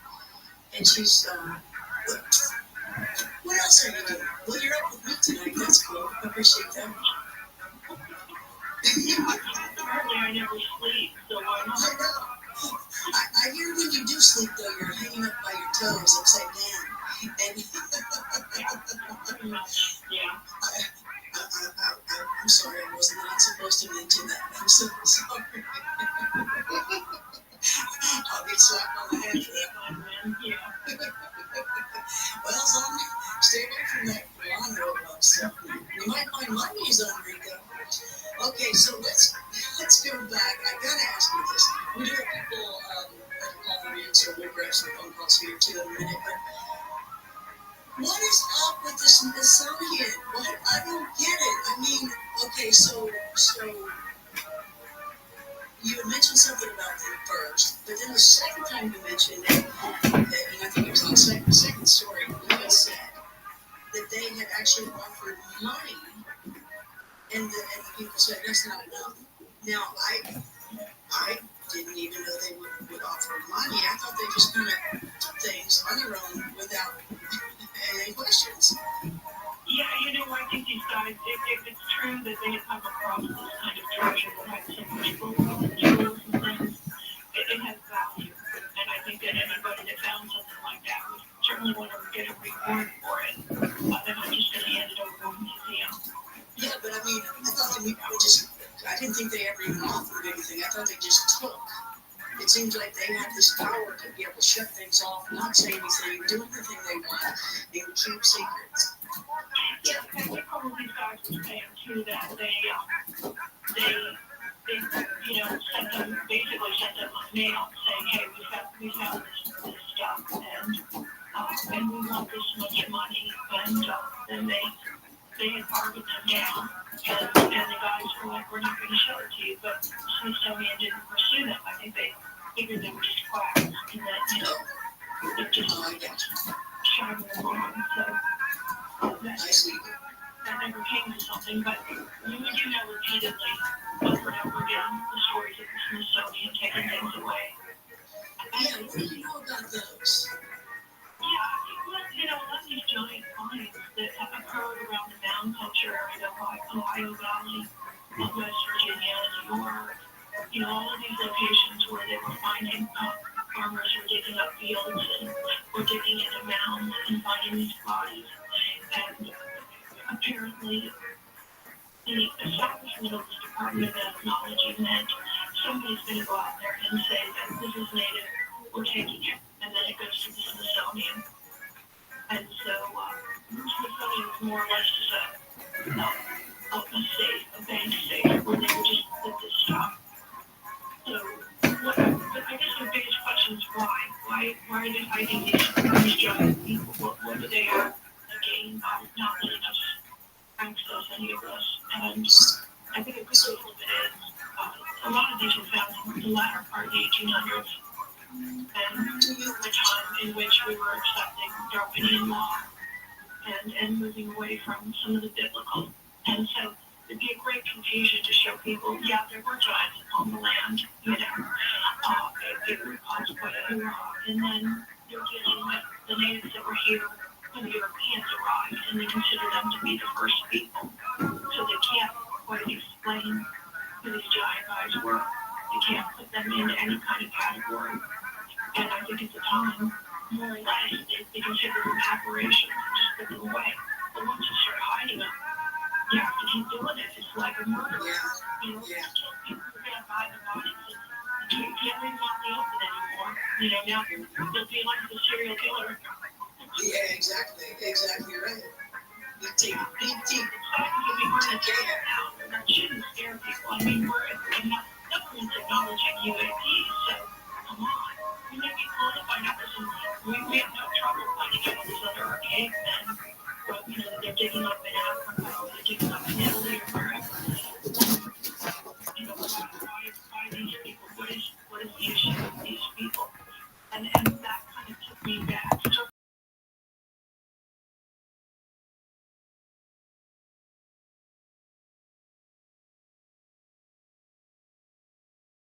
And she's, what else are you doing? Well, you're up with me tonight. That's cool. I appreciate that. Apparently I never sleep, so why not? I hear when you do sleep, though, you're hanging up by your toes upside down. And yeah. I'm sorry, I was not supposed to mention that. I'm so sorry. I'll get slapped on the head for that one, man. Yeah. Well, son, stay away from that Rolando stuff. You might find my knees on Rico. Okay, so let's go back. I gotta ask you this. We do have people calling in, so we'll grab some phone calls here too in a minute. But what is up with the Smithsonian? What? I don't get it. I mean, okay, so you had mentioned something about them first, but then the second time you mentioned it, and I think it was on the second story, you had said that they had actually offered money. And the people said, that's not enough. Now, I didn't even know they would offer money. I thought they just kind of took things on their own without any questions. Yeah, I think these guys, if it's true that they have come across this kind of treasure that has so much gold and jewels and things, it has value. And I think that anybody that found something like that would certainly want to get a reward for it. They're not just going to hand it over to a museum. Yeah, but I mean, I thought I didn't think they ever even offered anything. I thought they just took. It seems like they have this power to be able to shut things off, not say anything, do anything they want, and keep secrets. Yeah, I think all of these guys were saying too that they basically sent them a mail saying, hey, we found this stuff, and we want this much money, and then they had bargained them down, and the guys were like, we're not going to show it to you, but Smithsonian didn't pursue them. I think they figured they were just quacks, and that, they're just shining along, so that never came to something, but we do know repeatedly, over and over again, the stories of the Smithsonian taking things away. Yeah, what do you know about those? Yeah, a lot of these giant finds that have occurred around the mound culture area, like Ohio Valley, West Virginia, New York, all of these locations where they were finding farmers were digging up fields and were digging into and finding these bodies. And apparently, the establishment of this department of ethnology meant somebody's going to go out there and say that this is native, we're taking it, and then it goes to the Smithsonian. And so, the Smithsonian was more or less just a safe, a bank safe, where they would just put this stuff. So, I guess the biggest question is why? Why are they hiding these giant people? What do they have to gain by not letting us access any of this? And I think a good example of it is a lot of these were found in the latter part of the 1800s, and the time in which we were accepting Darwinian law and moving away from some of the biblical. And so it'd be a great confusion to show people, yeah, there were giants on the land, you know, it would cause quite a hoorah. And then you're dealing with the natives that were here when the Europeans arrived, and they consider them to be the first people. So they can't quite explain who these giant guys were. They can't put them into any kind of category. And I think at the time, more or less, they considered them aberrations and just put them away. But once you start hiding them, you have to keep doing it. It's like a murder. You know, people are going to buy the bodies. You can't leave them out in the open anymore. You know, now they'll be like the serial killer. Yeah, exactly right. Big team. It's we're in a jail now. That shouldn't scare people. I mean, we're not acknowledging UAPs, so come on. We may be cool to find out we have no trouble finding out these other archaic men. But, you know, they're digging up in Africa, or they're digging up in Italy,